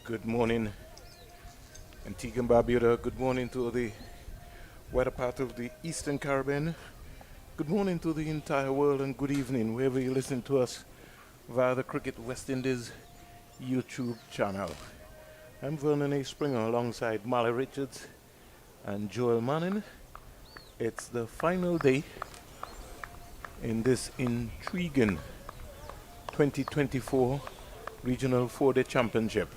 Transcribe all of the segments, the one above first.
Good morning, Antigua and Barbuda. Good morning to the wider part of the Eastern Caribbean. Good morning to the entire world, and good evening wherever you listen to us via the Cricket West Indies YouTube channel. I'm Vernon A. Springer alongside Molly Richards and Joel Manning. It's the final day in this intriguing 2024 Regional 4-Day Championship.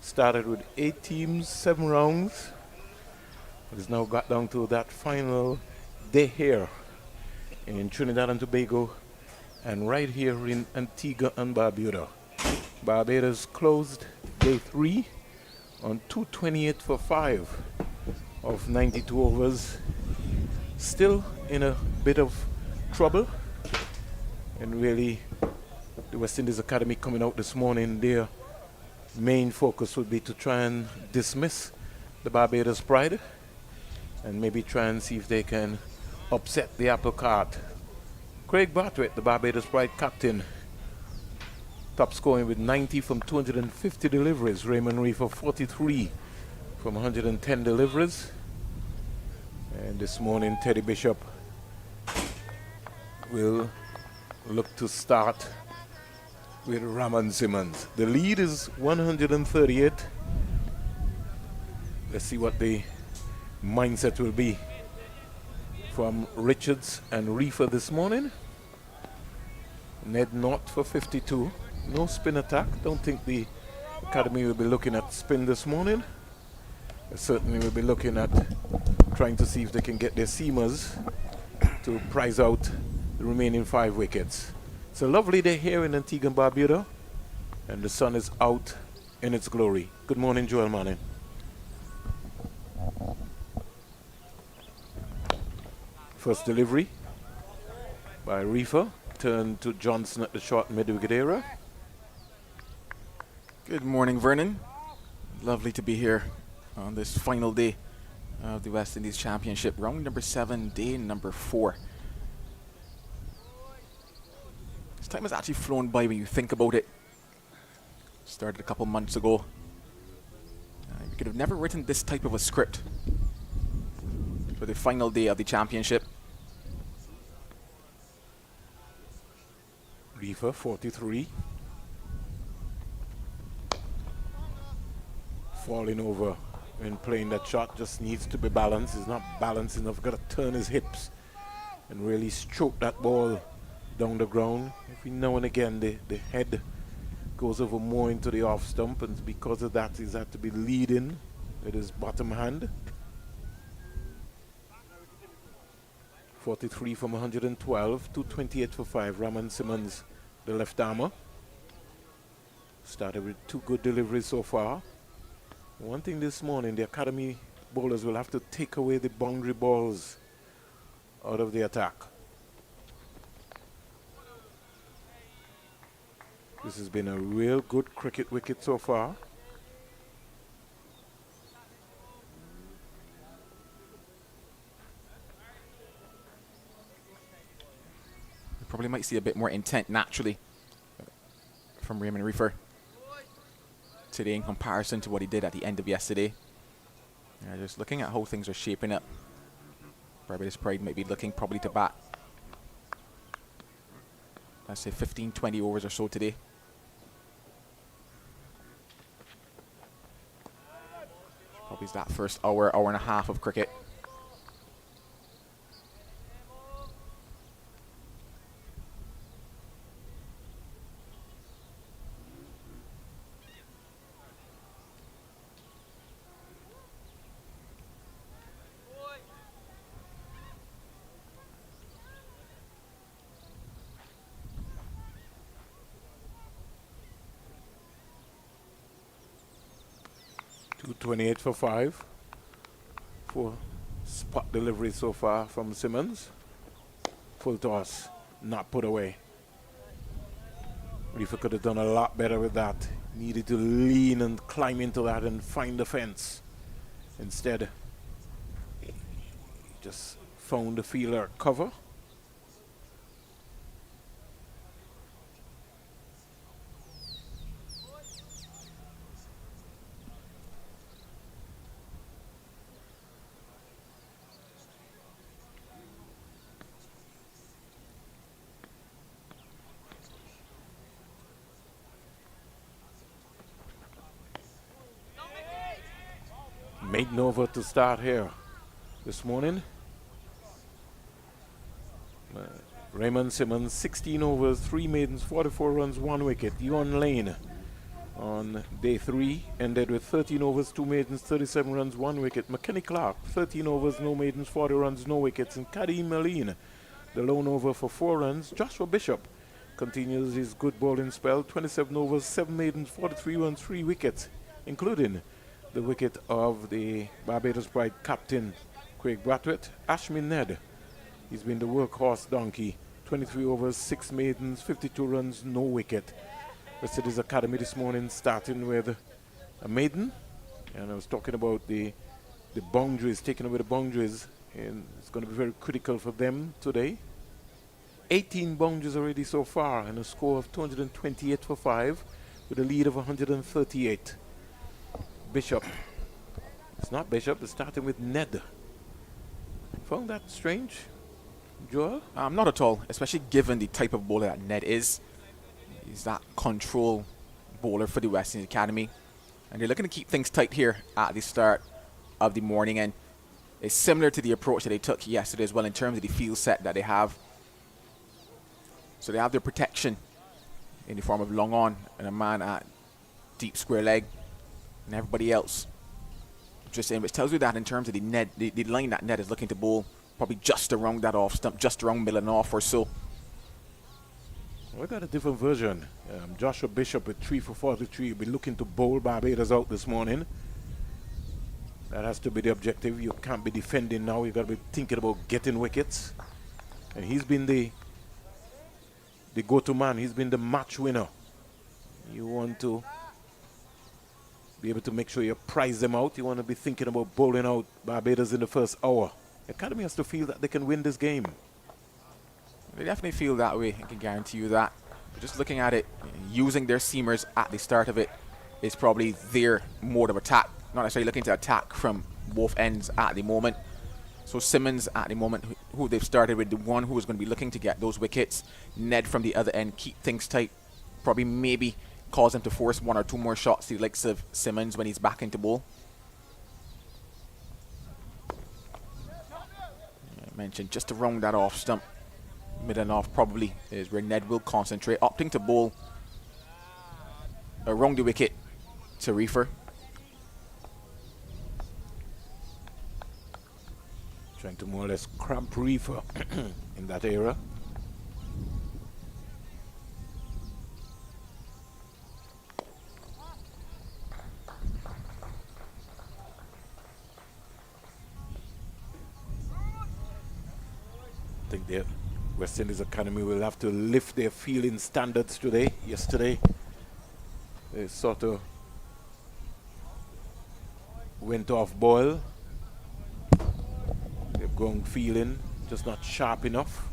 Started with 8 teams, 7 rounds. It's now got down to that final day here in Trinidad and Tobago and right here in Antigua and Barbuda. Barbados closed day 3 on 228 for 5 of 92 overs. Still in a bit of trouble, and really the the West Indies Academy coming out this morning, their main focus would be to try and dismiss the Barbados Pride and maybe try and see if they can upset the apple cart. Craig Bartlett, the Barbados Pride captain, top scoring with 90 from 250 deliveries. Raymond Reifer 43 from 110 deliveries. And this morning Teddy Bishop will look to start with Raman Simmons. The lead is 138. Let's see what the mindset will be from Richards and Reifer this morning. Ned Knott for 52. No spin attack. Don't think the Academy will be looking at spin this morning. They certainly will be looking at trying to see if they can get their seamers to prize out the remaining 5 wickets. It's a lovely day here in Antigua and Barbuda, and the sun is out in its glory. Good morning, Joel Manning. First delivery by Reifer, turn to Johnson at the short mid-wicket area. Good morning, Vernon. Lovely to be here on this final day of the West Indies Championship, round number 7, day number 4. This time has actually flown by when you think about it. Started a couple months ago. We could have never written this type of a script for the final day of the championship. Reifer 43. Falling over when playing that shot, just needs to be balanced. He's not balanced enough, got to turn his hips and really stroke that ball down the ground. Every now and again the head goes over more into the off stump, and because of that he's had to be leading with his bottom hand. 43 from 112, 228 for 5. Raman Simmons, the left armer, started with 2 good deliveries so far. One thing this morning, the Academy bowlers will have to take away the boundary balls out of the attack. This has been a real good cricket wicket so far. You probably might see a bit more intent naturally from Raymond Reifer today in comparison to what he did at the end of yesterday. Just looking at how things are shaping up, Barbados Pride might be looking probably to bat, let's say 15-20 overs or so today. Probably is that first hour and a half of cricket. .28 for 5. 4 spot deliveries so far from Simmons. Full toss, not put away. Reifer could have done a lot better with that. Needed to lean and climb into that and find the fence. Instead, he just found the fielder cover. Maiden over to start here this morning. Raymond Simmons, 16 overs, 3 maidens, 44 runs, 1 wicket. Alleyne on day 3 ended with 13 overs, 2 maidens, 37 runs, 1 wicket. McKenny Clark, 13 overs, no maidens, 40 runs, no wickets. And Kadeem Alleyne, the lone over for 4 runs. Joshua Bishop continues his good bowling spell, 27 overs, 7 maidens, 43 runs, 3 wickets, including the wicket of the Barbados Pride captain Craig Bartlett. Ashmin Ned, he's been the workhorse donkey, 23 overs, 6 maidens, 52 runs, no wicket. West Indies Academy this morning starting with a maiden. And I was talking about the boundaries, taking away the boundaries. And it's going to be very critical for them today. 18 boundaries already so far and a score of 228 for 5 with a lead of 138. Bishop. It's not Bishop, it's starting with Ned. Found that strange, Joel? Not at all, especially given the type of bowler that Ned is. He's that control bowler for the West Indies Academy. And they're looking to keep things tight here at the start of the morning. And it's similar to the approach that they took yesterday as well in terms of the field set that they have. So they have their protection in the form of long on and a man at deep square leg and everybody else just in, which tells you that in terms of the line that Ned is looking to bowl, probably just around that off stump, just around middle and off or so. We got a different version. Joshua Bishop with 3 for 43 will be looking to bowl Barbados out this morning. That has to be the objective. You can't be defending now. You've got to be thinking about getting wickets. And he's been the go-to man. He's been the match winner. You want to be able to make sure you prize them out. You want to be thinking about bowling out Barbados in the first hour. The Academy has to feel that they can win this game. They definitely feel that way, I can guarantee you that. But just looking at it, using their seamers at the start of it is probably their mode of attack. Not necessarily looking to attack from both ends at the moment. So Simmons at the moment, who they've started with, the one who is going to be looking to get those wickets. Ned from the other end, keep things tight. Probably maybe cause him to force 1 or 2 more shots to the likes of Simmons when he's back into bowl. I mentioned just around that off stump. Mid and off probably is where Ned will concentrate, opting to bowl around the wicket to Reifer. Trying to more or less cramp Reifer in that era. I think the West Indies Academy will have to lift their fielding standards today. Yesterday, they sort of went off boil. They've gone fielding, just not sharp enough.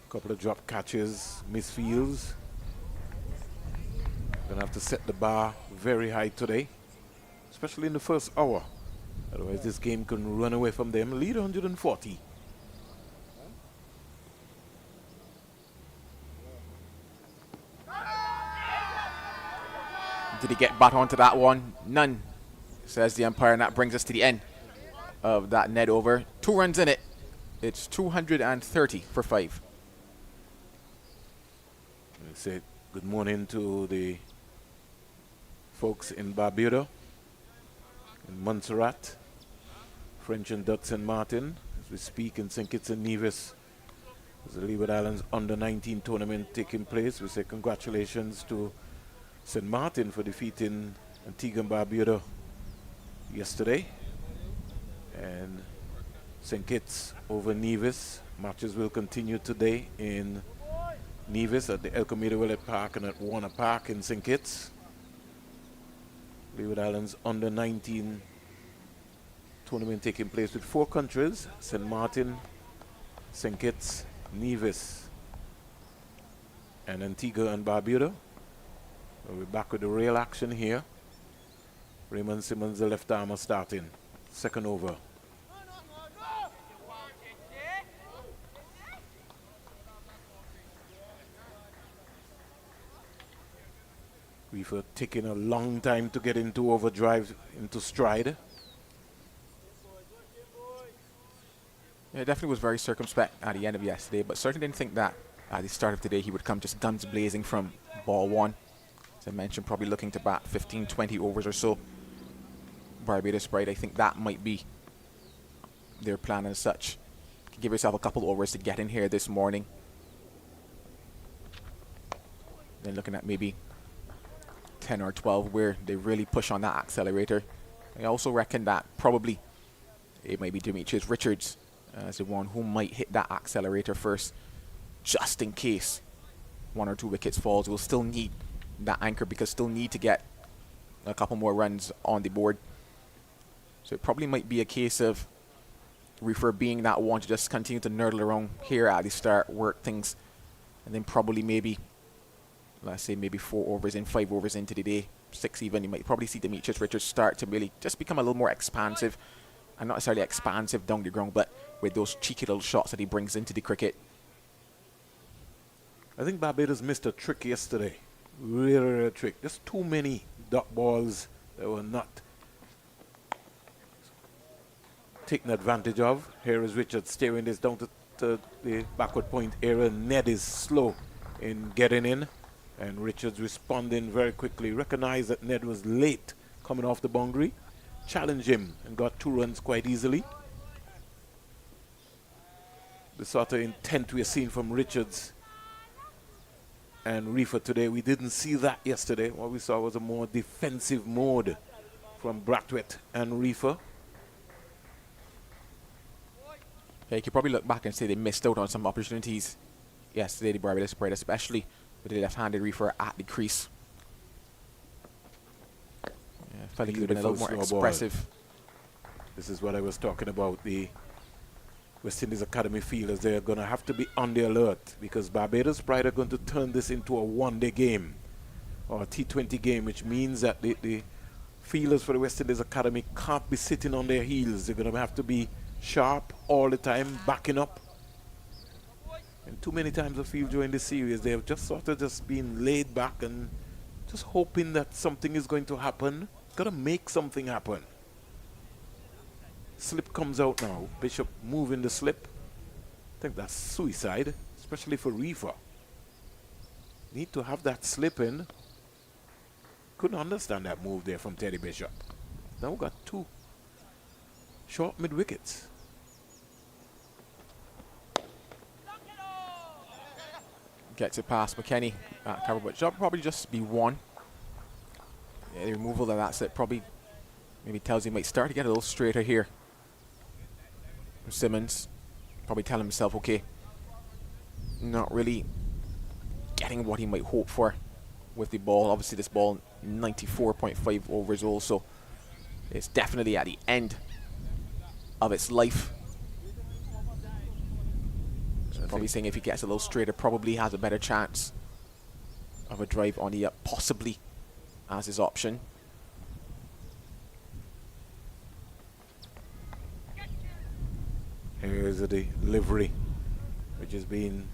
Couple of drop catches, misfields. Gonna have to set the bar very high today, especially in the first hour. Otherwise, this game can run away from them. Lead 140. Did he get bat onto that one? None, says the umpire, and that brings us to the end of that Ned over. 2 runs in it. It's 230 for 5. I say good morning to the folks in Barbados, in Montserrat, French and Dutch St. Martin, as we speak in St. Kitts and Nevis. There's the Leeward Islands under-19 tournament taking place. We say congratulations to St. Martin for defeating Antigua and Barbuda yesterday. And St. Kitts over Nevis. Matches will continue today in Nevis at the El Comida Willett Park and at Warner Park in St. Kitts. Leeward Islands under-19 tournament taking place with 4 countries: St. Martin, St. Kitts, Nevis, and Antigua and Barbuda. We'll be back with the real action here. Raymond Simmons, the left armer, starting. Second over. Reifer taking a long time to get into overdrive, into stride. Yeah, definitely was very circumspect at the end of yesterday, but certainly didn't think that at the start of today he would come just guns blazing from ball 1. As I mentioned, probably looking to bat 15, 20 overs or so. Barbados Sprite, I think that might be their plan as such. Give yourself a couple overs to get in here this morning. Then looking at maybe 10 or 12 where they really push on that accelerator. I also reckon that probably it might be Demetrius Richards as the one who might hit that accelerator first, just in case 1 or 2 wickets falls. We'll still need that anchor because still need to get a couple more runs on the board. So it probably might be a case of Reifer being that one to just continue to nerdle around here at the start, work things, and then probably maybe, let's say maybe 4 overs in, 5 overs into the day, 6 even, you might probably see Demetrius Richards start to really just become a little more expansive, and not necessarily expansive down the ground, but with those cheeky little shots that he brings into the cricket. I think Barbados missed a trick yesterday. Really a trick. Just too many dot balls that were not taken advantage of. Here is Richards steering this down to the backward point area. Ned is slow in getting in, and Richards responding very quickly. Recognized that Ned was late coming off the boundary, challenged him and got 2 runs quite easily. The sort of intent we're seeing from Richards and Reifer today, we didn't see that yesterday. What we saw was a more defensive mode from Brathwaite and Reifer. Yeah, you could probably look back and say they missed out on some opportunities yesterday, the Barbados spread, especially with the left-handed Reifer at the crease. Yeah, I felt like he could have been a little more expressive. This is what I was talking about. The West Indies Academy fielders, they're going to have to be on the alert because Barbados Pride are going to turn this into a one-day game or a T20 game, which means that the fielders for the West Indies Academy can't be sitting on their heels. They're going to have to be sharp all the time, backing up. And too many times I feel during this series they have just sort of just been laid back and just hoping that something is going to happen. Got to make something happen. Slip comes out now. Bishop moving the slip. I think that's suicide, especially for Reifer. Need to have that slip in. Couldn't understand that move there from Teddy Bishop. Now we got 2 short mid wickets. Gets it past McKenny at cover, but should probably just be 1. Yeah, the removal of that slip probably maybe tells he might start to get a little straighter here. Simmons probably telling himself, okay, not really getting what he might hope for with the ball. Obviously this ball 94.5 overs old, so it's definitely at the end of its life. So probably saying if he gets a little straighter, probably has a better chance of a drive on the up, possibly as his option. Here's the delivery, which is being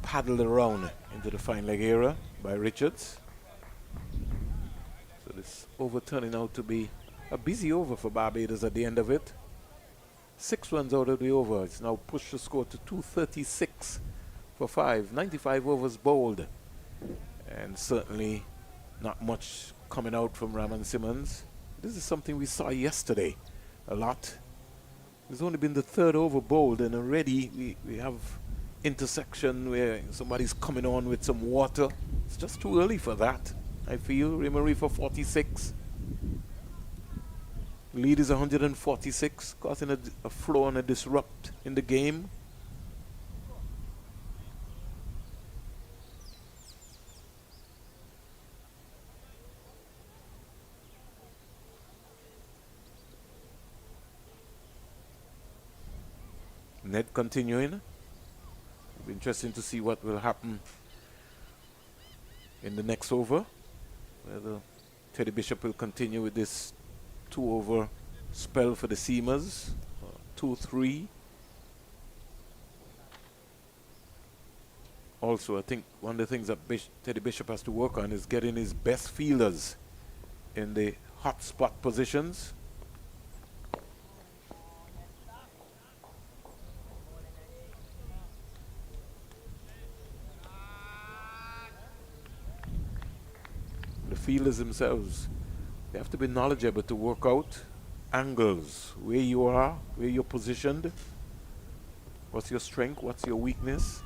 paddled around into the fine leg area by Richards. So this over turning out to be a busy over for Barbados at the end of it. 6 runs out of the over. It's now pushed the score to 236 for 5. 95 overs bowled. And certainly not much coming out from Raman Simmons. This is something we saw yesterday a lot. It's only been the 3rd over bowled, and already we have intersection where somebody's coming on with some water. It's just too early for that, I feel. Rimari for 46. Lead is 146, causing a flow and a disrupt in the game. Ned continuing. It'll be interesting to see what will happen in the next over. Whether Teddy Bishop will continue with this 2-over spell for the seamers. 2-3. Also, I think one of the things that Teddy Bishop has to work on is getting his best fielders in the hot spot positions. The fielders themselves, they have to be knowledgeable to work out angles, where you are, where you're positioned, what's your strength, what's your weakness.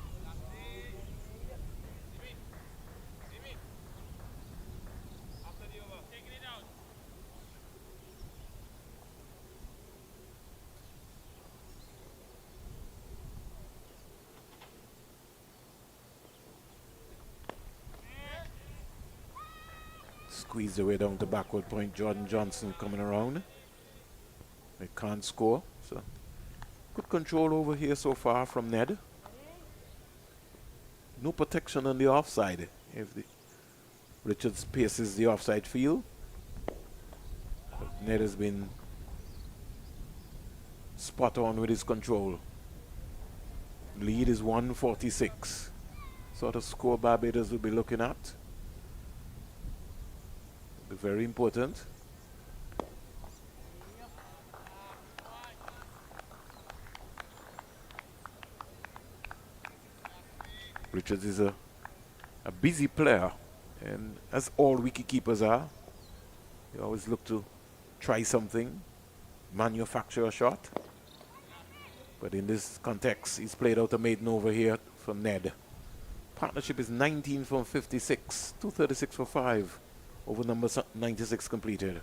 squeeze their way down to backward point. Jordan Johnson coming around. They can't score. So good control over here so far from Ned. No protection on the offside. If the Richards paces the offside field. But Ned has been spot on with his control. Lead is 146. Sort of score Barbados will be looking at. Be very important. Richards is a busy player, and as all wicketkeepers are, they always look to try something, manufacture a shot. But in this context, he's played out a maiden over here for Ned. Partnership is 19 from 56, 236 for 5, over number 96 completed.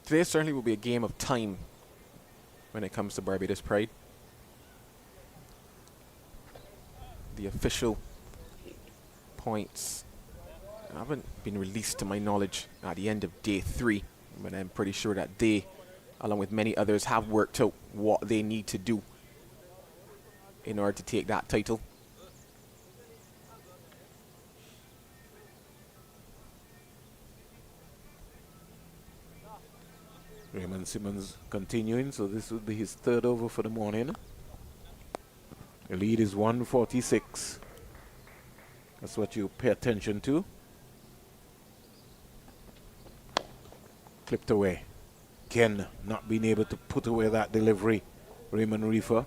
Today certainly will be a game of time when it comes to Barbados Pride. The official points haven't been released to my knowledge at the end of day 3, but I'm pretty sure that they, along with many others, have worked out what they need to do in order to take that title. Raymond Simmons continuing, so this will be his 3rd over for the morning. The lead is 146. That's what you pay attention to. Clipped away. Again, not being able to put away that delivery. Raymond Reifer.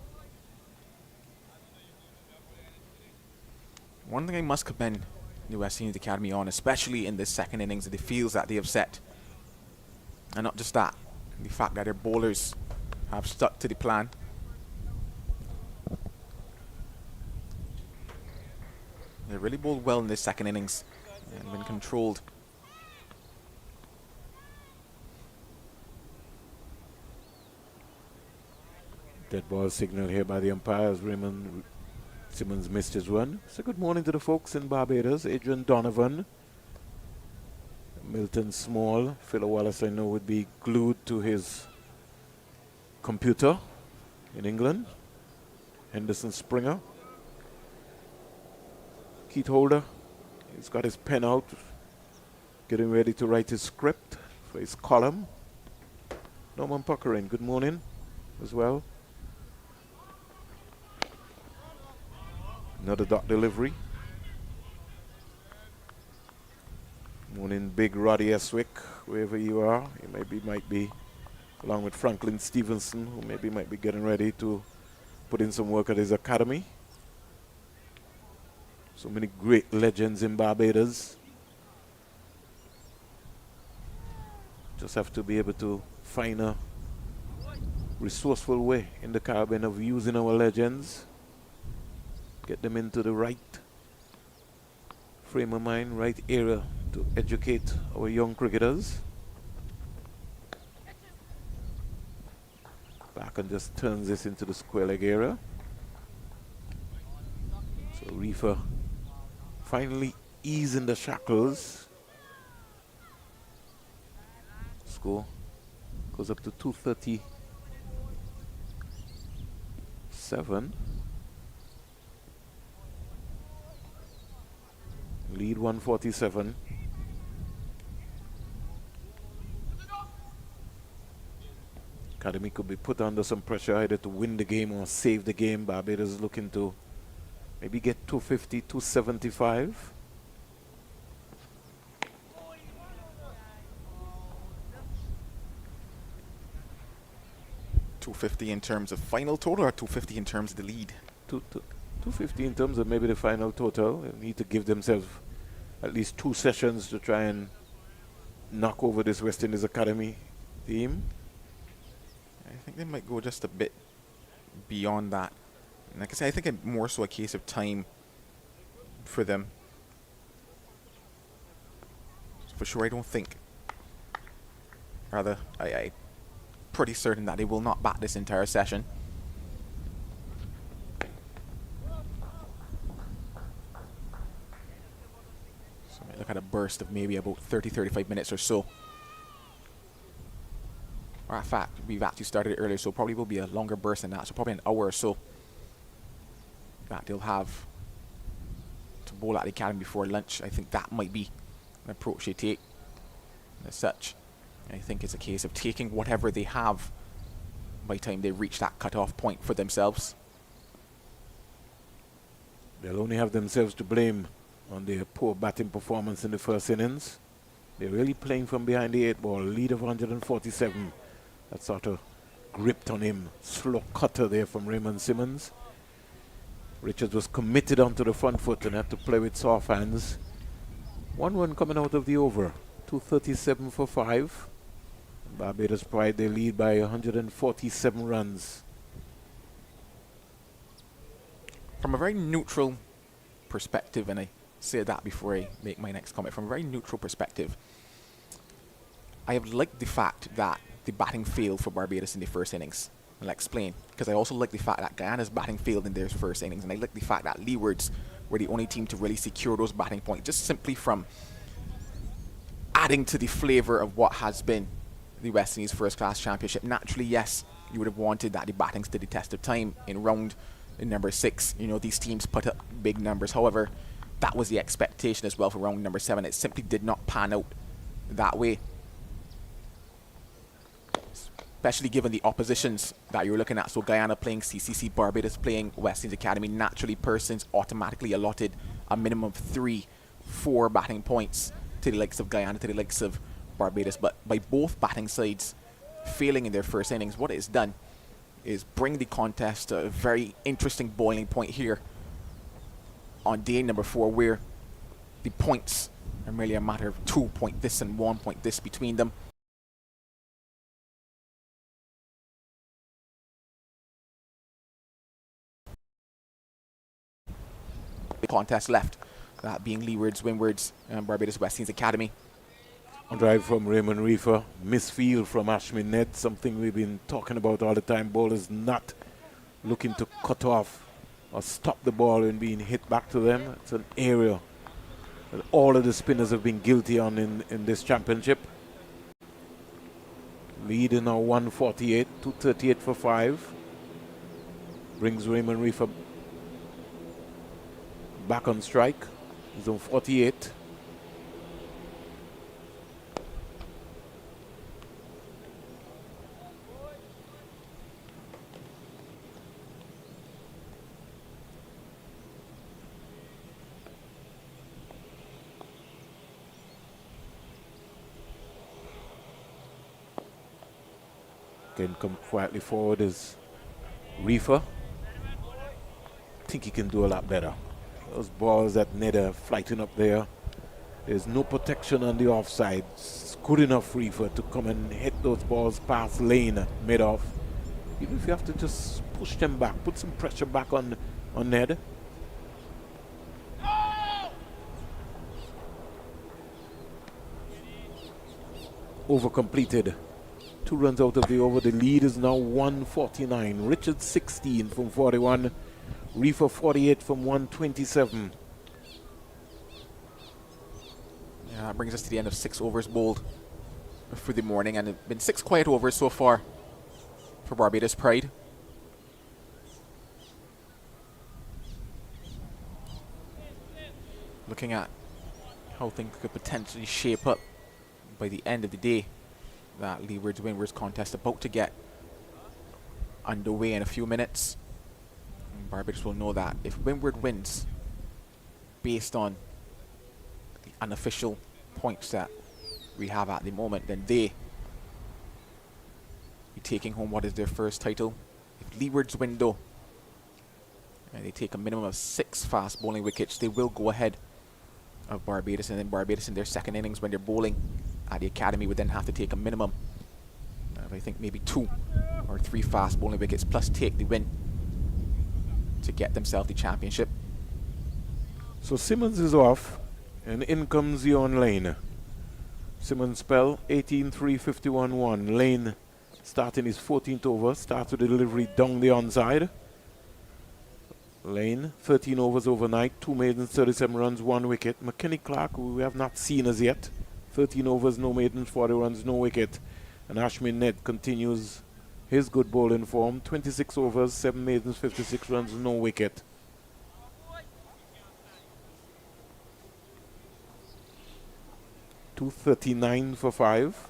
One thing I must commend the West Indies Academy on, especially in this second innings, are the fields that they have set. And not just that, the fact that their bowlers have stuck to the plan. They really bowled well in this second innings and been controlled. Dead ball signal here by the umpires. Raymond Simmons missed his run. So good morning to the folks in Barbados. Adrian Donovan, Milton Small. Philo Wallace, I know, would be glued to his computer in England. Henderson Springer. Keith Holder, he's got his pen out, getting ready to write his script for his column. Norman Puckering, good morning as well. Another dot delivery. Morning, big Roddy Eswick, wherever you are. You might be, along with Franklin Stevenson, who might be getting ready to put in some work at his academy. So many great legends in Barbados. Just have to be able to find a resourceful way in the Caribbean of using our legends. Get them into the right frame of mind, right area to educate our young cricketers. Back and just turns this into the square leg area. So Reifer finally easing the shackles. Score goes up to 237. Lead 147. Academy could be put under some pressure either to win the game or save the game. Barbados is looking to maybe get 250, 275. .250 in terms of final total, or 250 in terms of the lead? 250 in terms of maybe the final total. They need to give themselves at least 2 sessions to try and knock over this West Indies Academy team. I think they might go just a bit beyond that. Like I said, I think it's more so a case of time for them. For sure, I don't think. Rather, I'm pretty certain that they will not bat this entire session. Look at a burst of maybe about 30-35 minutes or so. Or in fact, we've actually started it earlier, so probably will be a longer burst than that. So probably an hour or so that they'll have to bowl at the academy before lunch. I think that might be an approach they take. And as such, I think it's a case of taking whatever they have by the time they reach that cut-off point for themselves. They'll only have themselves to blame on their poor batting performance in the first innings. They're really playing from behind the 8 ball, lead of 147. That sort of gripped on him. Slow cutter there from Raymond Simmons. Richards was committed onto the front foot and had to play with soft hands. 1 run coming out of the over. 237 for 5. Barbados Pride, they lead by 147 runs. From a very neutral perspective, and I say that before I make my next comment, from a very neutral perspective, I have liked the fact that the batting failed for Barbados in the first innings. I'll explain. Because I also like the fact that Guyana's batting failed in their first innings, and I like the fact that Leewards were the only team to really secure those batting points, just simply from adding to the flavour of what has been the West Indies First Class Championship. Naturally, yes, you would have wanted that the batting stood the test of time in round number 6. You know, these teams put up big numbers. However, that was the expectation as well for round number 7. It simply did not pan out that way, especially given the oppositions that you're looking at. So Guyana playing CCC, Barbados playing West Indies Academy. Naturally, persons automatically allotted a minimum of 3-4 batting points to the likes of Guyana, to the likes of Barbados. But by both batting sides failing in their first innings, what it has done is bring the contest to a very interesting boiling point here on day number 4, where the points are merely a matter of 2 point this and 1 point this between them. The contest left, that being Leewards, Windwards, and Barbados West Indies Academy. On drive from Raymond Reifer, misfield from Ashmin Ned, something we've been talking about all the time. Bowlers not looking to cut off or stop the ball when being hit back to them. It's an area that all of the spinners have been guilty on in this championship. Lead is now 148, 238 for 5. Brings Raymond Reifer back on strike. He's on 48. Can come quietly forward is Reifer. I think he can do a lot better. Those balls that Ned are flighting up there, there's no protection on the offside. It's good enough Reifer to come and hit those balls past Alleyne mid-off. Even if you have to just push them back, put some pressure back on Ned. Over completed. 2 runs out of the over. The lead is now 149. Richards 16 from 41. Reifer 48 from 127. Yeah, that brings us to the end of 6 overs bowled for the morning, and it's been 6 quiet overs so far for Barbados Pride. Looking at how things could potentially shape up by the end of the day. That Leewards Windwards contest about to get underway in a few minutes. And Barbados will know that if Windward wins, based on the unofficial points that we have at the moment, then they be taking home what is their first title. If Leewards win though, and they take a minimum of 6 fast bowling wickets, they will go ahead of Barbados, and then Barbados in their second innings when they're bowling at the academy would then have to take a minimum of, I think, maybe 2 or 3 fast bowling wickets plus take the win to get themselves the championship. So Simmons is off and in comes Yon Lane. Simmons spell 18-3-51-1. Lane starting his 14th over, starts with the delivery down the onside. Alleyne, 13 overs overnight, 2 maidens, 37 runs, 1 wicket. McKinney Clark, who we have not seen as yet, 13 overs, no maidens, 40 runs, no wicket. And Ashmin Ned continues his good bowling form, 26 overs, 7 maidens, 56 runs, no wicket. .239 for 5.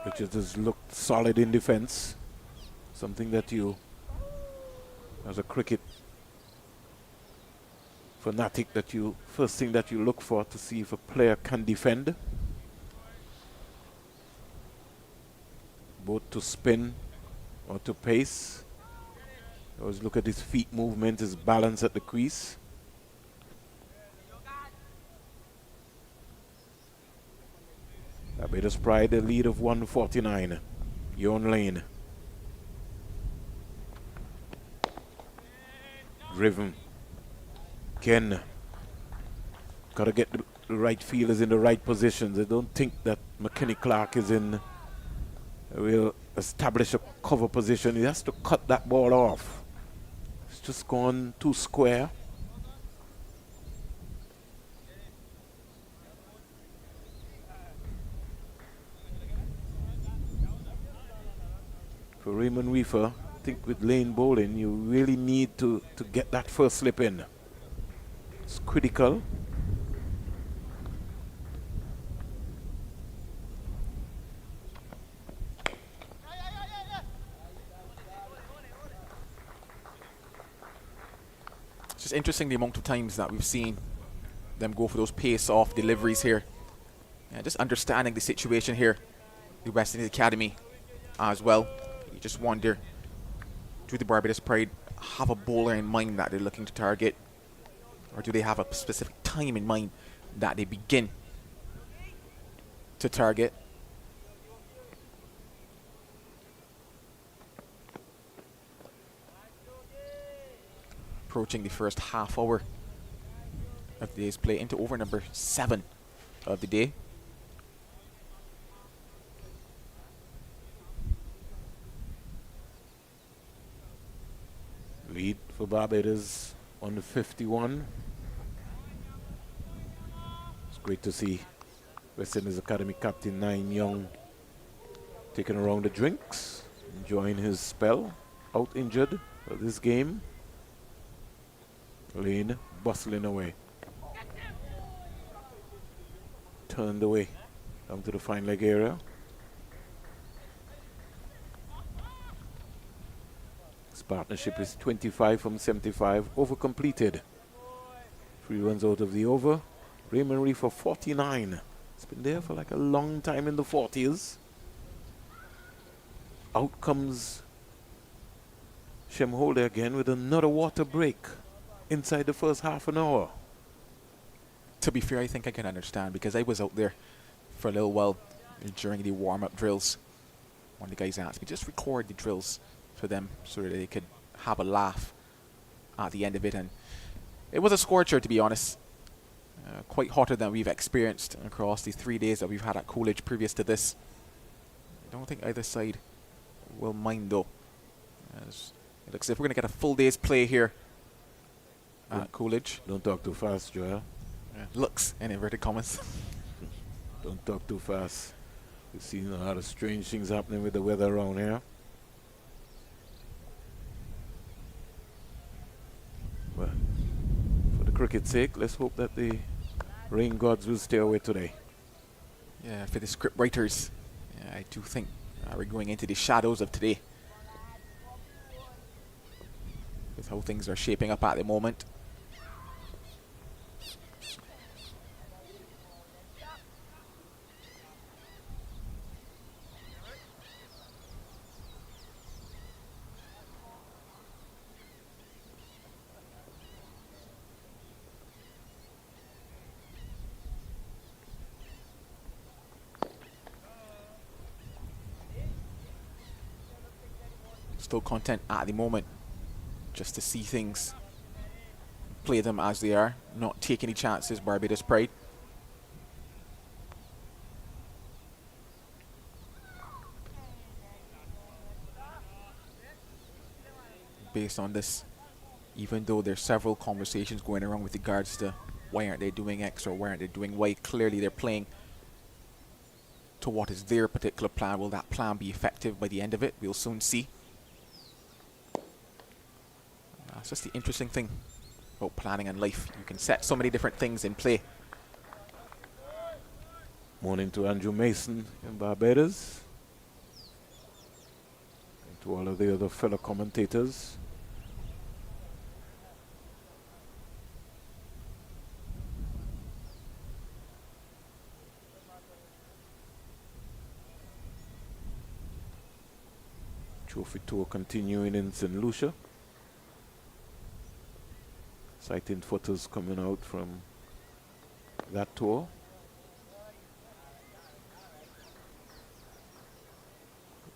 Richards has looked solid in defense. Something that you, as a cricket fanatic, that you first thing that you look for to see if a player can defend. Both to spin or to pace. Always look at his feet movement, his balance at the crease. Barbados Pride, a lead of 149. Yon Lane. Driven. Ken. Got to get the right fielders in the right positions. I don't think that McKinney Clark is in will establish a cover position. He has to cut that ball off. It's just gone too square. For Raymond Reifer, I think with lane bowling, you really need to get that first slip in. It's critical. It's just interesting the amount of times that we've seen them go for those pace-off deliveries here. Just understanding the situation here, the West Indies Academy as well. You just wonder, do the Barbados Pride have a bowler in mind that they're looking to target? Or do they have a specific time in mind that they begin to target? Approaching the first half hour of the day's play into over number 7 of the day. Lead for Barbados on the 51. It's great to see West Indies Academy captain Nine Young taking around the drinks, enjoying his spell, out injured for this game. Alleyne bustling away. Turned away down to the fine leg area. This partnership is 25 from 75, over completed. 3 runs out of the over. Raymond Reifer 49. It's been there for like a long time in the 40s. Out comes Shem Holder again with another water break inside the first half an hour. To be fair, I think I can understand, because I was out there for a little while during the warm-up drills. One of the guys asked me, just record the drills for them so that they could have a laugh at the end of it. And it was a scorcher, to be honest. Quite hotter than we've experienced across the 3 days that we've had at Coolidge previous to this. I don't think either side will mind, though, as it looks as if we're going to get a full day's play here at Coolidge. Don't talk too fast, Joel. Looks, in inverted commas. Don't talk too fast. We've seen a lot of strange things happening with the weather around here. But for the cricket's sake, let's hope that the rain gods will stay away today. Yeah, for the script writers, I do think we're going into the shadows of today with how things are shaping up at the moment. Still content at the moment just to see things, play them as they are, not take any chances, Barbados Pride. based on this, even though there's several conversations going around with regards to why aren't they doing X or why aren't they doing Y. Clearly they're playing to what is their particular plan. Will that plan be effective by the end of it? We'll soon see. That's just the interesting thing about planning and life. You can set so many different things in play. Morning to Andrew Mason in Barbados. And to all of the other fellow commentators. Trophy tour continuing in St. Lucia. Exciting photos coming out from that tour.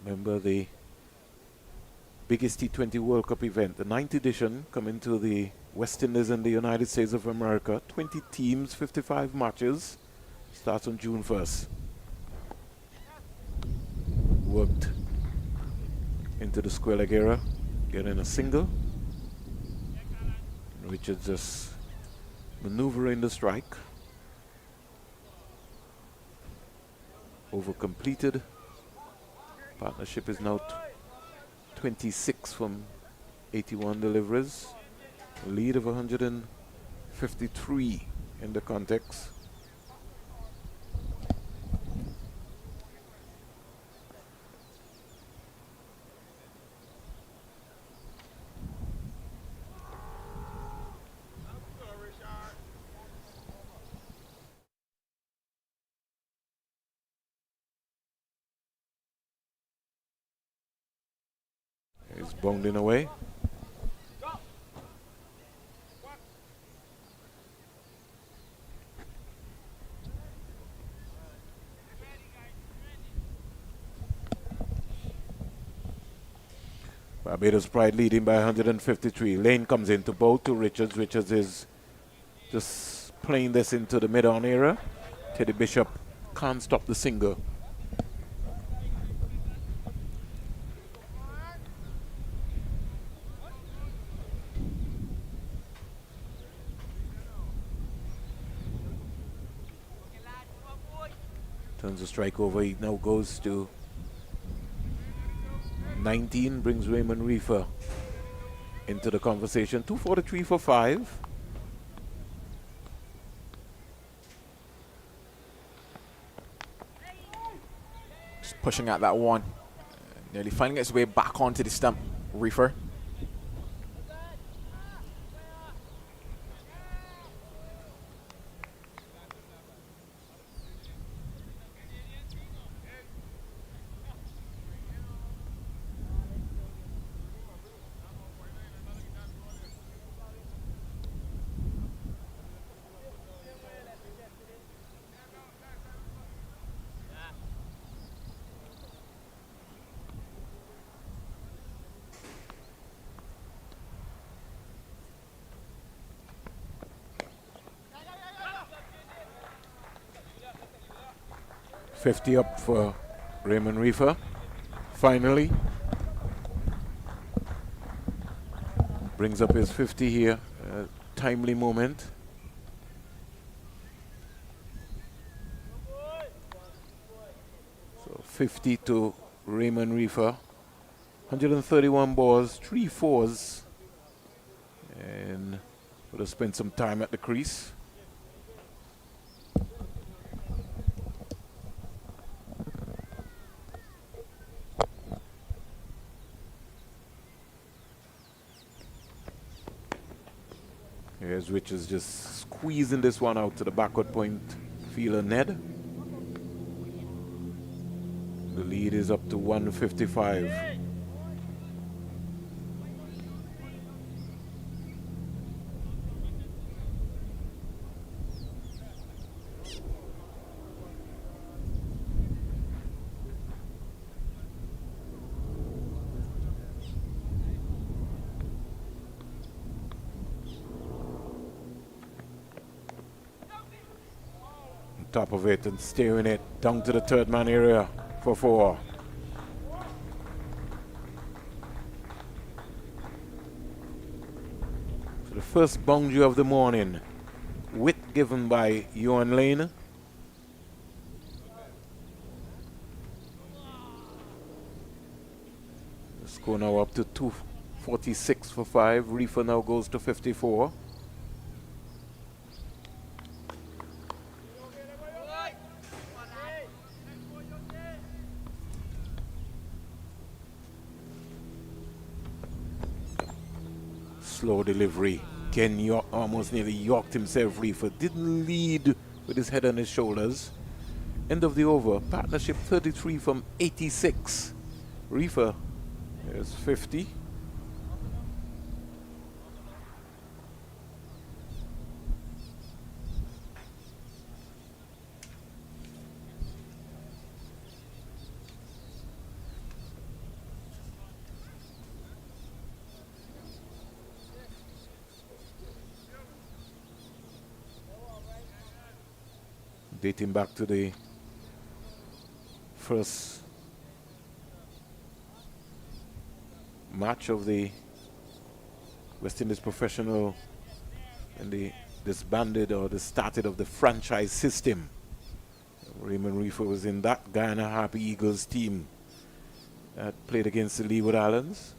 Remember the biggest T20 World Cup event, the 9th edition, coming to the West Indies and the United States of America. 20 teams, 55 matches. Starts on June 1st. Worked into the square leg era, getting a single. Richards just maneuvering the strike. Over completed. Partnership is now 26 from 81 deliveries. A lead of 153 in the context. He's bounding away. Barbados Pride leading by 153. Lane comes in to bowl to Richards. Richards is just playing this into the mid-on era. Teddy Bishop can't stop the single. Turns the strike over. He now goes to 19, brings Raymond Reifer into the conversation. 243 for 5. Just pushing at that one. Nearly finding its way back onto the stump. Reifer. $50 up for Raymond Reifer. Finally. Brings up his 50 here. Timely moment. So 50 to Raymond Reifer. 131 balls, 3 fours. And would have spent some time at the crease. Here's Richards just squeezing this one out to the backward point fielder Ned. The lead is up to 155. Top of it and steering it down to the third man area for 4. first boundary of the morning. Wit given by Alleyne. The score now up to 246 for 5. Reifer now goes to 54. Slow delivery. Ken York almost nearly yorked himself. Reifer didn't lead with his head on his shoulders. End of the over. Partnership 33 from 86. Reifer is 50. Dating back to the first match of the West Indies professional and the disbanded or the started of the franchise system. Raymond Reifer was in that Guyana Harpy Eagles team that played against the Leeward Islands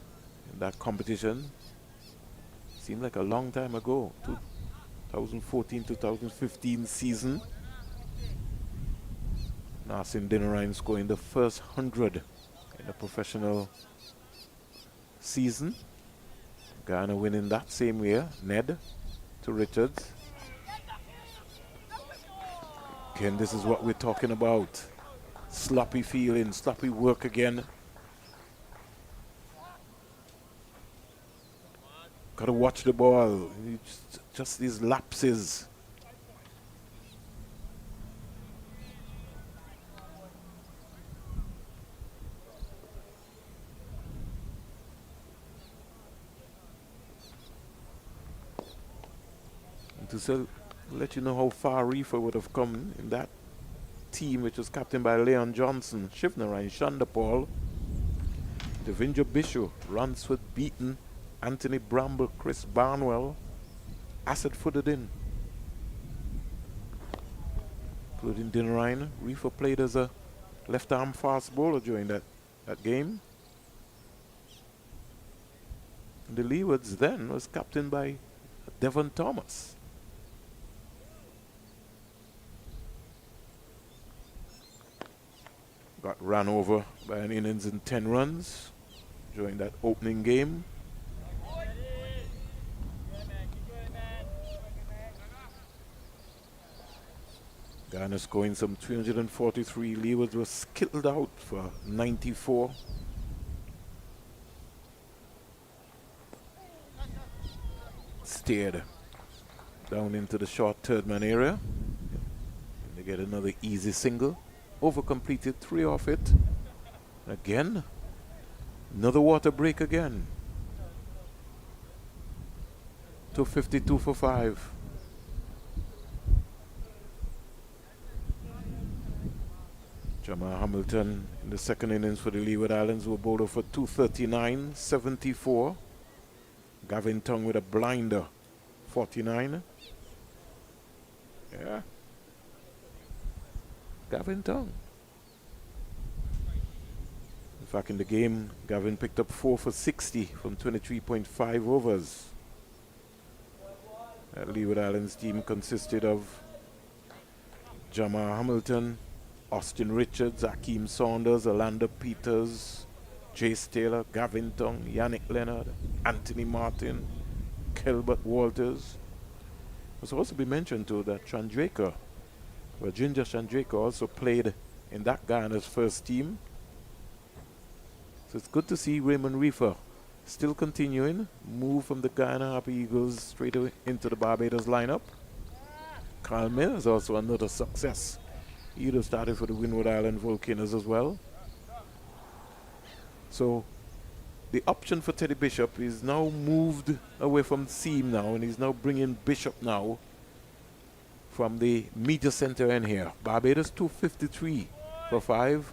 in that competition. Seemed like a long time ago, 2014-2015 season. Nassim Dinarine scoring the first 100 in the professional season. Guyana winning that same year. Ned to Richards. Again, this is what we're talking about. Sloppy feeling, sloppy work again. Gotta watch the ball. Just these lapses. To let you know how far Reifer would have come in that team, which was captained by Leon Johnson, Shivnarine, Shandapal, Devendra Bishu, Ransford Beaton, Anthony Bramble, Chris Barnwell, Asad Footed including Dinarine. Reifer played as a left-arm fast bowler during that game. And the Leewards then was captained by Devon Thomas. Got run over by an innings in 10 runs during that opening game. Guyana scoring some 343. Leeward was skittled out for 94. Steered down into the short third man area. And they get another easy single. Over completed 3 off it. Again, another water break again. 252 for 5. Jamal Hamilton in the second innings for the Leeward Islands were bowled for 239, 74. Gavin Tongue with a blinder, 49. Yeah. Gavin Tongue. In fact, in the game, Gavin picked up 4 for 60 from 23.5 overs. That Leeward Islands team consisted of Jamal Hamilton, Austin Richards, Akeem Saunders, Orlando Peters, Jace Taylor, Gavin Tongue, Yannick Leonard, Anthony Martin, Kelbert Walters. It was also be mentioned too that Chandraker, Ginger Chandraker also played in that Guyana's first team. So it's good to see Raymond Reifer still continuing, move from the Guyana Harpy Eagles straight away into the Barbados lineup. Carl Miller is also another success. He would have started for the Windward Island Volcanoes as well. So the option for Teddy Bishop is now moved away from seam now, and he's now bringing Bishop now from the media center end here. Barbados 253 for 5,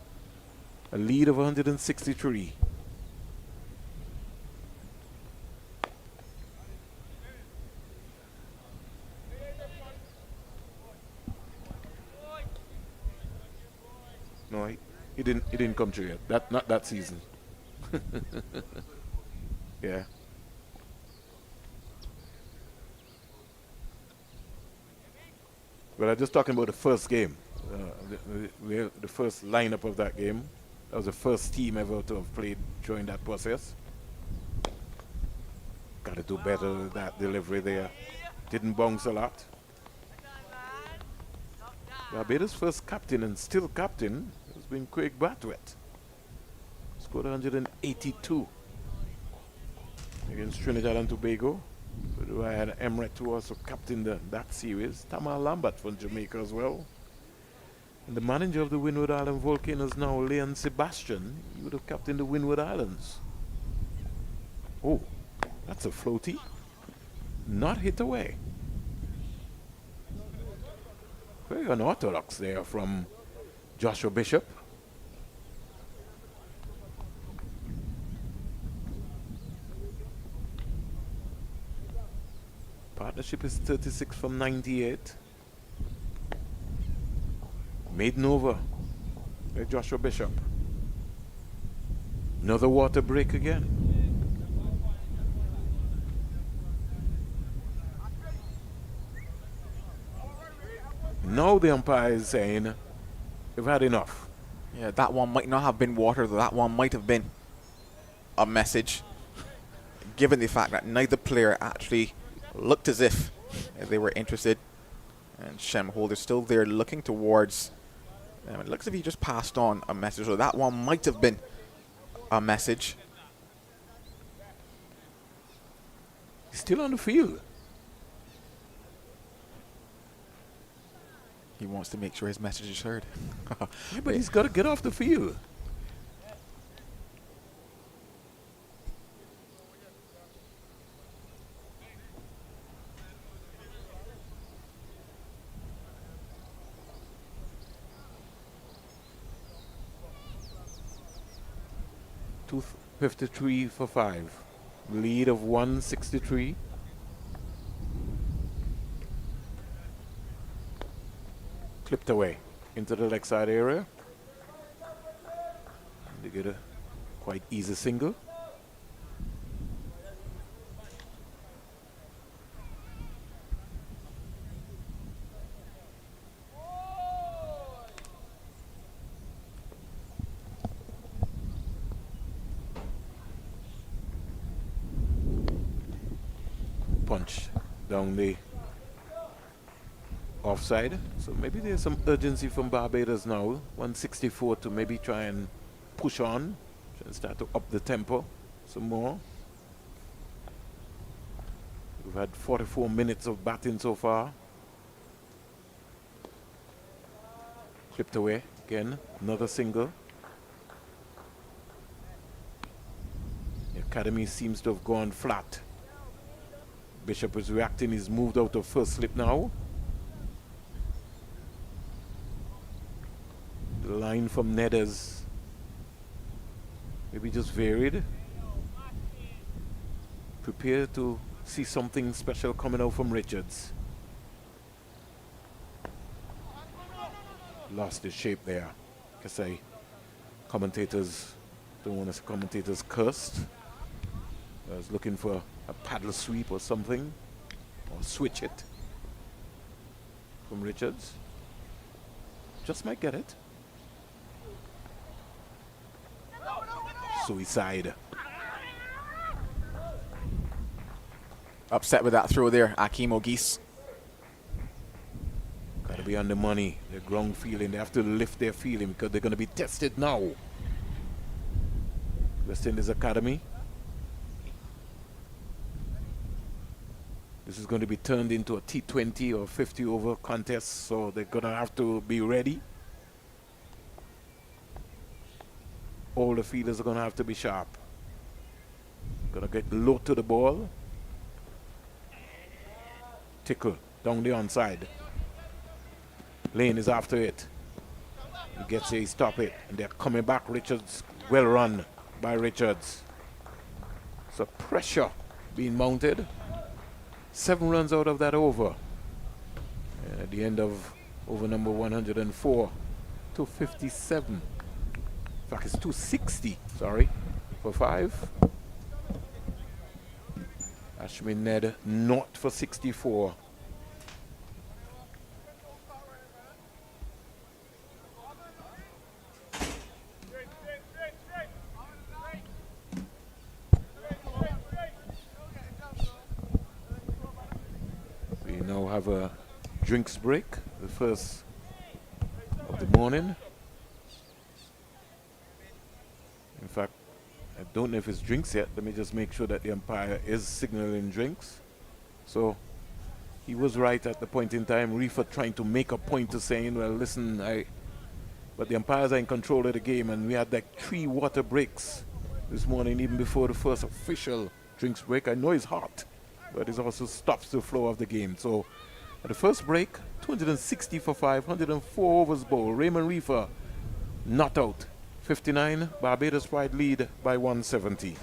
a lead of 163. No, he didn't. He didn't come through yet. Not that season. Yeah. But I'm just talking about the first game, the first lineup of that game. That was the first team ever to have played during that process. Got to do better with that delivery there. Didn't bounce a lot. Barbados' first captain and still captain has been Craig Bartlett. Scored 182 against Trinidad and Tobago. So I had Emirates who also captained that series. Tamar Lambert from Jamaica as well. And the manager of the Windward Island Volcanoes now, Leon Sebastian. He would have captained the Windward Islands. Oh, that's a floaty. Not hit away. Very unorthodox there from Joshua Bishop. Partnership is 36 from 98. Maiden over by Joshua Bishop. Another water break again. Now the umpire is saying, "You've had enough." Yeah, that one might not have been water, though. That one might have been a message, given the fact that neither player actually looked as if they were interested. And Shem Holder still there looking towards. It looks as if he just passed on a message, so that one might have been a message. He's still on the field. He wants to make sure his message is heard. Yeah, but he's got to get off the field. $253 for 5. Lead of 163. Clipped away into the leg side area. They get a quite easy single. Punch down the offside. So maybe there's some urgency from Barbados now. 164 to maybe try and push on. Try and start to up the tempo some more. We've had 44 minutes of batting so far. Clipped away again. Another single. The academy seems to have gone flat. Bishop is reacting. He's moved out of first slip now. The line from Nedders maybe just varied. Prepare to see something special coming out from Richards. Lost his shape there. I say commentators, don't want to say commentators cursed. I was looking for a paddle sweep or something, or switch it from Richards. Just might get it. Suicide. Upset with that throw there, Akeem O'Geese. Got to be on the money. Their ground feeling. They have to lift their feeling because they're going to be tested now. West Indies Academy. This is going to be turned into a T20 or 50 over contest, so they're going to have to be ready. All the fielders are going to have to be sharp. Going to get low to the ball. Tickle down the onside. Lane is after it. He gets it, he stop it, and they're coming back. Richards, well run by Richards. So pressure being mounted. 7 runs out of that over. And at the end of over number 104, 257. In fact, it's 260, sorry, for 5. Ashmin Ned not for 64. We now have a drinks break, the first of the morning. In fact, I don't know if it's drinks yet. Let me just make sure that the umpire is signaling drinks. So he was right at the point in time. Reifer trying to make a point to saying, well, listen, but the umpires are in control of the game, and we had like 3 water breaks this morning, even before the first official drinks break. I know it's hot, but it also stops the flow of the game. So at the first break, 260 for 5, 104 overs bowled. Raymond Reifer not out. 59, Barbados Pride lead by 170.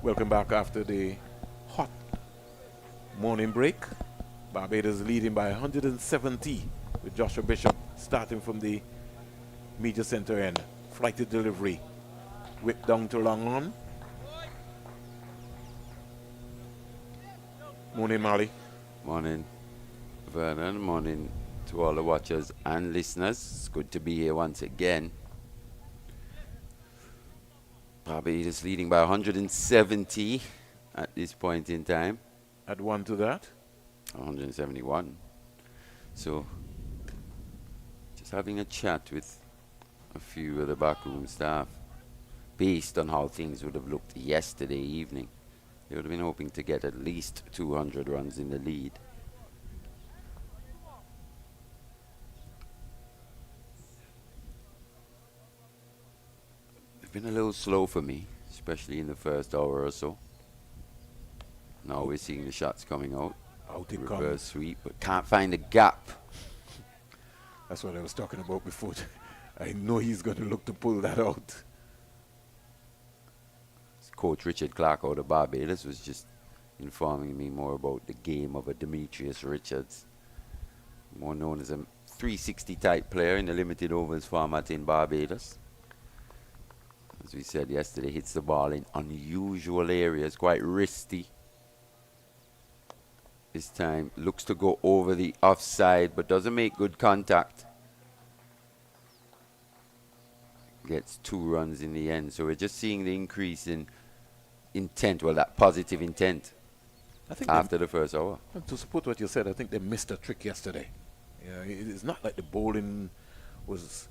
Welcome back after the hot morning break. Barbados leading by 170 with Joshua Bishop starting from the media center end. Flighted delivery. Whip down to long on. Morning, Molly. Morning, Vernon. Morning To all the watchers and listeners, it's good to be here once again. Barbados leading by 170 at this point in time. Add one to that. 171. So, just having a chat with a few of the backroom staff. Based on how things would have looked yesterday evening, they would have been hoping to get at least 200 runs in the lead. Been a little slow for me, especially in the first hour or so. Now we're seeing the shots coming out. Out it Reverse comes. sweep, but can't find a gap. That's what I was talking about before. I know he's going to look to pull that out. Coach Richard Clark out of Barbados was just informing me more about the game of a Demetrius Richards, more known as a 360 type player in the limited overs format in Barbados. As we said yesterday, hits the ball in unusual areas, quite wristy. This time looks to go over the offside, but doesn't make good contact. Gets 2 runs in the end. So we're just seeing the increase in intent, well, that positive intent I think after the first hour. to support what you said, I think they missed a trick yesterday. Yeah, it's not like the bowling was,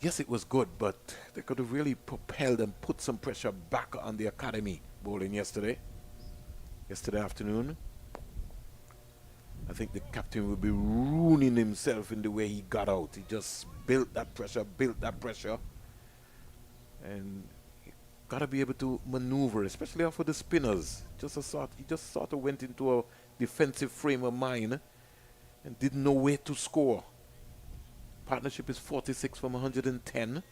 yes, it was good, but they could have really propelled and put some pressure back on the academy bowling yesterday afternoon. I think the captain will be ruining himself in the way he got out. He just built that pressure, and you got to be able to maneuver, especially off of the spinners. He just sort of went into a defensive frame of mind and didn't know where to score. Partnership is 46 from 110.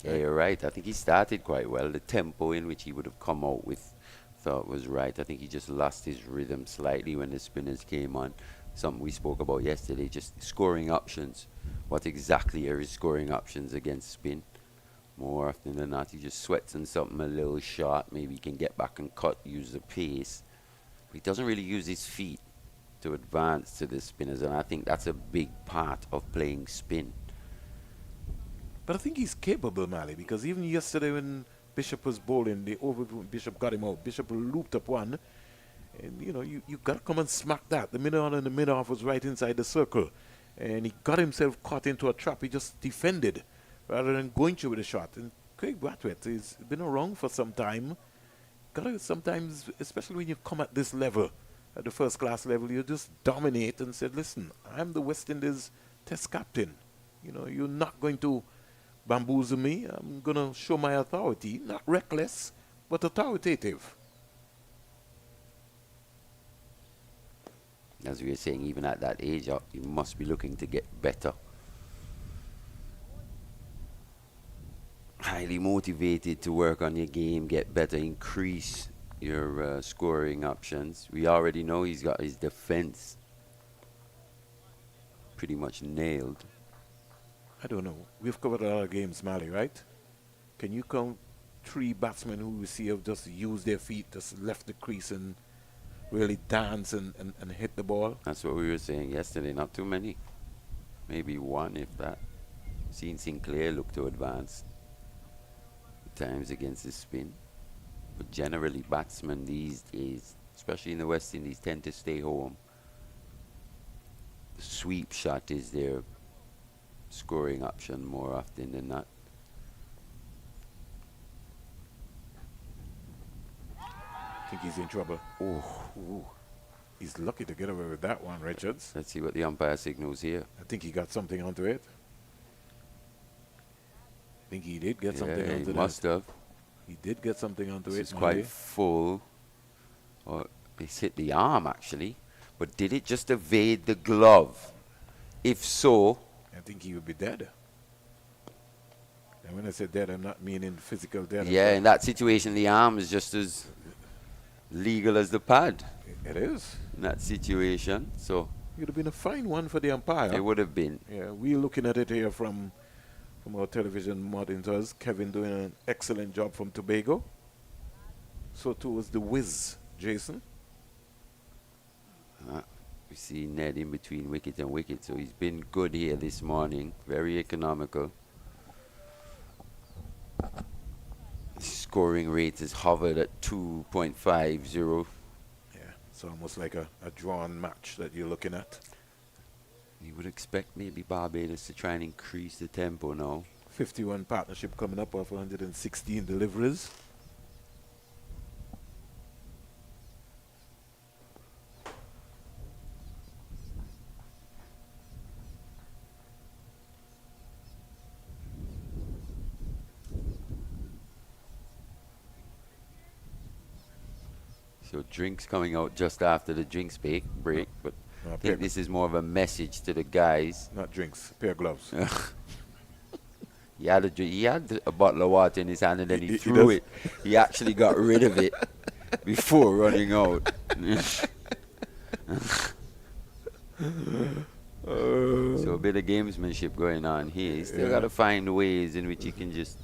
Yeah, you're right. I think he started quite well. The tempo in which he would have come out with, thought was right. I think he just lost his rhythm slightly when the spinners came on. Something we spoke about yesterday, just scoring options. What exactly are his scoring options against spin? More often than not, he just sweats on something a little short. Maybe he can get back and cut, use the pace. But he doesn't really use his feet to advance to the spinners, and I think that's a big part of playing spin. But I think he's capable, Mally, because even yesterday when Bishop was bowling, Bishop got him out. Bishop looped up one, and you got to come and smack that. The mid-on and the mid-off was right inside the circle, and he got himself caught into a trap. He just defended rather than going through with a shot. And Craig Brathwaite has been around for some time. Gotta sometimes, especially when you come at this level, at the first class level, you just dominate and said, listen, I'm the West Indies test captain. You're not going to bamboozle me. I'm going to show my authority, not reckless, but authoritative. As we were saying, even at that age, you must be looking to get better. Highly motivated to work on your game, get better, increase your scoring options. We already know he's got his defense pretty much nailed. I don't know. We've covered a lot of games, Mally, right? Can you count 3 batsmen who we see have just used their feet, just left the crease and really dance and hit the ball? That's what we were saying yesterday. Not too many. Maybe 1, if that. Seen Sinclair look to advance at times against the spin. But generally, batsmen these days, especially in the West Indies, tend to stay home. The sweep shot is their scoring option more often than not. I think he's in trouble. Ooh. He's lucky to get away with that one, Richards. Let's see what the umpire signals here. I think he got something onto it. I think he did get something onto he that. must have. He did get something onto it. It's quite full. Or it's hit the arm, actually. But did it just evade the glove? If so, I think he would be dead. And when I say dead, I'm not meaning physical death. yeah, in that situation, the arm is just as legal as the pad. It is. In that situation, so It would have been a fine one for the umpire. it would have been. Yeah, we're looking at it here from our television monitors. Kevin doing an excellent job from Tobago. So too was the whiz, Jason. We see Ned in between wicket and wicket, so he's been good here this morning. Very economical. Scoring rate is hovered at 2.50. Yeah, it's almost like a drawn match that you're looking at. You would expect maybe Barbados to try and increase the tempo now. 51 partnership coming up off 116 deliveries. So drinks coming out just after the drinks break, but No, I think this is more of a message to the guys. not drinks, pair of gloves. He had a bottle of water in his hand and then he He threw does. it. He actually got rid of it before running out. So a bit of gamesmanship going on here. He's still got to find ways in which he can just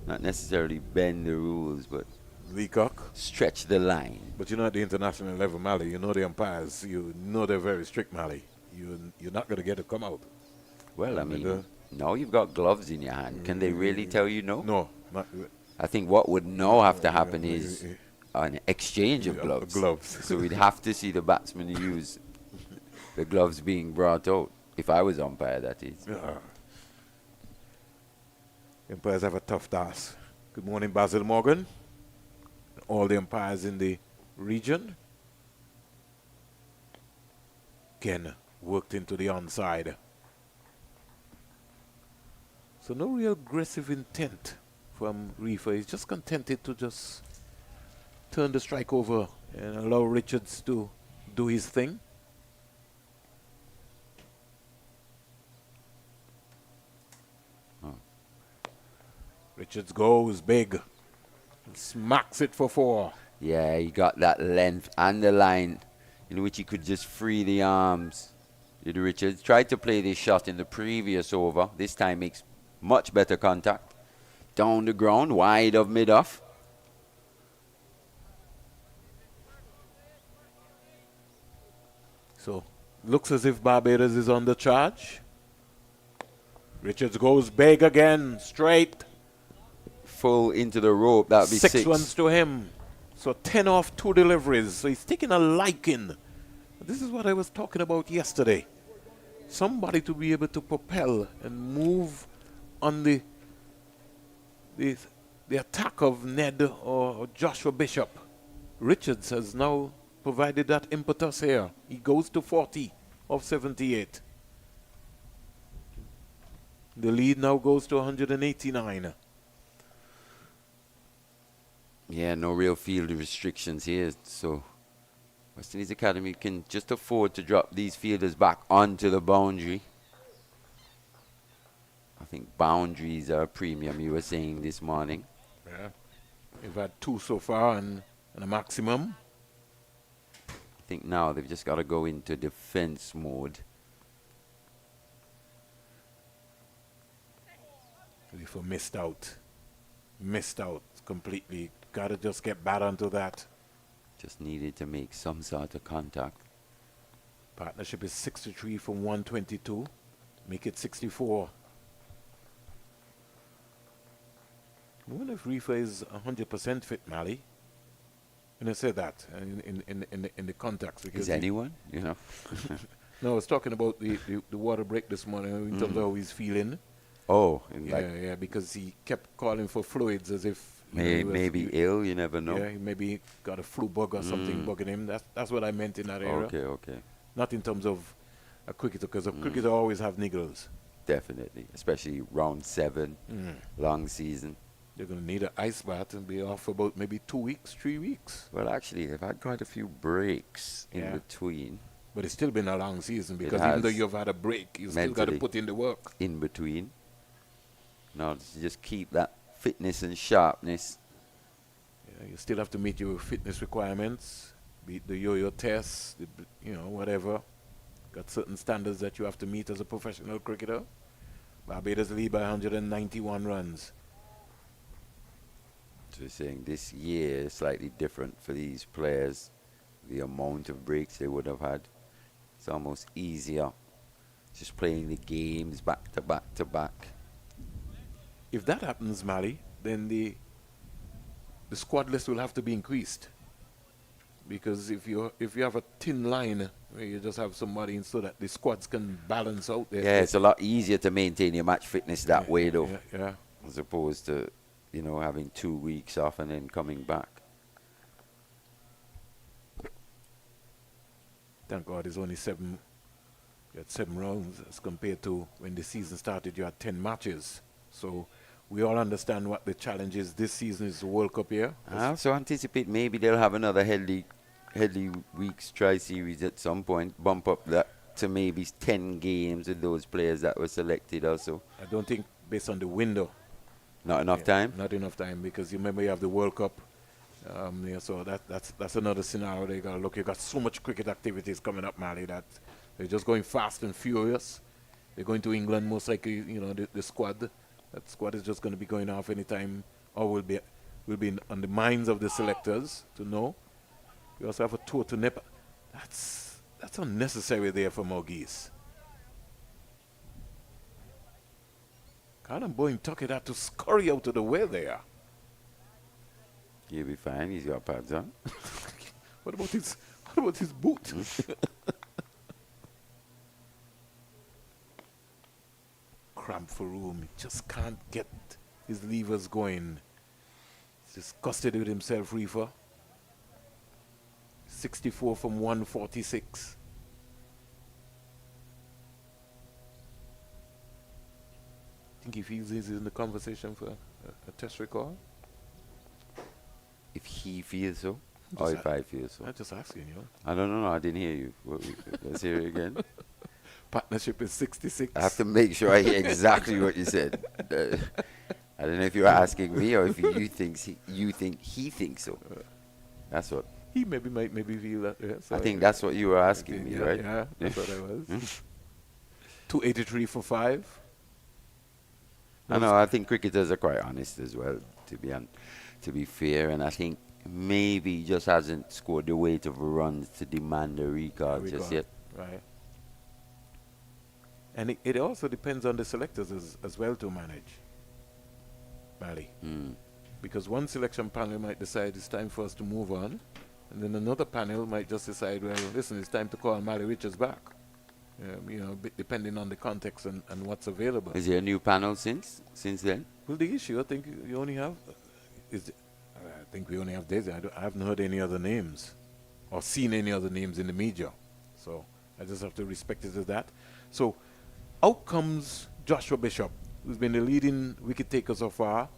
not necessarily bend the rules, but Leacock. stretch the line. But you know at the international level, Mali, you know the umpires, you know they're very strict, Mali. You're not going to get to come out. Well, I And, mean, now you've got gloves in your hand. Can they really tell you no? No, not I think what would now have to happen is an exchange of gloves. gloves. So we'd have to see the batsman use the gloves being brought out. If I was umpire, that is. Umpires have a tough task. Good morning, Basil Morgan. All the umpires in the region. Again, worked into the onside. So no real aggressive intent from Reifer. He's just contented to just turn the strike over and allow Richards to do his thing. Richards goes big. Smacks it for 4. Yeah, he got that length and the line in which he could just free the arms. Did Richards tried to play this shot in the previous over. This time makes much better contact. Down the ground, wide of mid-off. So, looks as if Barbados is on the charge. Richards goes big again, straight. Full into the rope, that would be 6. 6 runs to him. So 10 off 2 deliveries. So he's taking a liking. This is what I was talking about yesterday. Somebody to be able to propel and move on the attack of Ned or Joshua Bishop. Richards has now provided that impetus here. He goes to 40 of 78. The lead now goes to 189. Yeah, no real field restrictions here. So West Indies Academy can just afford to drop these fielders back onto the boundary. I think boundaries are a premium, you were saying this morning. Yeah. We've had 2 so far and a maximum. I think now they've just got to go into defense mode. Reifer missed out. Missed out completely. Got to just get back onto that. Just needed to make some sort of contact. Partnership is 63 from 122. Make it 64. I wonder if Reifer is 100% fit, Mali. And I said that in the context. Is anyone, you know? No, I was talking about the water break this morning in terms of how he's feeling. Oh, Yeah, because he kept calling for fluids as if maybe ill, you never know. Yeah, he maybe got a flu bug or something bugging him. That's what I meant in that area. Okay. Not in terms of a cricketer, because a cricketer always have niggles. Definitely, especially round 7, long season. They're going to need an ice bath and be off for about maybe 2 weeks, 3 weeks. Well, actually, they've had quite a few breaks in between. But it's still been a long season because has. even though you've had a break, you still got to Mentally. put in the work. In between. Now, just keep that fitness and sharpness. Yeah, you still have to meet your fitness requirements, beat the yo-yo tests, whatever. Got certain standards that you have to meet as a professional cricketer. Barbados lead by 191 runs. So saying this year is slightly different for these players. The amount of breaks they would have had. It's almost easier just playing the games back to back to back. If that happens, Mali, then the squad list will have to be increased. Because if you have a thin line where you just have somebody in so that the squads can balance out there. Yeah, it's a lot easier to maintain your match fitness that way, though, Yeah. as opposed to, having 2 weeks off and then coming back. Thank God it's only 7. You had 7 rounds as compared to when the season started. You had 10 matches. So we all understand what the challenge is. This season is the World Cup year. I also anticipate maybe they'll have another Headley Weeks tri-series at some point. Bump up that to maybe 10 games with those players that were selected also. I don't think based on the window. Not enough time? Not enough time because you remember you have the World Cup. So that's another scenario they got to look. You got so much cricket activities coming up, Mali, that they're just going fast and furious. They're going to England most likely. The squad. That squad is just going to be going off anytime, or will be on the minds of the selectors to know. You also have a tour to Nepal. That's unnecessary there for Mogis. Callum Boyne Tuckett had to scurry out of the way there. He'll be fine. He's got pads on. What about his boot? Cramp for room. He just can't get his levers going. He's disgusted with himself, Reifer. 64 from 146. Think he feels he's in the conversation for a test record? If he feels so, or if I feel so. I'm just asking you. I don't know. I didn't hear you. Let's hear it again. Partnership is 66. I have to make sure I hear exactly what you said. I don't know if you were asking me or if you think he thinks so. That's what. He might feel that. Yeah, I think that's what you were asking me, right? Yeah, that's what I was. 283 for 5. I know. I think cricketers are quite honest as well, to be fair, and I think maybe he just hasn't scored the weight of runs to demand a recall just yet. Right. And it also depends on the selectors as well to manage, Mali. Because one selection panel might decide it's time for us to move on, and then another panel might just decide, well, listen, it's time to call Mali Richards back. Depending on the context and what's available. Is there a new panel since then? Well, the issue, I think you only have, I think we only have Daisy. I haven't heard any other names or seen any other names in the media. So I just have to respect it as that. So out comes Joshua Bishop, who's been the leading wicket taker so far.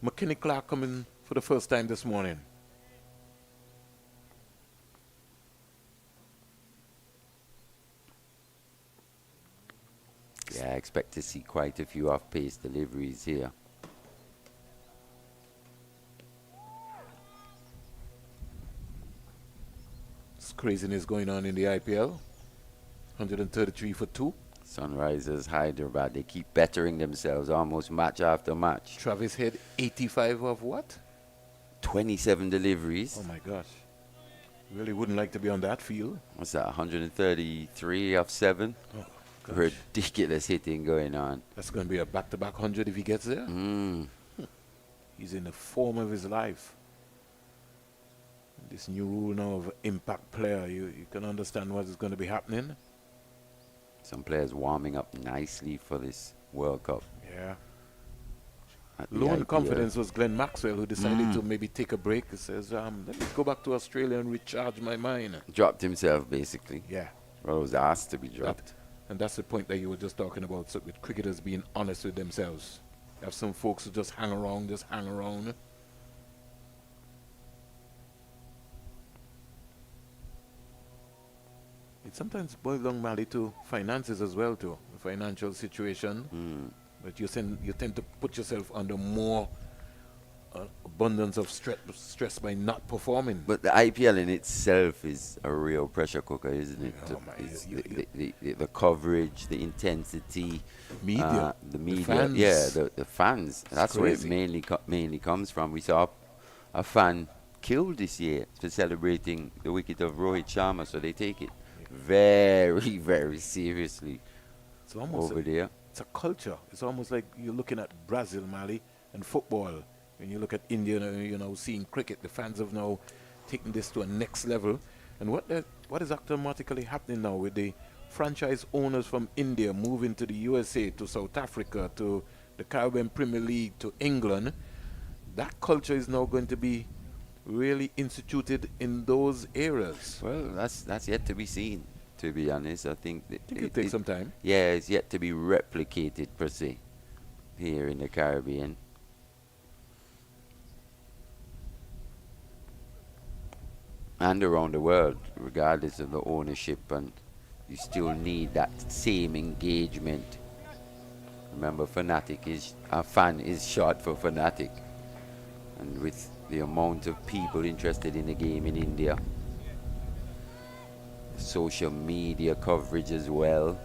McKinney Clark coming for the first time this morning. Yeah, I expect to see quite a few off-pace deliveries here. It's craziness going on in the IPL. 133 for 2. Sunrisers Hyderabad, they keep bettering themselves almost match after match. Travis Head, 85 of what? 27 deliveries. Oh my gosh. Really wouldn't like to be on that field. What's that, 133 off 7? Oh, gosh. Ridiculous hitting going on. That's going to be a back-to-back 100 if he gets there. He's in the form of his life. This new rule now of impact player, you can understand what is going to be happening. Some players warming up nicely for this World Cup. Yeah. At the Low on IPL. confidence was Glenn Maxwell, who decided to maybe take a break. He says, let me go back to Australia and recharge my mind. Dropped himself, basically. Yeah. Well, was asked to be dropped. And that's the point that you were just talking about, so with cricketers being honest with themselves. You have some folks who just hang around. It sometimes boils down, Mali, to finances as well, too. The financial situation. But you tend to put yourself under more abundance of stress by not performing. But the IPL in itself is a real pressure cooker, isn't it? Oh my, It's the coverage, the intensity, Media, the media, fans. yeah, the fans. That's crazy. where it mainly comes from. We saw a fan killed this year for celebrating the wicket of Rohit Sharma, so they take it very, very seriously It's almost over there. it's a culture. It's almost like you're looking at Brazil, Mali, and football. When you look at India, seeing cricket, the fans have now taken this to a next level. And what is automatically happening now with the franchise owners from India moving to the USA, to South Africa, to the Caribbean Premier League, to England? That culture is now going to be really instituted in those areas. Well, that's yet to be seen, to be honest. I think that It could take some time. Yeah, it's yet to be replicated per se here in the Caribbean. And around the world, regardless of the ownership, and you still need that same engagement. Remember, a fan is short for fanatic. And with the amount of people interested in the game in India, social media coverage as well,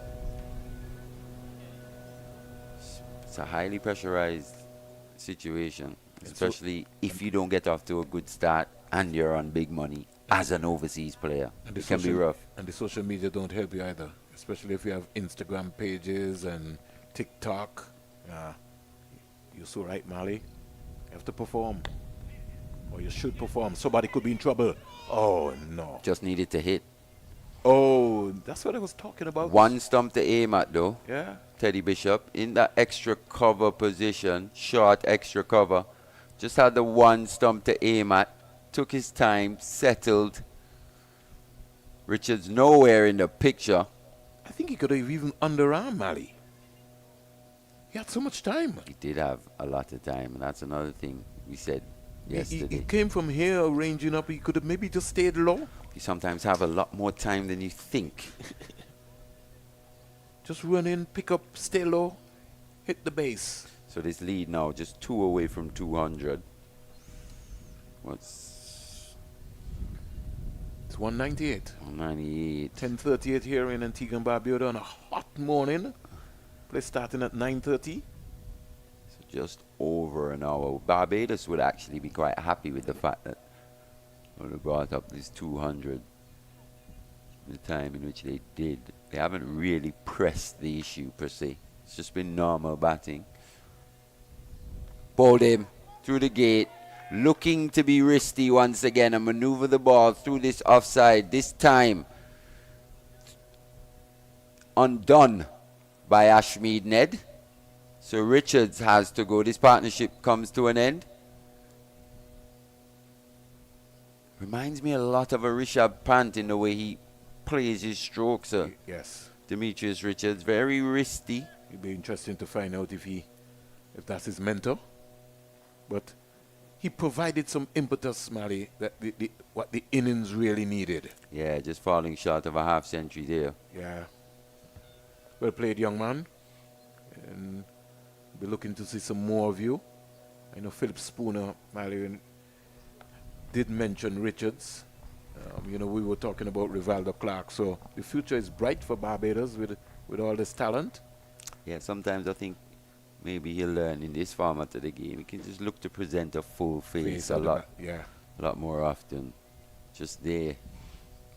it's a highly pressurized situation, especially if you don't get off to a good start and you're on big money as an overseas player. It can be rough. And the social media don't help you either, especially if you have Instagram pages and TikTok. You're so right, Mali. You have to perform, or you should perform. Somebody could be in trouble. Oh, no. Just needed to hit. Oh, that's what I was talking about. One stump to aim at, though. Yeah. Teddy Bishop in that extra cover position, short extra cover. Just had the one stump to aim at. Took his time, settled. Richards nowhere in the picture. I think he could have even underarmed Mali. He had so much time. He did have a lot of time, and that's another thing we said yesterday. He came from here ranging up. He could have maybe just stayed low. You sometimes have a lot more time than you think. Just run in, pick up, stay low, hit the base. So this lead now, just 2 away from 200. It's 198. 198. 10:38 here in Antigua and Barbuda on a hot morning. Play starting at 9:30. So just over an hour. Barbados would actually be quite happy with the fact that they brought up this 200. The time in which they did. They haven't really pressed the issue per se. It's just been normal batting. Bowled him through the gate. Looking to be risky once again and maneuver the ball through this offside. This time undone by Ashmead Ned. So Richards has to go. This partnership comes to an end. Reminds me a lot of a Rishabh Pant in the way he plays his strokes. Yes. Demetrius Richards, very risky. It'd be interesting to find out if that's his mentor. But he provided some impetus, Mali, that what the innings really needed. Yeah, just falling short of a half century there. Yeah. Well played, young man. And be looking to see some more of you. I know Philip Spooner, Mali, did mention Richards. We were talking about Rivaldo Clark. So the future is bright for Barbados with all this talent. Yeah, sometimes I think maybe he'll learn in this format of the game. He can just look to present a full face a lot more often. Just there.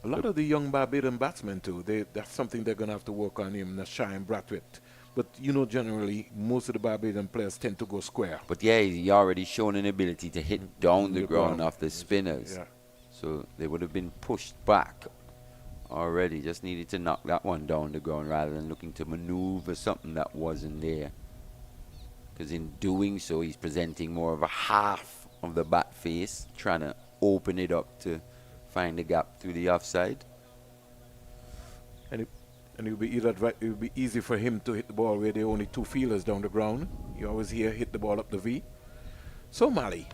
A lot of the young Barbadian batsmen too. That's something they're gonna have to work on him, Nashai and Brathwaite. But generally most of the Barbadian players tend to go square. But yeah, he already shown an ability to hit down the ground off the spinners. Yeah. So they would have been pushed back already. Just needed to knock that one down the ground rather than looking to maneuver something that wasn't there. Because in doing so, he's presenting more of a half of the bat face, trying to open it up to find the gap through the offside. And it would be easy for him to hit the ball where there are only 2 fielders down the ground. You always hear hit the ball up the V. So Mali,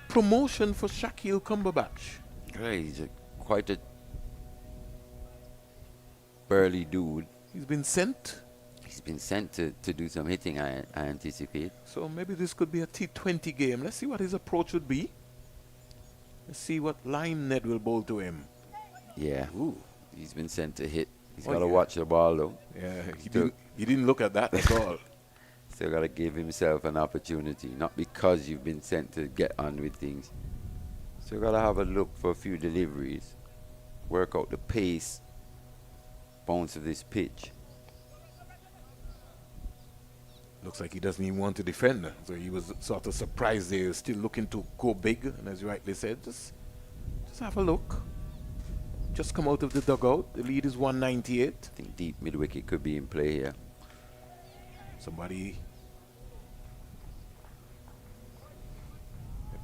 promotion for Shakil Cumberbatch. Right, he's quite a burly dude. He's been sent. He's been sent to do some hitting, I anticipate. So maybe this could be a T20 game. Let's see what his approach would be. Let's see what line Ned will bowl to him. Yeah. Ooh. He's been sent to hit. He's got to watch the ball, though. Yeah, he didn't look at that at all. Still got to give himself an opportunity. Not because you've been sent to get on with things. Still got to have a look for a few deliveries. Work out the pace bounce of this pitch. Looks like he doesn't even want to defend. So he was sort of surprised they were still looking to go big. And as you rightly said, just have a look. Just come out of the dugout. The lead is 198. I think deep mid-wicket could be in play here. Somebody,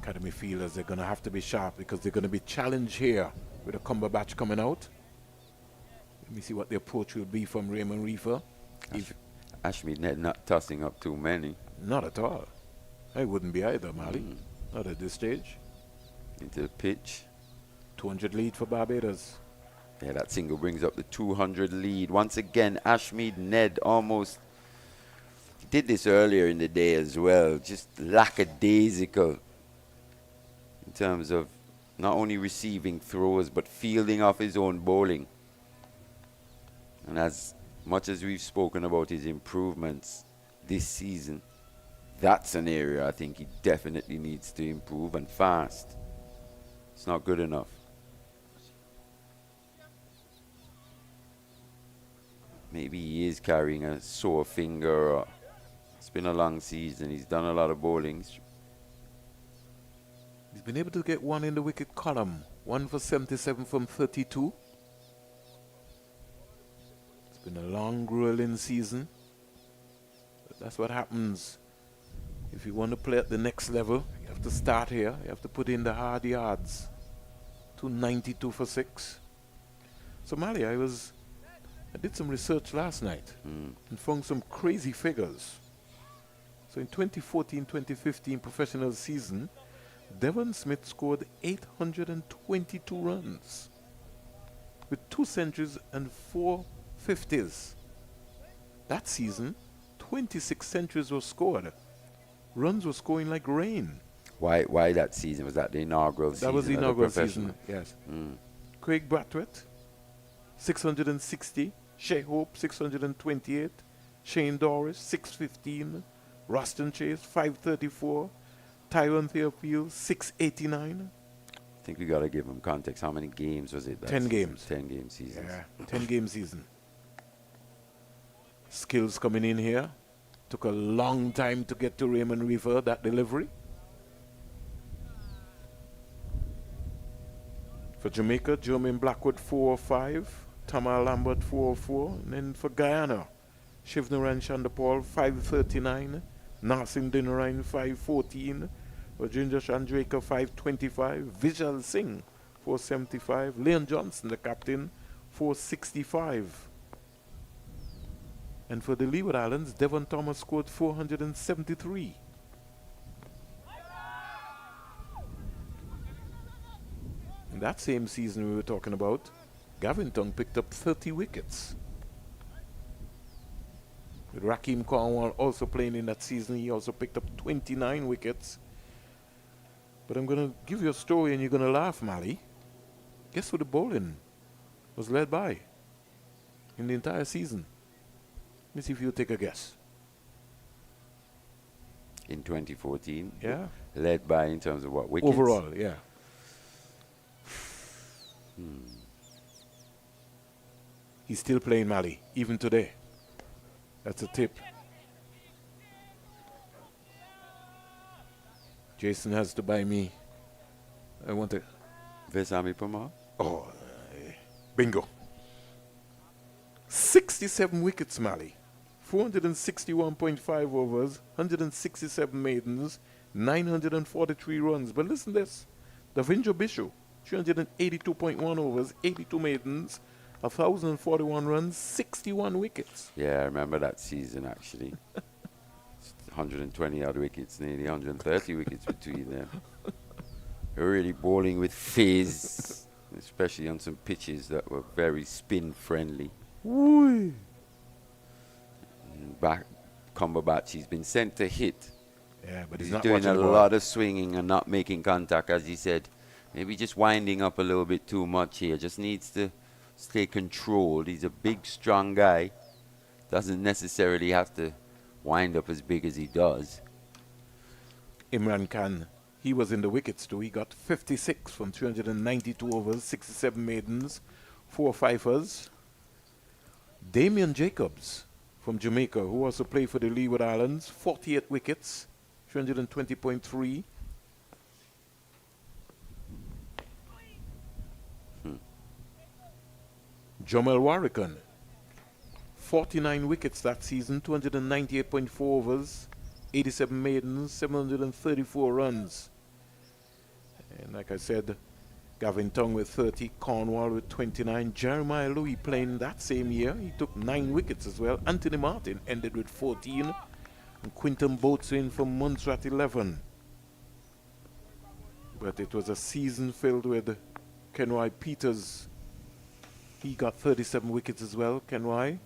academy fielders, they're going to have to be sharp because they're going to be challenged here with a Cumberbatch coming out. Let me see what the approach will be from Raymond Reifer. Ashmead Ned not tossing up too many. Not at all. I wouldn't be either, Mali. Not at this stage. Into the pitch. 200 lead for Barbados. Yeah, that single brings up the 200 lead. Once again, Ashmead Ned almost did this earlier in the day as well. Just lackadaisical in terms of not only receiving throws but fielding off his own bowling. And as much as we've spoken about his improvements this season, that's an area I think he definitely needs to improve, and fast. It's not good enough. Maybe he is carrying a sore finger, or it's been a long season. He's done a lot of bowling. He's been able to get one in the wicket column. 1 for 77 from 32. It's been a long, grueling season. But that's what happens. If you want to play at the next level, you have to start here. You have to put in the hard yards. 292 for 6. So, Mali, I did some research last night and found some crazy figures. So in 2014-2015 professional season, Devon Smith scored 822 runs with 2 centuries and 4 50s. That season, 26 centuries were scored. Runs were scoring like rain. Why that season? Was that the inaugural season? That was the inaugural season, yes. Craig Brathwaite, 660. Shea Hope, 628. Shane Doris, 615. Ruston Chase, 534. Tyrone Theophile, 689. I think we got to give him context. How many games was it? 10 games. 10 game season. Yeah, 10 game season. Skills coming in here. Took a long time to get to Raymond Reifer, that delivery. For Jamaica, Jermaine Blackwood, 405. Tamar Lambert, 404. And then for Guyana, Shivnaran Chandapal, 539. Nasim Dinarain, 514. Virginia Chandraker, 525. Vijay Singh, 475. Leon Johnson, the captain, 465. And for the Leeward Islands, Devon Thomas scored 473. In that same season we were talking about, Gavin Tongue picked up 30 wickets. With Rakeem Cornwall also playing in that season, he also picked up 29 wickets. But I'm going to give you a story and you're going to laugh, Mali. Guess who the bowling was led by in the entire season? Let me see if you take a guess. In 2014? Yeah. Led by in terms of what? Wickets? Overall, yeah. He's still playing, Mali, even today. That's a tip. Jason has to buy me. I want to. Vesami Pama? Oh, bingo. 67 wickets, Mali. 461.5 overs, 167 maidens, 943 runs. But listen to this. Davinjo Bishu, 382.1 overs, 82 maidens, 1,041 runs, 61 wickets. Yeah, I remember that season actually. 120 odd wickets, nearly 130 wickets between them. They're really bowling with fizz, especially on some pitches that were very spin friendly. Ooh. Back Cumberbatch, he's been sent to hit. Yeah, but He's he's not doing a watching the ball. lot of swinging and not making contact, as he said. Maybe just winding up a little bit too much here. Just needs to stay controlled. He's a big, strong guy. Doesn't necessarily have to wind up as big as he does. Imran Khan, he was in the wickets too. He got 56 from 392 overs, 67 maidens, 4 fifers. Damian Jacobs from Jamaica, who also played for the Leeward Islands, 48 wickets, 320.3. Jamel Warrican, 49 wickets that season, 298.4 overs, 87 maidens, 734 runs. And like I said, Gavin Tong with 30, Cornwall with 29, Jeremiah Louis playing that same year. He took 9 wickets as well. Anthony Martin ended with 14, and Quinton Boatswain from Montserrat 11. But it was a season filled with Kenway Peters. He got 37 wickets as well, Kenway.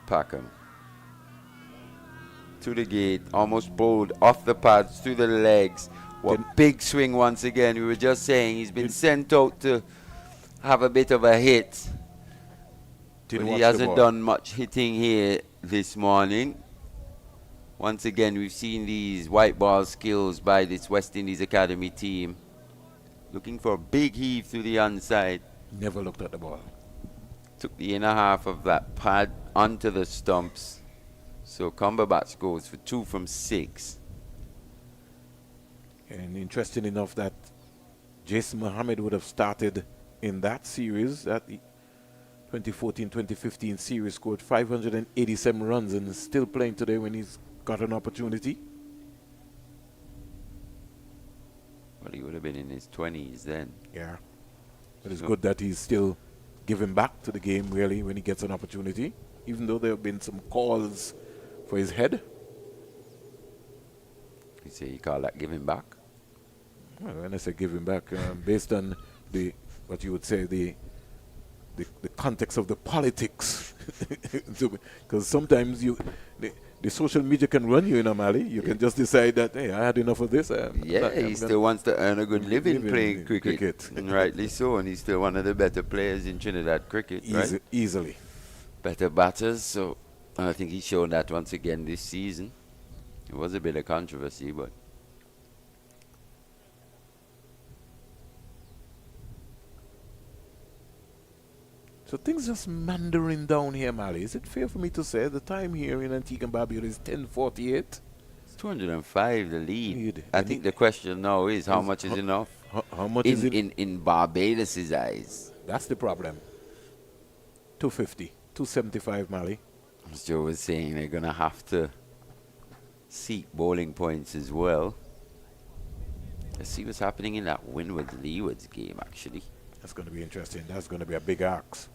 Packham. To the gate, almost bowled off the pads, through the legs. What big swing once again. We were just saying he's been sent out to have a bit of a hit. But he hasn't done much hitting here this morning. Once again, we've seen these white ball skills by this West Indies Academy team. Looking for a big heave through the onside. Never looked at the ball. Took the inner half of that pad onto the stumps. So Cumberbatch goes for 2 from 6. And interesting enough that Jason Mohammed would have started in that series, that 2014-2015 series, scored 587 runs and is still playing today when he's got an opportunity. Well, he would have been in his 20s then. Yeah. But it's good that he's still giving back to the game, really, when he gets an opportunity, even though there have been some calls for his head. You say you call that giving back? Well, when I say giving back, based on the what you would say the context of the politics, because sometimes the social media can run you in Mali. You can just decide that, hey, I had enough of this. He still wants to earn a good living playing cricket. And rightly so, and he's still one of the better players in Trinidad cricket. Right? Easily. Better batters, so I think he's shown that once again this season. It was a bit of controversy, but so things just meandering down here, Mali. Is it fair for me to say the time here in Antigua and Barbuda is 10:48? It's 205 the lead. I think the question now is how much is enough? How much is it? In Barbados' eyes. That's the problem. 250, 275, Mali. As Joe was saying, they're going to have to seek bowling points as well. Let's see what's happening in that Windward-Leeward's game, actually. That's going to be interesting. That's going to be a big axe.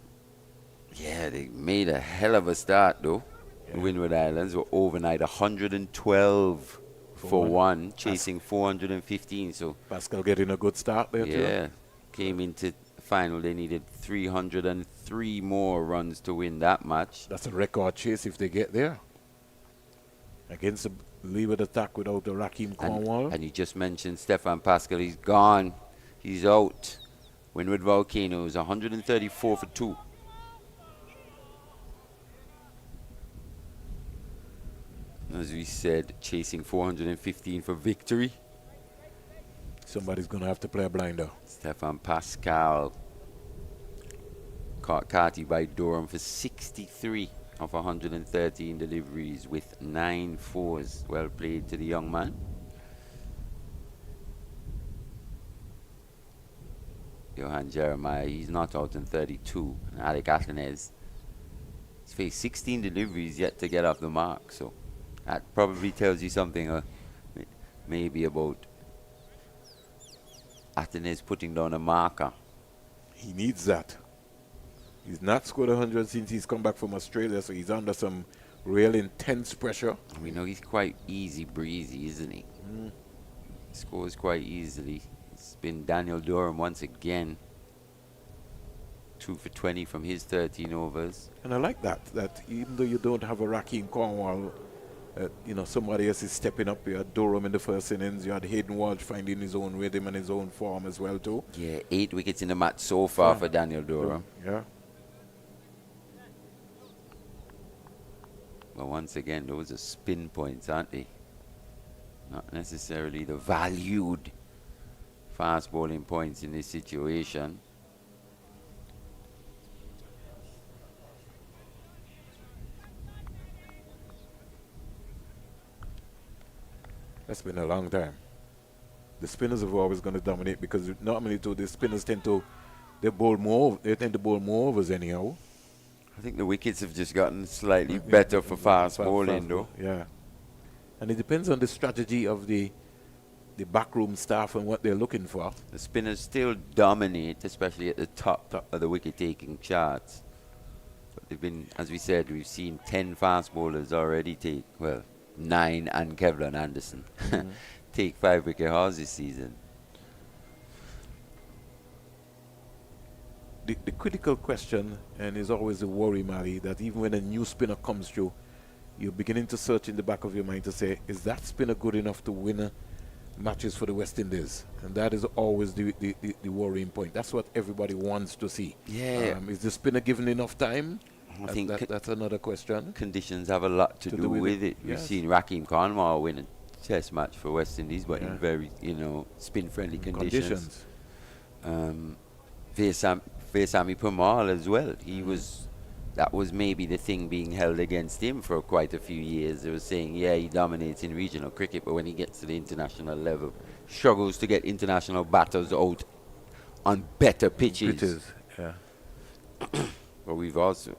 Yeah, they made a hell of a start, though. Yeah. Windward Islands were overnight 112 for one, chasing 415. So Pascal getting a good start there, too. Yeah, came into the final. They needed 303 more runs to win that match. That's a record chase if they get there. Against the Leeward attack without the Raheem Cornwall. And you just mentioned Stefan Pascal. He's gone. He's out. Windward Volcanoes, 134 for 2. As we said, chasing 415 for victory. Somebody's going to have to play a blinder. Stefan Pascal caught Carty by Durham for 63 of 113 deliveries with 9 fours. Well played to the young man. Johan Jeremiah, he's not out in 32. And Alec Athens, he's faced 16 deliveries yet to get off the mark. So that probably tells you something maybe about Athens putting down a marker. He needs that. He's not scored 100 since he's come back from Australia, so he's under some real intense pressure. We know he's quite easy breezy, isn't he? He scores quite easily. It's been Daniel Durham once again. 2 for 20 from his 13 overs. And I like that even though you don't have a Raheem Cornwall, somebody else is stepping up. You had Durham in the first innings. You had Hayden Walsh finding his own rhythm and his own form as well, too. Yeah, 8 wickets in the match so far for Daniel Durham. Yeah. But once again, those are spin points, aren't they? Not necessarily the valued fast bowling points in this situation. That's been a long time. The spinners are always going to dominate because normally too, the spinners tend to they tend to bowl more overs anyhow. I think the wickets have just gotten slightly better for fast bowling, though. Yeah. And it depends on the strategy of the backroom staff and what they're looking for. The spinners still dominate, especially at the top of the wicket-taking charts. But they've been, as we said, we've seen 10 fast bowlers already take, well, 9 and Kevlin Anderson, take 5 wicket hauls this season. The critical question, and is always a worry, Mali, that even when a new spinner comes through, you're beginning to search in the back of your mind to say, is that spinner good enough to win matches for the West Indies? And that is always the worrying point. That's what everybody wants to see. Yeah. Is the spinner given enough time? I think that's another question. Conditions have a lot to do with it. We've seen Rakeem Khanwar win a test match for West Indies, but in very, spin-friendly conditions. Veerasamy Permaul as well. That was maybe the thing being held against him for quite a few years. They were saying, yeah, he dominates in regional cricket, but when he gets to the international level, struggles to get international batters out on better pitches. Yeah. But we've also,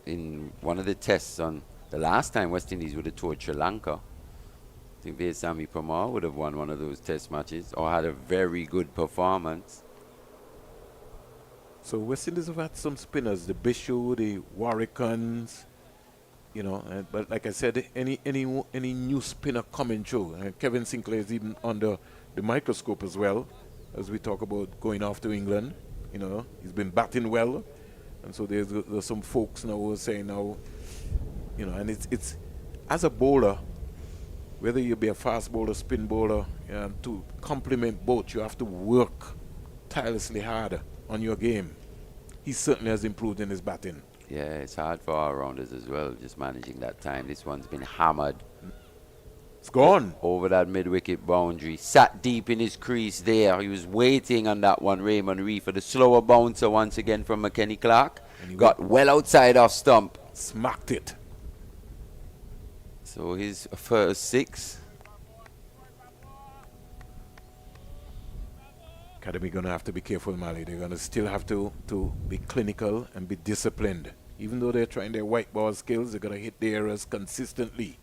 in one of the tests on the last time West Indies would have toured Sri Lanka, I think Veerasamy Permaul would have won one of those test matches or had a very good performance. So West Indies have had some spinners, the Bishu, the Warrickans, but like I said, any new spinner coming through. Kevin Sinclair is even under the microscope as well, as we talk about going off to England. He's been batting well, and so there's some folks now who are saying now, and it's as a bowler, whether you be a fast bowler, spin bowler, to complement both, you have to work tirelessly hard on your game. He certainly has improved in his batting. Yeah, it's hard for our rounders as well, just managing that time. This one's been hammered. It's gone. Over that mid-wicket boundary. Sat deep in his crease there. He was waiting on that one, Raymond Reifer. The slower bouncer once again from McKenny Clark. Got well outside off stump. Smacked it. So his first 6. Academy going to have to be careful, Mali. They're going to still have to be clinical and be disciplined. Even though they're trying their white ball skills, they're going to hit the errors consistently.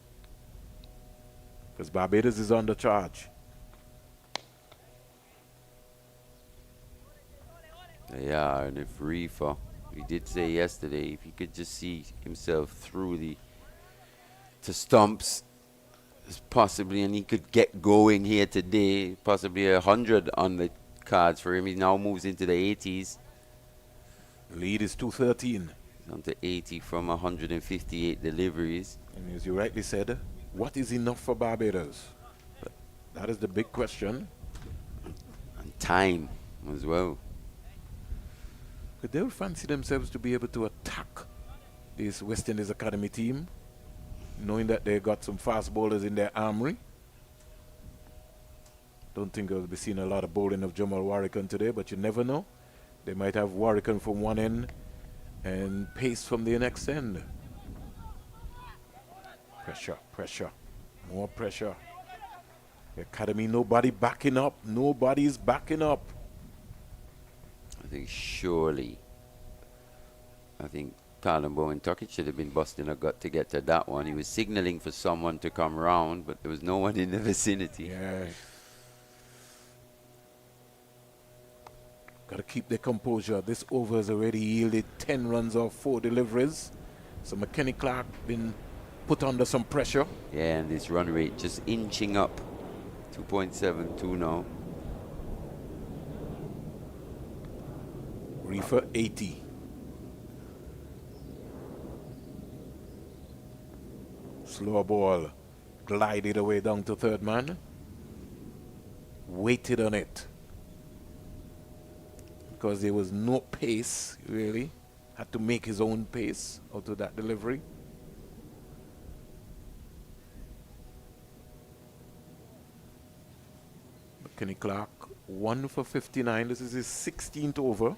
Because Barbados is under charge. They are, and if Reifer, we did say yesterday, if he could just see himself through to stumps, possibly, and he could get going here today, possibly 100 on the cards for him. He now moves into the 80s. Lead is 213. He's on to 80 from 158 deliveries. And as you rightly said, what is enough for Barbados? That is the big question. And time as well. But they will fancy themselves to be able to attack this West Indies Academy team, knowing that they got some fast bowlers in their armory. Don't think I'll be seeing a lot of bowling of Jamal Warrican today, but you never know. They might have Warrican from one end and Pace from the next end. Pressure, more pressure. The Academy, nobody backing up. Nobody's backing up. I think surely, Colin Bowen Tuckett should have been busting a gut to get to that one. He was signaling for someone to come round, but there was no one in the vicinity. Yeah. Got to keep their composure. This over has already yielded 10 runs off 4 deliveries. So McKenny Clark been put under some pressure. Yeah, and this run rate just inching up. 2.72 now. Reifer 80. Slow ball. Glided away down to third man. Waited on it. Because there was no pace, really. Had to make his own pace out of that delivery. McKenny Clark, 1 for 59. This is his 16th over.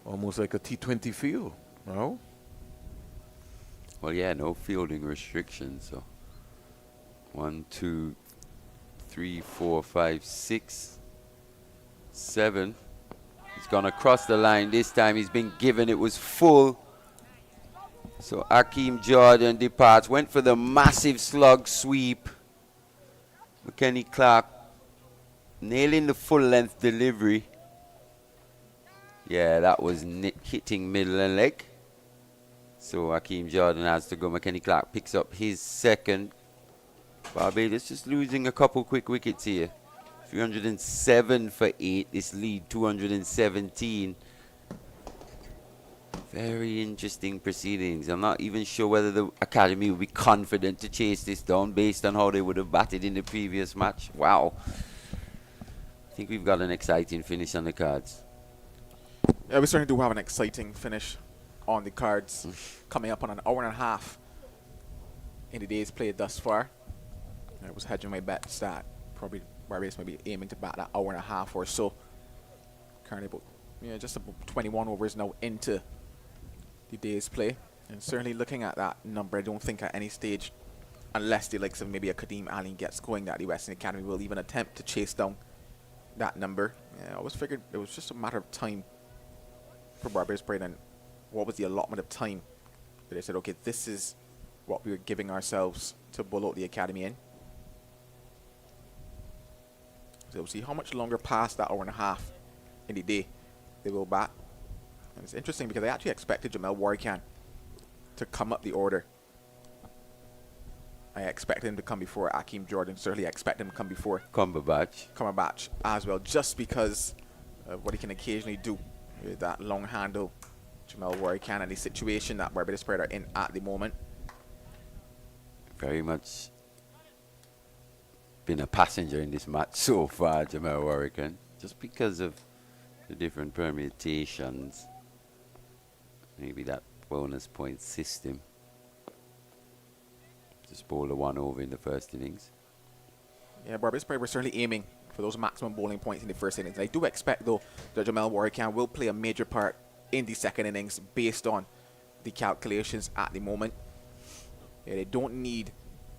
Almost like a T20 feel now. Well, yeah, no fielding restrictions. So 1, 2, 3, 4, 5, 6, 7. He's gone across the line this time. He's been given, it was full. So Hakeem Jordan departs, went for the massive slug sweep. McKenny Clark nailing the full length delivery. Yeah, that was hitting middle and leg. So Hakeem Jordan has to go. McKenny Clark picks up his second. Barbados just losing a couple quick wickets here. 307 for 8. This lead 217. Very interesting proceedings. I'm not even sure whether the academy will be confident to chase this down based on how they would have batted in the previous match. Wow. I think we've got an exciting finish on the cards. Yeah, we certainly do have an exciting finish on the cards. Coming up on an hour and a half in the days played thus far. I was hedging my bets that probably Barbados might be aiming to bat that hour and a half or so. Currently about, just about 21 overs now into the day's play. And certainly looking at that number, I don't think at any stage, unless the likes of maybe a Kadeem Alleyne gets going, that the Western Academy will even attempt to chase down that number. I always figured it was just a matter of time for Barbados Parade, and what was the allotment of time that they said, okay, this is what we were giving ourselves to bowl out the academy in. So we'll see how much longer past that hour and a half in the day they will bat. And it's interesting because I actually expected Jamel Warrican to come up the order. I expected him to come before Hakeem Jordan. Certainly I expect him to come before Cumberbatch as well, just because of what he can occasionally do with that long handle. Jamel Warrican and the situation that Barbados Parade are in at the moment. Very much been a passenger in this match so far, Jamel Warrican, just because of the different permutations. Maybe that bonus point system. Just bowled a 1 over in the first innings. Yeah, Barbados Parade were certainly aiming for those maximum bowling points in the first innings. And I do expect, though, that Jamel Warrican will play a major part in the second innings based on the calculations at the moment. Yeah, they don't need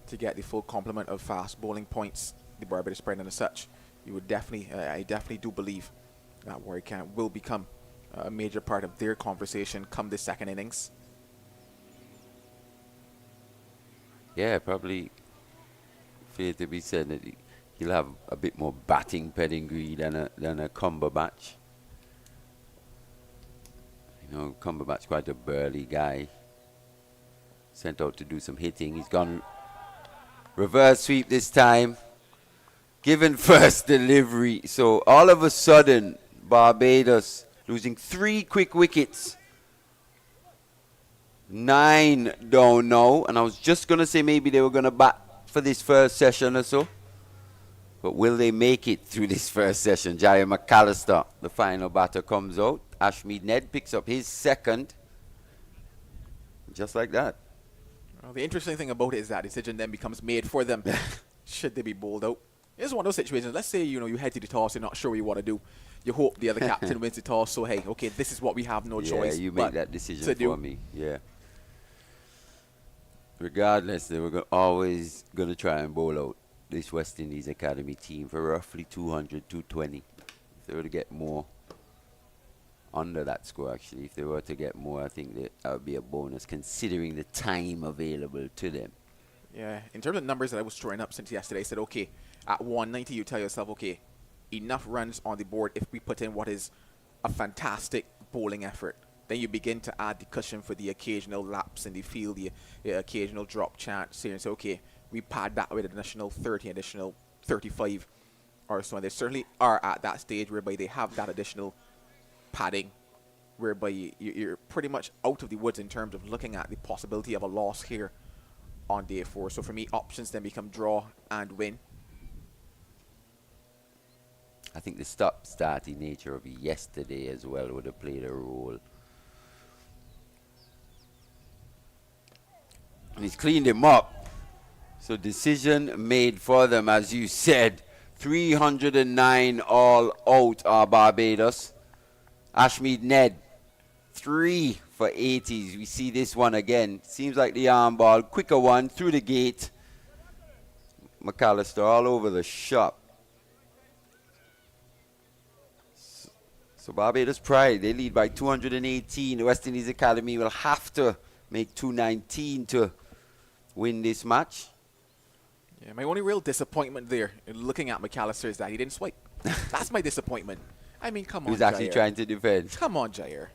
to get the full complement of fast bowling points, the Barbados Parade, and as such, you would definitely, I definitely do believe that Warrican will become a major part of their conversation come the second innings. Yeah, probably fair to be said that he'll have a bit more batting pedigree than a Cumberbatch. You know, Cumberbatch quite a burly guy. Sent out to do some hitting. He's gone reverse sweep this time. Given first delivery. So all of a sudden, Barbados losing 3 quick wickets. 9 down now. And I was just going to say maybe they were going to bat for this first session or so. But will they make it through this first session? Jaya McAllister, the final batter, comes out. Ashmead Ned picks up his second. Just like that. Well, the interesting thing about it is that decision then becomes made for them should they be bowled out. It's one of those situations. Let's say, you head to the toss, you're not sure what you want to do. You hope the other captain wins the toss, so hey, okay, this is what we have, no choice. Yeah, you make that decision for me. Yeah. Regardless, they were always going to try and bowl out this West Indies Academy team for roughly 200, 220. If they were to get more, under that score actually, if they were to get more, I think that would be a bonus considering the time available to them. Yeah, in terms of numbers that I was throwing up since yesterday, I said, okay, at 190 you tell yourself, okay, enough runs on the board if we put in what is a fantastic bowling effort. Then you begin to add the cushion for the occasional lapse in the field, the occasional drop chance. And say, okay, we pad that with an additional 30, additional 35 or so. And they certainly are at that stage whereby they have that additional padding, whereby you're pretty much out of the woods in terms of looking at the possibility of a loss here on day 4. So for me, options then become draw and win. I think the stop-starting nature of yesterday as well would have played a role. And he's cleaned him up. So decision made for them, as you said. 309 all out are Barbados. Ashmead Ned, 3 for 80s. We see this one again. Seems like the arm ball. Quicker one through the gate. McAllister all over the shop. So Barbados Pride, they lead by 218. The West Indies Academy will have to make 219 to win this match. Yeah, my only real disappointment there, in looking at McAllister, is that he didn't swipe. That's my disappointment. I mean, come on, He was actually Jair. trying to defend. Come on, Jair.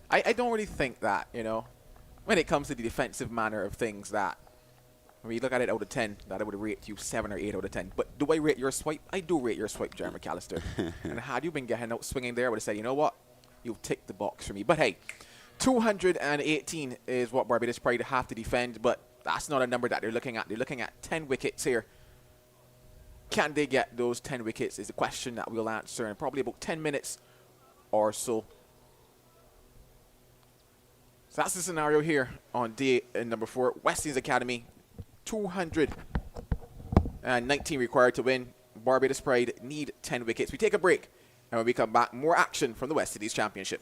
I don't really think that, when it comes to the defensive manner of things, that when you look at it out of 10, that I would rate you 7 or 8 out of 10. But do I rate your swipe? I do rate your swipe, Jair McAllister. And had you been getting out swinging there, I would have said, you know what? You've ticked the box for me. But hey, 218 is what Barbados Pride have to defend, but that's not a number that they're looking at. They're looking at 10 wickets here. Can they get those 10 wickets is the question that we'll answer in probably about 10 minutes or so. So that's the scenario here on day number 4. West Indies Academy, 219 required to win. Barbados Pride need 10 wickets. We take a break, and when we come back, more action from the West Indies Championship.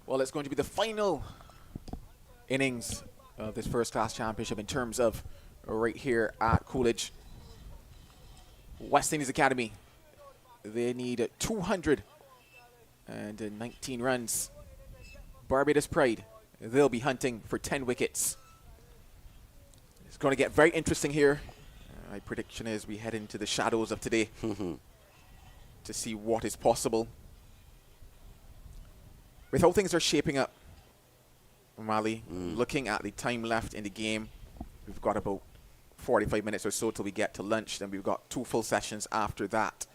Well, it's going to be the final innings of this first class championship in terms of right here at Coolidge. West Indies Academy, they need 219 runs. Barbados Pride, they'll be hunting for 10 wickets. It's going to get very interesting here. My prediction is we head into the shadows of today to see what is possible. With how things are shaping up, Mali, looking at the time left in the game, we've got about 45 minutes or so till we get to lunch, then we've got 2 full sessions after that.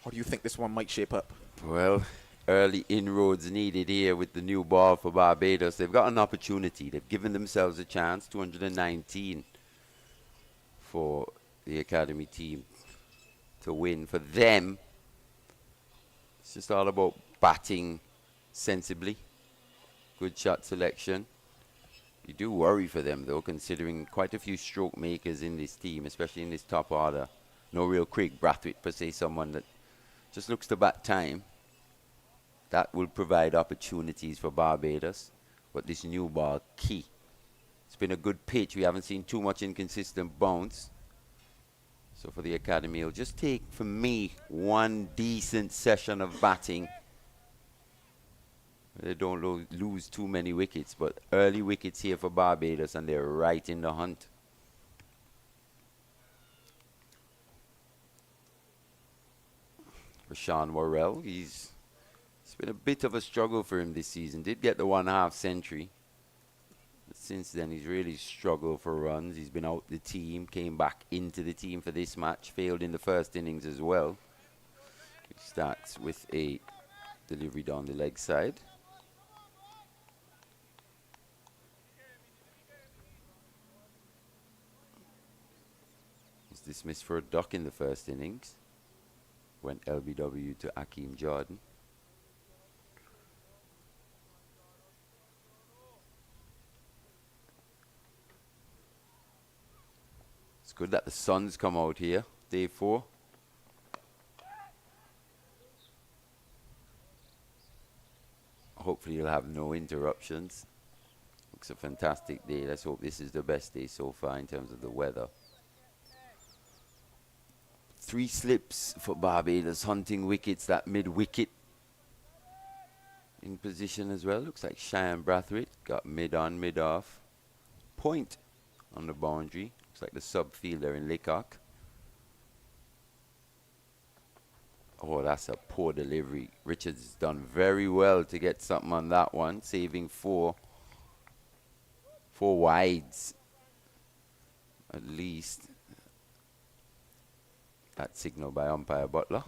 How do you think this one might shape up? Well, early inroads needed here with the new ball for Barbados. They've got an opportunity. They've given themselves a chance, 219 for the academy team to win. For them, it's just all about batting sensibly. Good shot selection. You do worry for them, though, considering quite a few stroke makers in this team, especially in this top order. No real Craig Brathwaite, per se, someone that just looks to bat time. That will provide opportunities for Barbados. But this new ball, key. It's been a good pitch. We haven't seen too much inconsistent bounce. So for the academy, it'll just take, for me, one decent session of batting. They don't lose too many wickets, but early wickets here for Barbados, and they're right in the hunt. For Sean Worrell, it's been a bit of a struggle for him this season. Did get the 1/2 century. But since then, he's really struggled for runs. He's been out the team, came back into the team for this match, failed in the first innings as well. He starts with a delivery down the leg side. Dismissed for a duck in the first innings. Went LBW to Akeem Jordan. It's good that the sun's come out here, day 4. Hopefully you'll have no interruptions. Looks a fantastic day. Let's hope this is the best day so far in terms of the weather. 3 slips for Barbados, hunting wickets, that mid-wicket in position as well. Looks like Cheyenne Brathwaite got mid-on, mid-off. Point on the boundary. Looks like the sub-fielder in Laycock. Oh, that's a poor delivery. Richards has done very well to get something on that one, saving 4 wides at least. That signal by umpire Butler.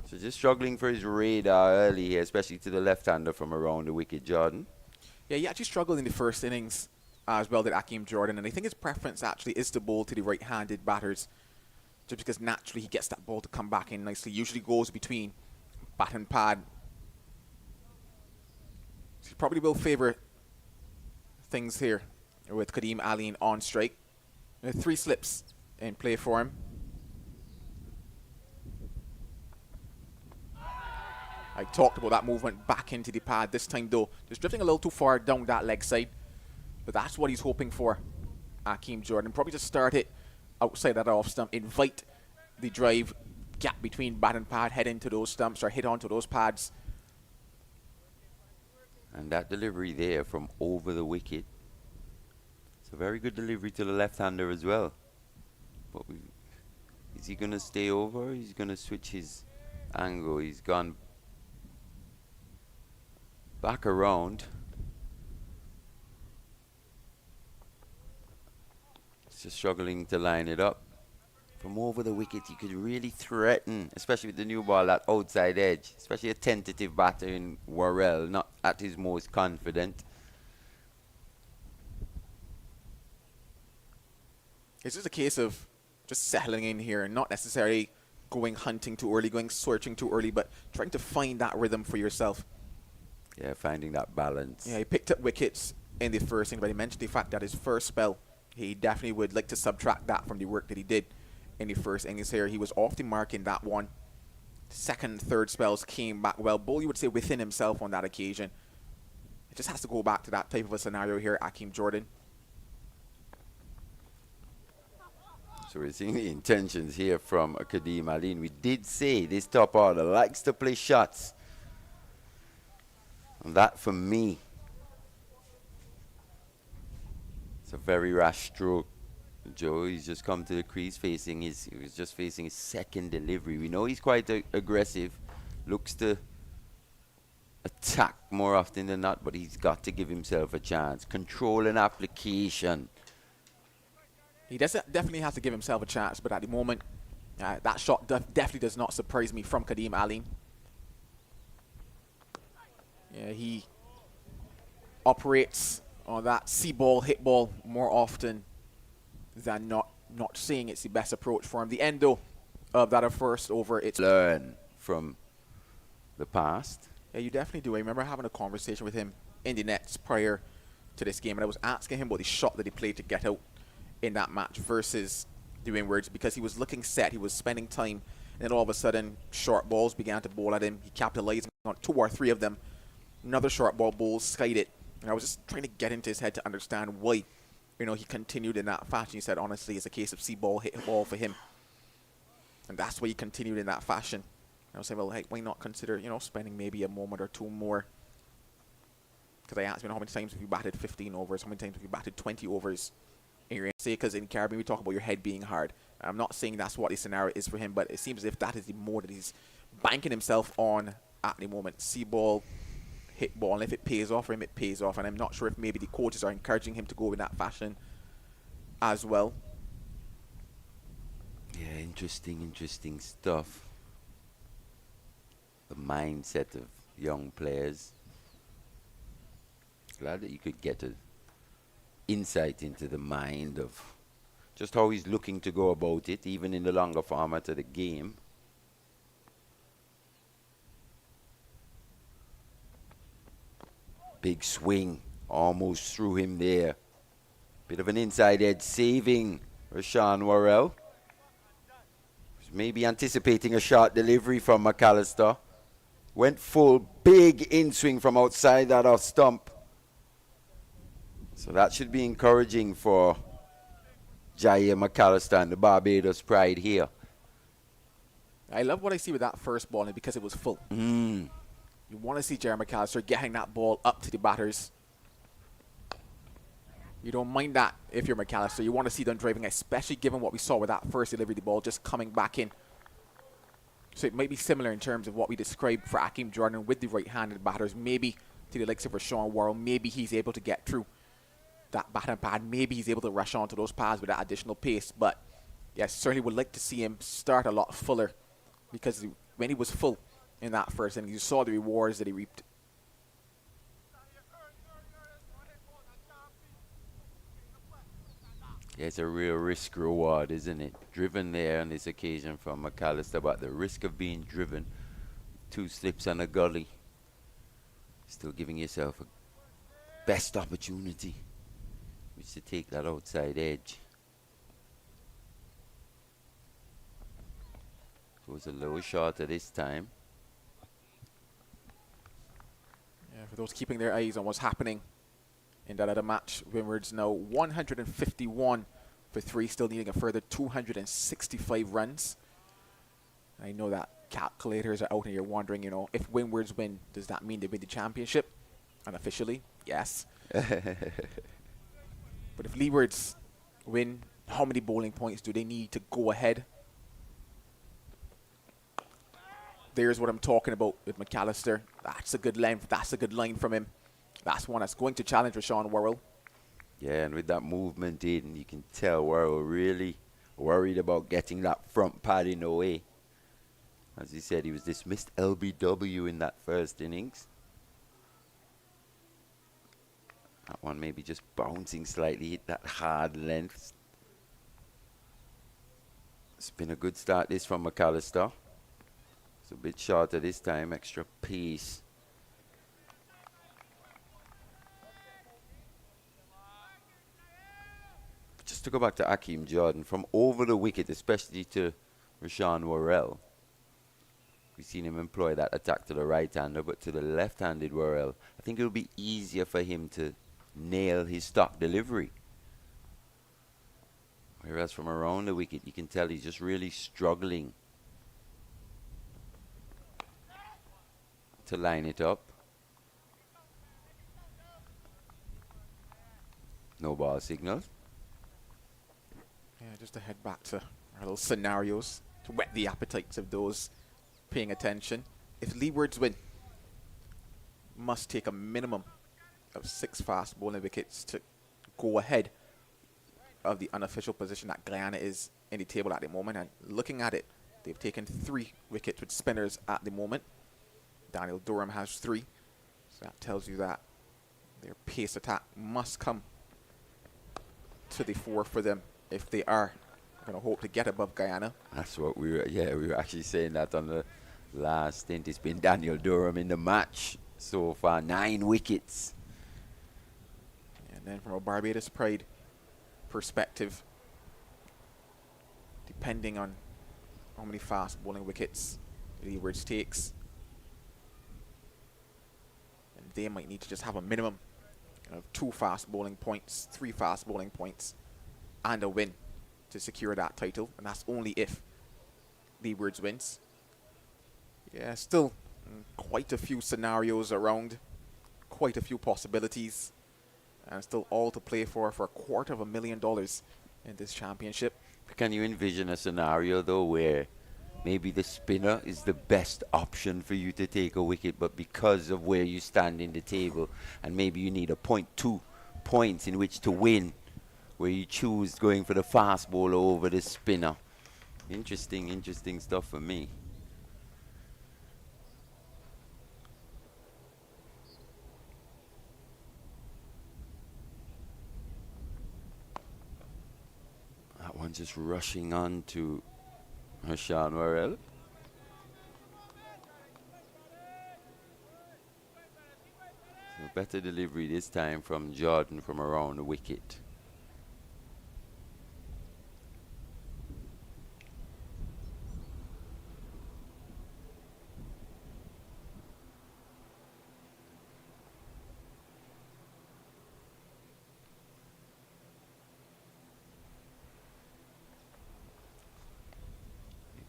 So just struggling for his radar early here, especially to the left-hander from around the wicket, Jordan. Yeah, he actually struggled in the first innings as well, did Akeem Jordan, and I think his preference actually is to bowl to the right-handed batters, just because naturally he gets that ball to come back in nicely. Usually goes between bat and pad. So he probably will favour things here with Kadeem Alleyne on strike. 3 slips in play for him. I talked about that movement back into the pad this time, though. Just drifting a little too far down that leg side. But that's what he's hoping for, Akeem Jordan. Probably just start it outside that off stump. Invite the drive gap between bat and pad. Head into those stumps or hit onto those pads. And that delivery there from over the wicket. It's a very good delivery to the left-hander as well. But is he going to stay over? He's going to switch his angle. He's gone back around. He's just struggling to line it up. From over the wicket, you could really threaten, especially with the new ball, that outside edge. Especially a tentative batter in Worrell, not at his most confident. It's just a case of just settling in here and not necessarily going hunting too early, going searching too early, but trying to find that rhythm for yourself. Yeah, finding that balance. Yeah, he picked up wickets in the first inning, but he mentioned the fact that his first spell, he definitely would like to subtract that from the work that he did in the first innings here. He was off the mark in that one. second, third spells came back well. Bull, you would say, within himself on that occasion. It just has to go back to that type of a scenario here, Akeem Jordan. So we're seeing the intentions here from Kadeem Alleyne. We did say this top order likes to play shots. And that, for me, it's a very rash stroke. Joe, he's just come to the crease he was just facing his second delivery. We know he's quite aggressive, looks to attack more often than not, but he's got to give himself a chance. Control and application. He definitely has to give himself a chance, but at the moment, that shot definitely does not surprise me from Kadeem Alleyne. Yeah, he operates on that see ball, hit ball more often than not seeing it's the best approach for him. The end, though, of that first over, it's... Learn from the past. Yeah, you definitely do. I remember having a conversation with him in the nets prior to this game, and I was asking him about the shot that he played to get out in that match versus the Windwards, because he was looking set, he was spending time, and then all of a sudden short balls began to bowl at him. He capitalized on 2 or 3 of them. Another short ball bowl, skied it, and I was just trying to get into his head to understand why, you know, he continued in that fashion. He said, honestly, it's a case of see ball, hit ball for him, and that's why he continued in that fashion. And I was saying, well, hey, why not consider, you know, spending maybe a moment or 2 more? Because I asked him, how many times have you batted 15 overs, how many times have you batted 20 overs? Because in Caribbean we talk about your head being hard. I'm not saying that's what the scenario is for him, but it seems as if that is the mode that he's banking himself on at the moment. See ball, hit ball, and if it pays off for him, it pays off. And I'm not sure if maybe the coaches are encouraging him to go in that fashion as well. Yeah, interesting stuff. The mindset of young players. Glad that you could get a insight into the mind of just how he's looking to go about it, even in the longer format of the game. Big swing, almost threw him there. Bit of an inside edge saving Rashawn Worrell. Maybe anticipating a short delivery from McAllister. Went full, big in swing from outside that off stump. So that should be encouraging for Jair McAllister and the Barbados pride here. I love what I see with that first ball, and because it was full. You want to see Jair McAllister getting that ball up to the batters. You don't mind that if you're McAllister. You want to see them driving, especially given what we saw with that first delivery, the ball just coming back in. So it might be similar in terms of what we described for Akeem Jordan with the right-handed batters. Maybe to the likes of Rashawn Worrell, maybe he's able to get through that batting pad. Maybe he's able to rush onto those pads with that additional pace. But yes, certainly would like to see him start a lot fuller, because when he was full in that first inning, you saw the rewards that he reaped. Yeah, it's a real risk reward, isn't it? Driven there on this occasion from McAllister, but the risk of being driven, 2 slips and a gully, still giving yourself a best opportunity, which to take that outside edge. So it's a low shot at this time. Yeah, for those keeping their eyes on what's happening in that other match, Windwards now 151 for 3, still needing a further 265 runs. I know that calculators are out and you're wondering, you know, if Windwards win, does that mean they win the championship? Unofficially, yes. But if Leewards win, how many bowling points do they need to go ahead? There's what I'm talking about with McAllister. That's a good line. That's a good line from him. That's one that's going to challenge Rashawn Worrell. Yeah, and with that movement in, you can tell Worrell really worried about getting that front pad in the way. As he said, he was dismissed LBW in that first innings. That one maybe just bouncing slightly, hit that hard length. It's been a good start this from McAllister. It's a bit shorter this time, extra pace. Just to go back to Akeem Jordan, from over the wicket, especially to Rashawn Worrell, We've seen him employ that attack to the right-hander, but to the left-handed Worrell, I think it'll be easier for him to nail his stock delivery. Whereas from around the wicket, you can tell he's just really struggling to line it up. No ball signal. Yeah, just to head back to our little scenarios to whet the appetites of those paying attention. If Leewards win, must take a minimum of 6 fast bowling wickets to go ahead of the unofficial position that Guyana is in the table at the moment. And looking at it, they've taken 3 wickets with spinners at the moment. Daniel Durham has 3. So that tells you that their pace attack must come to the fore for them if they are going to hope to get above Guyana. That's what we were actually saying that on the last stint. It's been Daniel Durham in the match so far, 9 wickets. And then from a Barbados Pride perspective, depending on how many fast bowling wickets Leewards takes, and they might need to just have a minimum of 2 fast bowling points, 3 fast bowling points, and a win to secure that title. And that's only if Leewards wins. Yeah, still quite a few scenarios around, quite a few possibilities, and still all to play for $250,000 in this championship. Can you envision a scenario, though, where maybe the spinner is the best option for you to take a wicket, but because of where you stand in the table, and maybe you need a 0.2 points in which to win, where you choose going for the fast bowler over the spinner? Interesting stuff for me. That one just rushing on to Hashan Worrell. So better delivery this time from Jordan from around the wicket.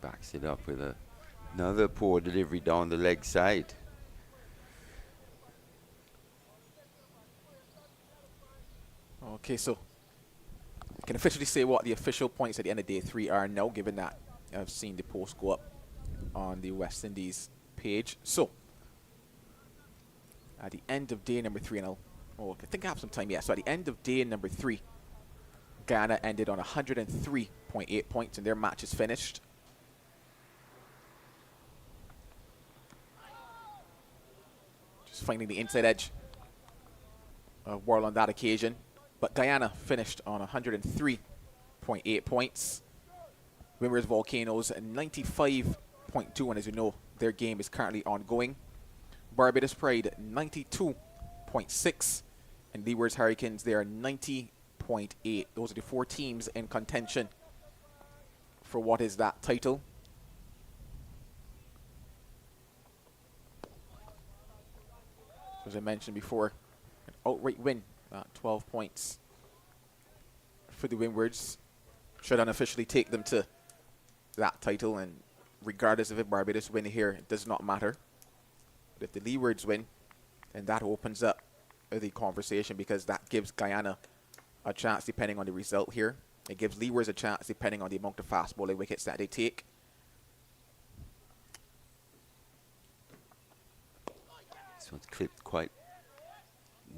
Backs it up with another poor delivery down the leg side. Okay, so I can officially say what the official points at the end of day 3 are now, given that I've seen the post go up on the West Indies page. So at the end of day number 3, and I think I have some time. Yeah, so at the end of day number 3, Guyana ended on 103.8 points, and their match is finished. Just finding the inside edge of Worrell on that occasion. But Guyana finished on 103.8 points. Windward's Volcanoes 95.2, and as you know, their game is currently ongoing. Barbados Pride 92.6, and Leewards Hurricanes, they are 90.8. Those are the 4 teams in contention for what is that title. As I mentioned before, an outright win, 12 points for the Windwards, should unofficially take them to that title, and regardless of if Barbados win here, it does not matter. But if the Leewards win, then that opens up the conversation, because that gives Guyana a chance depending on the result here. It gives Leewards a chance depending on the amount of fast bowling wickets that they take. This one's clipped quite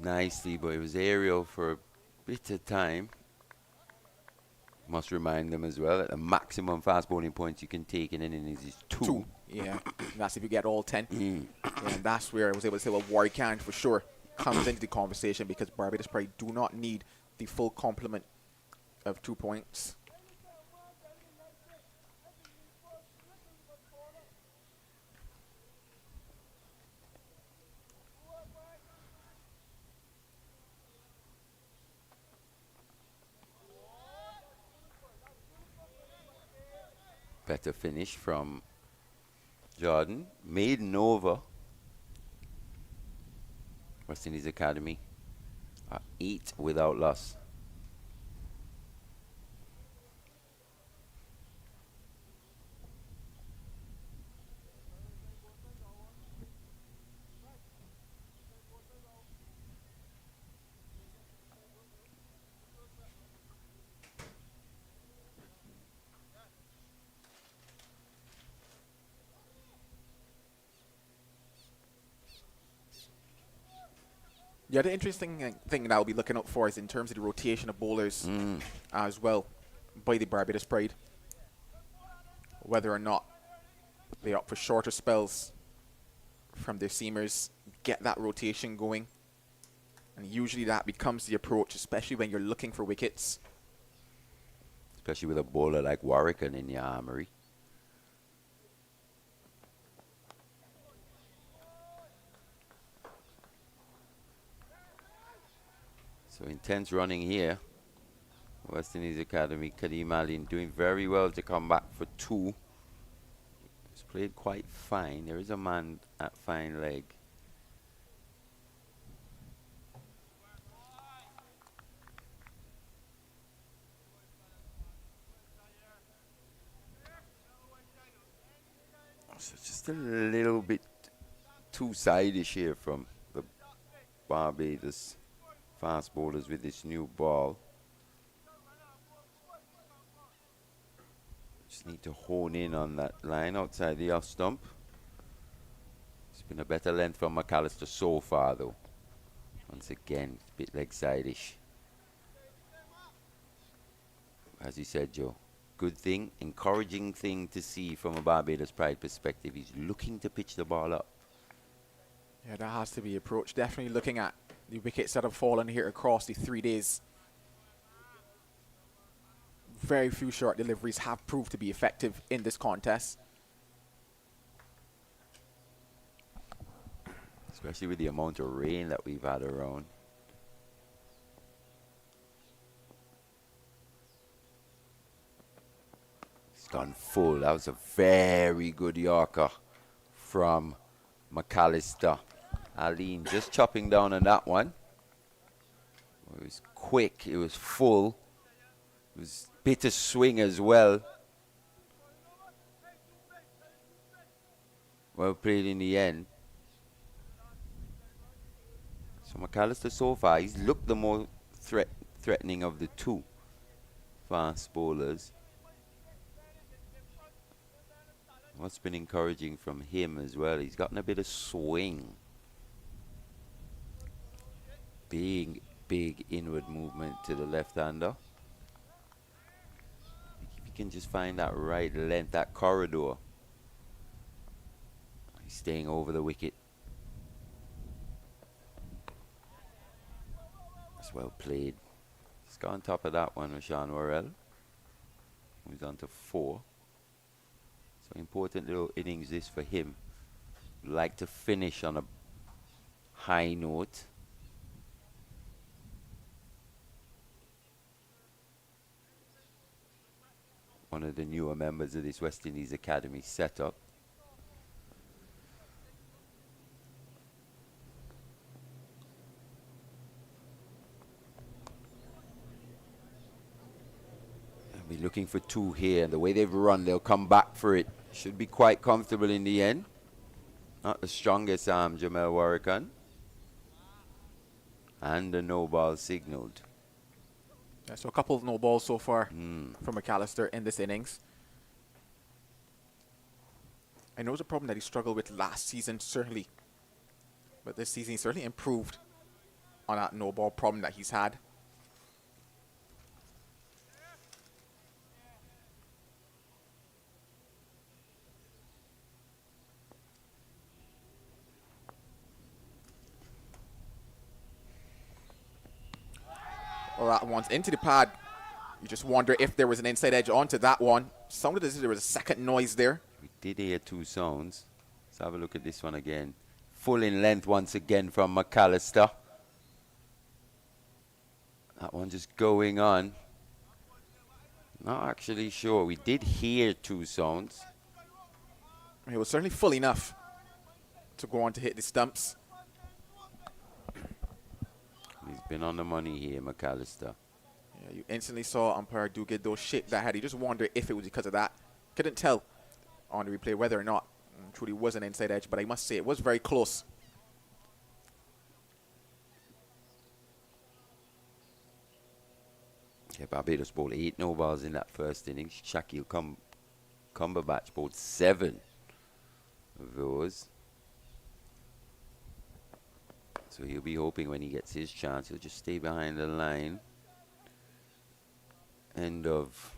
nicely, but it was aerial for a bit of time. Must remind them as well that the maximum fast bowling points you can take in an innings is 2. Yeah, that's if you get all 10. And that's where I was able to say, well, Warwick for sure comes into the conversation, because Barbados probably do not need the full complement of 2 points. Better finish from Jordan, maiden over. West Indies Academy are 8 without loss. Yeah, the interesting thing that I'll be looking out for is in terms of the rotation of bowlers as well by the Barbados Pride. Whether or not they opt for shorter spells from their seamers, get that rotation going. And usually that becomes the approach, especially when you're looking for wickets. Especially with a bowler like Warwican in your armory. So intense running here. West Indies Academy, Kadeem Alleyne doing very well to come back for 2. It's played quite fine. There is a man at fine leg. So just a little bit too sideish here from the Barbados fast bowlers with this new ball. Just need to hone in on that line outside the off stump. It's been a better length from McAllister so far though. Once again, a bit leg sideish. As you said, Joe, good thing, encouraging thing to see from a Barbados Pride perspective. He's looking to pitch the ball up. Yeah, that has to be approached. Definitely looking at the wickets that have fallen here across the 3 days. Very few short deliveries have proved to be effective in this contest. Especially with the amount of rain that we've had around. It's gone full. That was a very good Yorker from McAllister. Alleyne just chopping down on that one. It was quick. It was full. It was bit of swing as well. Well played in the end. So McAllister so far, he's looked the more threatening of the 2 fast bowlers. What's been encouraging from him as well, he's gotten a bit of swing. Big inward movement to the left-hander. If you can just find that right length, that corridor. He's staying over the wicket. That's well played. He's got on top of that one, Rashawn Worrell. He's on to 4. So important little innings this for him. Like to finish on a high note. One of the newer members of this West Indies Academy setup. I'll be looking for 2 here, and the way they've run, they'll come back for it. Should be quite comfortable in the end. Not the strongest arm, Jamel Warrican. And the no ball signaled. Yeah, so a couple of no balls so far from McAllister in this innings. I know it's a problem that he struggled with last season, certainly. But this season he certainly improved on that no ball problem that he's had. Well, that one's into the pad. You just wonder if there was an inside edge onto that one. Sounded as if there was a second noise there. We did hear 2 sounds. Let's have a look at this one again. Full in length once again from McAllister. That one just going on. Not actually sure. We did hear 2 sounds. It was certainly full enough to go on to hit the stumps. He's been on the money here, McAllister. Yeah, you instantly saw umpire Duguid though shake that head. He just wondered if it was because of that. Couldn't tell on the replay whether or not truly was an inside edge, but I must say it was very close. Yeah, Barbados bowled 8 no balls in that first innings. Shaquille Cumberbatch bowled 7 of those. So he'll be hoping when he gets his chance, he'll just stay behind the line. End of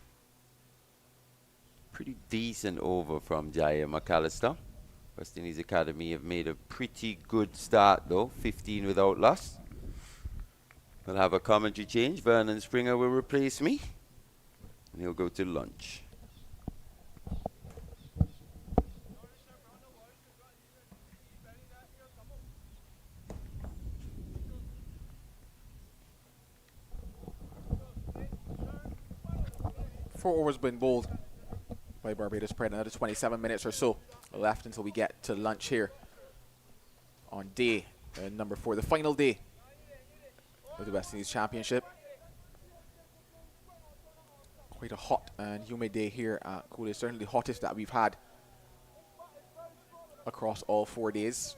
pretty decent over from Jaya McAllister. West Indies Academy have made a pretty good start though, 15 without loss. We'll have a commentary change. Vernon Springer will replace me, and he'll go to lunch. Four overs been bowled by Barbados. Probably another 27 minutes or so left until we get to lunch here on day number 4, the final day of the West Indies Championship. Quite a hot and humid day here at Cooley. Certainly the hottest that we've had across all 4 days.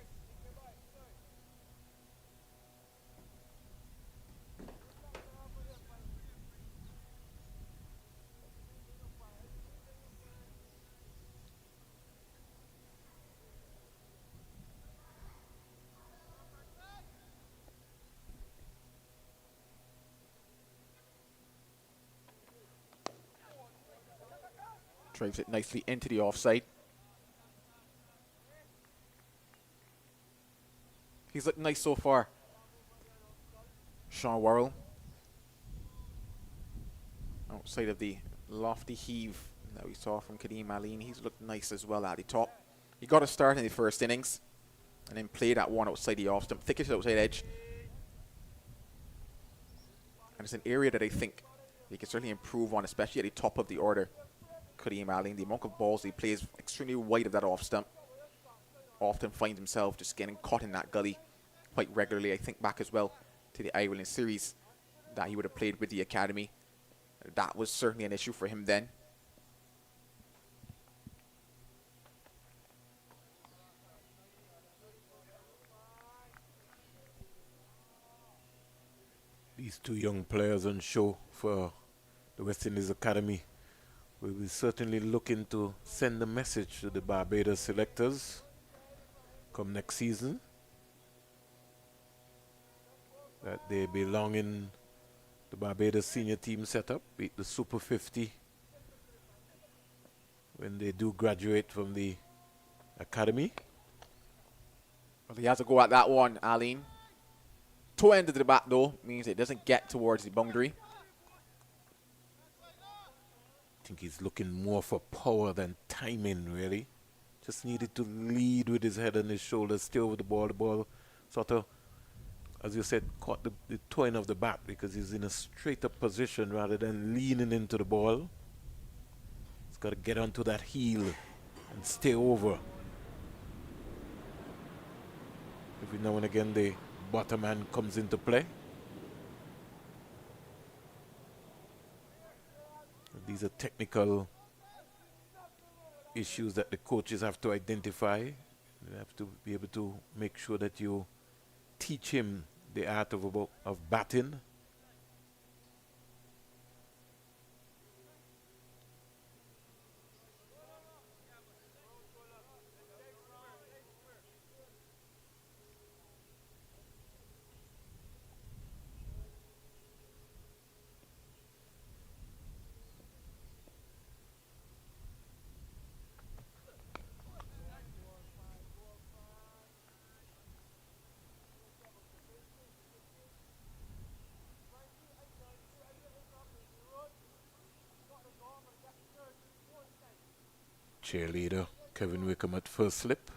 Drives it nicely into the offside. He's looked nice so far. Sean Worrell. Outside of the lofty heave that we saw from Alleyne, he's looked nice as well at the top. He got a start in the first innings and then played that one outside the off stump, thickest outside edge. And it's an area that I think he can certainly improve on, especially at the top of the order. Alleyne, the amount of balls he plays extremely wide of that off stump, often finds himself just getting caught in that gully quite regularly. I think back as well to the Ireland series that he would have played with the academy. That was certainly an issue for him then. These 2 young players on show for the West Indies Academy. We will certainly looking to send a message to the Barbados selectors come next season that they belong in the Barbados senior team setup, beat the Super 50 when they do graduate from the academy. Well, he has a go at that one, Alleyne. Toe end of the bat though means it doesn't get towards the boundary. I think he's looking more for power than timing, really. Just needed to lead with his head and his shoulders, stay over the ball. The ball sort of, as you said, caught the toe end of the bat because he's in a straight up position rather than leaning into the ball. He's got to get onto that heel and stay over. Every now and again, the bottom hand comes into play. These are technical issues that the coaches have to identify. They have to be able to make sure that you teach him the art of batting. Cheerleader Kevin Wickham at first slip.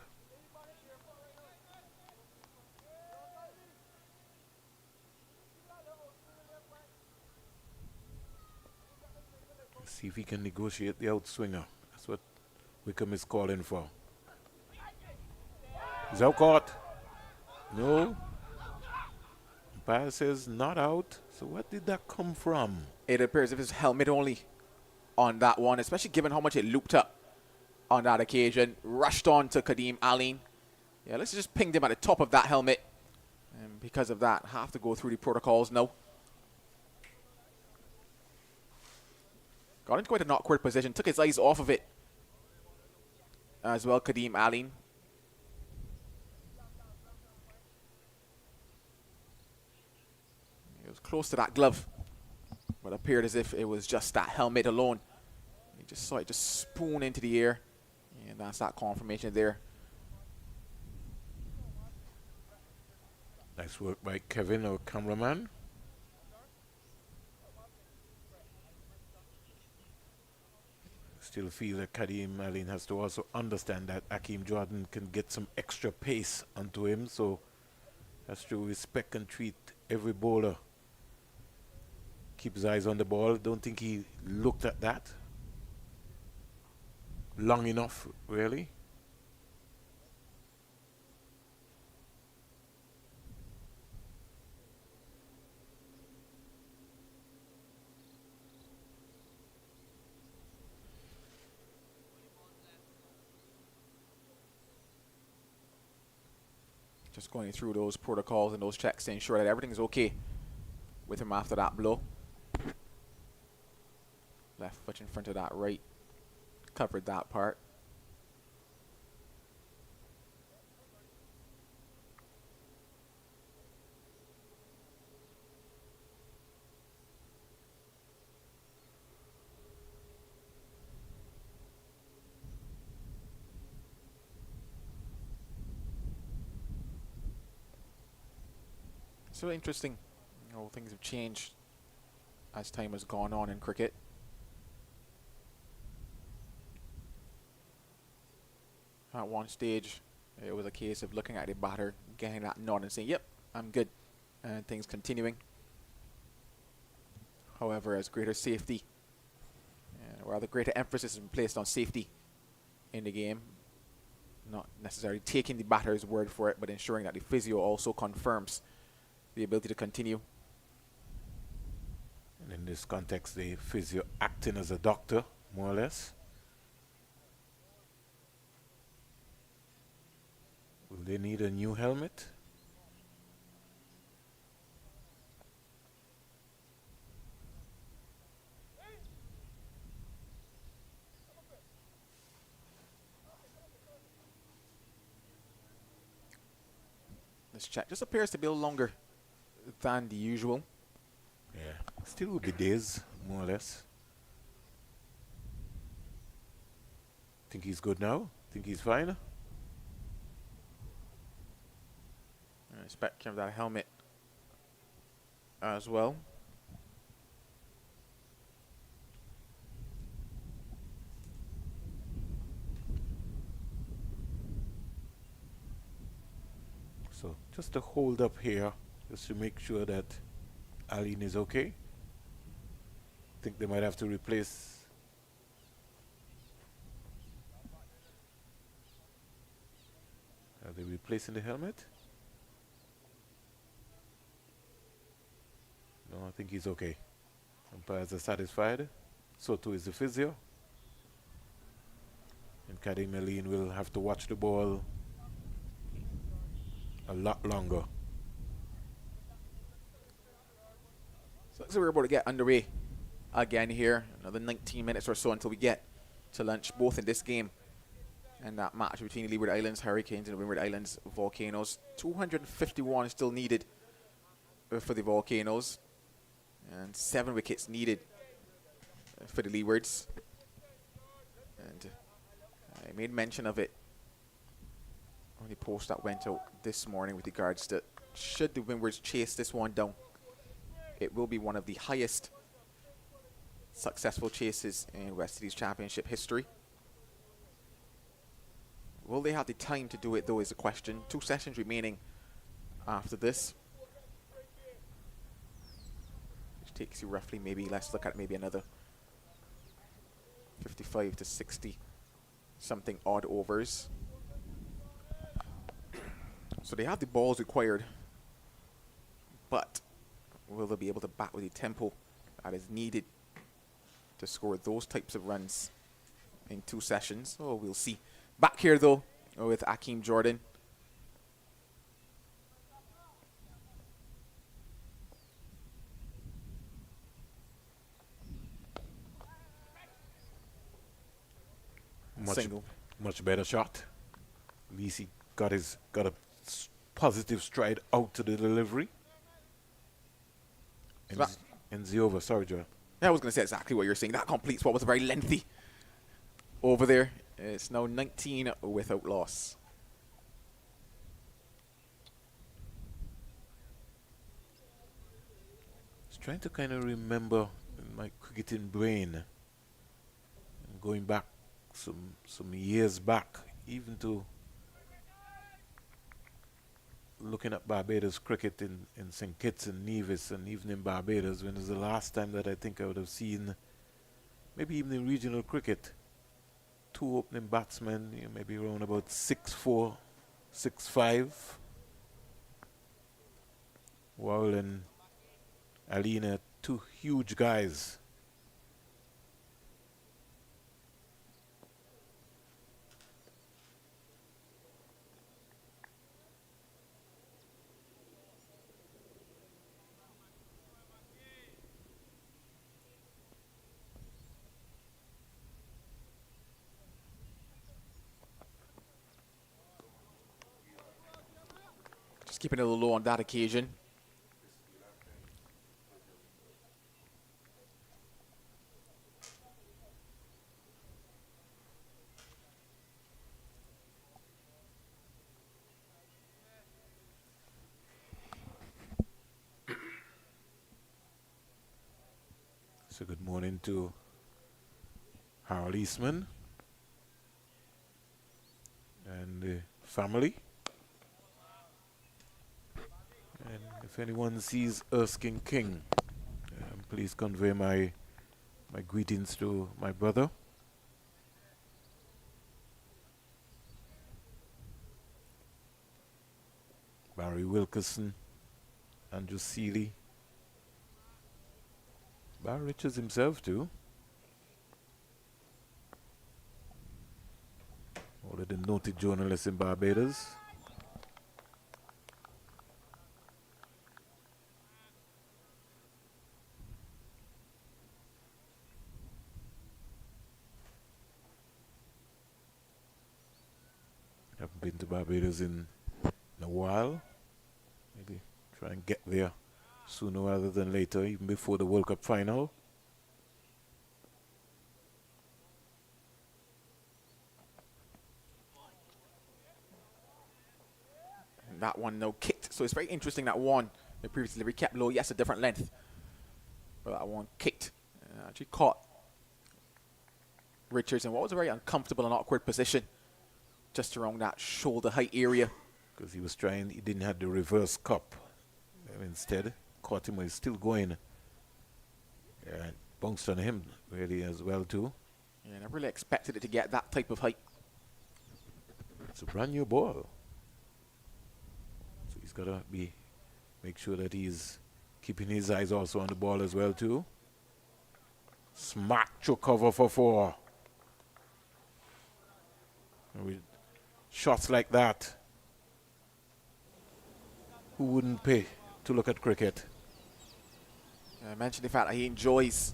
Let's see if he can negotiate the outswinger. That's what Wickham is calling for. Is out caught? No. Umpire says not out. So what did that come from? It appears if it's helmet only on that one, especially given how much it looped up on that occasion. Rushed on to Kadeem Alleyne. Yeah, let's just ping him at the top of that helmet. And because of that, have to go through the protocols now. Got into quite an awkward position. Took his eyes off of it as well, Kadeem Alleyne. It was close to that glove, but appeared as if it was just that helmet alone. He just saw it just spoon into the air, and that's that confirmation there. Nice work by Kevin, our cameraman. Still feel that Kadeem Alleyne has to also understand that Hakeem Jordan can get some extra pace onto him, so has to respect and treat every bowler. Keep his eyes on the ball. Don't think he looked at that long enough, really. Just going through those protocols and those checks to ensure that everything's okay with him after that blow. Left foot in front of that right. Covered that part. So interesting. You know, things have changed as time has gone on in cricket. At one stage, it was a case of looking at the batter, getting that nod and saying, yep, I'm good, and things continuing. However, as greater safety, or rather greater emphasis is placed on safety in the game, not necessarily taking the batter's word for it, but ensuring that the physio also confirms the ability to continue. And in this context, the physio acting as a doctor, more or less. Will they need a new helmet? This check just appears to be a little longer than the usual. Yeah, still will be days, more or less. Think he's good now? Think he's fine? I expect him that helmet as well. So just to hold up here, just to make sure that Alleyne is okay. Think they might have to replace. Are they replacing the helmet? No, I think he's okay. Umpires are satisfied. So too is the physio. And Kadeem Alleyne will have to watch the ball a lot longer. So we're about to get underway again here. Another 19 minutes or so until we get to lunch, both in this game and that match between the Leeward Islands Hurricanes and the Windward Islands Volcanoes. 251 is still needed for the Volcanoes, and 7 wickets needed for the Leewards. And I made mention of it on the post that went out this morning with regards to, should the Windwards chase this one down, it will be one of the highest successful chases in West Indies Championship history. Will they have the time to do it, though, is the question. 2 sessions remaining after this, which takes you roughly, maybe, let's look at maybe another 55 to 60 something odd overs. So they have the balls required, but will they be able to bat with the tempo that is needed to score those types of runs in 2 sessions? Oh, we'll see. Back here, though, with Akeem Jordan. Single. Much better shot. At least he got a positive stride out to the delivery. Ends the over. Sorry, Joel. Yeah, I was going to say exactly what you're saying. That completes what was a very lengthy over there. It's now 19 without loss. I was trying to kind of remember in my cricketing brain, going back some years back, even to looking at Barbados cricket in St. Kitts and Nevis, and even in Barbados, when it was the last time that I think I would have seen, maybe even in regional cricket, 2 opening batsmen, maybe around about 6'4", 6'5". While in Alleyne, 2 huge guys. Just keeping it a little low on that occasion. So good morning to Harold Eastman and the family. And if anyone sees Erskine King, please convey my greetings to my brother. Barry Wilkerson, Andrew Seeley, Barry Richards himself too. All of the noted journalists in Barbados. Haven't been to Barbados in a while. Maybe try and get there sooner rather than later, even before the World Cup final. And that one no kicked. So it's very interesting that one, the previous delivery kept low. Yes, a different length. But that one kicked. Actually caught Richards in what was a very uncomfortable and awkward position, just around that shoulder height area. Because he was trying, he didn't have the reverse cup. Instead, caught him while he's still going. And bounced on him really as well too. Yeah, I never really expected it to get that type of height. It's a brand new ball. So he's got to make sure that he's keeping his eyes also on the ball as well too. Smack to cover for 4. And with shots like that, who wouldn't pay to look at cricket? I mentioned the fact that he enjoys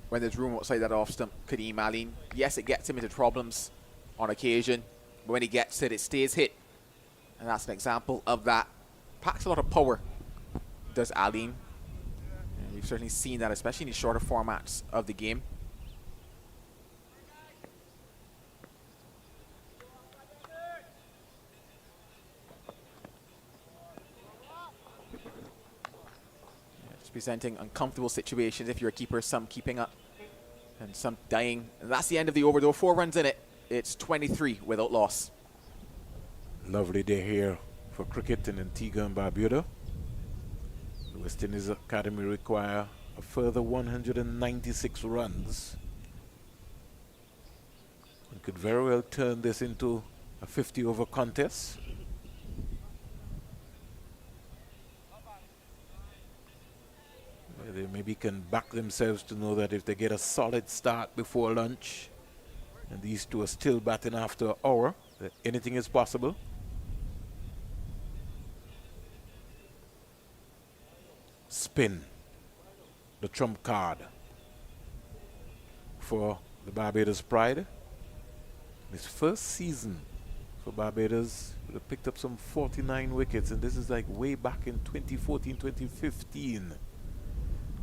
when there's room outside that off stump, Kadeem Alleyne. Yes, it gets him into problems on occasion, but when he gets it stays hit. And that's an example of that. Packs a lot of power, does Alleyne. And you've certainly seen that, especially in the shorter formats of the game. Presenting uncomfortable situations if you're a keeper, some keeping up and some dying. And that's the end of the over, though. 4 runs in it. It's 23 without loss. Lovely day here for cricket in Antigua and Barbuda. The West Indies Academy require a further 196 runs. And could very well turn this into a 50-over contest. can back themselves to know that if they get a solid start before lunch, and these two are still batting after an hour, that anything is possible. Spin, the trump card for the Barbados Pride. His first season for Barbados would have picked up some 49 wickets, and this is like way back in 2014, 2015,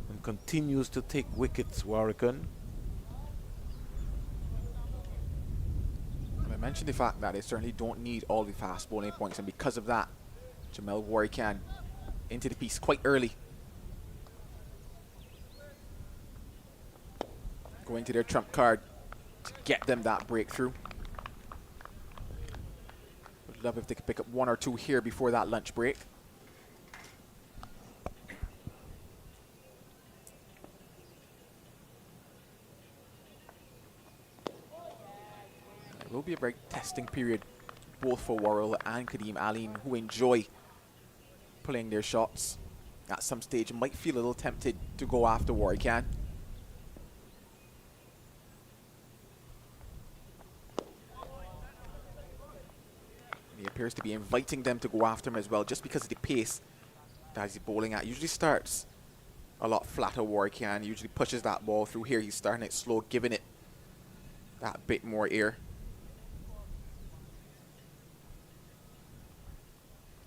and continues to take wickets, Warrican. I mentioned the fact that they certainly don't need all the fast bowling points, and because of that, Jamel Warrican into the piece quite early. Going to their trump card to get them that breakthrough. Would love if they could pick up 1 or 2 here before that lunch break. It will be a very testing period both for Worrell and Kadeem Alleyne, who enjoy playing their shots. At some stage might feel a little tempted to go after Warrican. He appears to be inviting them to go after him as well, just because of the pace that he's bowling at. Usually starts a lot flatter. Warrican usually pushes that ball through. Here he's starting it slow, giving it that bit more air.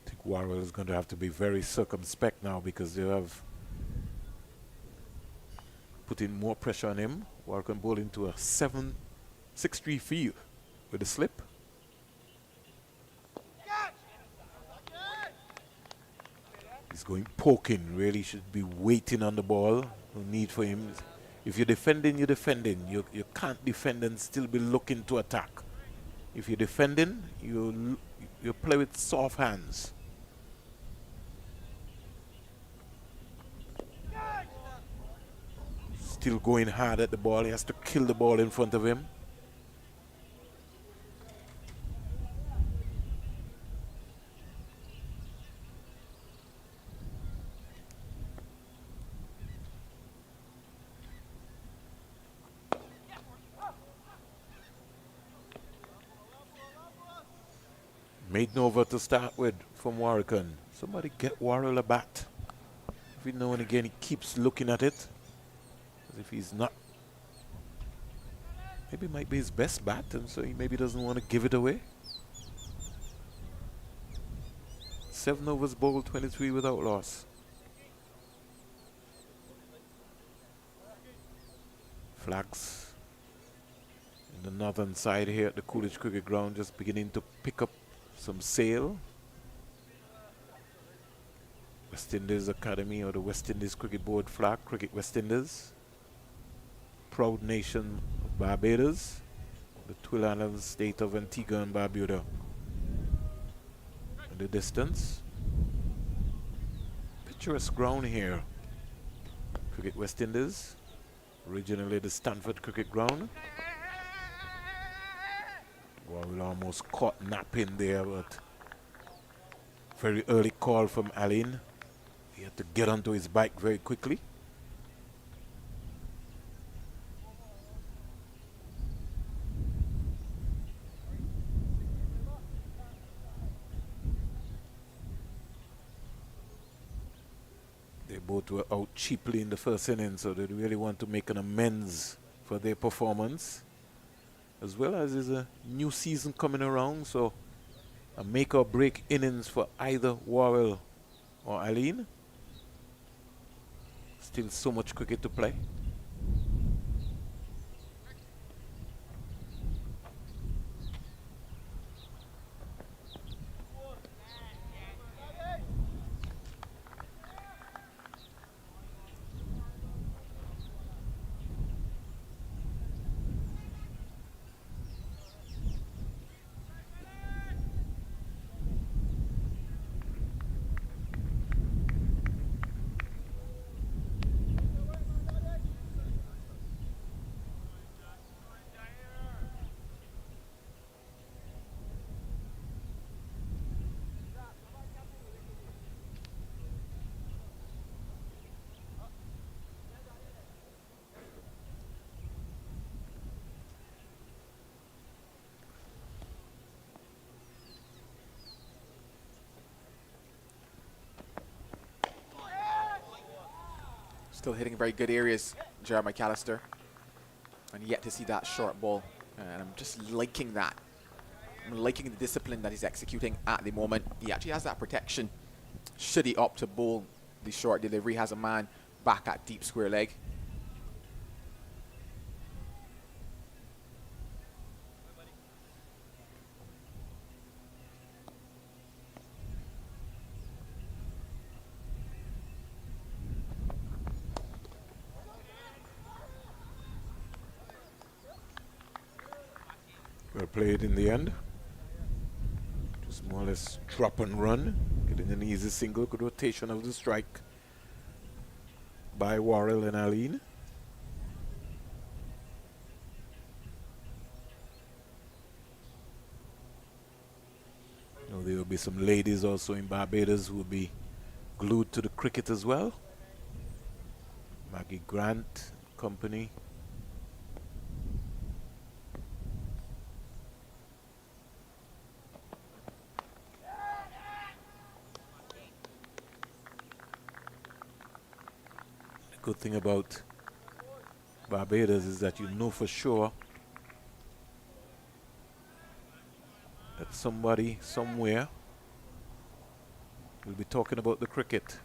I think Worrell is going to have to be very circumspect now because they have put in more pressure on him. Worrell can bowl into a 6-3 field with a slip. He's going poking, really should be waiting on the ball. No need for him. If you're defending, you're defending. You can't defend and still be looking to attack. If you're defending, you play with soft hands. Still going hard at the ball. He has to kill the ball in front of him. Maiden over to start with from Warrican. Somebody get Worrell a bat. Every now and again he keeps looking at it as if he's not. Maybe it might be his best bat, and so he maybe doesn't want to give it away. 7 overs bowled, 23 without loss. Flags in the northern side here at the Coolidge Cricket Ground just beginning to pick up some sail. West Indies Academy or the West Indies Cricket Board flag, Cricket West Indies. Proud nation of Barbados, the Twill Islands state of Antigua and Barbuda. In the distance, picturesque ground here. Cricket West Indies, originally the Stanford Cricket Ground. Well, almost caught napping there, but very early call from Alleyne. He had to get onto his bike very quickly. They both were out cheaply in the first inning, so they really want to make an amends for their performance. As well as there's a new season coming around, so a make or break innings for either Worrell or Alleyne. Still so much cricket to play. Still hitting very good areas, Jared McAllister. And yet to see that short ball. And I'm just liking that. I'm liking the discipline that he's executing at the moment. He actually has that protection. Should he opt to bowl the short delivery, has a man back at deep square leg. Well played in the end. Just more or less drop and run. Getting an easy single. Good rotation of the strike by Worrell and Alleyne. You know, there will be some ladies also in Barbados who will be glued to the cricket as well. Maggie Grant company. Good thing about Barbados is that you know for sure that somebody somewhere will be talking about the cricket.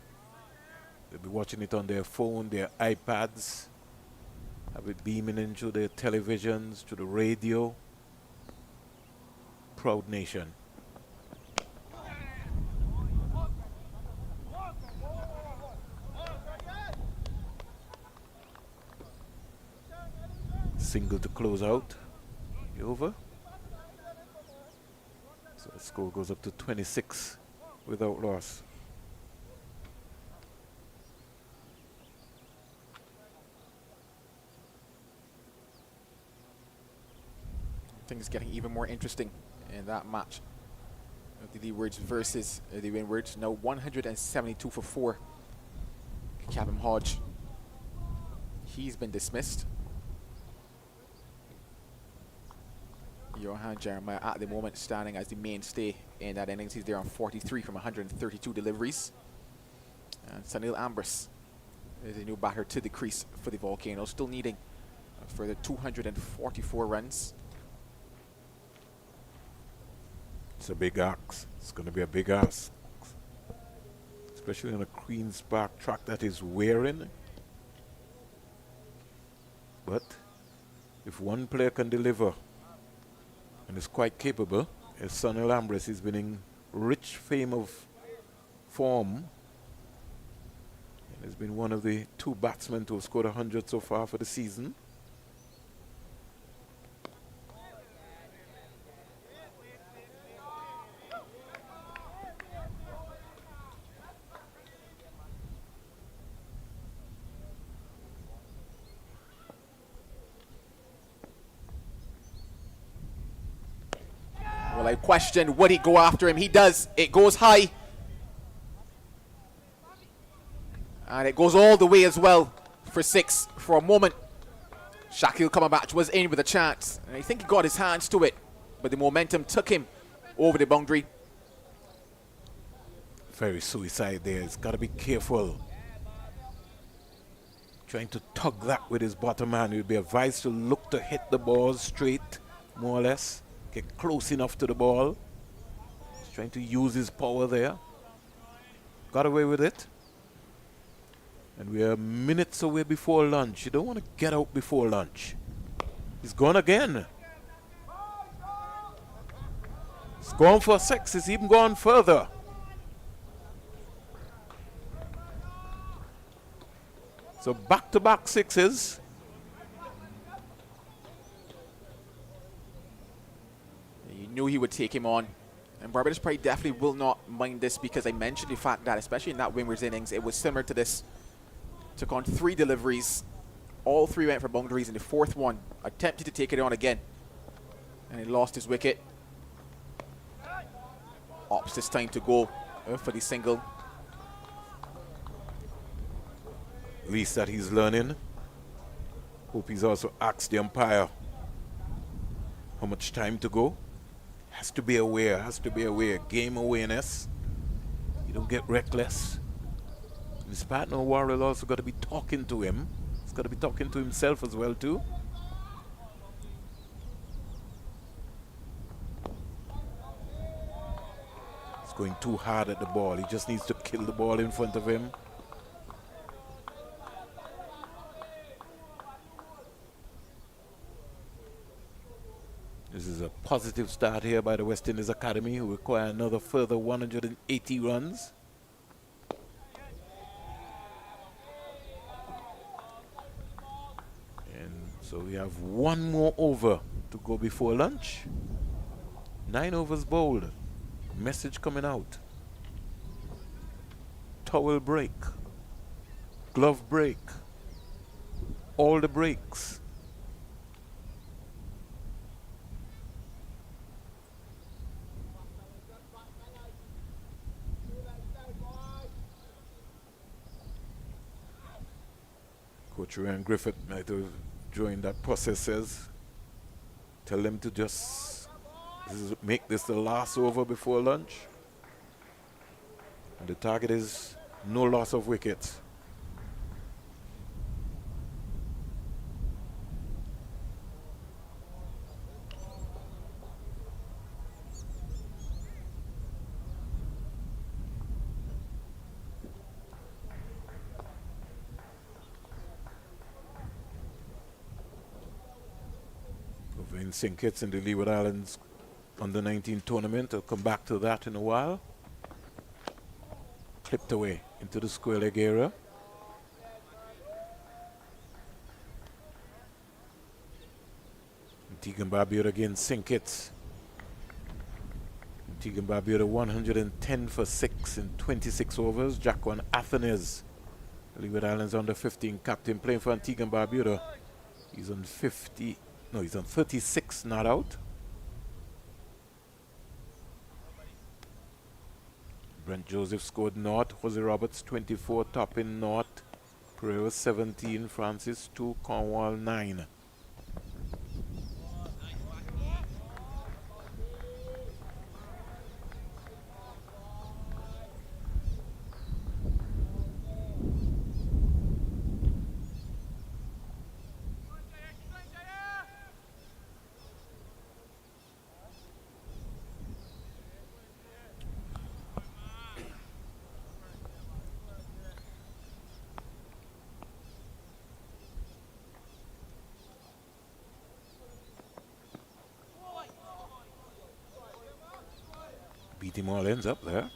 They'll be watching it on their phone, their iPads, have it beaming into their televisions, to the radio. Proud nation. Single to close out. Over. So the score goes up to 26 without loss. Things getting even more interesting in that match. The Leewards versus the Windwards. Now 172 for 4. Kevin Hodge. He's been dismissed. Johan Jeremiah at the moment standing as the mainstay in that innings. He's there on 43 from 132 deliveries. And Sunil Ambrose is a new batter to the crease for the Volcanoes, still needing a further 244 runs. It's a big axe. It's going to be a big ask, especially on a Queen's Park track that is wearing. But if one player can deliver and is quite capable, as Sunil Ambrose has been in rich fame of form and has been one of the 2 batsmen to have scored 100 so far for the season. Well, I questioned, would he go after him? He does. It goes high. And it goes all the way as well for 6 for a moment. Shakil Kamabach was in with a chance. And I think he got his hands to it. But the momentum took him over the boundary. Very suicide there. He's got to be careful. Trying to tug that with his bottom hand. He would be advised to look to hit the ball straight, more or less. Get close enough to the ball. He's trying to use his power there. Got away with it. And we are minutes away before lunch. You don't want to get out before lunch. He's gone again. He's gone for 6. He's even gone further. So back-to-back 6s. You knew he would take him on. And Barbados probably definitely will not mind this, because I mentioned the fact that, especially in that Windwards innings, it was similar to this. Took on 3 deliveries. All 3 went for boundaries, and the 4th one attempted to take it on again. And he lost his wicket. Opts this time to go for the single. At least that he's learning. Hope he's also asked the umpire how much time to go. Has to be aware, Game awareness. You don't get reckless. His partner Warrell also got to be talking to him. He's got to be talking to himself as well too. He's going too hard at the ball. He just needs to kill the ball in front of him. This is a positive start here by the West Indies Academy, who require another further 180 runs. And so we have one more over to go before lunch. 9 overs bowled. Message coming out. Towel break. Glove break. All the breaks. Coach Ryan Griffith might have joined that process, says. Tell them to just make this the last over before lunch. And the target is no loss of wickets. In St. Kitts in the Leeward Islands under-19 tournament. I'll come back to that in a while. Clipped away into the square leg area. Antigua and Barbuda against St. Kitts. Antigua and Barbuda 110 for 6 in 26 overs. Jacquan Athens, Leeward Islands under-15 captain, playing for Antigua and Barbuda. He's on 50. No, he's on 36 not out. Brent Joseph scored naught. Jose Roberts 24, Toppin naught. Pereira 17, Francis 2, Cornwall 9. Beat him all ends up there.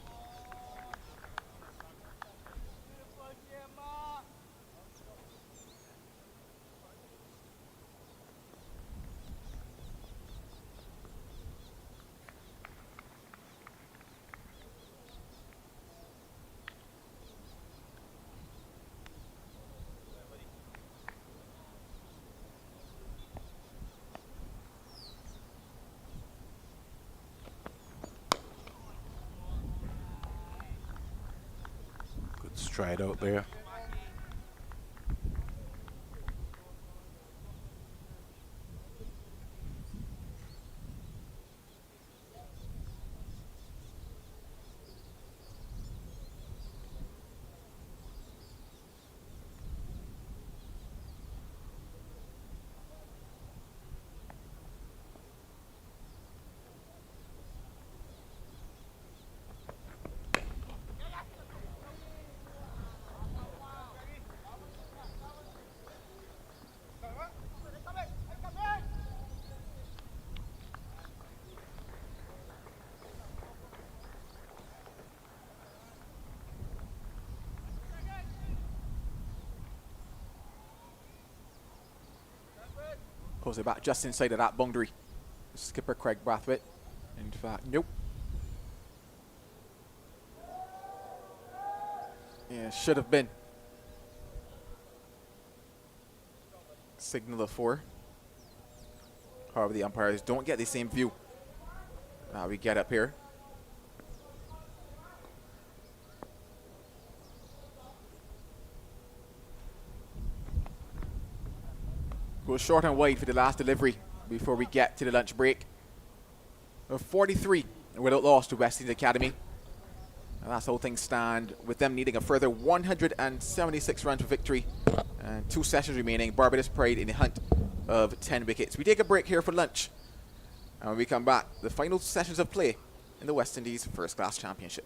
Stride out there. Pulls it back just inside of that boundary. Skipper Craig Brathwaite. In fact, nope. Yeah, should have been. Signal of 4. However, the umpires don't get the same view we get up here. Goes short and wide for the last delivery before we get to the lunch break. 43 without loss to West Indies Academy. And that's how things stand, with them needing a further 176 runs for victory. And 2 sessions remaining. Barbados Pride in the hunt of 10 wickets. We take a break here for lunch. And when we come back, the final sessions of play in the West Indies First Class Championship.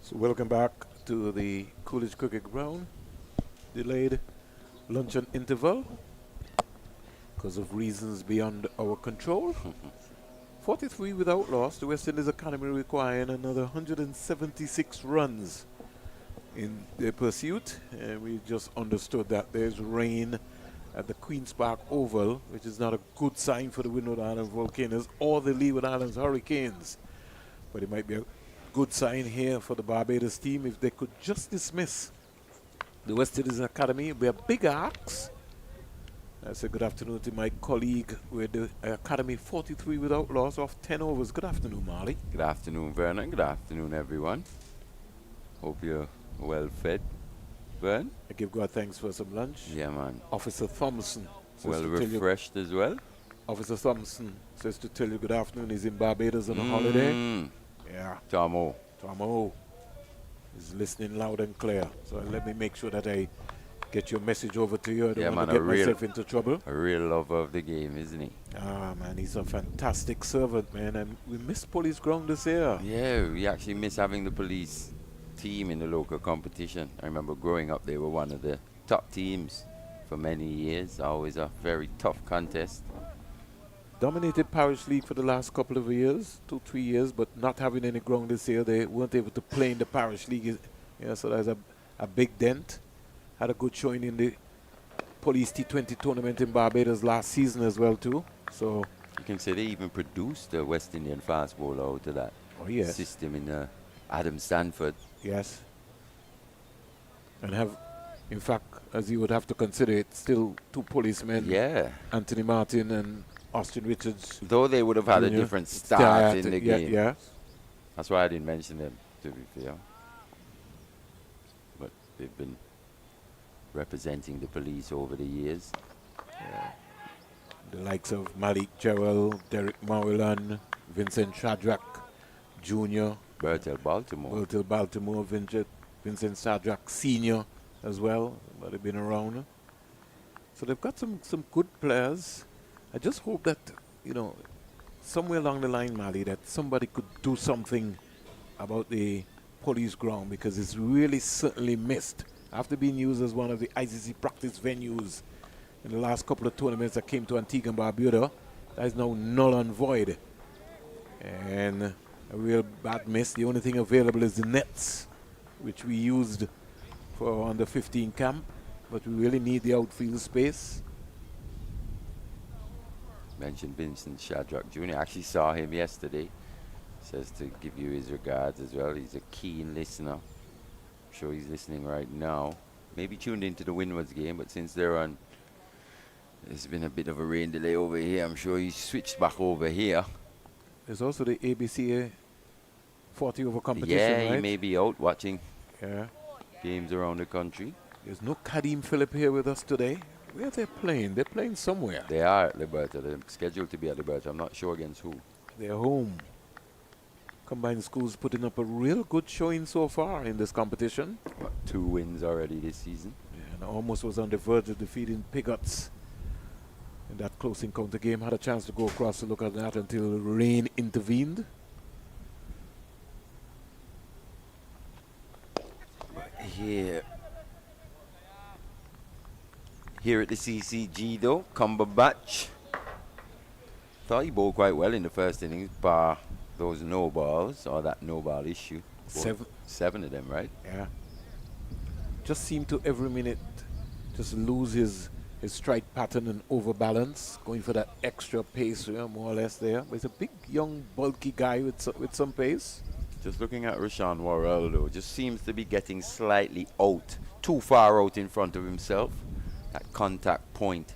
So welcome back to the Coolidge Cricket Ground. Delayed luncheon interval because of reasons beyond our control. 43 without loss. The West Indies Academy requiring another 176 runs in their pursuit. And we just understood that there's rain at the Queen's Park Oval, which is not a good sign for the Windward Island Volcanoes or the Leeward Islands Hurricanes. But it might be a good sign here for the Barbados team if they could just dismiss the West Indies Academy. It would be a big ask. I say good afternoon to my colleague with the Academy 43 without loss off 10 overs. Good afternoon, Marley. Good afternoon, Vernon. Good afternoon, everyone. Hope you're well fed. Vern? I give God thanks for some lunch. Yeah, man. Officer Thompson says Well to tell you, refreshed as well. Officer Thompson says to tell you good afternoon. He's in Barbados on a holiday. Yeah. Tomo. Tomo is listening loud and clear. So let me make sure that I get your message over to you. I don't want to get myself into trouble. A real lover of the game, isn't he? Ah, man, he's a fantastic servant, man. And we missed Police Ground this year. Yeah, we actually miss having the police team in the local competition. I remember growing up, they were one of the top teams for many years. Always a very tough contest. Dominated Parish League for the last couple of years, 2-3 years, but not having any ground this year. They weren't able to play in the Parish League. Yeah, so there's a big dent. Had a good showing in the Police T20 tournament in Barbados last season as well too. So you can say they even produced the West Indian fast bowler out of that system in Adam Stanford. Yes. And have, in fact, as you would have to consider it, still two policemen. Yeah. Anthony Martin and Austin Richards. Though they would have had a different start in the game. Yeah. That's why I didn't mention them, to be fair. But they've been representing the police over the years. Yeah. The likes of Malik Gerald, Derek Mawilan, Vincent Shadrack Jr., Bertel Baltimore, Vincent Shadrack Sr. as well, but they've been around. So they've got some good players. I just hope that, somewhere along the line, Mali, that somebody could do something about the police ground, because it's really certainly missed. After being used as one of the ICC practice venues in the last couple of tournaments that came to Antigua and Barbuda, that is now null and void. And a real bad miss. The only thing available is the nets, which we used for under 15 camp, but we really need the outfield space. Mentioned Vincent Shadrack Jr. I actually saw him yesterday. Says to give you his regards as well. He's a keen listener. I'm sure he's listening right now. Maybe tuned into the Windwards game, but since they're on, there's been a bit of a rain delay over here. I'm sure he's switched back over here. There's also the ABCA 40 over competition, yeah, right? he may be out watching games around the country. There's no Kadeem Phillip here with us today. Where are they playing? They're playing somewhere. They are at Liberta. They're scheduled to be at Liberta. I'm not sure against who. They're home. Combined Schools putting up a real good showing so far in this competition. What, 2 wins already this season? Yeah, and almost was on the verge of defeating Pigots in that close encounter game. Had a chance to go across to look at that until rain intervened. Here at the CCG though, Cumberbatch thought he bowled quite well in the first innings, bar those no balls, or that no ball issue. 7 of them, right? Yeah. Just seemed to every minute just lose his strike pattern and overbalance, going for that extra pace, more or less there. But he's a big, young, bulky guy with some pace. Just looking at Rashawn Worrell though, just seems to be getting slightly out, too far out in front of himself. That contact point,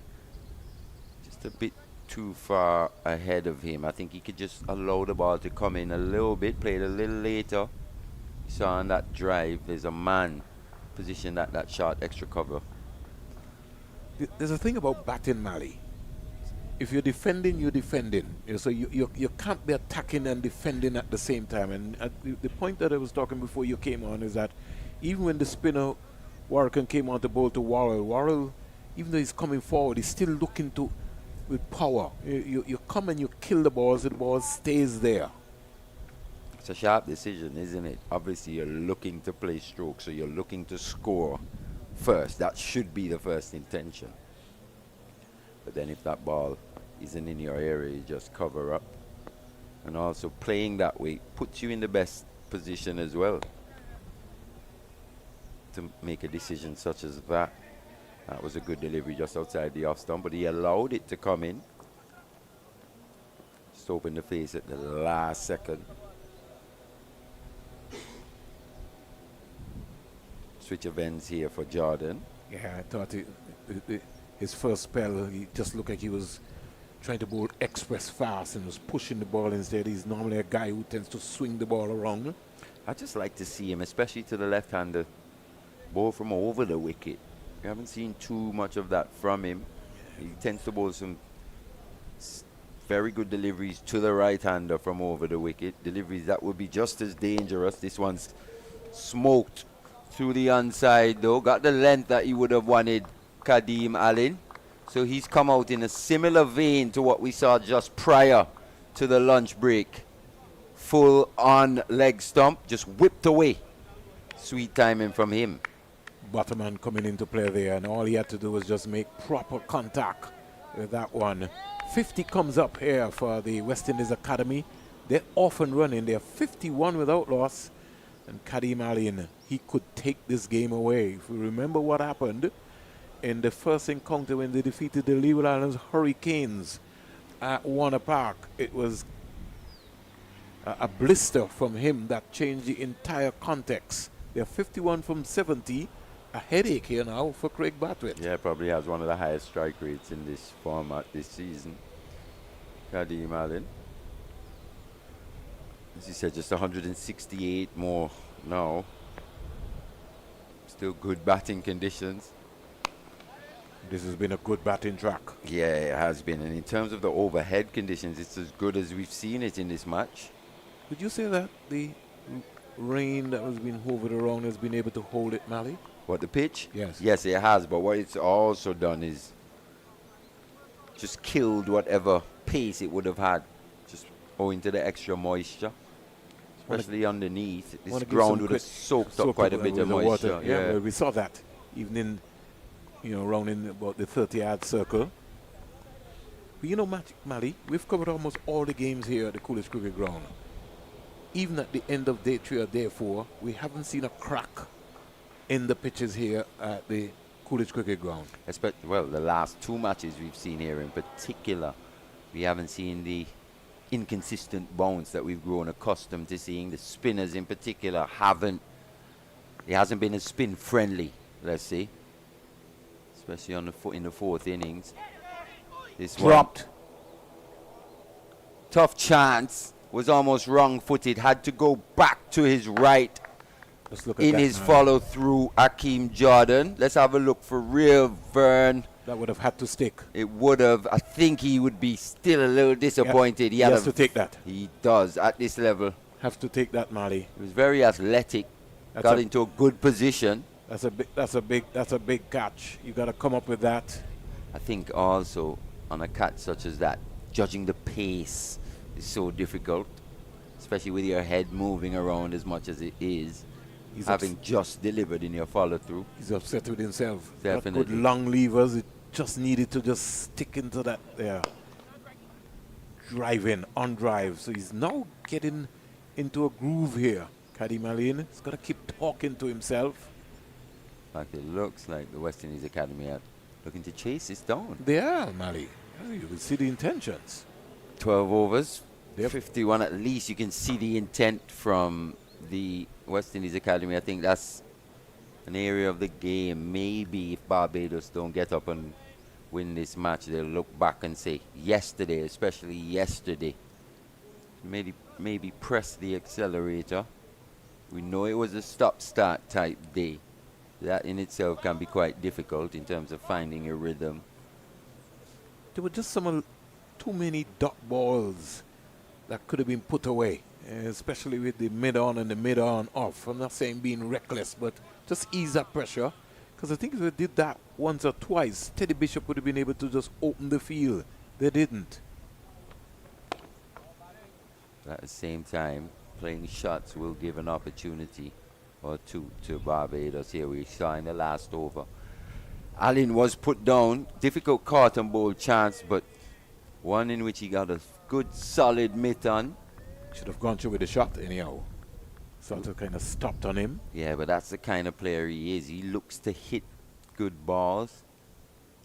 just a bit too far ahead of him. I think he could just allow the ball to come in a little bit, play it a little later. You saw on that drive, there's a man positioned at that short extra cover. There's a thing about batting, Mali. If you're defending, you're defending. So you can't be attacking and defending at the same time. And the point that I was talking before you came on is that even when the spinner Warrican came on to bowl to Worrell, even though he's coming forward, he's still looking to with power. You come and you kill the balls, and the ball stays there. It's a sharp decision, isn't it? Obviously, you're looking to play stroke, so you're looking to score first. That should be the first intention. But then if that ball isn't in your area, you just cover up. And also playing that way puts you in the best position as well to make a decision such as that. That was a good delivery just outside the off stump, but he allowed it to come in. Just opened the face at the last second. Switch of ends here for Jordan. Yeah, I thought his first spell, he just looked like he was trying to bowl express fast and was pushing the ball instead. He's normally a guy who tends to swing the ball around. I just like to see him, especially to the left-hander, bowl from over the wicket. We haven't seen too much of that from him. He tends to bowl some very good deliveries to the right-hander from over the wicket. Deliveries that would be just as dangerous. This one's smoked through the onside though. Got the length that he would have wanted, Kadeem Alleyne. So he's come out in a similar vein to what we saw just prior to the lunch break. Full on leg stump, just whipped away. Sweet timing from him. Bottom coming into play there, and all he had to do was just make proper contact with that one. 50 comes up here for the West Indies Academy. They're off and running. They're 51 without loss. And Kadeem Alleyne, he could take this game away. If we remember what happened in the first encounter when they defeated the Leeward Islands Hurricanes at Warner Park, it was a blister from him that changed the entire context. They're 51 from 70. A headache here now for Craig Batwit. Yeah, probably has one of the highest strike rates in this format this season. Kadeem Alleyne. As you said, just 168 more now. Still good batting conditions. This has been a good batting track. Yeah, it has been. And in terms of the overhead conditions, it's as good as we've seen it in this match. Would you say that the rain that has been hovered around has been able to hold it, Mali? What, the pitch? Yes. Yes, it has. But what it's also done is just killed whatever pace it would have had, just owing to the extra moisture. Especially underneath. This ground would have soaked up quite a bit of moisture. Yeah, well, we saw that even in, around in about the 30-yard circle. But you know, Mali, we've covered almost all the games here at the Coolidge Cricket Ground. Even at the end of day 3 or day 4, we haven't seen a crack in the pitches here at the Coolidge Cricket Ground. Well, the last 2 matches we've seen here in particular, we haven't seen the inconsistent bounce that we've grown accustomed to seeing. The spinners in particular it hasn't been as spin friendly, let's say, especially on in the 4th innings. This dropped. Tough chance, was almost wrong-footed, had to go back to his right in his follow-through. Akeem Jordan. Let's have a look for real, Vern. That would have had to stick. It would have. I think he would be still a little disappointed. Yeah, he has to take that. He does at this level. Have to take that, Mali. He was very athletic. Got into a good position. That's a big catch. You got to come up with that. I think also on a catch such as that, judging the pace is so difficult, especially with your head moving around as much as it is. He's having just delivered in your follow-through. He's upset with himself. Definitely. That good long levers. It just needed to just stick into that there. Driving on drive. So he's now getting into a groove here. Kadeem Alleyne. He's got to keep talking to himself. In fact, it looks like the West Indies Academy are looking to chase this down. They are, Mali. You can see the intentions. 12 overs. 51 at least. You can see the intent from the West Indies Academy. I think that's an area of the game. Maybe if Barbados don't get up and win this match, they'll look back and say, yesterday, especially yesterday, maybe press the accelerator. We know it was a stop-start type day. That in itself can be quite difficult in terms of finding a rhythm. There were just too many dot balls that could have been put away, especially with the mid-on and the mid-on off. I'm not saying being reckless, but just ease that pressure. Because I think if they did that once or twice, Teddy Bishop would have been able to just open the field. They didn't. But at the same time, playing shots will give an opportunity or two to Barbados. Here we saw in the last over. Alleyne was put down. Difficult caught and bowl chance, but one in which he got a good solid mitt on. Should have gone through with the shot anyhow. Sort of kind of stopped on him. Yeah, but that's the kind of player he is. He looks to hit good balls.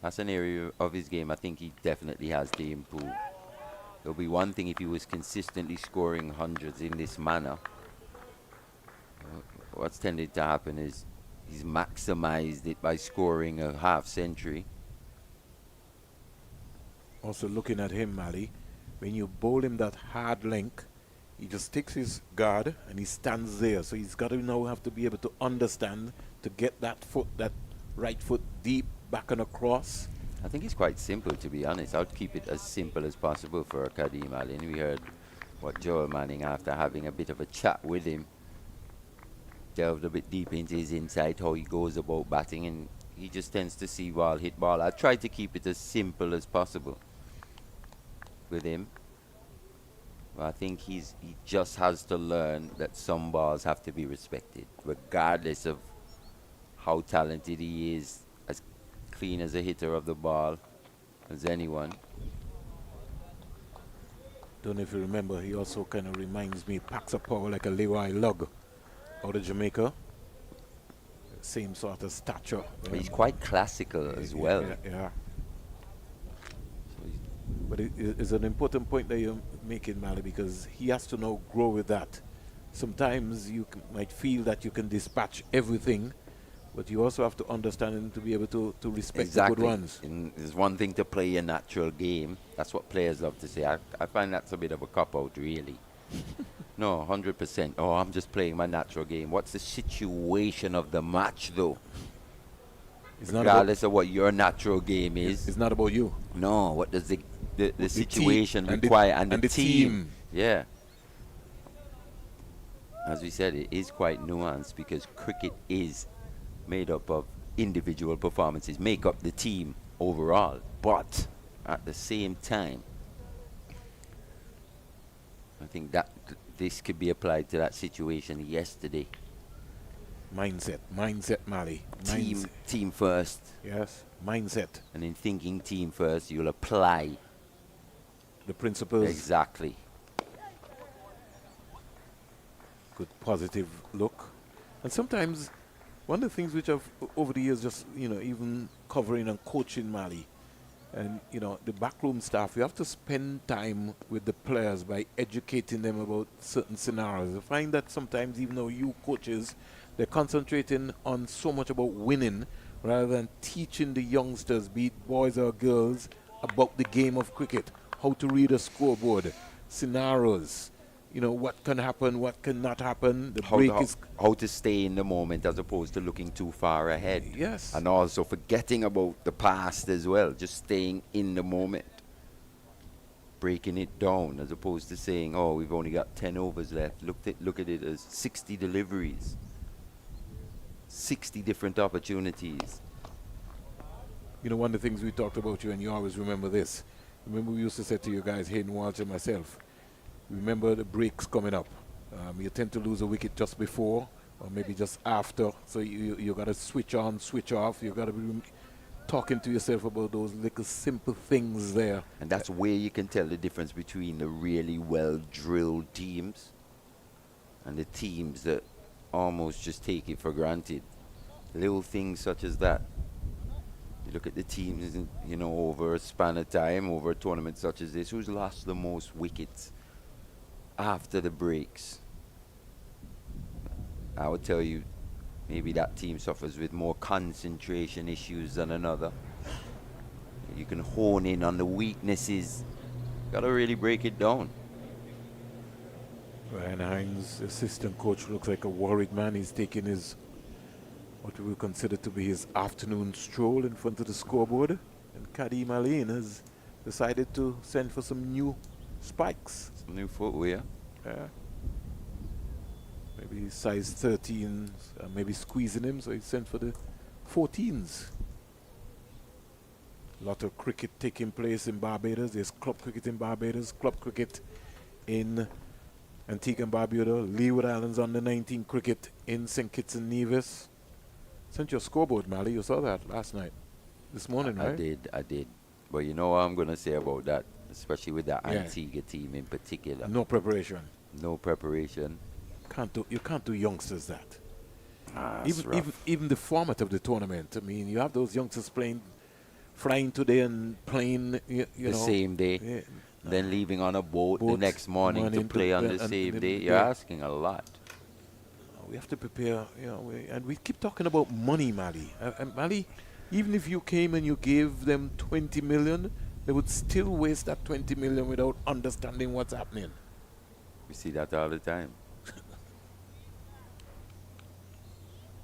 That's an area of his game I think he definitely has to improve. It'll be one thing if he was consistently scoring hundreds in this manner. What's tended to happen is he's maximized it by scoring a half century. Also looking at him, Mali, when you bowl him that hard length, he just takes his guard and he stands there. So he's got to now have to be able to understand to get that foot, that right foot deep back and across. I think it's quite simple, to be honest. I'd keep it as simple as possible for Kadeem Alleyne. We heard what Joel Manning, after having a bit of a chat with him, delved a bit deep into his insight, how he goes about batting, and he just tends to see ball, hit ball. I try to keep it as simple as possible with him. I think he just has to learn that some balls have to be respected, regardless of how talented he is, as clean as a hitter of the ball as anyone. Don't know if you remember, he also kind of reminds me, packs of power like a Leroy Lugg out of Jamaica. Same sort of stature. But he's quite classical as well. Yeah. But it's an important point that you're making, Mali, because he has to now grow with that. Sometimes you might feel that you can dispatch everything, but you also have to understand and to be able to respect the good ones. And there's one thing to play your natural game. That's what players love to say. I find that's a bit of a cop-out, really. No, 100%. Oh, I'm just playing my natural game. What's the situation of the match, though? It's regardless of what your natural game is. It's not about you. No, what does the situation require and the team. Yeah. As we said, it is quite nuanced because cricket is made up of individual performances, make up the team overall. But at the same time, I think that this could be applied to that situation yesterday. Mindset, Mali. Team first. Yes, mindset. And in thinking team first, you'll apply the principles. Exactly. Good positive look. And sometimes one of the things which I've over the years just, even covering and coaching Mali and, the backroom staff, you have to spend time with the players by educating them about certain scenarios. I find that sometimes even though you coaches, they're concentrating on so much about winning rather than teaching the youngsters, be it boys or girls, about the game of cricket, how to read a scoreboard, scenarios, what can happen, what cannot happen. The break is how to stay in the moment as opposed to looking too far ahead. Yes. And also forgetting about the past as well, just staying in the moment, breaking it down as opposed to saying, oh, we've only got 10 overs left. Look at it as 60 deliveries, 60 different opportunities. One of the things we talked about you, and you always remember this. Remember we used to say to you guys, Hayden Walsh and myself, remember the breaks coming up. You tend to lose a wicket just before or maybe just after. So you got to switch on, switch off. You got to be talking to yourself about those little simple things there. And that's where you can tell the difference between the really well-drilled teams and the teams that almost just take it for granted. Little things such as that. You look at the teams, over a span of time, over a tournament such as this, who's lost the most wickets after the breaks? I would tell you, maybe that team suffers with more concentration issues than another. You can hone in on the weaknesses. Gotta really break it down. Ryan Hines, assistant coach, looks like a worried man. He's taking his, what we will consider to be his afternoon stroll in front of the scoreboard. And Kadeem Alleyne has decided to send for some new spikes. Some new footwear. Yeah. Maybe size 13s, maybe squeezing him, so he sent for the 14s. A lot of cricket taking place in Barbados. There's club cricket in Barbados, club cricket in Antigua and Barbuda, Leeward Islands under 19 cricket in St. Kitts and Nevis. Sent your scoreboard, Mally. You saw that last night. This morning, right? I did. But you know what I'm going to say about that, especially with the Yeah. Antigua team in particular. No preparation. No preparation. You can't do youngsters that. It's rough. Even the format of the tournament. I mean, you have those youngsters flying today and playing, you the know. same day. Yeah. Then leaving on a boat the Boat next morning to play on the same day. You're asking a lot. We have to prepare, and we keep talking about money, Mally. Mally, even if you came and you gave them 20 million, they would still waste that 20 million without understanding what's happening. We see that all the time.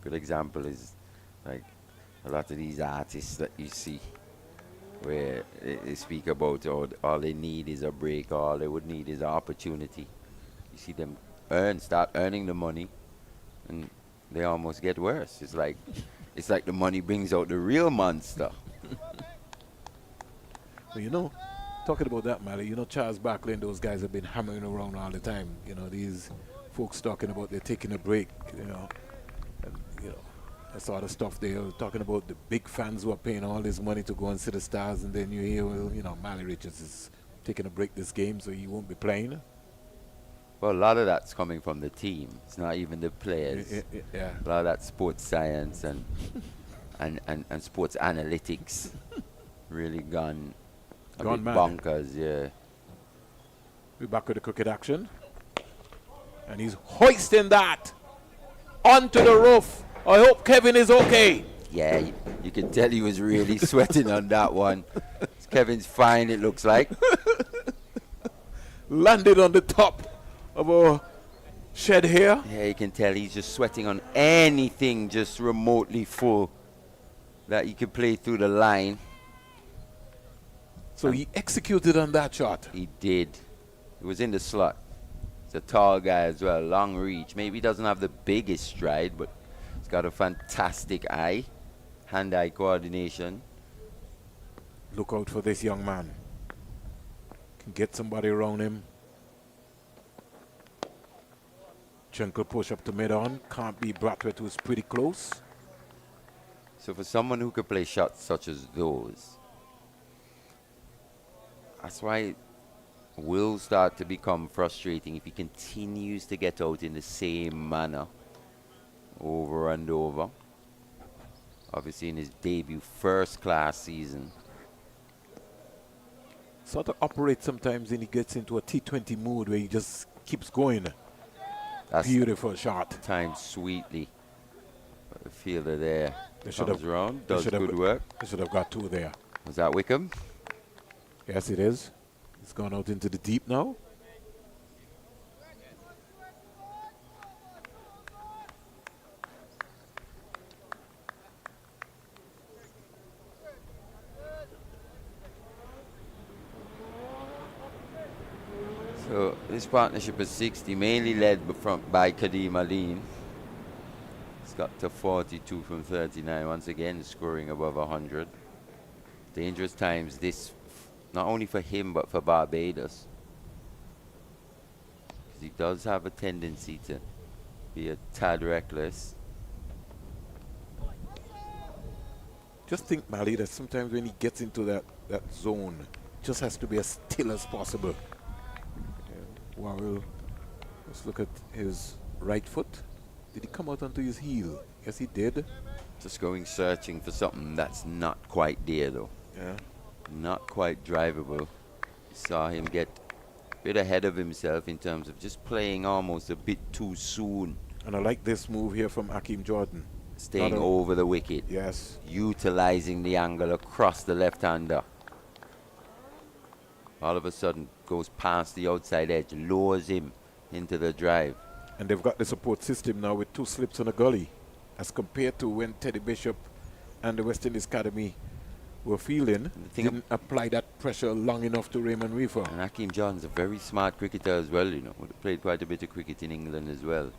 Good example is like a lot of these artists that you see where they speak about all they need is a break, all they would need is an opportunity. You see them start earning the money, and they almost get worse. It's like the money brings out the real monster. Well, talking about that, Mally, Charles Barkley and those guys have been hammering around all the time. These folks talking about they're taking a break, and, that sort of stuff. They're talking about the big fans who are paying all this money to go and see the Stars, and then you hear, Mally Richards is taking a break this game, so he won't be playing. Well, a lot of that's coming from the team. It's not even the players. Yeah. A lot of that sports science and sports analytics really gone a bit mad. bonkers, yeah. We're back with the cricket action. And he's hoisting that onto the roof. I hope Kevin is okay. Yeah, you can tell he was really sweating on that one. Kevin's fine, it looks like. Landed on the top of a shed here. Yeah, you can tell he's just sweating on anything just remotely full that he could play through the line. So he executed on that shot. He did. It was in the slot. He's a tall guy as well, long reach. Maybe he doesn't have the biggest stride, but he's got a fantastic eye, hand-eye coordination. Look out for this young man. Can get somebody around him. Gentle push up to mid-on. Can't be Brathwaite, who's pretty close. So for someone who could play shots such as those, that's why it will start to become frustrating if he continues to get out in the same manner over and over. Obviously in his debut first-class season. Sort of operates sometimes and he gets into a T20 mood where he just keeps going. That's beautiful shot. Timed sweetly. The fielder there They comes around, does good work. They should have got two there. Was that Wickham? Yes, it is. It's gone out into the deep now. So this partnership is 60, mainly led by Kadeem Alleyne. It's got to 42 from 39. Once again, scoring above 100. Dangerous times this, not only for him, but for Barbados. Because he does have a tendency to be a tad reckless. Just think, Mally, that sometimes when he gets into that zone, just has to be as still as possible. Wow, let's look at his right foot. Did he come out onto his heel? Yes, he did. Just going searching for something that's not quite there, though. Yeah. Not quite drivable. Saw him get a bit ahead of himself in terms of just playing almost a bit too soon. And I like this move here from Hakeem Jordan. Staying over the wicket. Yes. Utilizing the angle across the left-hander. All of a sudden goes past the outside edge, lowers him into the drive. And they've got the support system now with two slips on a gully, as compared to when Teddy Bishop and the West Indies Academy were fielding. Didn't apply that pressure long enough to Raymond Reifer. And Hakeem John's a very smart cricketer as well, you know. Would have played quite a bit of cricket in England as well.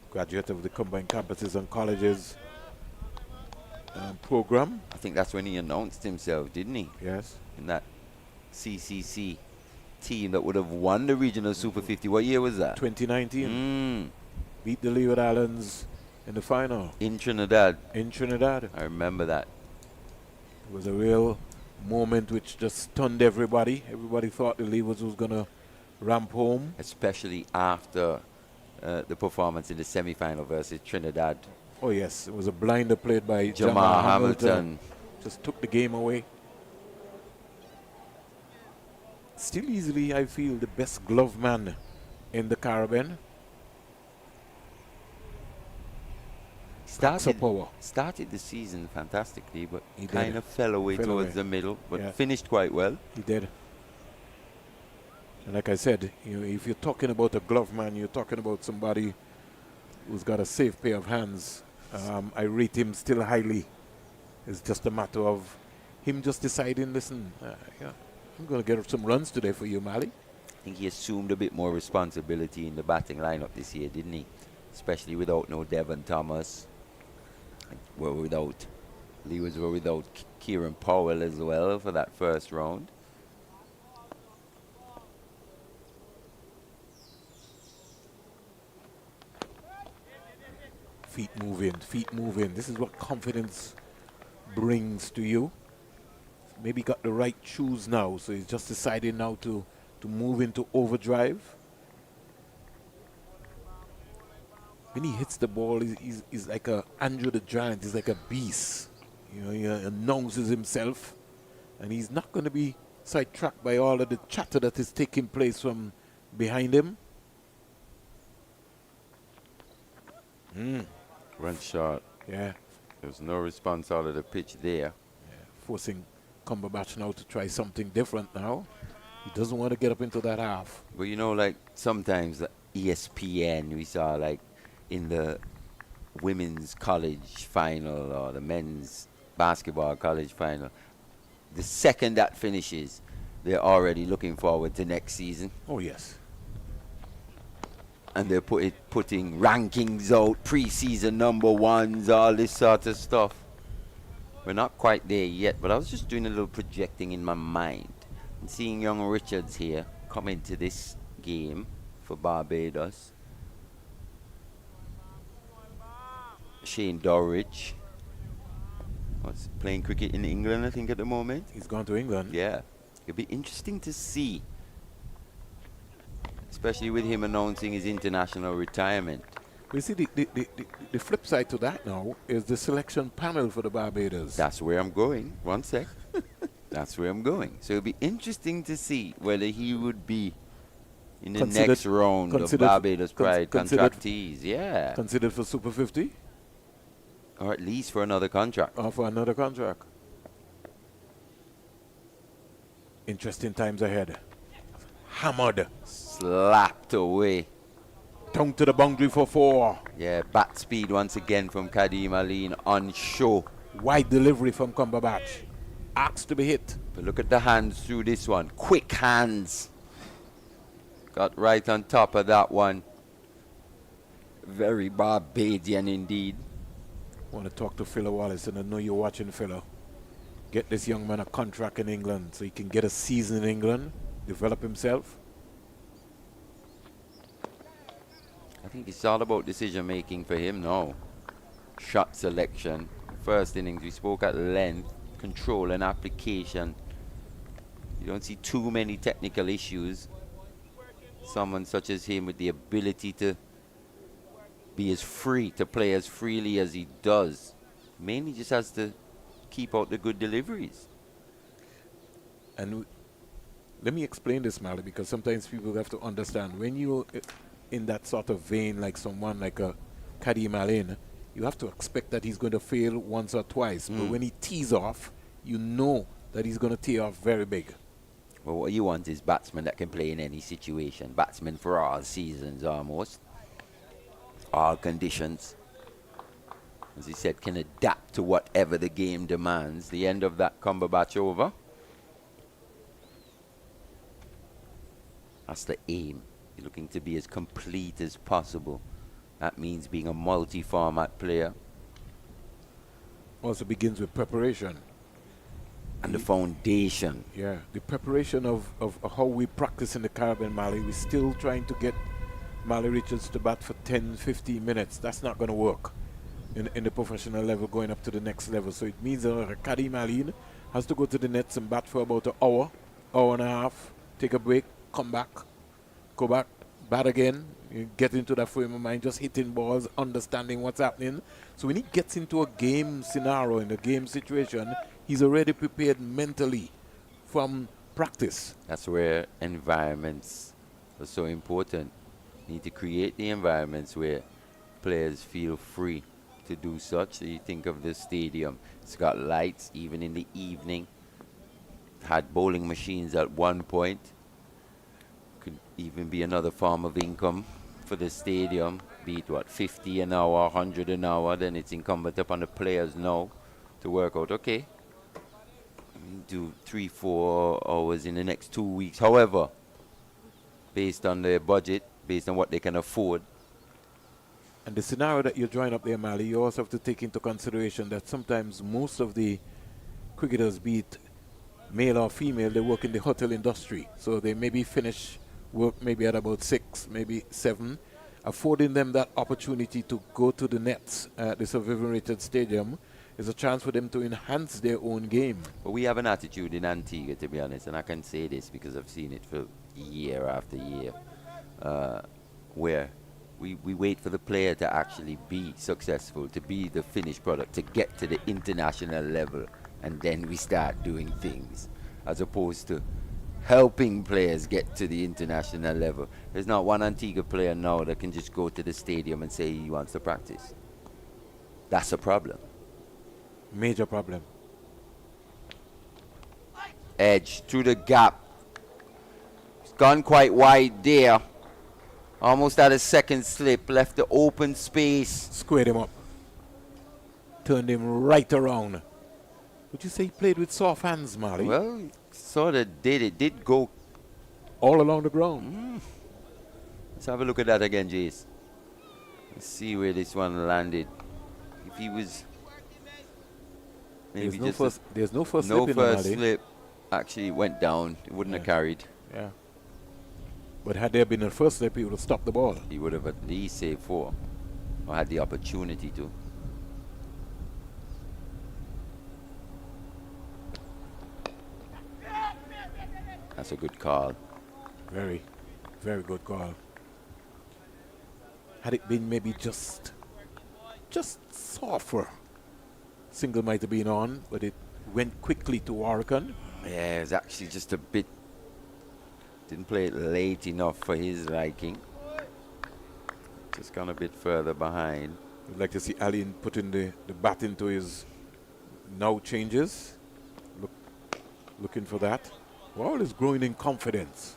Graduate of the combined campuses and colleges program. I think that's when he announced himself, didn't he? Yes. In that CCC team that would have won the regional Super 50. What year was that? 2019. Beat the Leeward Islands in the final. In Trinidad. In Trinidad. I remember that. It was a real moment which just stunned everybody. Everybody thought the Leewards was going to ramp home. Especially after the performance in the semi-final versus Trinidad. Oh, yes. It was a blinder played by Jamal Hamilton. Just took the game away. Still easily, I feel, the best glove man in the Caribbean. Started the season fantastically, but he kind of fell away towards the middle, but finished quite well. He did. And like I said, you know, if you're talking about a glove man, you're talking about somebody who's got a safe pair of hands. I rate him still highly. It's just a matter of him just deciding, listen, I'm going to get some runs today for you, Mali. I think he assumed a bit more responsibility in the batting lineup this year, didn't he? Especially without no Devon Thomas. Leewards were without Kieran Powell as well for that first round. Feet moving, feet moving. This is what confidence brings to you. Maybe got the right shoes now, so he's just deciding now to move into overdrive. When he hits the ball, he's like a Andrew the Giant. He's like a beast. You know, he announces himself, and he's not going to be sidetracked by all of the chatter that is taking place from behind him. Run short. Yeah. There's no response out of the pitch there. Yeah. Forcing Cumberbatch now to try something different now. He doesn't want to get up into that half. But you know, like sometimes the ESPN, we saw like in the women's college final or the men's basketball college final, the second that finishes, they're already looking forward to next season. Oh, yes. And they're putting rankings out, preseason number ones, all this sort of stuff. We're not quite there yet, but I was just doing a little projecting in my mind and seeing young Richards here come into this game for Barbados. Shane Dorridge was playing cricket in England, I think, at the moment. He's gone to England. Yeah. It'll be interesting to see, especially with him announcing his international retirement. You see, the flip side to that now is the selection panel for the Barbados. That's where I'm going. One sec. That's where I'm going. So it'll be interesting to see whether he would be in the next round of Barbados Pride contractees. Yeah. Considered for Super 50? Or at least for another contract. Or for another contract. Interesting times ahead. Hammered. Slapped away. Down to the boundary for 4. Yeah, bat speed once again from Kadeem Alleyne on show. Wide delivery from Cumberbatch. Asked to be hit. But look at the hands through this one. Quick hands. Got right on top of that one. Very Barbadian indeed. Want to talk to Philo Wallace, and I know you're watching, Philo. Get this young man a contract in England so he can get a season in England, develop himself. I think it's all about decision making for him now. Shot selection. First innings, we spoke at length. Control and application. You don't see too many technical issues. Someone such as him with the ability to be as free, to play as freely as he does. Mainly just has to keep out the good deliveries. And let me explain this, Mali, because sometimes people have to understand. When you're in that sort of vein, like someone like a Kadeem Alleyne, you have to expect that he's going to fail once or twice. But when he tees off, you know that he's going to tee off very big. Well, what you want is batsmen that can play in any situation. Batsmen for all seasons almost. All conditions. As he said, can adapt to whatever the game demands. The end of that Cumberbatch over. That's the aim. You're looking to be as complete as possible. That means being a multi-format player. Also begins with preparation. And the foundation. Yeah, the preparation of how we practice in the Caribbean, Mali. We're still trying to get Mali Richards to bat for 10, 15 minutes. That's not going to work in the professional level going up to the next level. So it means that Kadim Alleyne has to go to the nets and bat for about an hour, hour and a half, take a break, come back, go back, bat again, you get into that frame of mind, just hitting balls, understanding what's happening. So when he gets into a game scenario, in a game situation, he's already prepared mentally from practice. That's where environments are so important. You need to create the environments where players feel free to do such. So you think of the stadium, it's got lights even in the evening, had bowling machines at one point, could even be another form of income for the stadium, be it what, 50 an hour, 100 an hour. Then it's incumbent upon the players now to work out, okay, do 3-4 hours in the next 2 weeks, however, based on their budget, based on what they can afford. And the scenario that you're drawing up there, Mali, you also have to take into consideration that sometimes most of the cricketers, be it male or female, they work in the hotel industry. So they maybe finish work maybe at about 6, maybe 7, affording them that opportunity to go to the nets at the Sir Vivian Richards Stadium is a chance for them to enhance their own game. But we have an attitude in Antigua, to be honest, and I can say this because I've seen it for year after year, where we wait for the player to actually be successful, to be the finished product, to get to the international level, and then we start doing things, as opposed to helping players get to the international level. There's not one Antigua player now that can just go to the stadium and say he wants to practice. That's a problem. Major problem. Edge through the gap. It's gone quite wide there. Almost had a second slip, left the open space. Squared him up. Turned him right around. Would you say he played with soft hands, Mali? Well, sort of did. It did go all along the ground. Let's have a look at that again, Jace. Let's see where this one landed. If he was maybe there's no first no slip in first Mali. slip. Actually, it went down. It wouldn't have carried. Yeah. But had there been a first slip, he would have stopped the ball. He would have at least saved 4, or had the opportunity to. That's a good call. Very, very good call. Had it been maybe just softer, single might have been on, but it went quickly to Warrican. Yeah, it's actually just a bit. Didn't play it late enough for his liking. Just gone a bit further behind. I'd like to see Alleyne putting the bat into his now changes. Looking for that. Ball is growing in confidence.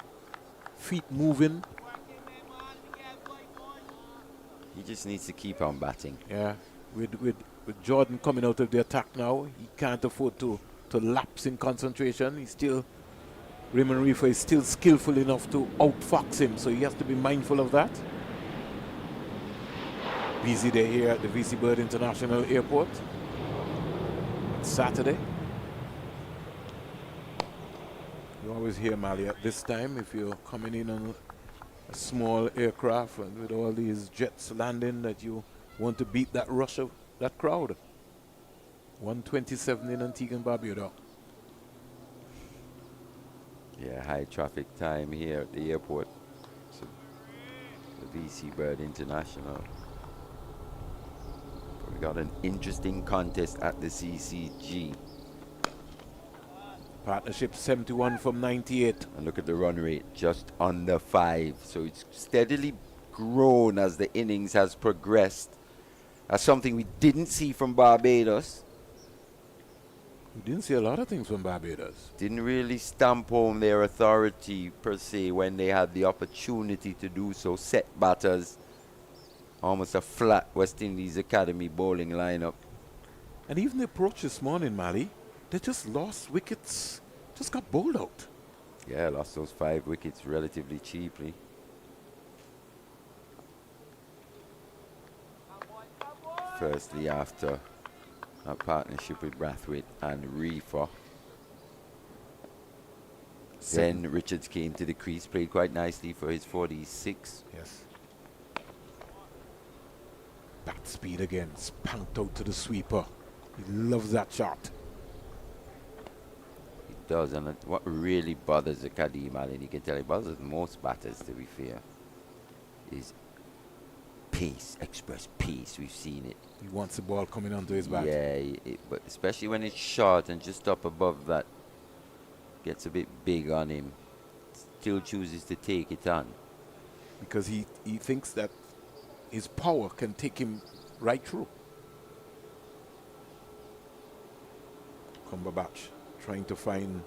Feet moving. He just needs to keep on batting. Yeah. With Jordan coming out of the attack now, he can't afford to lapse in concentration. He's still, Raymond Reifer is still skillful enough to outfox him, so he has to be mindful of that. Busy day here at the VC Bird International Airport. It's Saturday. You always hear, Mali, at this time, if you're coming in on a small aircraft and with all these jets landing, that you want to beat that rush of that crowd. 1:27 in Antigua and Barbados. Yeah, high traffic time here at the airport. So the VC Bird International. But we got an interesting contest at the CCG. Partnership 71 from 98. And look at the run rate, just under 5. So it's steadily grown as the innings has progressed. That's something we didn't see from Barbados. We didn't see a lot of things from Barbados. Didn't really stamp home their authority per se when they had the opportunity to do so. Set batters, almost a flat West Indies Academy bowling lineup. And even the approach this morning, Mali, they just lost wickets, just got bowled out. Yeah, lost those 5 wickets relatively cheaply. Firstly, after a partnership with Brathwaite and Reifer. Then Richards came to the crease, played quite nicely for his 46. Yes. Bat speed again, spanked out to the sweeper. He loves that shot. He does, and what really bothers the Kadeem Alleyne, you can tell it bothers most batters, to be fair, is pace, express pace. We've seen it. He wants the ball coming onto his bat. Yeah, but especially when it's short and just up above that, gets a bit big on him. Still chooses to take it on. Because he thinks that his power can take him right through. Cumberbatch trying to find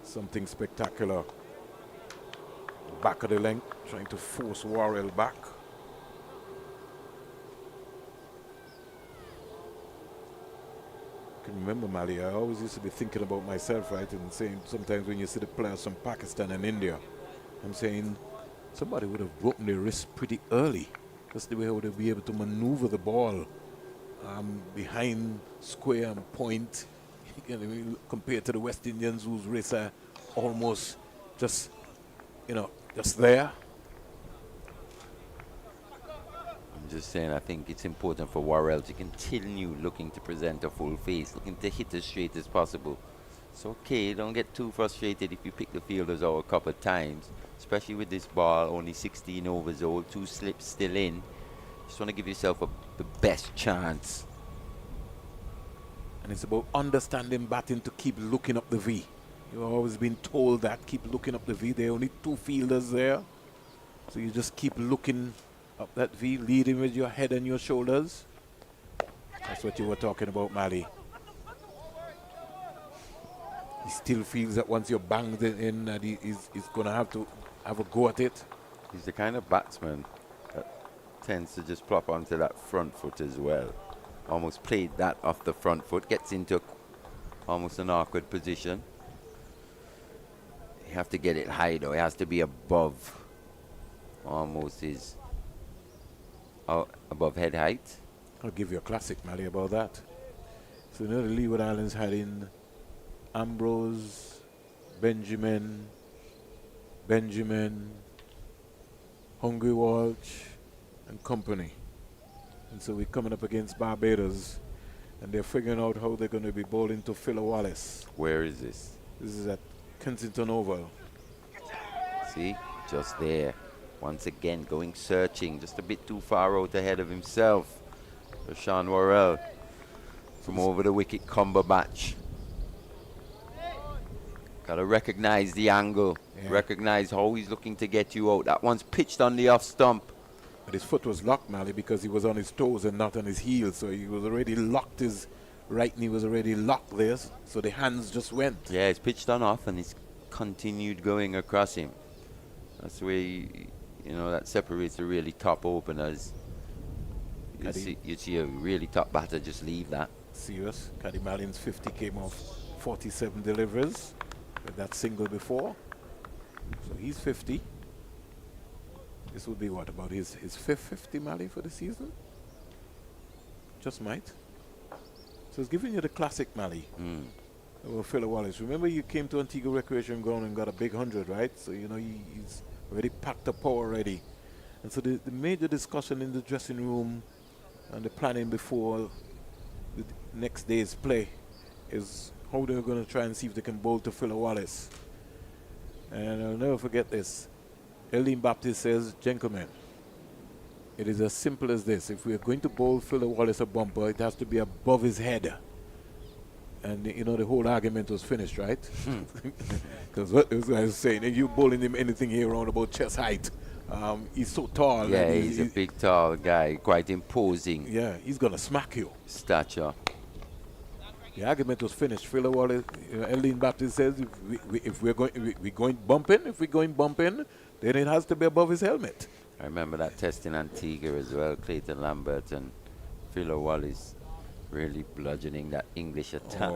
something spectacular. Back of the length, trying to force Worrell back. I can remember, Mali, I always used to be thinking about myself, right? And saying sometimes when you see the players from Pakistan and India, I'm saying somebody would have broken their wrist pretty early. That's the way how they'll be able to maneuver the ball behind square and point. Compared to the West Indians, whose wrists are almost just there. I'm just saying, I think it's important for Worrell to continue looking to present a full face, looking to hit as straight as possible. It's okay, don't get too frustrated if you pick the fielders out a couple of times, especially with this ball, only 16 overs old, 2 slips still in. Just want to give yourself the best chance. And it's about understanding batting to keep looking up the V. You've always been told that, keep looking up the V. There are only 2 fielders there. So you just keep looking up that V, leading with your head and your shoulders. That's what you were talking about, Mali. He still feels that once you're banged in, that he's going to have a go at it. He's the kind of batsman that tends to just plop onto that front foot as well. Almost played that off the front foot, gets into almost an awkward position. You have to get it high though, it has to be above almost his above head height. I'll give you a classic, Mali, about that. So you know the Leeward Islands had in Ambrose, Benjamin, Hungry Walsh, and company. And so we're coming up against Barbados, and they're figuring out how they're going to be bowling to Phil Wallace. Where is this? This is at Kensington Oval. See, just there. Once again, going searching, just a bit too far out ahead of himself. For Sean Worrell from over the wicket, Cumberbatch. Got to recognize the angle, recognize how he's looking to get you out. That one's pitched on the off stump. But his foot was locked, Mali, because he was on his toes and not on his heels. So he was already locked, his right knee was already locked there. So the hands just went. Yeah, it's pitched on off and it's continued going across him. That's the way, that separates the really top openers. You see a really top batter just leave that. Serious. Kadeem Alleyne's 50 came off 47 deliveries with that single before. So he's 50. This would be what, about his fifth 50, Mali, for the season? Just might. So it's giving you the classic, Mali. Over Phil Wallace. Remember you came to Antigua Recreation Ground and got a big 100, right? So, he's already packed up power already. And so the major discussion in the dressing room and the planning before the next day's play is how they're going to try and see if they can bowl to Phil Wallace. And I'll never forget this. Alleyne Baptiste says, gentlemen, it is as simple as this. If we are going to bowl Phil Wallace a bumper, it has to be above his head. And, the whole argument was finished, right? Because what this guy was saying, if you bowling him anything here around about chest height, he's so tall. Yeah, he's a big, tall guy, quite imposing. Yeah, he's going to smack you. Stature. The argument was finished. Phil Wallace, Alleyne Baptiste says, if we're going bumping, then it has to be above his helmet. I remember that test in Antigua as well. Clayton Lambert and Phil Wallace really bludgeoning that English attack.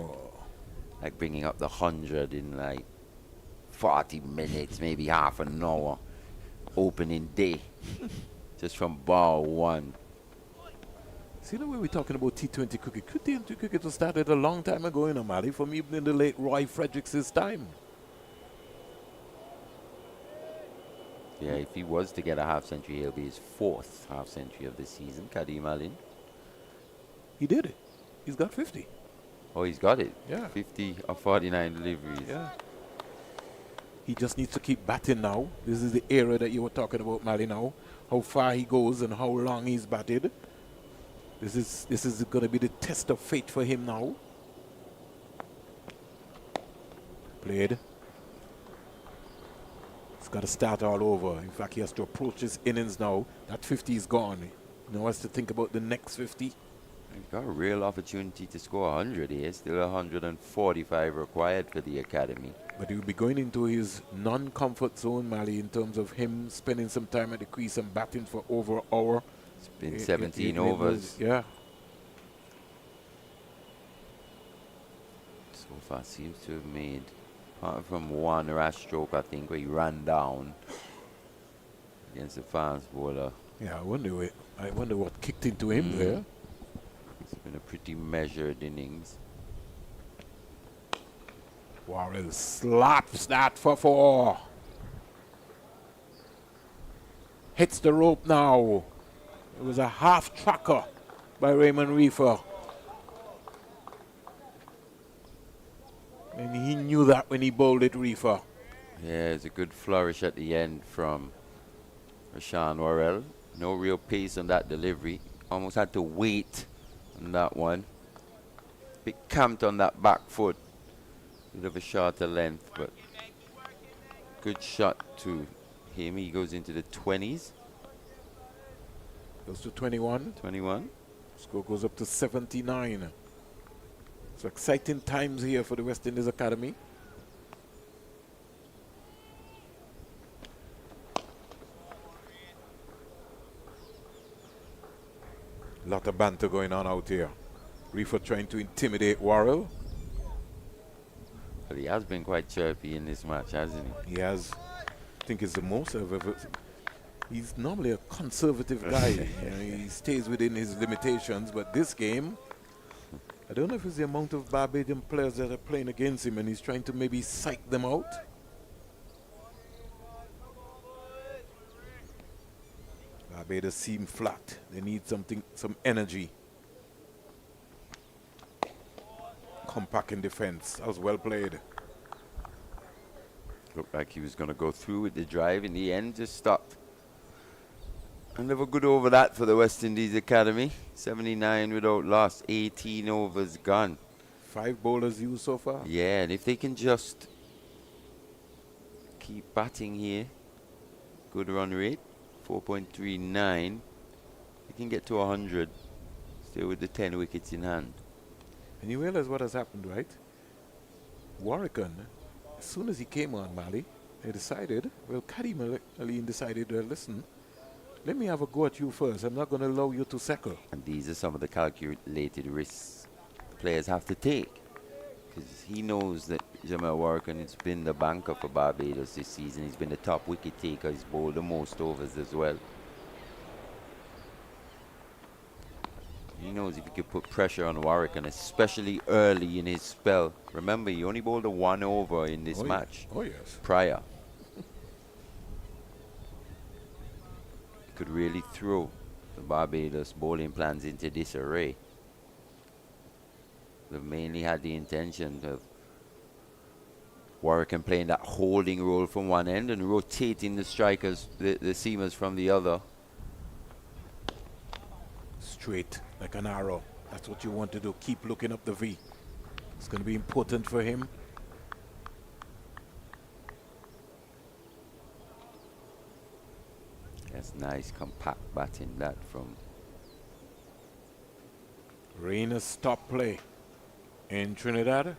Like bringing up the 100 in like 40 minutes, maybe half an hour. Opening day. Just from ball one. See the way we're talking about T20 cricket. T20 cricket was started a long time ago in Mali, from even in the late Roy Fredericks' time. Yeah, if he was to get a half century, he'll be his 4th half century of the season. Kadeem Alleyne. He did it. He's got 50. Oh, he's got it. Yeah. 50 of 49 deliveries. Yeah. He just needs to keep batting now. This is the era that you were talking about, Mali, now. How far he goes and how long he's batted. This is going to be the test of fate for him now. Played. He's got to start all over. In fact, he has to approach his innings now. That 50 is gone. He now has to think about the next 50. He's got a real opportunity to score 100 here. Still 145 required for the academy. But he will be going into his non-comfort zone, Mali, in terms of him spending some time at the crease and batting for over an hour. It's been 17 overs. Yeah. So far seems to have made, apart from one rash stroke, I think, where he ran down against the fast bowler. Yeah, I wonder what kicked into him there. It's been a pretty measured innings. Warrell slaps that for 4. Hits the rope now. It was a half tracker by Raymond Reifer. And he knew that when he bowled it, Reifer. Yeah, it's a good flourish at the end from Rashawn Worrell. No real pace on that delivery. Almost had to wait on that one. Bit camped on that back foot. Bit of a shorter length, but good shot to him. He goes into the 20s. Goes to 21. 21. Score goes up to 79. So exciting times here for the West Indies Academy. Lot of banter going on out here. Reifer trying to intimidate Worrell. But he has been quite chirpy in this match, hasn't he? He has. I think it's the most I've ever. He's normally a conservative guy. You know, he stays within his limitations, but this game, I don't know if it's the amount of Barbadian players that are playing against him and he's trying to maybe psych them out. Barbados seem flat. They need some energy. Compact in defense. That was well played. Looked like he was going to go through with the drive. In the end, just stopped. And never good over that for the West Indies Academy. 79 without loss. 18 overs gone. 5 bowlers used so far. Yeah, and if they can just keep batting here, good run rate, 4.39, they can get to 100, still with the 10 wickets in hand. And you realize what has happened, right? Warrican, as soon as he came on, Mali, they decided, well, Kadeem Alleyne decided, listen, let me have a go at you first. I'm not going to allow you to settle. And these are some of the calculated risks players have to take. Because he knows that Jamal Warrican has been the banker for Barbados this season. He's been the top wicket taker. He's bowled the most overs as well. He knows if he could put pressure on Warrican, especially early in his spell. Remember, he only bowled a 1 over in this match. Oh, yes. Prior. Could really throw the Barbados bowling plans into disarray. They've mainly had the intention of Warrican playing that holding role from one end and rotating the strikers, the seamers from the other. Straight, like an arrow. That's what you want to do. Keep looking up the V. It's going to be important for him. That's nice, compact batting that from Rayner's stop play in Trinidad.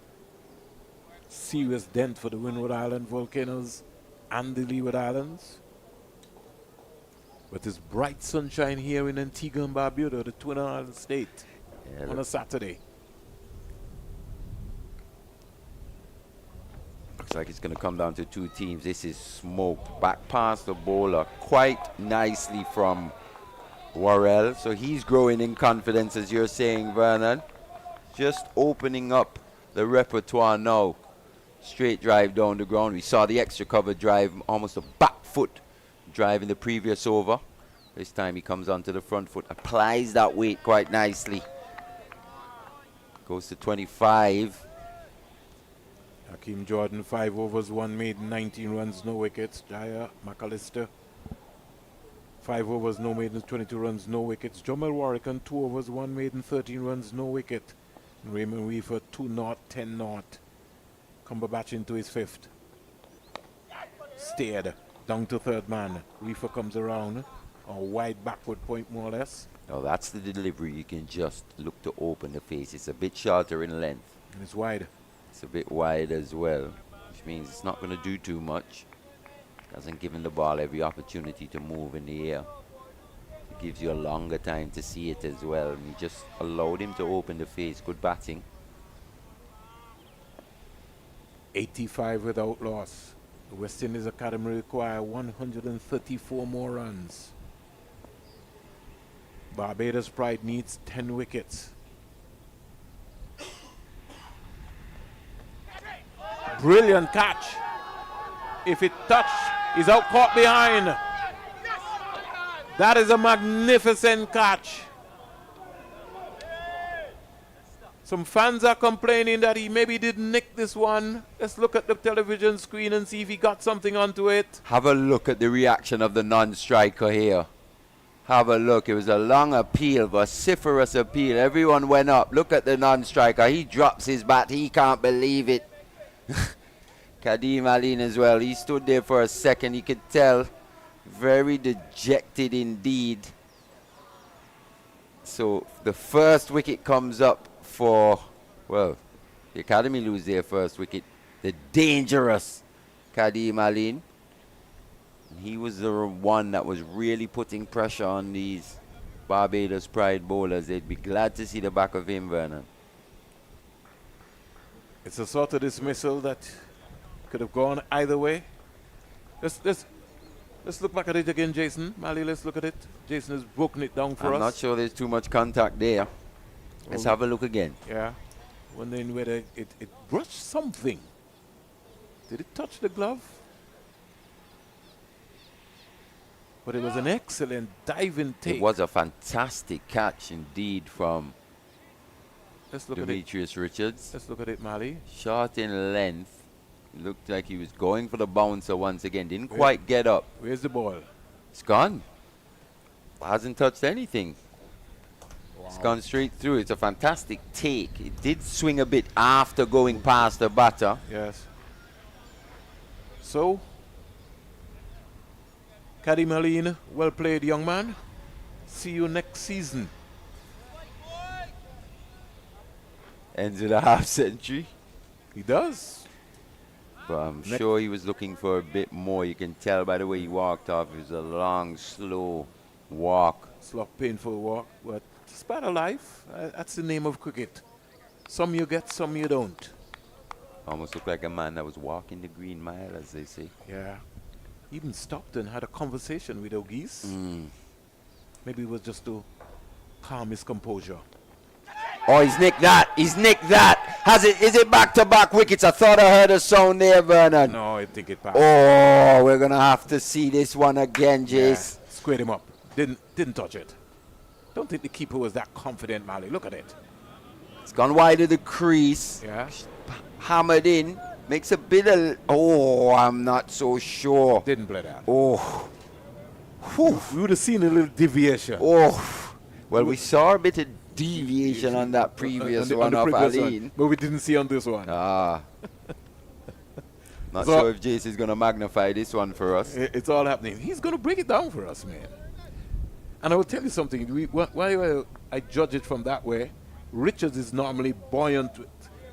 Serious dent for the Windward Island Volcanoes and the Leeward Islands. But it's bright sunshine here in Antigua and Barbuda, the Twin Island state, on a Saturday. Looks like it's going to come down to 2 teams. This is smoked back past the bowler quite nicely from Worrell. So he's growing in confidence, as you're saying, Vernon. Just opening up the repertoire now. Straight drive down the ground. We saw the extra cover drive, almost a back foot drive in the previous over. This time he comes onto the front foot, applies that weight quite nicely. Goes to 25. Hakeem Jordan, 5 overs, 1 maiden, 19 runs, no wickets. Jaya McAllister, 5 overs, no maidens, 22 runs, no wickets. Jomel Warrican, 2 overs, 1 maiden, 13 runs, no wicket. And Raymond Reifer, 2-0, 10-0. Cumberbatch into his 5th. Steered down to 3rd man. Reifer comes around. A wide backward point, more or less. Oh, that's the delivery. You can just look to open the face. It's a bit shorter in length. And it's wide. It's a bit wide as well, which means it's not going to do too much. Doesn't give him the ball every opportunity to move in the air. It gives you a longer time to see it as well. And you just allowed him to open the face. Good batting. 85 without loss. The West Indies Academy require 134 more runs. Barbados Pride needs 10 wickets. Brilliant catch. If it touched, he's out caught behind. That is a magnificent catch. Some fans are complaining that he maybe didn't nick this one. Let's look at the television screen and see if he got something onto it. Have a look at the reaction of the non-striker here. Have a look. It was a long appeal, vociferous appeal. Everyone went up. Look at the non-striker. He drops his bat. He can't believe it. Kadeem Alleyne as well. He stood there for a second. You could tell. Very dejected indeed. So the first wicket comes up for, well, the Academy lose their first wicket. The dangerous Kadeem Alleyne. He was the one that was really putting pressure on these Barbados Pride bowlers. They'd be glad to see the back of him, Vernon. It's a sort of dismissal that could have gone either way. Let's look back at it again, Jason. Mali, let's look at it. Jason has broken it down for us. I'm not sure there's too much contact there. Let's have a look again. Yeah. Wondering whether it brushed something. Did it touch the glove? But it was an excellent diving take. It was a fantastic catch indeed from Let's look at it. Demetrius Richards. Let's look at it, Mali. Short in length. Looked like he was going for the bouncer once again. Didn't quite get up. Where's the ball? It's gone. Hasn't touched anything. Wow. It's gone straight through. It's a fantastic take. It did swing a bit after going past the batter. Yes. So, Kadeem Alleyne, well played, young man. See you next season. Ends with a half century. He does. But I'm sure he was looking for a bit more. You can tell by the way he walked off. It was a long, slow walk. Slow, painful walk, but it's part of life. That's the name of cricket. Some you get, some you don't. Almost looked like a man that was walking the green mile, as they say. Yeah. Even stopped and had a conversation with O'Geese. Maybe it was just to calm his composure. Oh, he's nicked that. He's nicked that. Is it back-to-back wickets? I thought I heard a sound there, Vernon. No, I think it passed. Oh, we're going to have to see this one again, Jace. Yeah, squared him up. Didn't touch it. Don't think the keeper was that confident, Mali. Look at it. It's gone wide of the crease. Yeah. Hammered in. Makes a bit of... Oh, I'm not so sure. Didn't play that. Oh. Whew. We would have seen a little deviation. Oh. Well, we saw a bit of deviation on that previous one of Alleyne. But we didn't see on this one. Not So- sure if Jace is going to magnify this one for us. It's all happening. He's going to break it down for us, man. And I will tell you something. Why I judge it from that way, Richards is normally buoyant,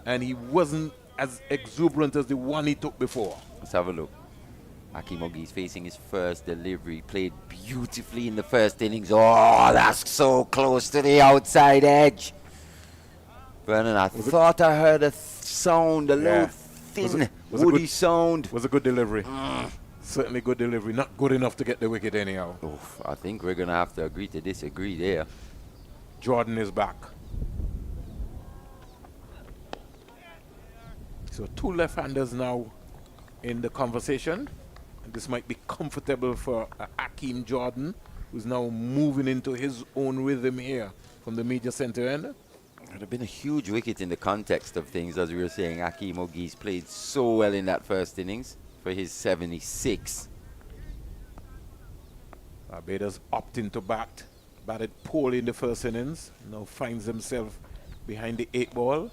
and he wasn't as exuberant as the one he took before. Let's have a look. Hakeem O'Geese facing his first delivery. Played beautifully in the first innings. Oh, that's so close to the outside edge. Vernon, I thought I heard a sound, a little thin, woody sound. Was a good delivery. Certainly good delivery. Not good enough to get the wicket anyhow. Oof, I think we're going to have to agree to disagree there. Jordan is back. So 2 left-handers now in the conversation. And this might be comfortable for Hakeem Jordan, who's now moving into his own rhythm here from the major center end. It would have been a huge wicket in the context of things, as we were saying. Hakeem Ogis played so well in that first innings for his 76. Barbados opting to bat. Batted poorly in the first innings. Now finds himself behind the 8 ball.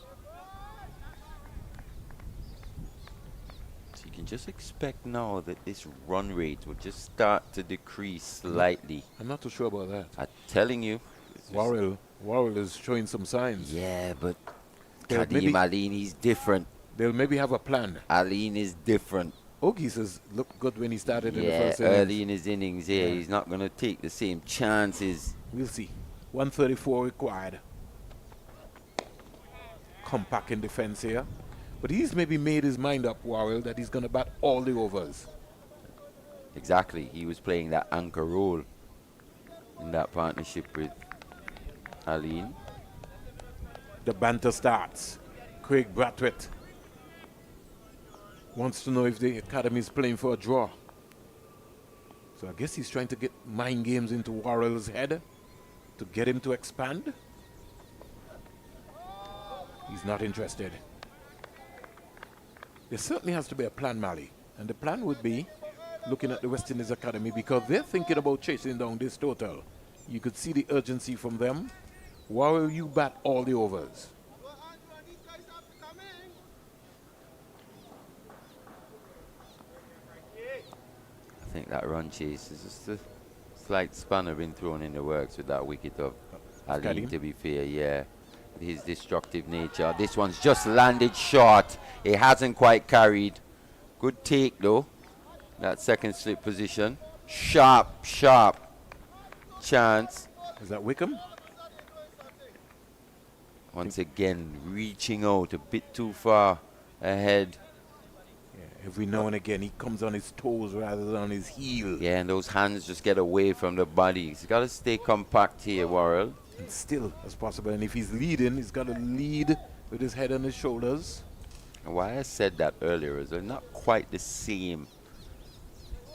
So you can just expect now that this run rate will just start to decrease slightly. I'm not too sure about that. I'm telling you. Worrell is showing some signs. Yeah, but They'll Kadeem Alleyne is different. They'll maybe have a plan. Alleyne is different. Ogis has looked good when he started in the Yeah, first innings. early in his innings here. He's not going to take the same chances. We'll see. 134 required. Compact in defense here. But he's maybe made his mind up, Worrell, that he's going to bat all the overs. Exactly. He was playing that anchor role in that partnership with Alleyne. The banter starts. Craig Brathwaite wants to know if the academy is playing for a draw. So I guess he's trying to get mind games into Worrell's head to get him to expand. He's not interested. There certainly has to be a plan, Mali. And the plan would be looking at the West Indies Academy, because they're thinking about chasing down this total. You could see the urgency from them. Worrell, you bat all the overs. I think that run chase is just a slight spanner been thrown in the works with that wicket of Alleyne, to be fair, yeah. His destructive nature. This one's just landed short. It hasn't quite carried. Good take though. That second slip position. Sharp chance. Is that Wickham? Once again, reaching out a bit too far ahead. Yeah, every now and again he comes on his toes rather than on his heel. Yeah, and those hands just get away from the body. He's got to stay compact here, Worrell. And still as possible. And if he's leading, he's got to lead with his head on his shoulders. And why I said that earlier is they're not quite the same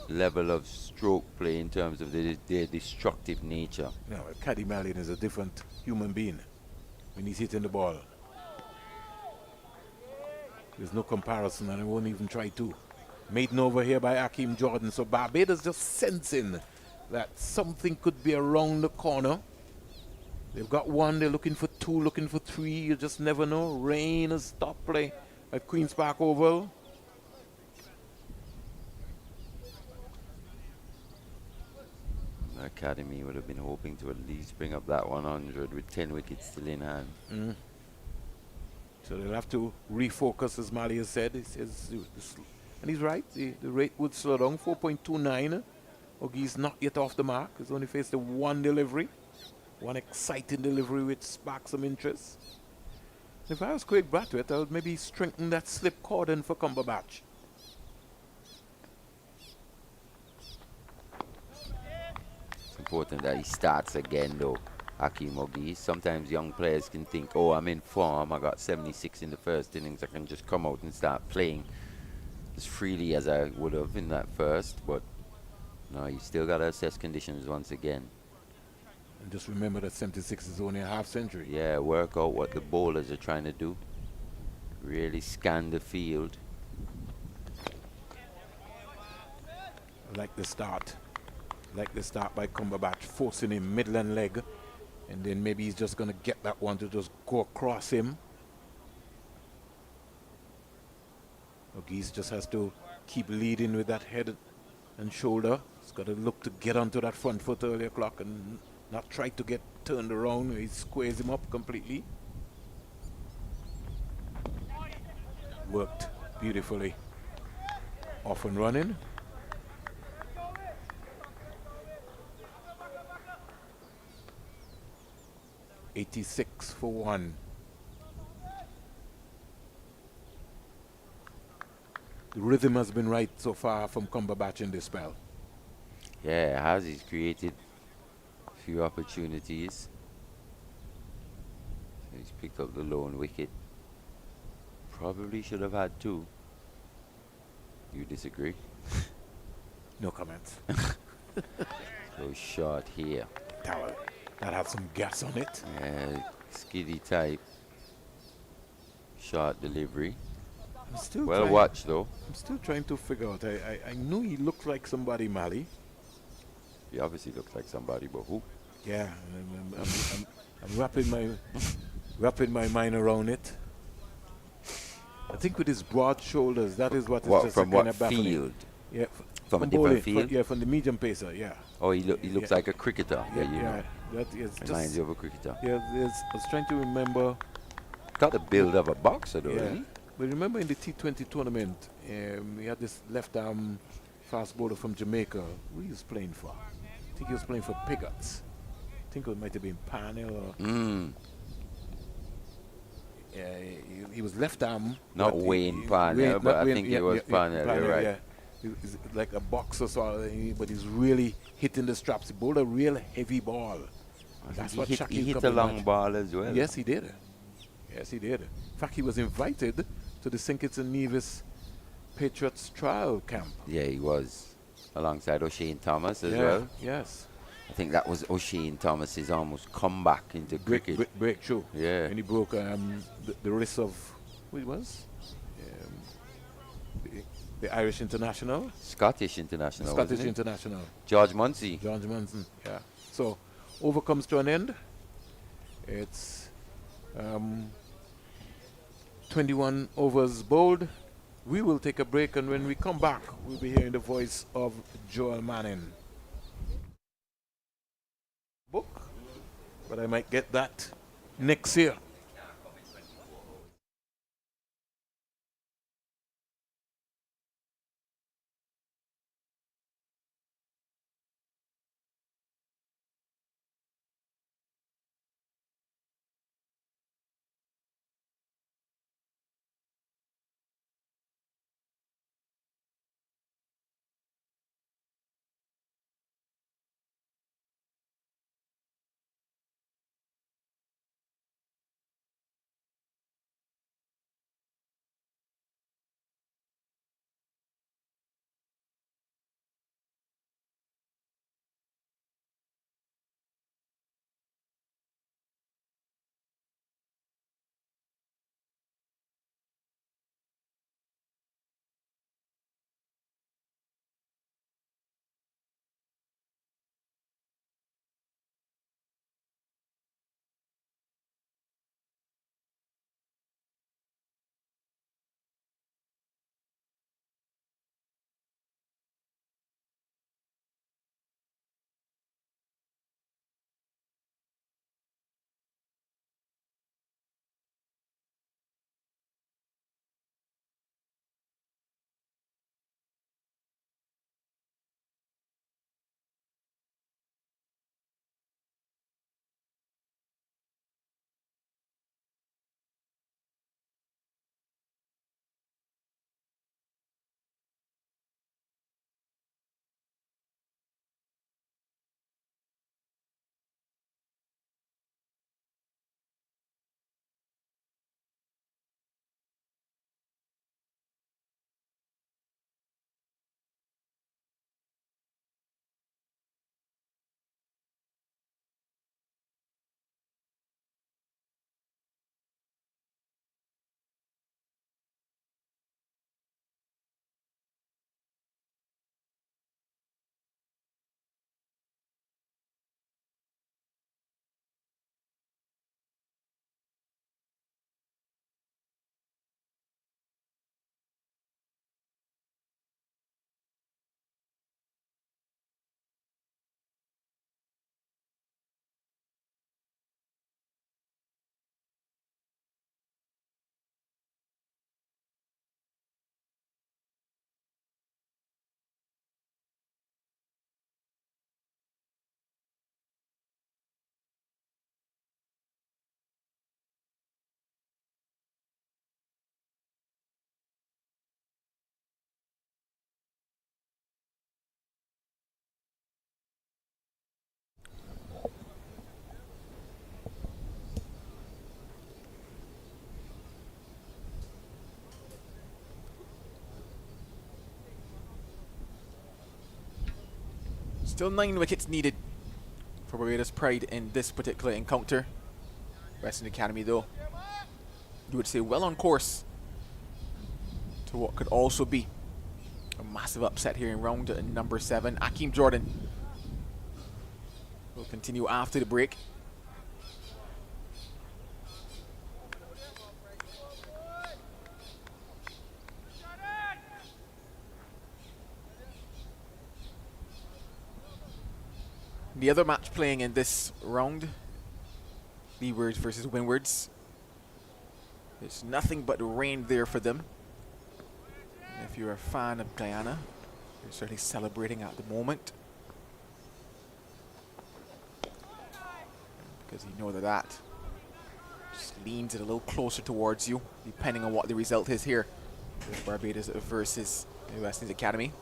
level of stroke play in terms of their destructive nature. No, Caddy Alleyne is a different human being when he's hitting the ball. There's no comparison, and I won't even try to. Maiden over here by Hakeem Jordan. So Barbados just sensing that something could be around the corner. They've got one, they're looking for two, looking for three. You just never know. Rain has stopped play at Queen's Park Oval. The Academy would have been hoping to at least bring up that 100 with 10 wickets still in hand. So they'll have to refocus, as Mali has said. He says, and he's right, the rate would slow down, 4.29. Ogie's not yet off the mark. He's only faced the one delivery. One exciting delivery which sparked some interest. If I was Craig Brathwaite, I would maybe strengthen that slip cordon for Cumberbatch. It's important that he starts again though, Hakeem Ogis. Sometimes young players can think, oh, I'm in form, I got 76 in the first innings, I can just come out and start playing as freely as I would have in that first, but no, you still got to assess conditions once again. And just remember that 76 is only a half century. Yeah, work out what the bowlers are trying to do. Really scan the field. I like the start. Like the start by Cumberbatch, forcing him midland leg. And then maybe he's just going to get that one to just go across him. Ogis just has to keep leading with that head and shoulder. He's got to look to get onto that front foot early o'clock and not try to get turned around. He squares him up completely. Worked beautifully. Off and running. .86 for one. The rhythm has been right so far from Cumberbatch in this spell. Yeah, it has. He's created a few opportunities. So he's picked up the lone wicket. Probably should have had two. You disagree? No comments. So short here. That had some gas on it. Skiddy type. Short delivery. I'm still Well trying, watched though. I'm still trying to figure out. I knew he looked like somebody, Mali. He obviously looks like somebody, but who? Yeah, I'm wrapping my mind around it. I think with his broad shoulders, that is what is What just from kind what of baffling. field? Yeah, From a bowling, different field? yeah, from the medium pacer. Yeah. Oh, he looks Yeah. like a cricketer. Yeah, you know. That is Reminds just. you of a cricketer. Yeah, I was trying to remember. Got the build of a boxer though, Yeah, isn't he? but remember in the T20 tournament, we had this left arm fast bowler from Jamaica. Who he was playing for? I think he was playing for Pigots. I think it might have been Parnell or. Yeah, he was left arm. Not but Wayne Parnell, but I think it was Parnell, you're right. Yeah. He's like a boxer, but he's really hitting the straps. He bowled a real heavy ball. That's what Shaquille he hit Cup a is long like. ball as well. Yes, he did. Yes, he did. In fact, he was invited to the St. Kitts and Nevis Patriots trial camp. Yeah, he was. Alongside O'Shane Thomas as Yeah, well. yes. I think that was O'Shane Thomas's almost comeback into cricket. Breakthrough. Yeah. And he broke the wrist of, who it was? The Irish international. Scottish international. Scottish wasn't it? international. George Munsey. George Munson, yeah. So, over comes to an end. It's 21 overs bowled. We will take a break, and when we come back, we'll be hearing the voice of Joel Manning. Book, but I might get that next year. Still 9 wickets needed for Barbados Pride in this particular encounter. Western Academy, though, you would say well on course to what could also be a massive upset here in round number 7. Akeem Jordan will continue after the break. The other match playing in this round, leewards versus windwards. There's nothing but rain there for them. If you're a fan of Guyana, you're certainly celebrating at the moment, because you know that just leans it a little closer towards you, depending on what the result is here with Barbados versus the West Indies Academy.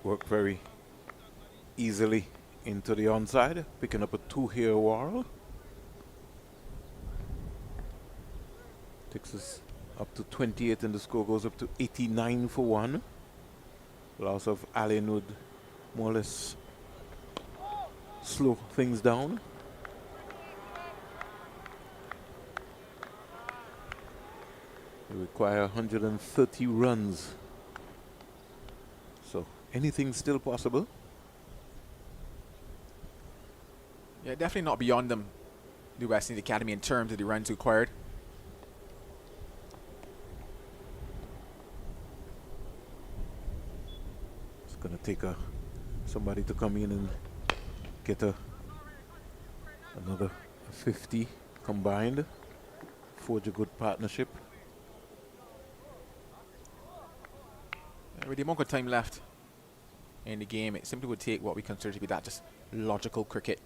Work very easily into the onside, picking up a 2 here wall. Takes us up to 28 and the score goes up to 89 for 1. Loss of Alleyne would more or less slow things down. They require 130 runs. So anything's still possible. Yeah, definitely not beyond them, the West Indies Academy, in terms of the runs required. It's going to take somebody to come in and get another 50 combined, forge a good partnership. With the amount of time left in the game, it simply would take what we consider to be that just logical cricket.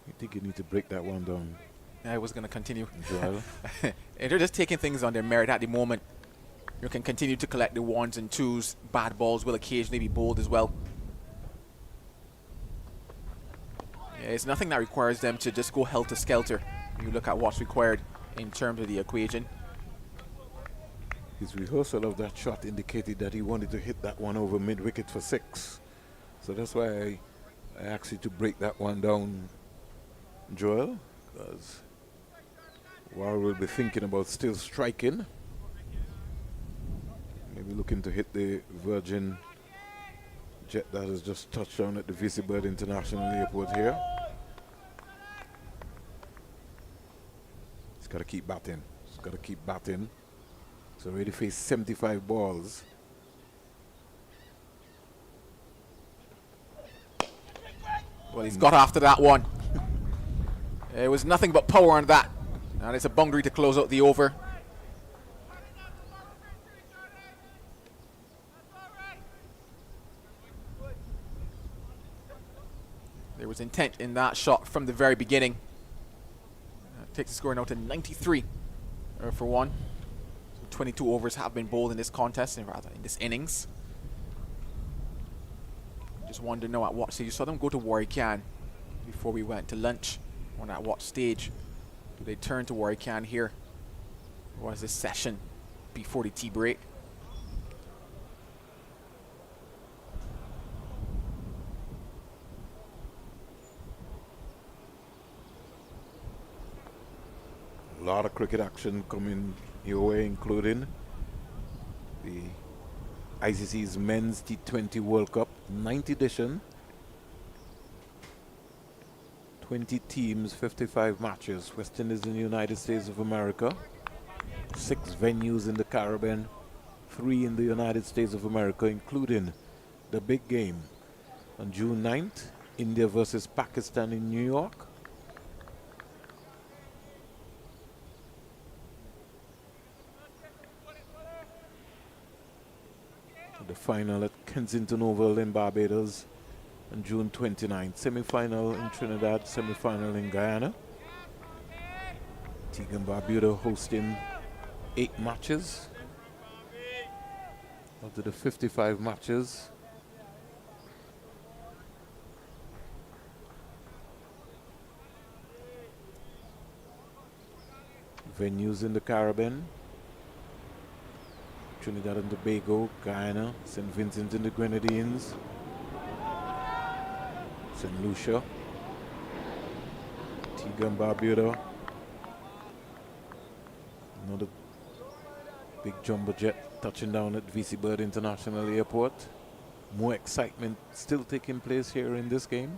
I think you need to break that one down. I was going to continue. Well. They're just taking things on their merit at the moment. You can continue to collect the 1s and 2s. Bad balls will occasionally be bowled as well. Yeah, it's nothing that requires them to just go helter-skelter. You look at what's required in terms of the equation. His rehearsal of that shot indicated that he wanted to hit that one over mid-wicket for 6. So that's why I asked you to break that one down, Joel, because Warren will be thinking about still striking. Maybe looking to hit the Virgin jet that has just touched down at the VC Bird International Airport here. He's got to keep batting. He's got to keep batting. He's already faced 75 balls. Well, he's got after that one. There was nothing but power on that. And it's a boundary to close out the over. There was intent in that shot from the very beginning. Takes the score now to 93 for 1. 22 overs have been bowled in this contest, and rather in this innings. Just wonder now at what stage. You saw them go to Warwick before we went to lunch. Wonder at what stage do they turn to Warwick here? Or was this session before the tea break? A lot of cricket action coming your way, including the ICC's Men's T20 World Cup, 9th edition. 20 teams, 55 matches. West Indies in the United States of America. 6 venues in the Caribbean, 3 in the United States of America, including the big game on June 9th India versus Pakistan in New York. The final at Kensington Oval in Barbados on June 29th. Semi-final in Trinidad, semi-final in Guyana. Antigua and Barbuda hosting 8 matches out of the 55 matches. Venues in the Caribbean: Trinidad and Tobago, Guyana, St. Vincent and the Grenadines, St. Lucia, Antigua and Barbuda. Another big jumbo jet touching down at VC Bird International Airport. More excitement still taking place here in this game.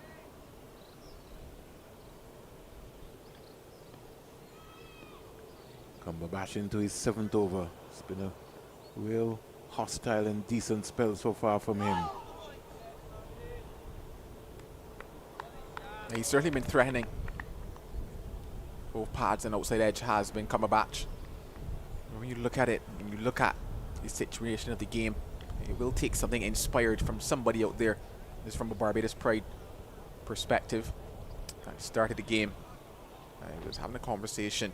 Cumberbatch into his 7th over. It's been a real hostile and decent spell so far from him. He's certainly been threatening. Both pads and outside edge has been Cumberbatch. When you look at it, and you look at the situation of the game, it will take something inspired from somebody out there. This is from a Barbados Pride perspective. At the start of the game, I was having a conversation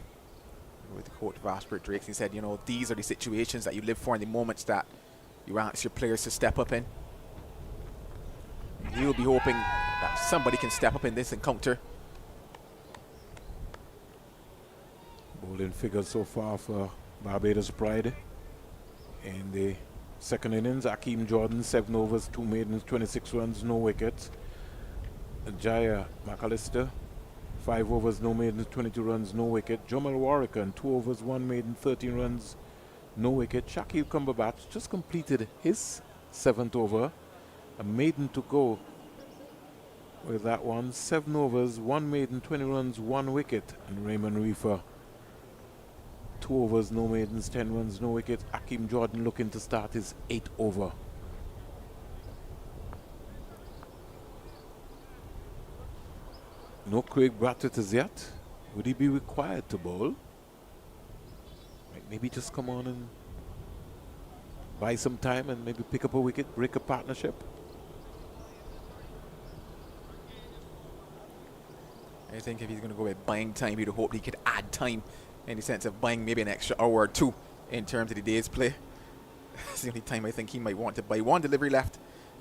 with the coach of Asper Drakes. He said, you know, these are the situations that you live for, in the moments that you ask your players to step up in. He'll be hoping that somebody can step up in this encounter. Bowling figures so far for Barbados Pride. In the second innings, Akeem Jordan, 7 overs, 2 maidens, 26 runs, no wickets. Jaya McAllister, 5 overs, no maidens, 22 runs, no wicket. Jamal Warrican, 2 overs, 1 maiden, 13 runs, no wicket. Shakil Cumberbatch just completed his 7th over. A maiden to go with that one. 7 overs, 1 maiden, 20 runs, 1 wicket. And Raymond Reifer, 2 overs, no maidens, 10 runs, no wicket. Akeem Jordan looking to start his 8th over. No Craig Brathwaite as yet. Would he be required to bowl? Maybe just come on and buy some time and maybe pick up a wicket, break a partnership. I think if he's going to go with buying time, he'd hope he could add time, in the sense of buying maybe an extra hour or 2 in terms of the day's play. That's the only time I think he might want to buy. 1 delivery left,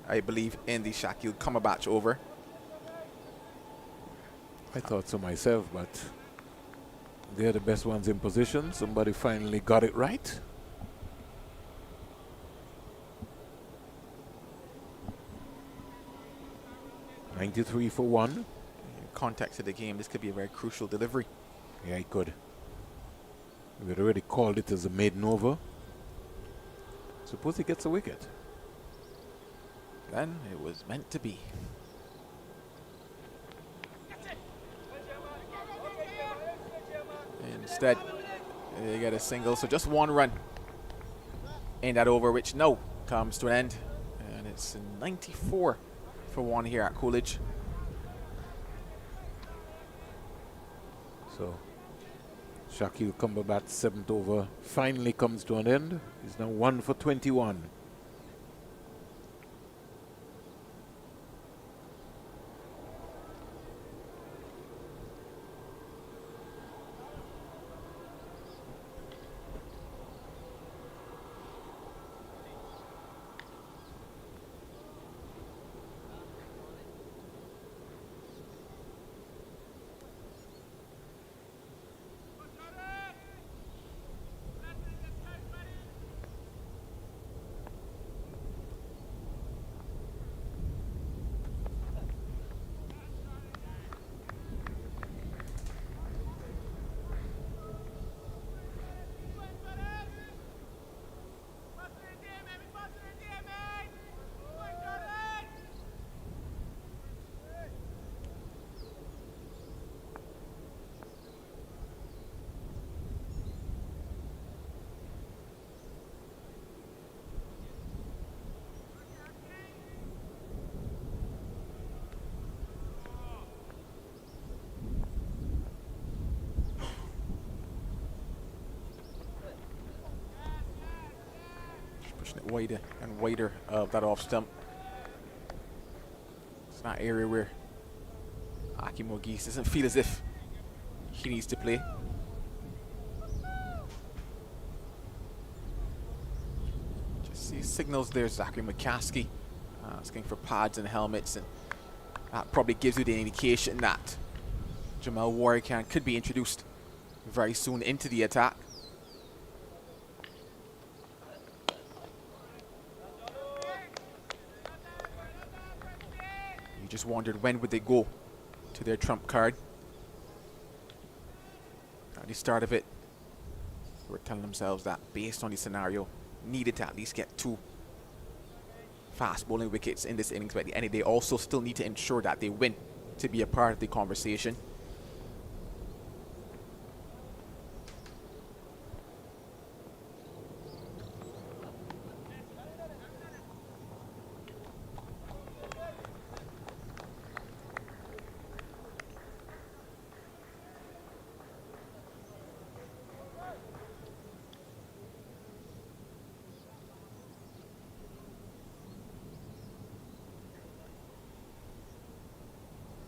I believe, in the Shakil Cumberbatch over. I thought so myself, but they're the best ones in position. Somebody finally got it right. .93 for 1. In context of the game, this could be a very crucial delivery. Yeah, it could. We had already called it as a maiden over. Suppose he gets a wicket. Then it was meant to be. Instead, they get a single, so just 1 run in that over, which now comes to an end. And it's 94 for 1 here at Coolidge. So Shakil Cumberbatch's 7th over finally comes to an end. He's now 1 for 21. pushing it wider and wider of that off stump. It's that area where Akim O'Geese doesn't feel as if he needs to play. Just see signals there, Zachary McCaskey asking for pads and helmets, and that probably gives you the indication that Jamal Warrican could be introduced very soon into the attack. You just wondered when would they go to their trump card. At the start of it, they were telling themselves that based on the scenario, needed to at least get 2 fast bowling wickets in this innings, but at the end of the day also still need to ensure that they win to be a part of the conversation.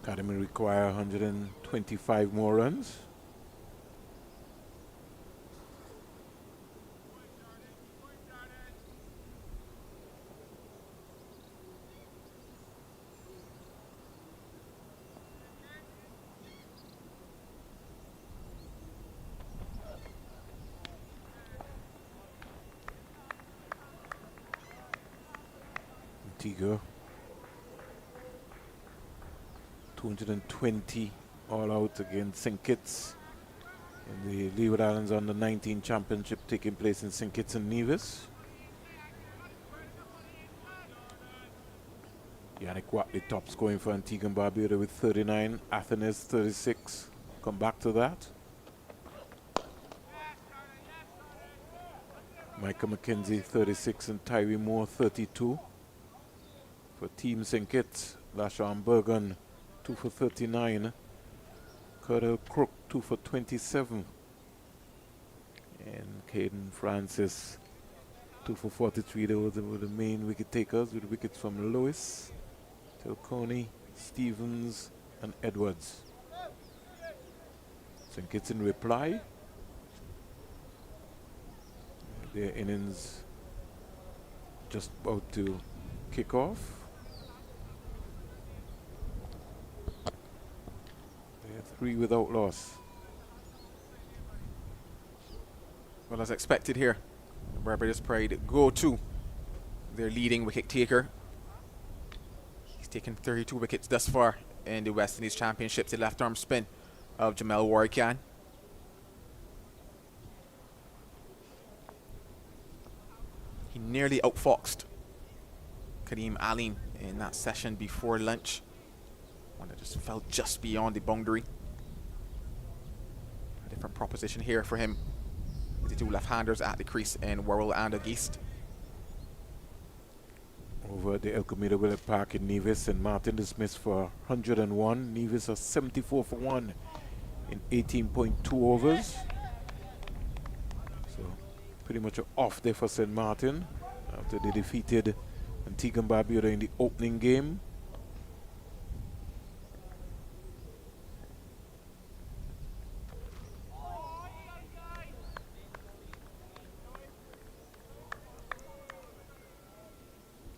Academy require 125 more runs. Antigua 220 all out against St. Kitts in the Leeward Islands Under 19 Championship taking place in St. Kitts and Nevis. Yannick Watley top scoring for Antigua and Barbuda with 39, Athenes 36. Come back to that. Michael McKenzie 36 and Tyree Moore 32. For Team St. Kitts, Lashon Bergen 2 for 39, Curdell Crook 2 for 27, and Caden Francis 2 for 43. Those were the main wicket takers, with wickets from Lewis, Tilconi, Stevens and Edwards. St. Kitts in reply. Their innings just about to kick off. They're 3 without loss. Well, as expected here, Barbados Pride go to their leading wicket taker. He's taken 32 wickets thus far in the West Indies Championships. The left arm spin of Jamal Warrican. He nearly outfoxed Kareem Alleyne in that session before lunch. One that just fell just beyond the boundary. A different proposition here for him with the 2 left-handers at the crease in Worrell and Auguste. Over at the El Comida Willett Park in Nevis, and Martin dismissed for 101. Nevis are 74 for 1 in 18.2 overs. So pretty much off there for St. Martin after they defeated Antigua and Barbuda in the opening game.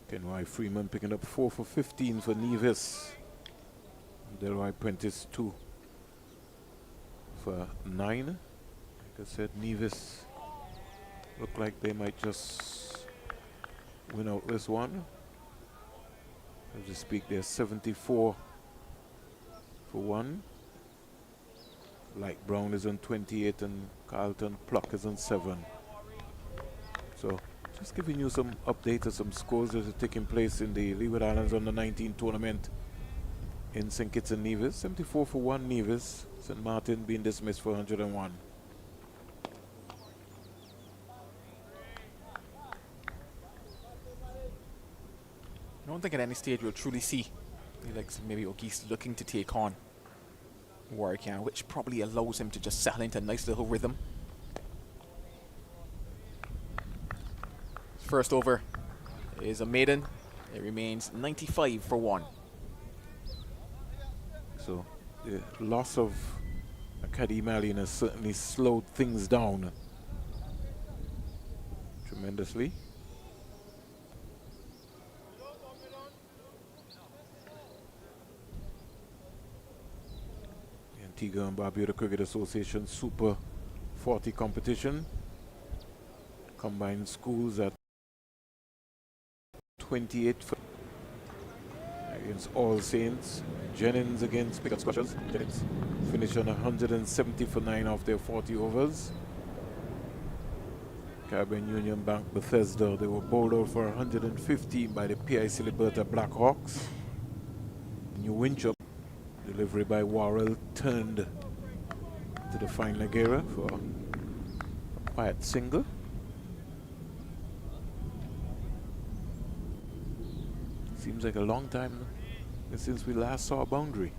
Kenway Freeman picking up 4 for 15 for Nevis. Delroy Prentice 2 for 9. Like I said, Nevis look like they might just win out this one. As we speak, they're 74 for 1. Light Brown is on 28 and Carlton Pluck is on 7. So just giving you some updates of some scores that are taking place in the Leeward Islands Under 19 tournament in St. Kitts and Nevis. 74 for 1 Nevis. St. Martin being dismissed for 101. I don't think at any stage we'll truly see like maybe Auguste looking to take on Warrican, which probably allows him to just settle into a nice little rhythm. first over is a maiden. It remains 95 for 1. So the loss of Alleyne has certainly slowed things down tremendously. The Antigua and Barbuda Cricket Association Super 40 competition. Combined schools at 28 against All Saints. Jennings against Pickett Squashers. Jennings finished on 170 for 9 off their 40 overs. Caribbean Union Bank Bethesda, they were bowled out for 115 by the PIC Liberta Blackhawks. New Winchup, delivery by Warrell, turned to the fine leg area for a quiet single. Seems like a long time since we last saw a boundary.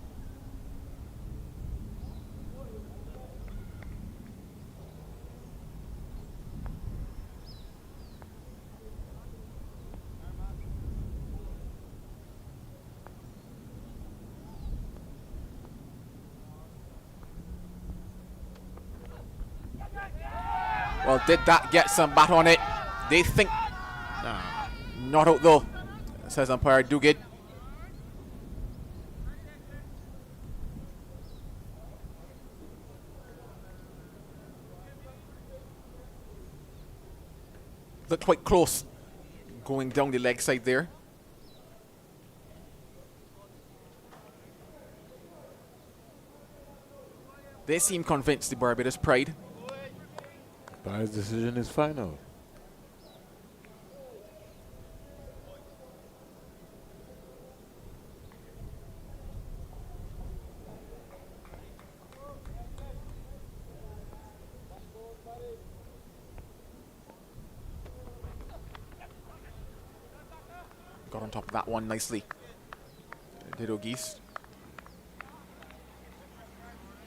Well, did that get some bat on it? They think. Not out though, says umpire Duguid. Looked quite close going down the leg side there. They seem convinced, the Barbados Pride. Umpire's decision is final. Got on top of that one nicely. Did O'Geese.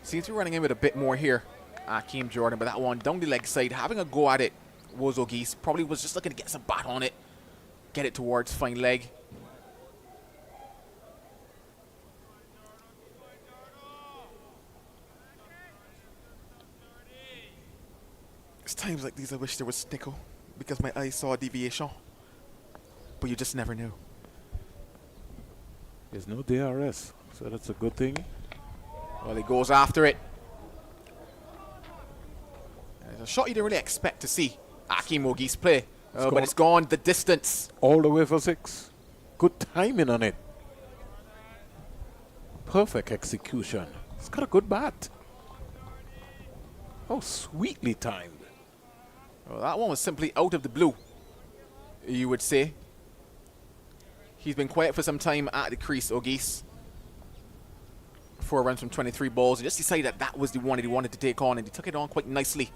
Seems to be running in with a bit more here. Akeem Jordan, but that one down the leg side, having a go at it was O'Geese. Probably was just looking to get some bat on it. Get it towards fine leg. It's times like these I wish there was Snickle, because my eyes saw a deviation. But you just never knew. There's no DRS, so that's a good thing. Well, he goes after it. It's a shot you didn't really expect to see Akeem O'Geese play, but it's gone the distance. All the way for 6. Good timing on it. Perfect execution. It's got a good bat. Oh, sweetly timed. Well, that one was simply out of the blue, you would say. He's been quiet for some time at the crease, O'Geese. 4 runs from 23 balls. He just decided that that was the one that he wanted to take on, and he took it on quite nicely.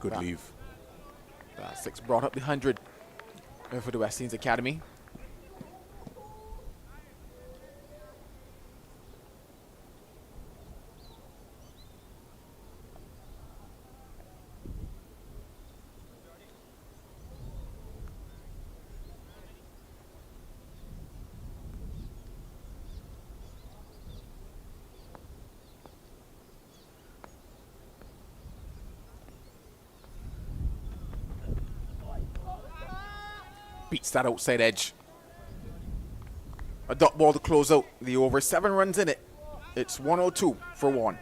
Good leave. That 6 brought up the 100 for the West Indies Academy. Beats that outside edge. A dot ball to close out the over. 7 runs in it. It's 102 for 1.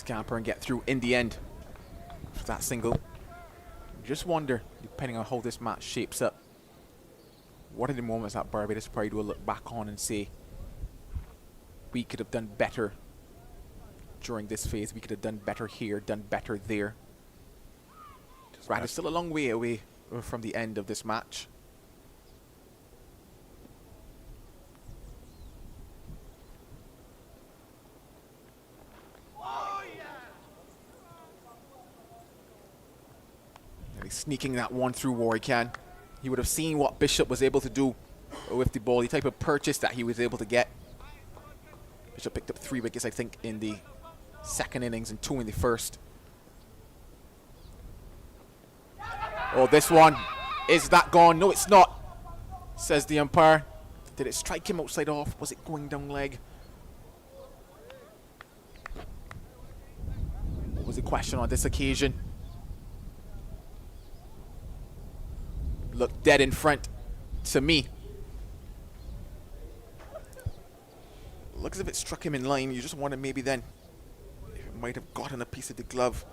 scamper and get through in the end for that single. Just wonder, depending on how this match shapes up, what are the moments that Barbados Pride will look back on and say, we could have done better during this phase, we could have done better here, done better there. Right, it's still a long way away from the end of this match. And he's sneaking that one through Warwican. He would have seen what Bishop was able to do with the ball, the type of purchase that he was able to get. Bishop picked up 3 wickets, I think, in the second innings and 2 in the first. Oh, this one, is that gone? No, it's not, says the umpire. Did it strike him outside off? Was it going down leg? What was the question on this occasion? Looked dead in front to me. Looks as if it struck him in line. You just wonder maybe then if it might have gotten a piece of the glove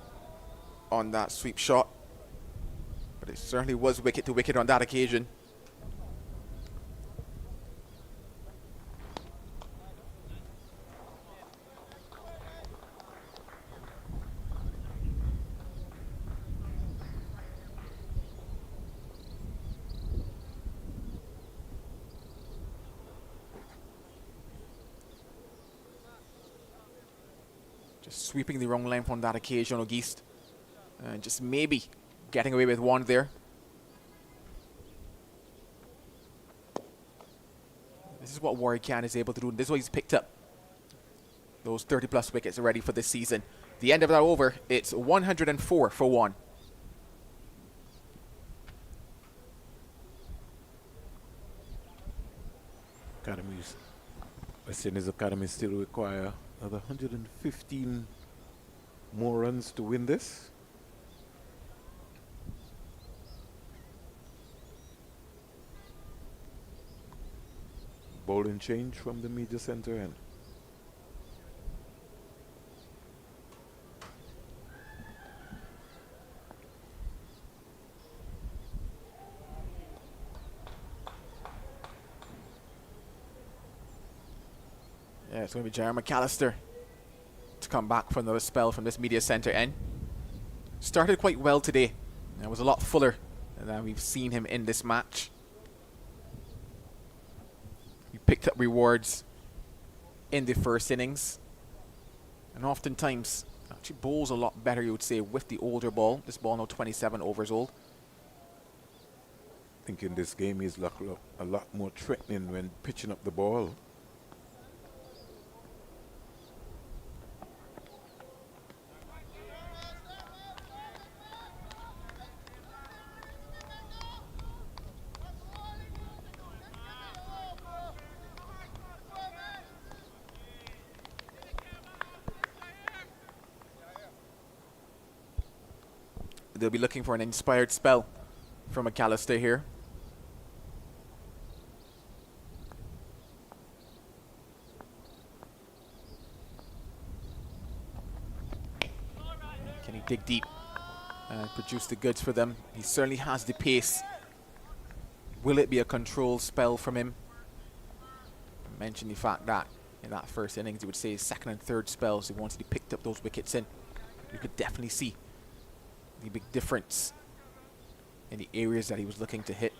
on that sweep shot. But it certainly was wicket to wicket on that occasion. Just sweeping the wrong length on that occasion, Auguste. And just maybe getting away with one there. This is what Warwican is able to do. And this is what he's picked up. Those 30-plus wickets already for this season. The end of that over, it's 104 for 1. Academies. West Indies Academy still require another 115 more runs to win this. Bowling change from the media center end. Yeah, it's going to be Jerry McAllister to come back from another spell from this media center end. Started quite well today. It was a lot fuller than we've seen him in this match. He picked up rewards in the first innings. And oftentimes, actually bowls a lot better, you would say, with the older ball. This ball now 27 overs old. I think in this game he's a lot more threatening when pitching up the ball. They'll be looking for an inspired spell from McAllister here. Can he dig deep and produce the goods for them? He certainly has the pace. Will it be a controlled spell from him? I mentioned the fact that in that first innings, he would say his second and third spells, once he picked up those wickets in, you could definitely see the big difference in the areas that he was looking to hit.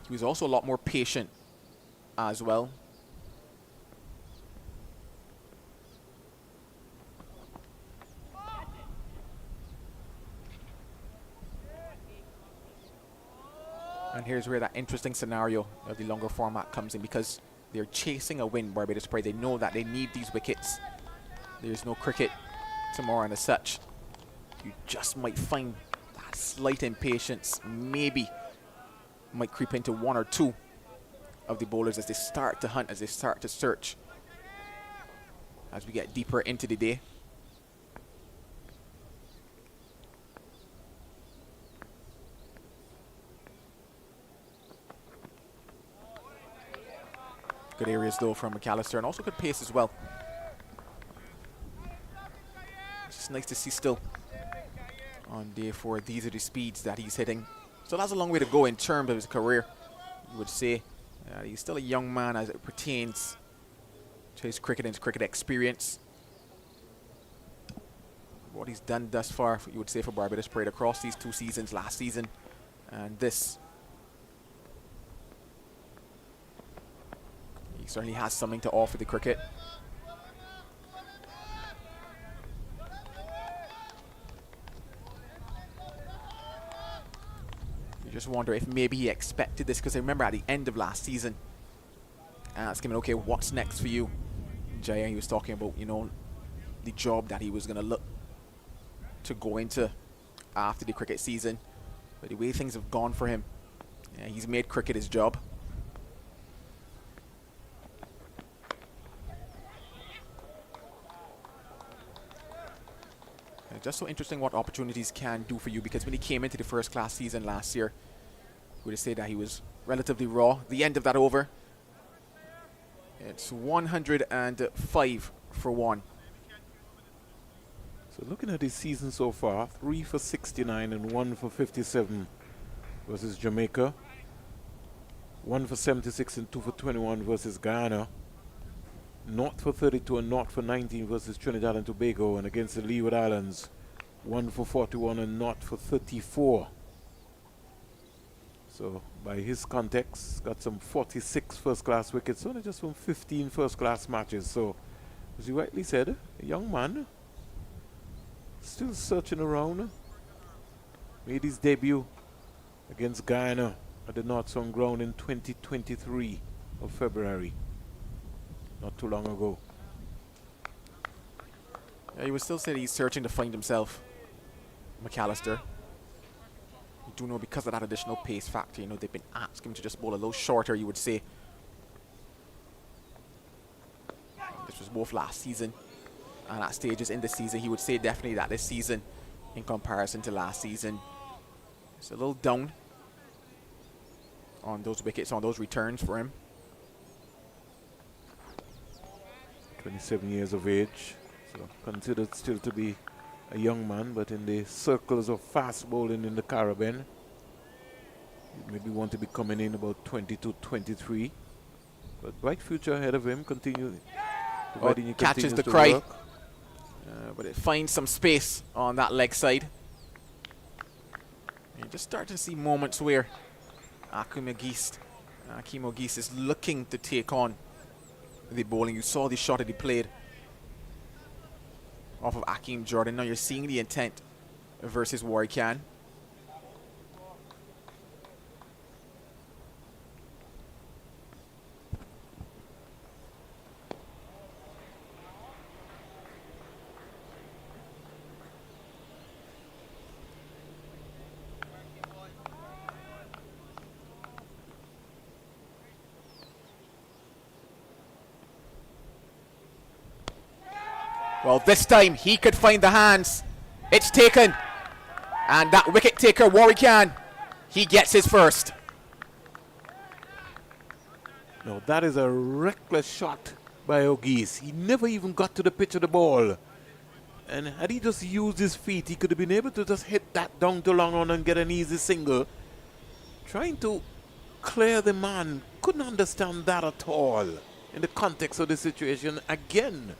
He was also a lot more patient as well. And here's where that interesting scenario of the longer format comes in, because they're chasing a win, Barbados Pride. They know that they need these wickets. There's no cricket tomorrow and as such. You just might find that slight impatience maybe might creep into one or two of the bowlers as they start to hunt, as they start to search, as we get deeper into the day. Good areas though from McAllister, and also good pace as well. nice to see still on day 4. These are the speeds that he's hitting. So that's a long way to go in terms of his career, you would say. He's still a young man as it pertains to his cricket and his cricket experience. What he's done thus far, you would say, for Barbados Parade across these 2 seasons, last season and this. He certainly has something to offer the cricket. You just wonder if maybe he expected this, because I remember at the end of last season, asking him, okay, what's next for you? Jaya, he was talking about, you know, the job that he was going to look to go into after the cricket season. But the way things have gone for him, he's made cricket his job. Just so interesting what opportunities can do for you, because when he came into the first class season last year, we would say that he was relatively raw. The end of that over, it's 105 for 1. So looking at his season so far, 3 for 69 and 1 for 57 versus Jamaica. 1 for 76 and 2 for 21 versus Guyana. 0 for 32 and 0 for 19 versus Trinidad and Tobago, and against the Leeward Islands 1 for 41 and 0 for 34. So by his context, got some 46 first class wickets, only just from 15 first class matches. So as you rightly said, a young man still searching around. Made his debut against Guyana at the North Sun ground in 2023 of February. Not too long ago. Yeah, you would still say that he's searching to find himself, McAllister. You do know, because of that additional pace factor, you know, they've been asking him to just bowl a little shorter, you would say. This was both last season and at stages in this season. He would say definitely that this season, in comparison to last season, it's a little down on those wickets, on those returns for him. 27 years of age, so considered still to be a young man, but in the circles of fast bowling in the Caribbean, you maybe want to be coming in about 22, 23. But bright future ahead of him. Continue. Catches the cry, but it finds some space on that leg side. You just start to see moments where Akeem Ogis is looking to take on the bowling. You saw the shot that he played off of Akeem Jordan. Now you're seeing the intent versus Warri Khan. Well, this time he could find the hands. It's taken. And that wicket taker, Warri Khan, he gets his first. No, that is a reckless shot by Ogis. He never even got to the pitch of the ball. And had he just used his feet, he could have been able to just hit that down to long on and get an easy single. Trying to clear the man. Couldn't understand that at all in the context of the situation. Again,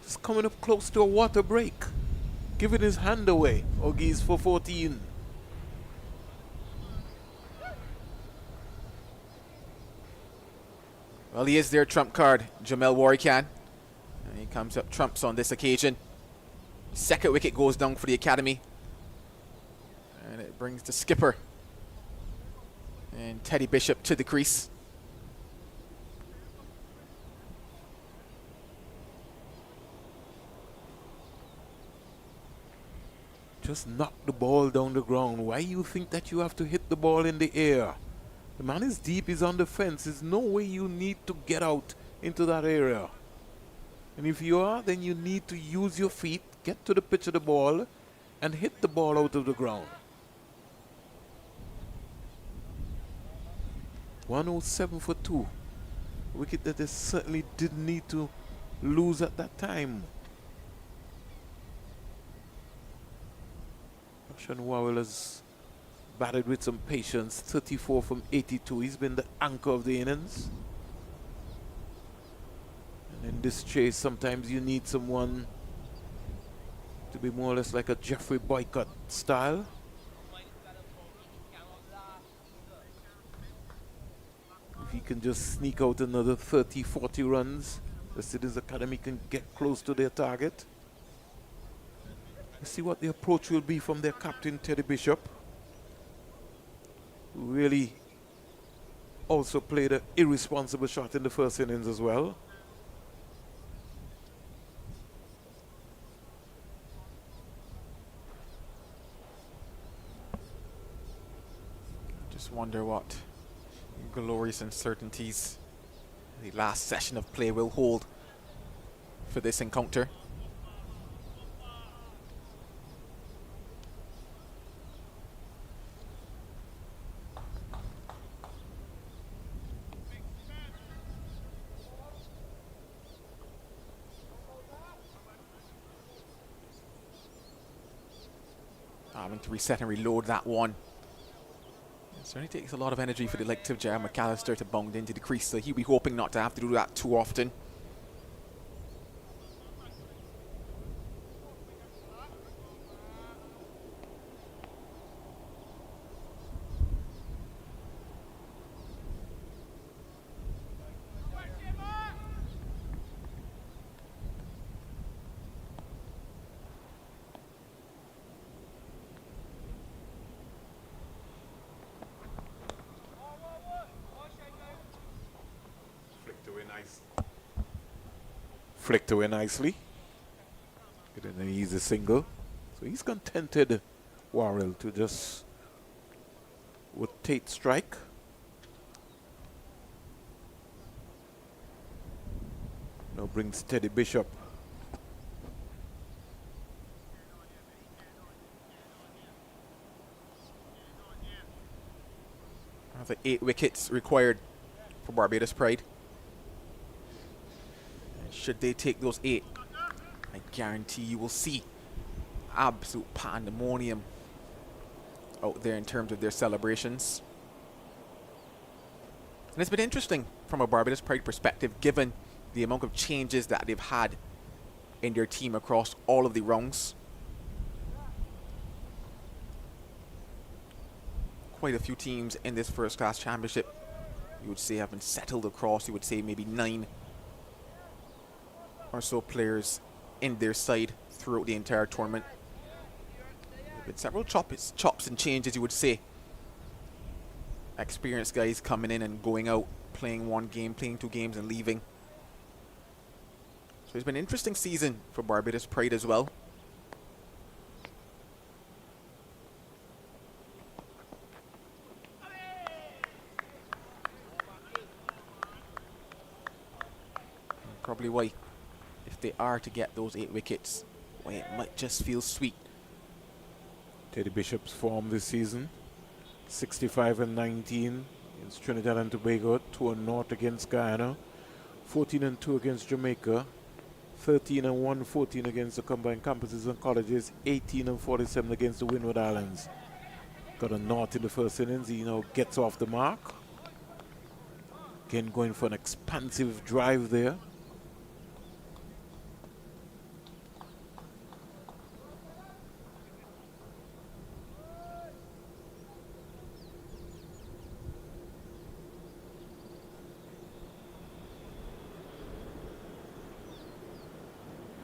just coming up close to a water break. Giving his hand away. Ogis for 14. Well, he is their trump card, Jamel Warri Khan. And he comes up trumps on this occasion. Second wicket goes down for the academy. And it brings the skipper and Teddy Bishop to the crease. Just knock the ball down the ground. Why you think that you have to hit the ball in the air? The man is deep, he's on the fence. There's no way you need to get out into that area. And if you are, then you need to use your feet, get to the pitch of the ball, and hit the ball out of the ground. 107 for 2. A wicket that they certainly didn't need to lose at that time. Sean Warrell has batted with some patience. 34 from 82. He's been the anchor of the innings. And in this chase, sometimes you need someone to be more or less like a Jeffrey Boycott style. If he can just sneak out another 30, 40 runs, the Citizens Academy can get close to their target. Let's see what the approach will be from their captain, Teddy Bishop, who really also played an irresponsible shot in the first innings as well. Just wonder what glorious uncertainties the last session of play will hold for this encounter. Having to reset and reload that one. It certainly takes a lot of energy for the likes of Jerry McAllister to bound into the crease, so he'll be hoping not to have to do that too often. Flicked away nicely. Getting an easy single. So he's contented, Warrell, to just rotate strike. Now brings Teddy Bishop. The 8 wickets required for Barbados Pride. Should they take those 8, I guarantee you will see absolute pandemonium out there in terms of their celebrations. And it's been interesting from a Barbados Pride perspective, given the amount of changes that they've had in their team across all of the rounds. Quite a few teams in this first class championship, you would say, have been settled across, you would say maybe 9 or so players in their side throughout the entire tournament. With several chops and changes, you would say. Experienced guys coming in and going out, playing one game, playing 2 games and leaving. So it's been an interesting season for Barbados Pride as well. Probably why, if they are to get those 8 wickets, why it might just feel sweet. Teddy Bishop's form this season, 65 and 19 against Trinidad and Tobago, 2-0 against Guyana, 14 and 2 against Jamaica, 13 and 114 against the combined campuses and colleges, 18 and 47 against the Windward Islands. Got a knot in the first innings. He now gets off the mark. Again, going for an expansive drive there.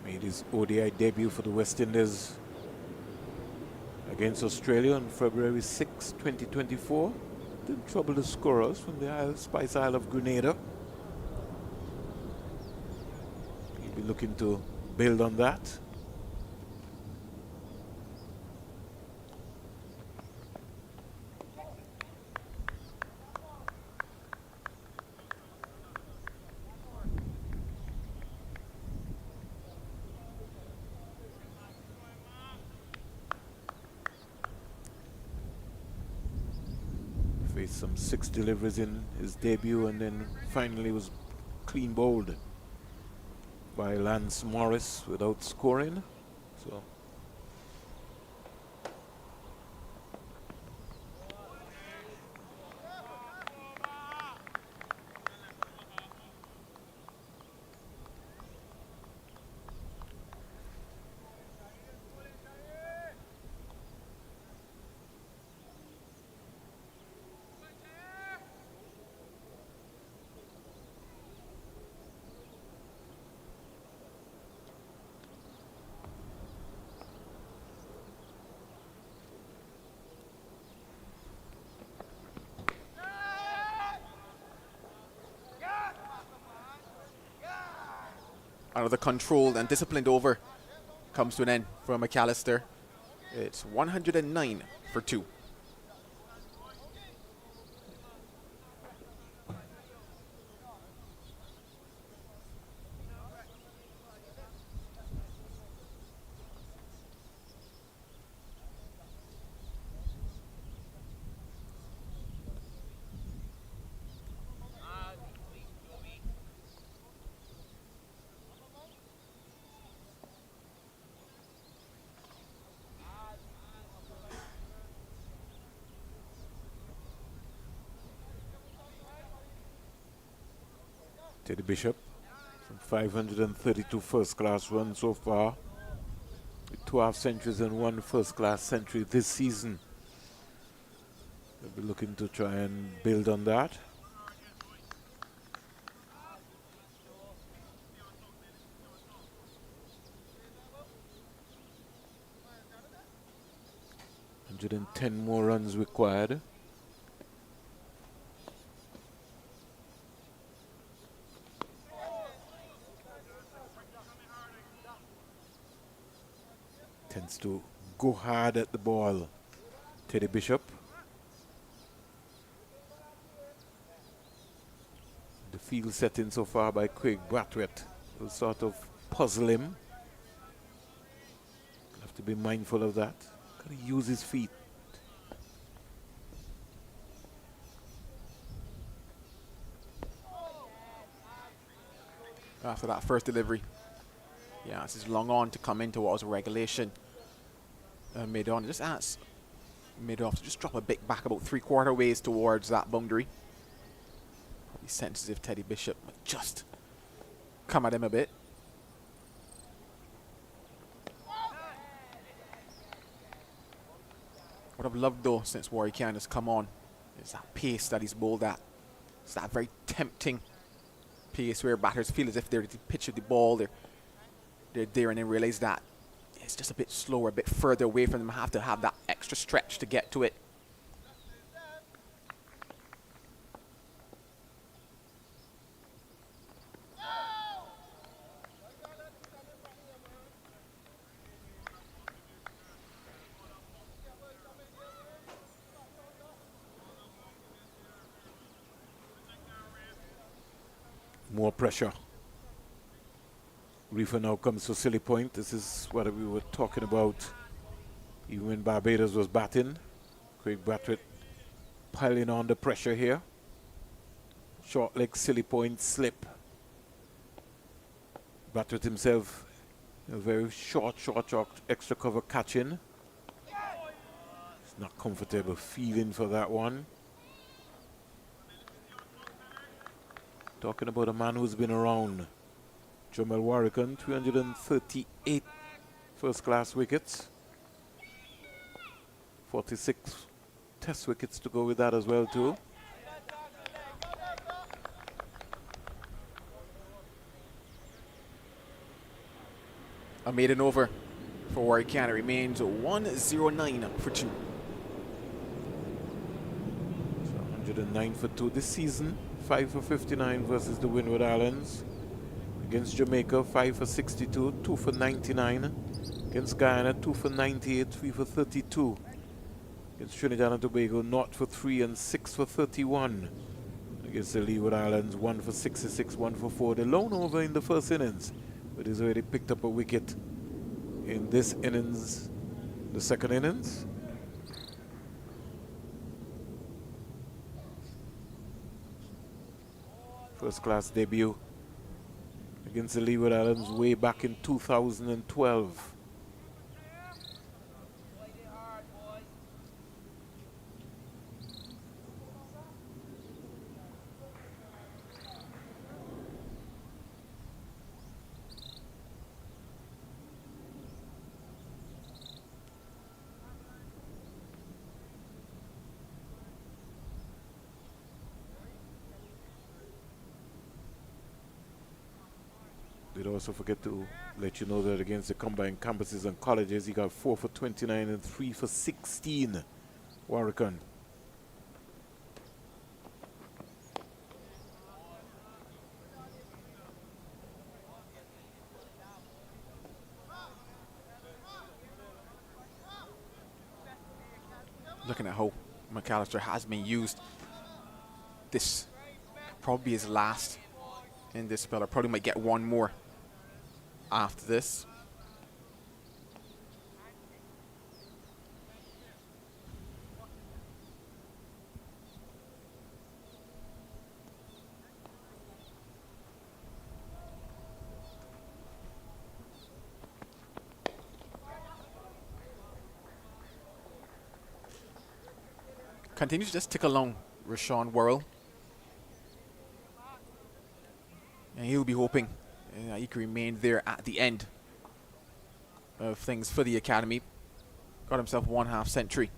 Made his ODI debut for the West Indies against Australia on February 6, 2024. Didn't trouble the scorers from the Spice Isle of Grenada. He'll be looking to build on that. Faced some 6 deliveries in his debut and then finally was clean bowled by Lance Morris without scoring. So Another controlled and disciplined over comes to an end for McAllister. It's 109 for 2. Teddy Bishop, from 532 first-class runs so far, with 2 half-centuries and 1 first-class century this season. They'll be looking to try and build on that. $110 more runs required. Tends to go hard at the ball, Teddy Bishop. The field setting so far by Craig Brathwaite will sort of puzzle him. Have to be mindful of that. Got to use his feet. After that first delivery. Yeah, this is long on to come into what was a regulation. Mid-on, just ask mid-off to just drop a bit back about 3/4 ways towards that boundary. Probably sensitive Teddy Bishop might just come at him a bit. What I've loved though since Warwick has come on is that pace that he's bowled at. It's that very tempting pace where batters feel as if they're the pitch of the ball, they're there and then realize that it's just a bit slower, a bit further away from them, have to have that extra stretch to get to it. More pressure. Reifer now comes to silly point. This is what we were talking about even when Barbados was batting. Craig Brathwaite piling on the pressure here. Short leg, silly point, slip. Brathwaite himself, a very short, extra cover catching. He's not comfortable feeling for that one. Talking about a man who's been around. Jamal Warrican, 338 first-class wickets. 46 test wickets to go with that as well too. A maiden over for Warwick. It remains 109 for 2. So 109 for 2 this season. 5 for 59 versus the Windward Islands. Against Jamaica, 5 for 62, 2 for 99. Against Guyana, 2 for 98, 3 for 32. Against Trinidad and Tobago, 0 for 3 and 6 for 31. Against the Leeward Islands, 1 for 66, 1 for 4. The lone over in the first innings, but he's already picked up a wicket in this innings, the second innings. First class debut against the Leeward Islands way back in 2012. We'd also forget to let you know that against the combined campuses and colleges, he got 4 for 29 and 3 for 16. Warrican. Looking at how McAllister has been used, this probably his last in this spell. I probably might get one more after this. Continues to just tick along, Rashawn Worrell. And he'll be hoping he can remain there at the end of things for the academy. Got himself 1/2 century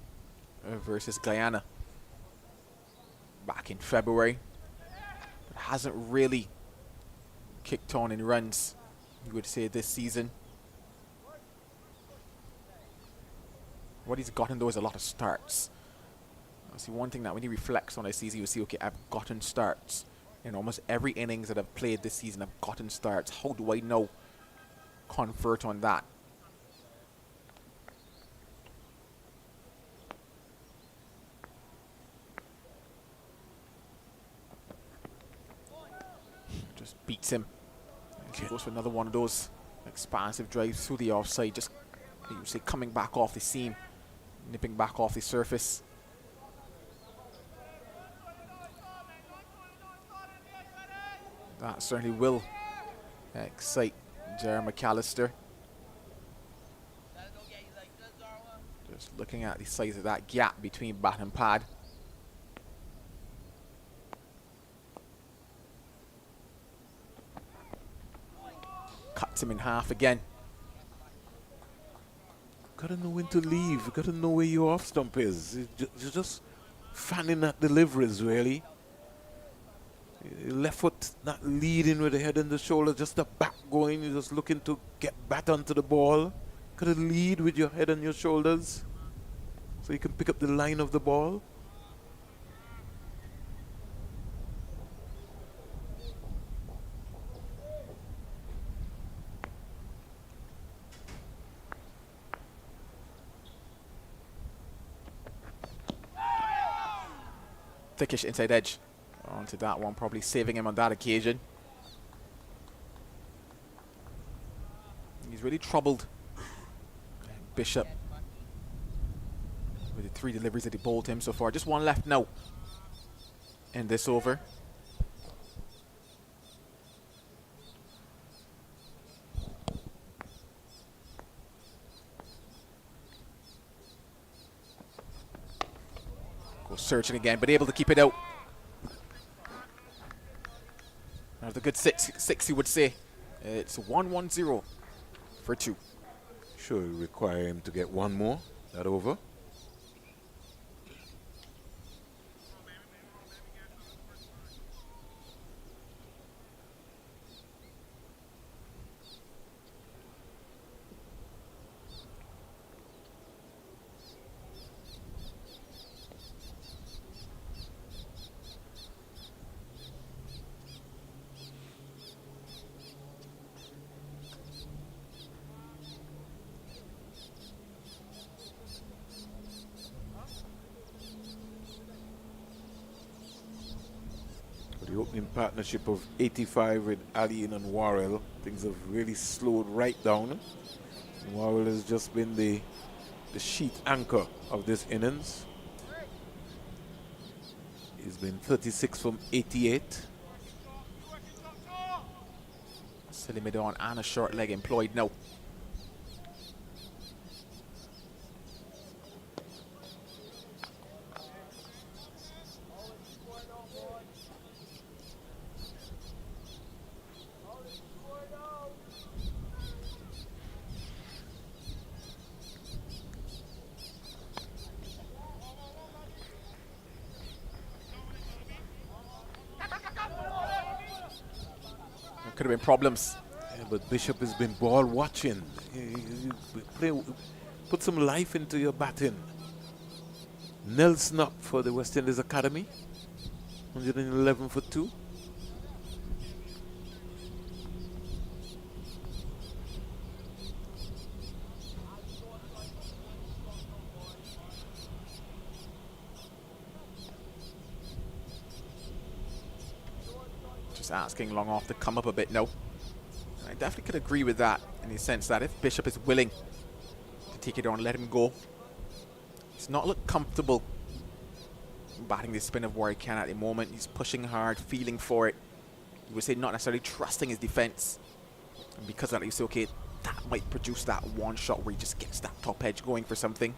versus Guyana back in February. But hasn't really kicked on in runs, you would say, this season. What he's gotten, though, is a lot of starts. See, one thing that when he reflects on his season, you see, okay, I've gotten starts. In almost every innings that I've played this season, I've gotten starts. How do I now convert on that? Just beats him. Okay. Goes for another one of those expansive drives through the offside. Just, you would say, coming back off the seam, nipping back off the surface. That certainly will excite Jerry McAllister. Just looking at the size of that gap between bat and pad. Cuts him in half again. Gotta know when to leave. Gotta know where your off stump is. You're just fanning at deliveries, really. Left foot not leading with the head and the shoulder, just the back going. You're just looking to get back onto the ball. Gotta lead with your head and your shoulders so you can pick up the line of the ball. Thickish inside edge. Onto that one, probably saving him on that occasion. He's really troubled Bishop with the 3 deliveries that he bowled him so far. Just one left now in this over. Goes searching again, but able to keep it out. The good six, you would say. It's 1-1-0 for 2. Sure, it'll require him to get one more, that over. The opening partnership of 85 with Alleyne and Worrell, things have really slowed right down. Worrell has just been the sheet anchor of this innings. He's been 36 from 88. Silly mid-on and a short leg employed now. Could have been problems. Yeah, but Bishop has been ball watching. Put some life into your batting. Nelson up for the West Indies Academy. 111 for 2. Just asking long off to come up a bit now. And I definitely could agree with that in the sense that if Bishop is willing to take it on, let him go. He's not looked comfortable batting the spin of Warwick Can at the moment. He's pushing hard, feeling for it. You would say not necessarily trusting his defense. And because of that, you say, okay, that might produce that one shot where he just gets that top edge going for something.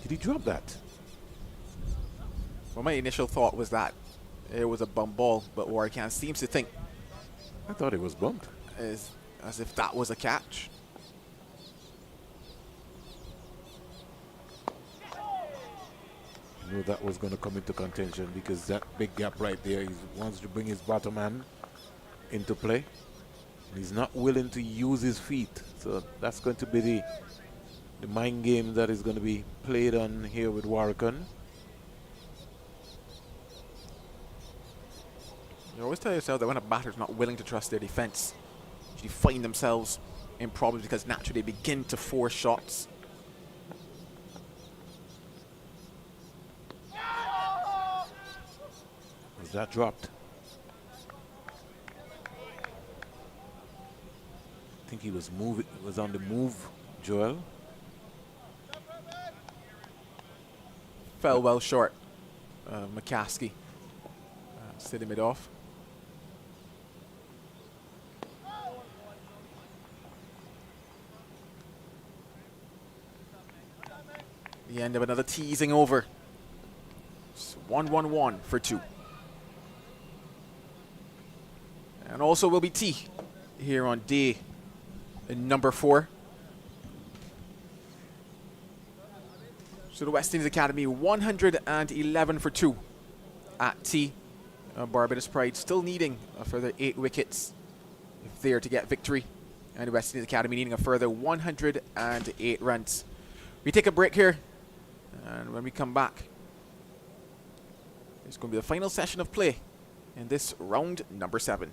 Did he drop that? Well, my initial thought was that it was a bum ball, but Warwick Can seems to think I thought it was bumped. as if that was a catch. I knew that was going to come into contention because that big gap right there, he wants to bring his bottom hand into play. He's not willing to use his feet. So that's going to be the mind game that is going to be played on here with Warrican. You always tell yourself that when a batter's not willing to trust their defense, you find themselves in problems because naturally they begin to force shots. Was that dropped? I think he was on the move, Joel. Fell well short. McCaskey sitting it off. The end of another teasing over. It's 1-1-1 for 2. And also will be tea here on day number 4. So the West Indies Academy 111 for 2 at tea. Barbados Pride still needing a further 8 wickets if they are to get victory. And the West Indies Academy needing a further 108 runs. We take a break here. And when we come back, it's going to be the final session of play in this round number 7.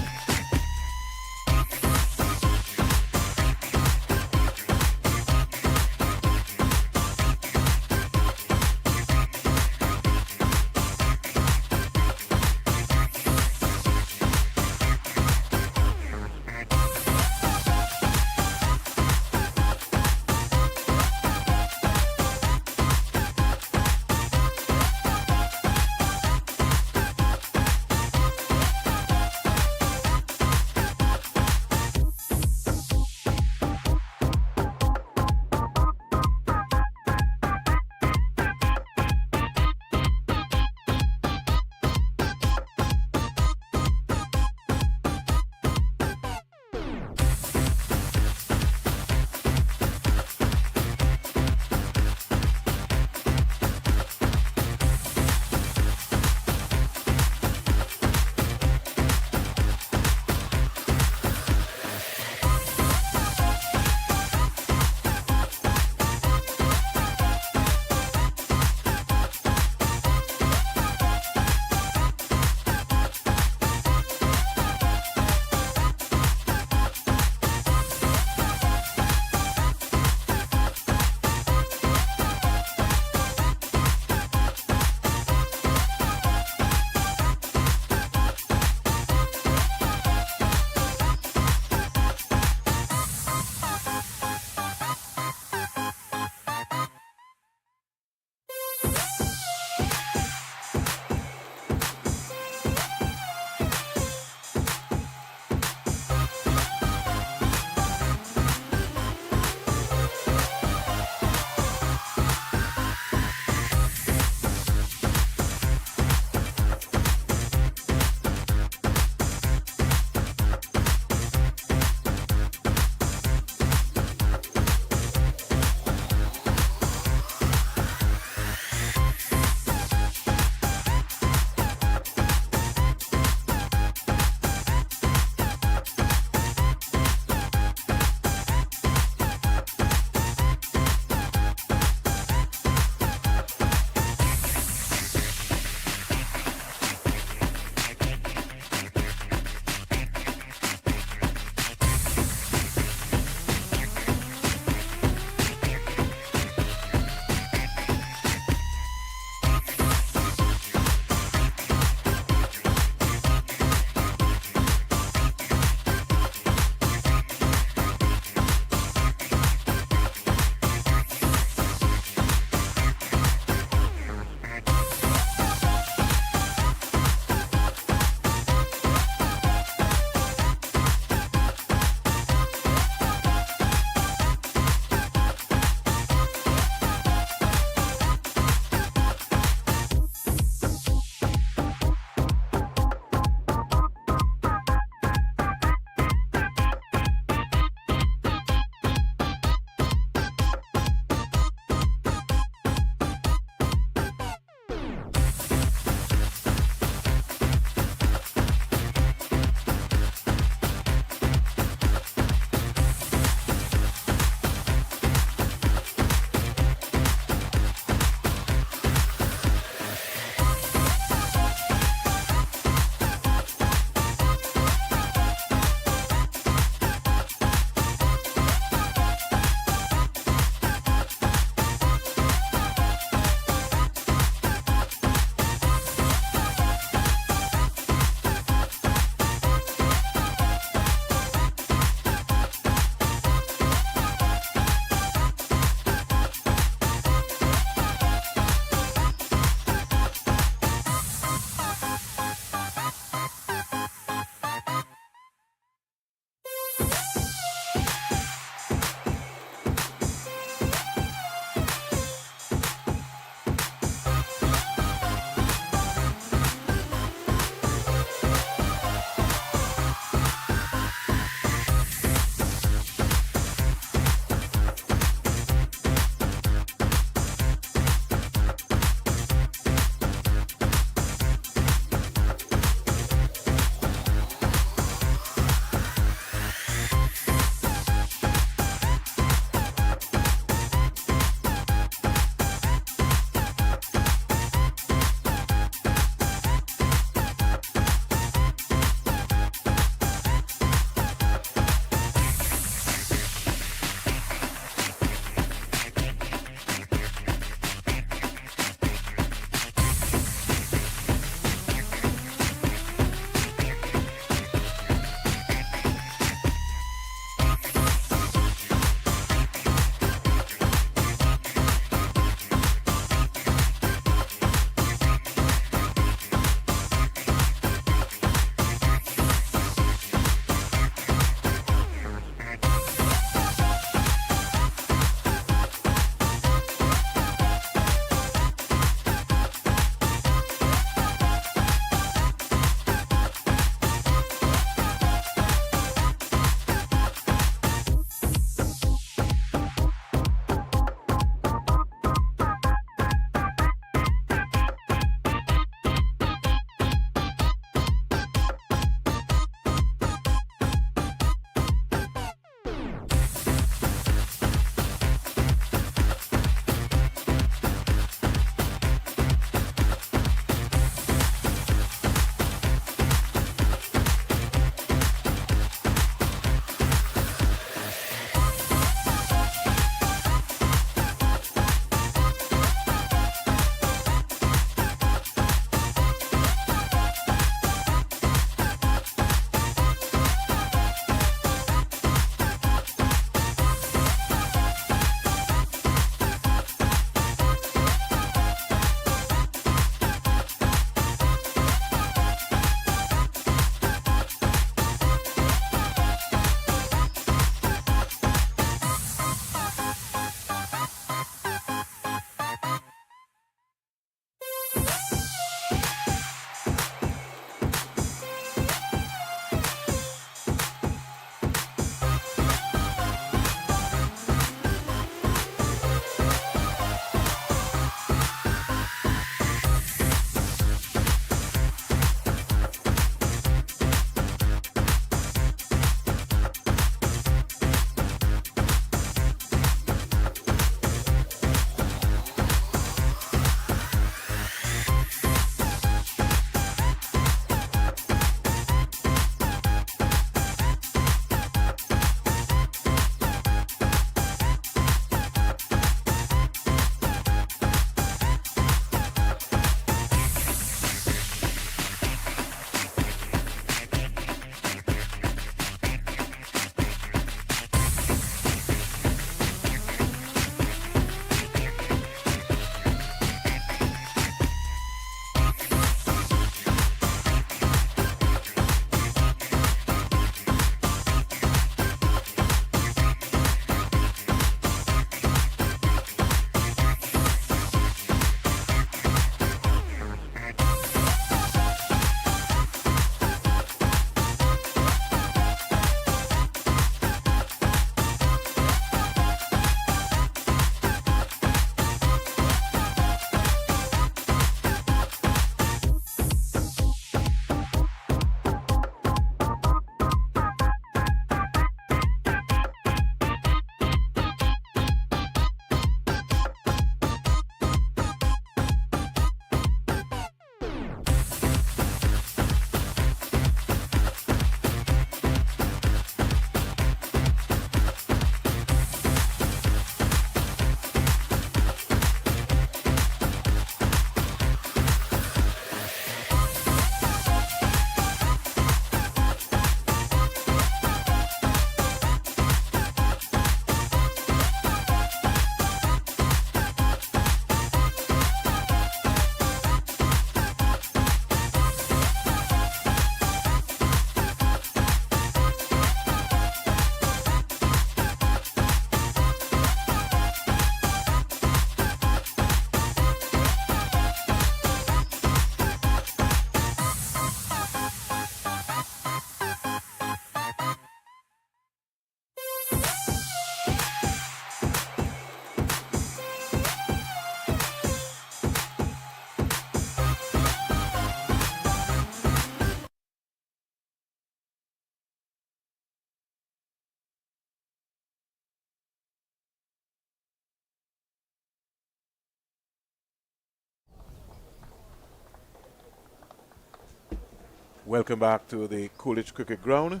Welcome back to the Coolidge Cricket Ground.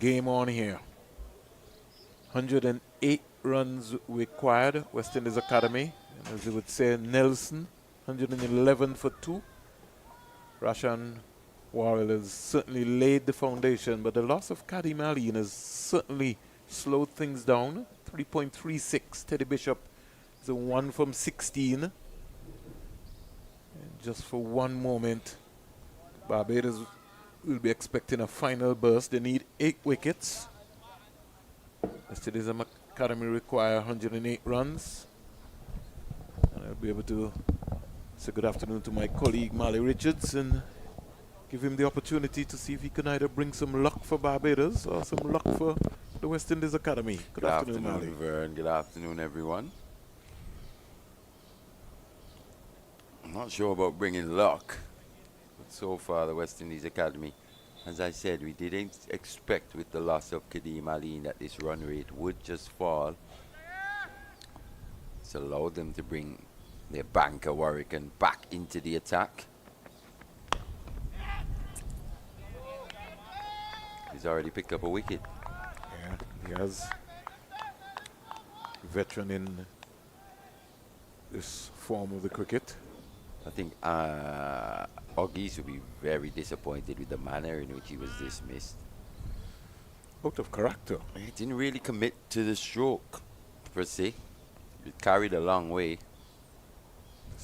Game on here. 108 runs required, West Indies Academy. And as they would say, Nelson, 111 for 2. Rashan Warrell has certainly laid the foundation, but the loss of Kadim Alleyne has certainly slowed things down. 3.36. Teddy Bishop is a 1 from 16. And just for one moment, Barbados will be expecting a final burst. They need 8 wickets. West Indies Academy require 108 runs. And I'll be able to say good afternoon to my colleague Marley Richards and give him the opportunity to see if he can either bring some luck for Barbados or some luck for the West Indies Academy. Good afternoon, Marley. Vern. Good afternoon, everyone. I'm not sure about bringing luck, but so far the West Indies Academy, as I said, we didn't expect with the loss of Kadim Alleyne that this run rate would just fall. It's allowed them to bring their banker Warwick back into the attack. He's already picked up a wicket. Yeah, he has. Veteran in this form of the cricket. I think Oggies would be very disappointed with the manner in which he was dismissed. Out of character. He didn't really commit to the stroke, per se. It carried a long way.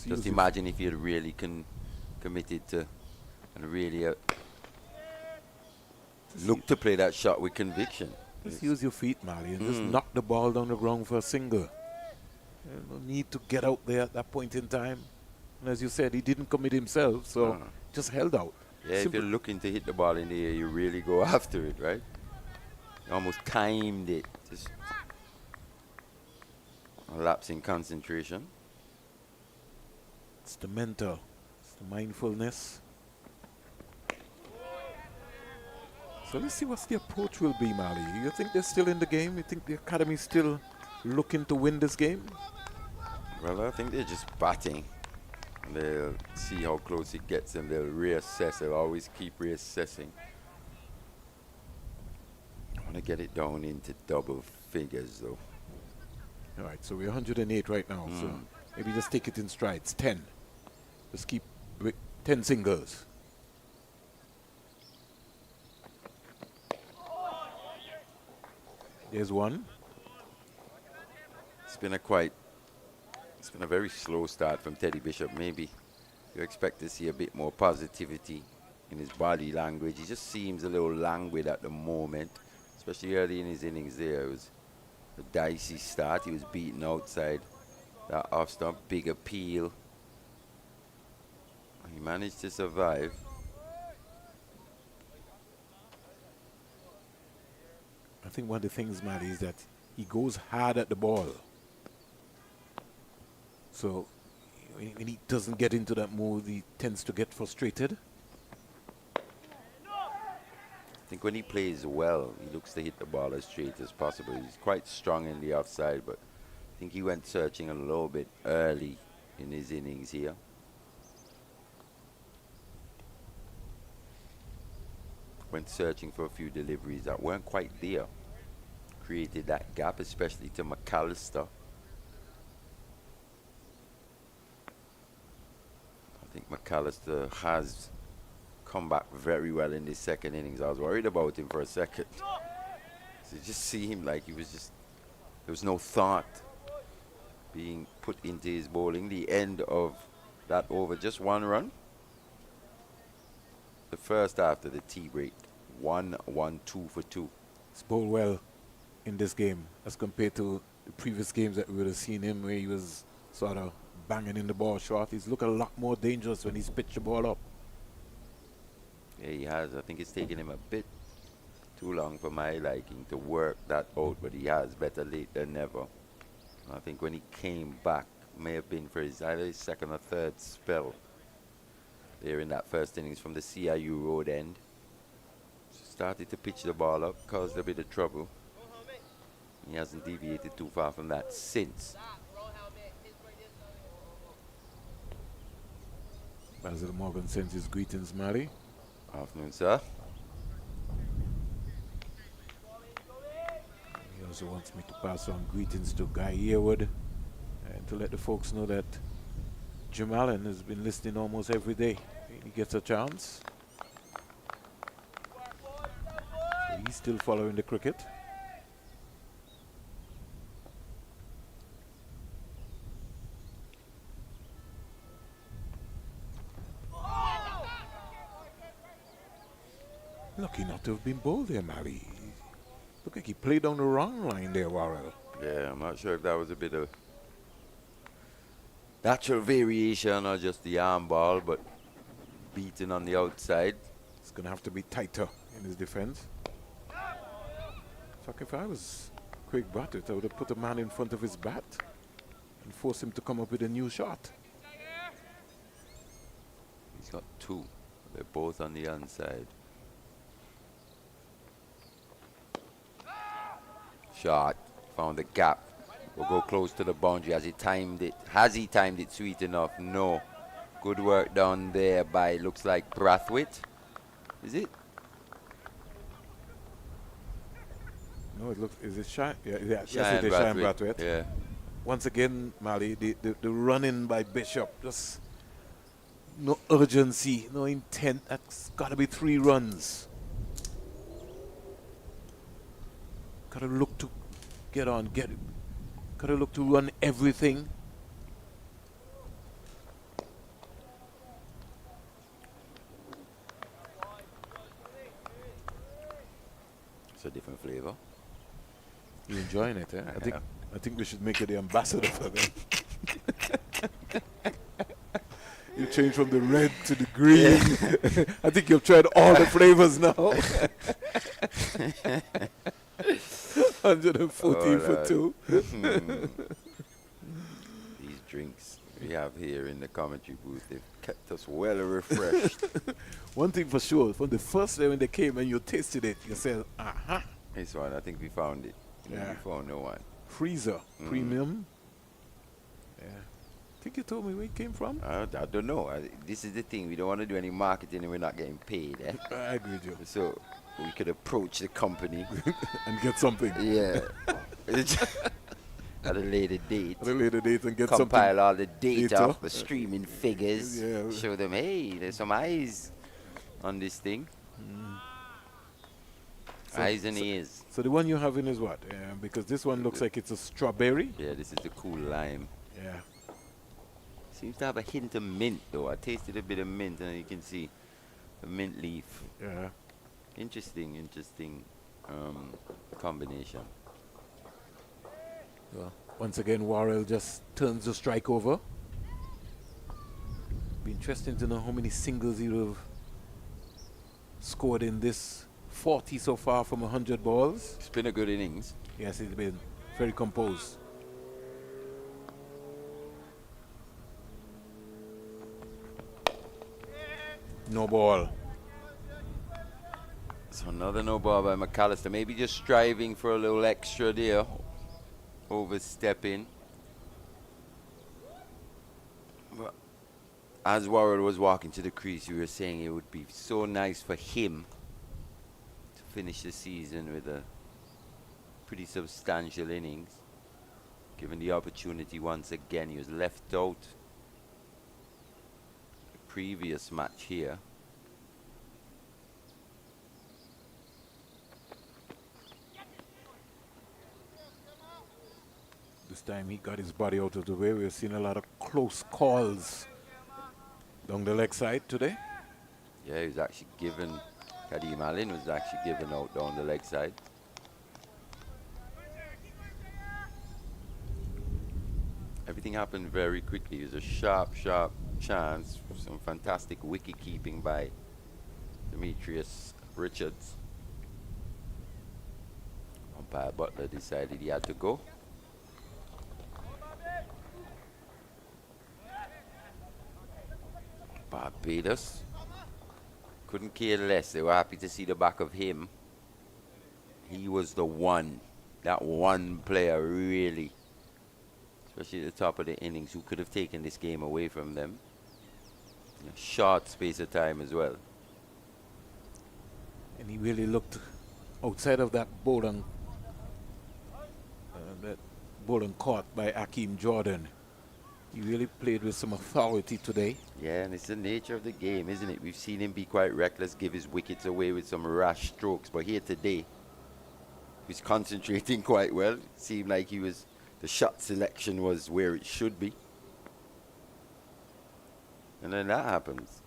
Just imagine if he had really committed to and really looked to play that shot with conviction. Just use your feet, Marley, and just knock the ball down the ground for a single. No need to get out there at that point in time. And as you said, he didn't commit himself, so just held out. Yeah, if you're looking to hit the ball in the air, you really go after it, right? You almost timed it. Just a lapse in concentration. It's the mental, it's the mindfulness. So let's see what the approach will be, Marley. You think they're still in the game? You think the academy's still looking to win this game? Well, I think they're just batting. They'll see how close it gets and they'll reassess. They'll always keep reassessing. I want to get it down into double figures, though. All right, so we're 108 right now. So maybe just take it in strides. 10. Just keep 10 singles. There's one. It's been a very slow start from Teddy Bishop. Maybe you expect to see a bit more positivity in his body language. He just seems a little languid at the moment, especially early in his innings there. It was a dicey start. He was beaten outside that off stump, big appeal. He managed to survive. I think one of the things, Matt, is that he goes hard at the ball. So when he doesn't get into that mode, he tends to get frustrated. I think when he plays well, he looks to hit the ball as straight as possible. He's quite strong in the offside, but I think he went searching a little bit early in his innings here. Went searching for a few deliveries that weren't quite there. Created that gap, especially to McAllister. I think McAllister has come back very well in this second innings. I was worried about him for a second. So you just see him like he was just, there was no thought being put into his bowling. The end of that over, just one run. The first after the tea break, 1-1-2 for 2. He's bowled well in this game as compared to the previous games that we would have seen him where he was sort of banging in the ball short. He's looked a lot more dangerous when he's pitched the ball up. Yeah, he has. I think it's taken him a bit too long for my liking to work that out, but he has. Better late than never. I think when he came back, may have been for his either his second or third spell there in that first innings from the CIU road end. Started to pitch the ball up, caused a bit of trouble. He hasn't deviated too far from that since. Basil Morgan sends his greetings, Mally. Afternoon, sir. He also wants me to pass on greetings to Guy Yearwood and to let the folks know that Jim Allen has been listening almost every day. He gets a chance. So he's still following the cricket. Lucky not to have been bowled there, Mally. Look like he played on the wrong line there, Warrell. Yeah, I'm not sure if that was a bit of natural variation or just the arm ball, but beaten on the outside. It's going to have to be tighter in his defense. In fact, if I was Craig Bartlett, I would have put a man in front of his bat and forced him to come up with a new shot. He's got two. They're both on the inside. Shot. Found the gap. Will go close to the boundary. Has he timed it? Has he timed it sweet enough? No. Good work down there by, looks like Brathwaite. Is it? No, it looks, is it Shine? Yeah, yes, Shine it is Shine Brathwaite. Brathwaite. Yeah. Once again, Mally, the run-in by Bishop, just no urgency, no intent. That's got to be 3 runs. Got to look to get on, get it. Got to look to run everything. It's a different flavor. You enjoying it, eh? I think we should make you the ambassador for them. You change from the red to the green. I think you've tried all the flavors now. 114 for 2. These drinks we have here in the commentary booth, they've kept us well refreshed. One thing for sure, from the first day when they came and you tasted it, you said, aha. This one, I think we found it. Yeah. We found no one. Freezer, premium. Yeah. I think you told me where it came from. I don't know. This is the thing. We don't want to do any marketing and we're not getting paid. Eh? I agree with you. So we could approach the company. And get something. Yeah. At a later date. At a later date and get compile something. all the data, the streaming figures. Yeah. Show them, hey, there's some eyes on this thing. Eyes and ears. So the one you're having is what? Because this one looks like it's a strawberry. Yeah, this is the cool lime. Yeah. Seems to have a hint of mint, though. I tasted a bit of mint, and you can see the mint leaf. Yeah. Interesting combination. Well, once again, Warrell just turns the strike over. Be interesting to know how many singles he will have scored in this 40 so far from 100 balls. It's been a good innings. Yes, he's been very composed. No ball. So another no ball by McAllister. Maybe just striving for a little extra there. Overstepping. But as Warren was walking to the crease, you were saying it would be so nice for him to finish the season with a pretty substantial innings. Given the opportunity once again, he was left out the previous match here. This time he got his body out of the way. We've seen a lot of close calls down the leg side today. Yeah, he was actually given, Kadeem Alleyne was actually given out down the leg side. Everything happened very quickly. It was a sharp chance. Some fantastic wicket keeping by Demetrius Richards. Umpire Butler decided he had to go. Barbados couldn't care less. They were happy to see the back of him. He was the one, that one player really, especially at the top of the innings, who could have taken this game away from them. In a short space of time as well. And he really looked outside of that ball and caught by Akeem Jordan. He really played with some authority today. Yeah, and it's the nature of the game, isn't it? We've seen him be quite reckless, give his wickets away with some rash strokes. But here today, he's concentrating quite well. It seemed like the shot selection was where it should be. And then that happens.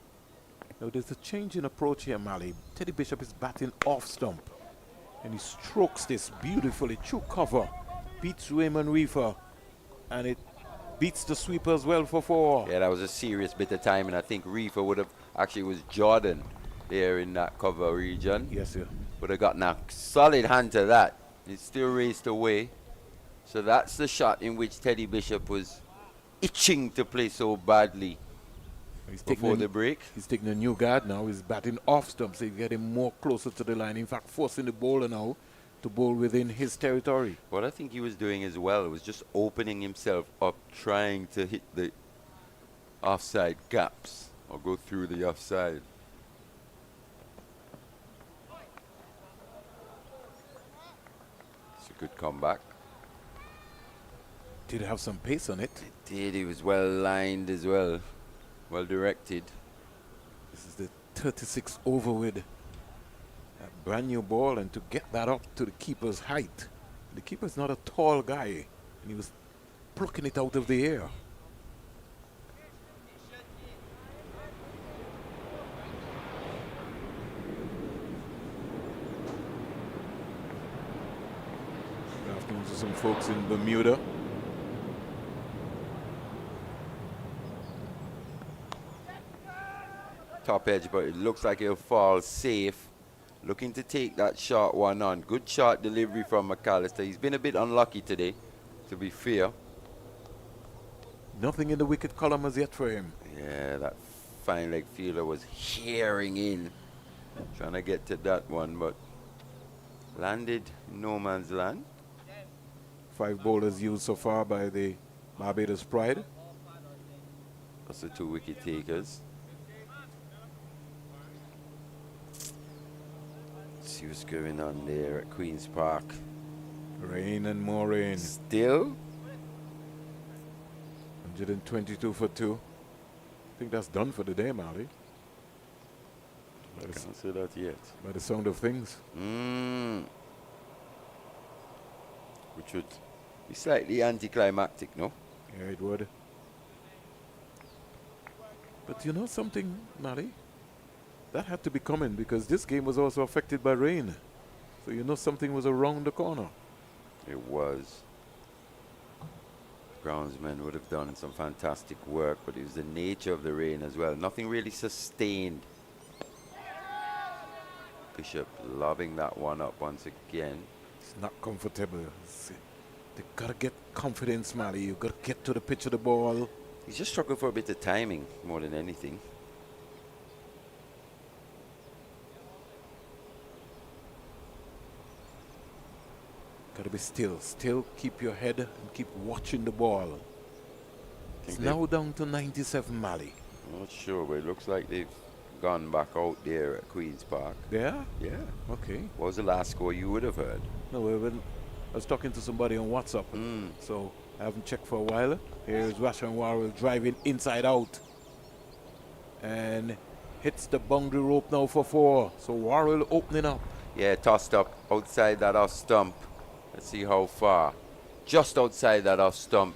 Now there's a change in approach here, Mali. Teddy Bishop is batting off stump. And he strokes this beautifully through cover. Beats Raymond Reifer. And it beats the sweeper as well for 4. Yeah, that was a serious bit of time, and I think Reifer would have, actually it was Jordan there in that cover region. Yes, sir. Would have gotten a solid hand to that. It still raced away. So that's the shot in which Teddy Bishop was itching to play so badly before the break. He's taking a new guard now. He's batting off stump, so he's getting more closer to the line. In fact, forcing the bowler now to bowl within his territory. What I think he was doing as well was just opening himself up, trying to hit the offside gaps or go through the offside. It's a good comeback. Did have some pace on it. It did. He was well lined as well, well directed. This is the 36th over with a brand new ball, and to get that up to the keeper's height. The keeper's not a tall guy, and he was plucking it out of the air. Good afternoon to some folks in Bermuda. Top edge, but it looks like he'll fall safe. Looking to take that short one on. Good shot delivery from McAllister. He's been a bit unlucky today, to be fair. Nothing in the wicket column as yet for him. Yeah, that fine leg fielder was hearing in, trying to get to that one, but landed in no man's land. 5 bowlers used so far by the Barbados Pride. That's the 2 wicket takers. See what's going on there at Queen's Park. Rain and more rain. Still 122 for 2. I think that's done for the day, Mali. can't say that yet. By the sound of things. Which would be slightly anticlimactic, no? Yeah, it would. But you know something, Mali? That had to be coming because this game was also affected by rain. So you know something was around the corner. It was. Groundsmen would have done some fantastic work, but it was the nature of the rain as well. Nothing really sustained. Bishop lobbing that one up once again. It's not comfortable. They gotta get confidence, Mali. You gotta get to the pitch of the ball. He's just struggling for a bit of timing more than anything. Gotta be still. Still keep your head and keep watching the ball. It's now down to 97, Mali. I'm not sure, but it looks like they've gone back out there at Queen's Park. Yeah? Yeah. Okay. What was the last score you would have heard? No, I was talking to somebody on WhatsApp, so I haven't checked for a while. Here's Rashan Warrell driving inside out. And hits the boundary rope now for 4. So Warrell opening up. Yeah, tossed up outside that off stump. Let's see how far. Just outside that off stump.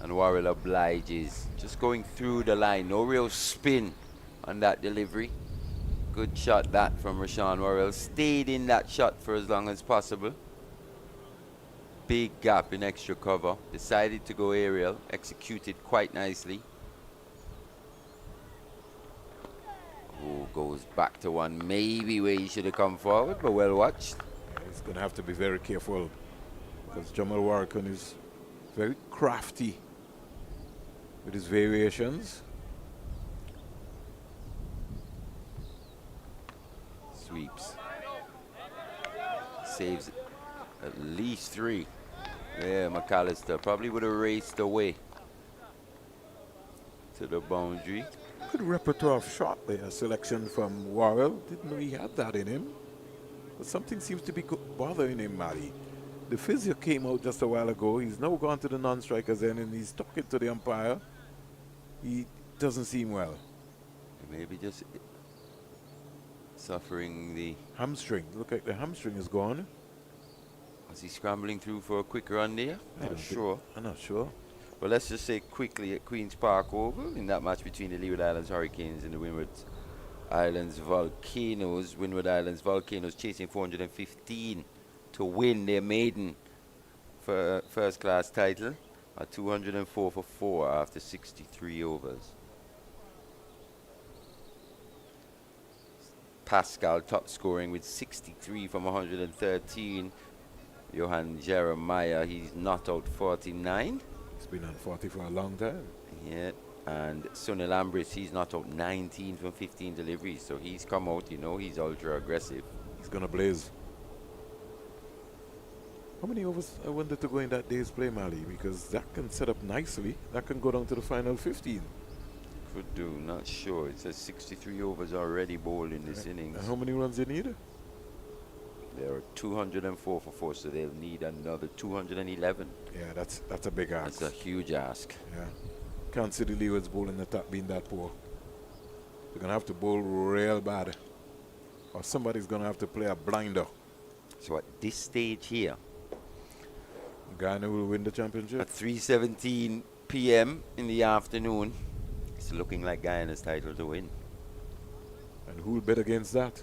And Warrell obliges. Just going through the line. No real spin on that delivery. Good shot that from Rashawn Warrell. Stayed in that shot for as long as possible. Big gap in extra cover. Decided to go aerial. Executed quite nicely. Oh, goes back to one. Maybe where he should have come forward, but well watched. He's going to have to be very careful because Jamal Warrican is very crafty with his variations. Sweeps. Saves at least 3. Yeah, McAllister probably would have raced away to the boundary. Good repertoire of shot there. Selection from Worrell. Didn't know he had that in him. But something seems to be bothering him, Mali. The physio came out just a while ago. He's now gone to the non-strikers end and he's talking to the umpire. He doesn't seem well. Maybe just suffering the... Hamstring. Look like the hamstring is gone. Was he scrambling through for a quick run there? Not sure. I'm not sure. But let's just say quickly at Queen's Park Oval, in that match between the Leeward Islands Hurricanes and the Windward Islands Volcanoes. Windward Islands Volcanoes chasing 415 to win their maiden first class title at 204 for 4 after 63 overs. Pascal top scoring with 63 from 113. Johan Jeremiah, he's not out 49. He's been on 40 for a long time. Yeah, and Sunil Ambris, he's not out 19 from 15 deliveries, so he's come out, you know, he's ultra aggressive. He's going to blaze. How many overs I wanted to go in that day's play, Mali? Because that can set up nicely. That can go down to the final 15. Could do, not sure. It says 63 overs already bowled in this innings. And how many runs they need? There are 204 for 4, so they'll need another 211. Yeah, that's a big ask. That's a huge ask. Yeah. Can't see the Leewards bowling the top being that poor. They're going to have to bowl real bad. Or somebody's going to have to play a blinder. So at this stage here, Guyana will win the championship. at 3:17 p.m. in the afternoon, it's looking like Guyana's title to win. And who'll bet against that?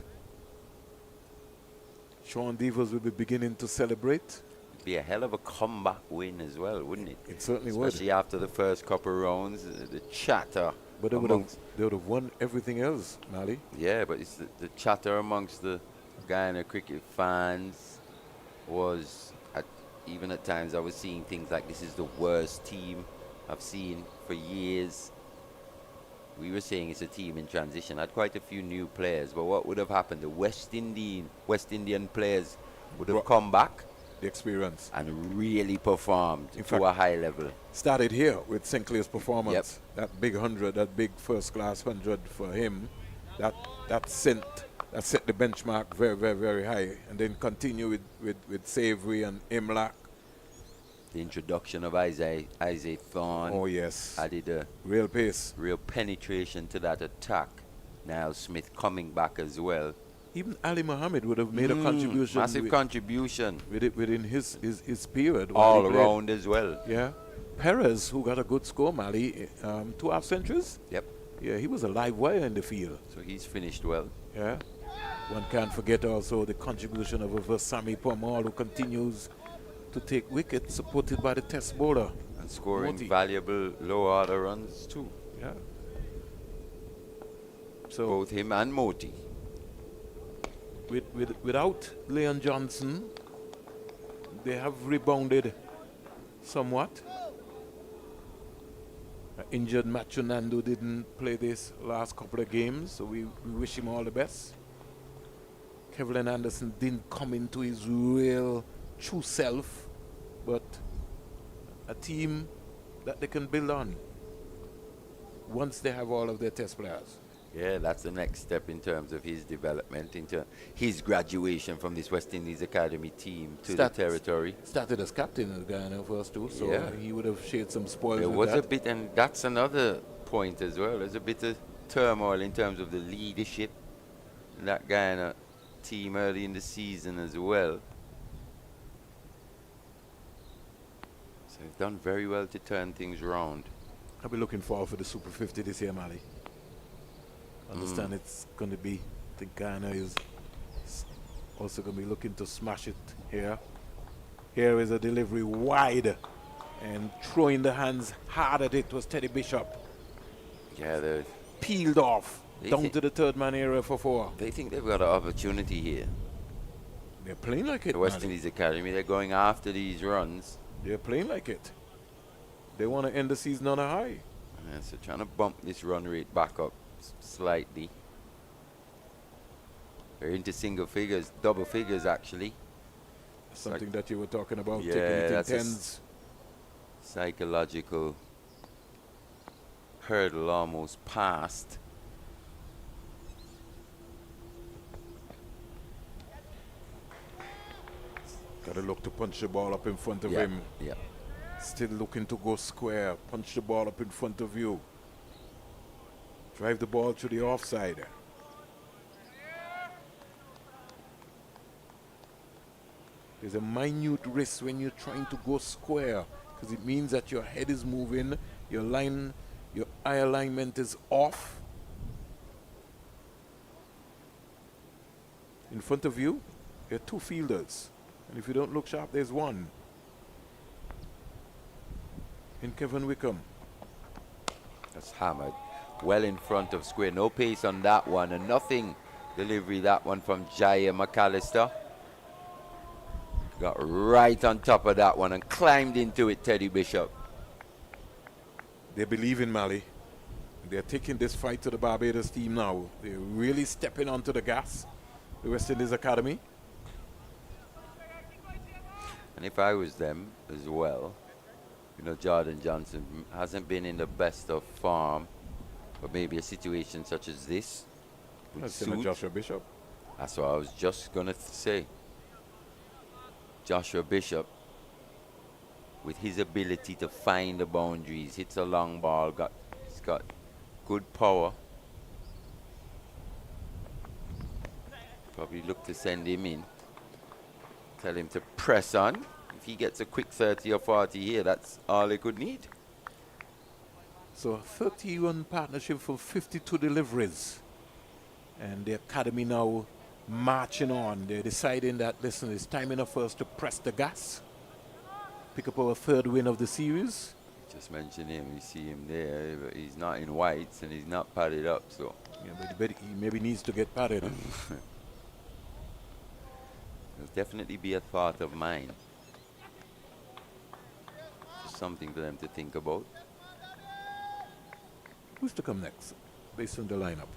Sean Devers will be beginning to celebrate. It'd be a hell of a comeback win as well, wouldn't it? It certainly Especially after the first couple of rounds, the chatter. But they would have won everything else, Mali. Yeah, but it's the chatter amongst the Guyana cricket fans was, even at times I was seeing things like this is the worst team I've seen for years. We were saying it's a team in transition. Had quite a few new players, but what would have happened? The West Indian players would have come back, The experience. and really performed In to fact, a high level. Started here with Sinclair's performance. Yep. That big 100, that big first class 100 for him. That set the benchmark very, very, very high. And then continue with Savory and Imlach. The introduction of Isaiah Thorne Oh yes. added a Real pace. real penetration to that attack. Niall Smith coming back as well. Even Ali Mohammed would have made a contribution. Massive contribution within his period. while all he played. around as well. Yeah. Perez, who got a good score, Mali, 2 half centuries. Yep. Yeah, he was a live wire in the field. So he's finished well. Yeah. One can't forget also the contribution of Versami Pomal, who continues to take wickets, supported by the test bowler. And scoring Moti. valuable low order runs too. Yeah. So Both him and Moti. without Leon Johnson, they have rebounded somewhat. Injured Machu Nandu didn't play this last couple of games, so we wish him all the best. Kevlin Anderson didn't come into his real true self, but a team that they can build on once they have all of their test players. Yeah, that's the next step in terms of his development, into his graduation from this West Indies Academy team to the territory. Started as captain of Guyana first too, so Yeah. he would have shared some spoils There with was that. a bit, and that's another point as well. There's a bit of turmoil in terms of the leadership in that Guyana team early in the season as well. So they've done very well to turn things around. I'll be looking forward for the Super 50 this year, Mali. Understand it's going to be, I think Guyana is also going to be looking to smash it here. Here is a delivery wide, and throwing the hands hard at it was Teddy Bishop. Yeah, Peeled off, They down thi- to the third man area for 4. they think they've got an opportunity here. They're playing like it, The West Mali. Indies Academy, they're going after these runs. They're playing like it. They want to end the season on a high. Yeah, so trying to bump this run rate back up slightly. They're into single figures, double figures actually. Something that you were talking about, Yeah, taking it in that's a tens. Psychological hurdle almost passed. Got to look to punch the ball up in front of Yeah, him. yeah. Still looking to go square. Punch the ball up in front of you. Drive the ball to the offside. There's a minute risk when you're trying to go square, because it means that your head is moving, your eye alignment is off. In front of you, there are two fielders. And if you don't look sharp, there's one. In Kevin Wickham. That's hammered well in front of square. No pace on that one, and nothing delivery that one from Jaya McAllister. Got right on top of that one and climbed into it, Teddy Bishop. They believe in Mali. They're taking this fight to the Barbados team now. They're really stepping onto the gas, the West Indies Academy. And if I was them as well, you know, Jordan Johnson hasn't been in the best of form, but maybe a situation such as this would That's suit. Joshua Bishop. That's what I was just going to say. Joshua Bishop, with his ability to find the boundaries, hits a long ball, he's got good power. Probably look to send him in. Tell him to press on. If he gets a quick 30 or 40 here, that's all he could need. So 31 partnership for 52 deliveries. And the academy now marching on. They're deciding that, listen, it's time enough for us to press the gas. Pick up our third win of the series. Just mention him. You see him there. But he's not in whites and he's not padded up. So Yeah, but he maybe needs to get padded. there'll definitely be a thought of mine. Just something for them to think about. Who's to come next, based on the lineup?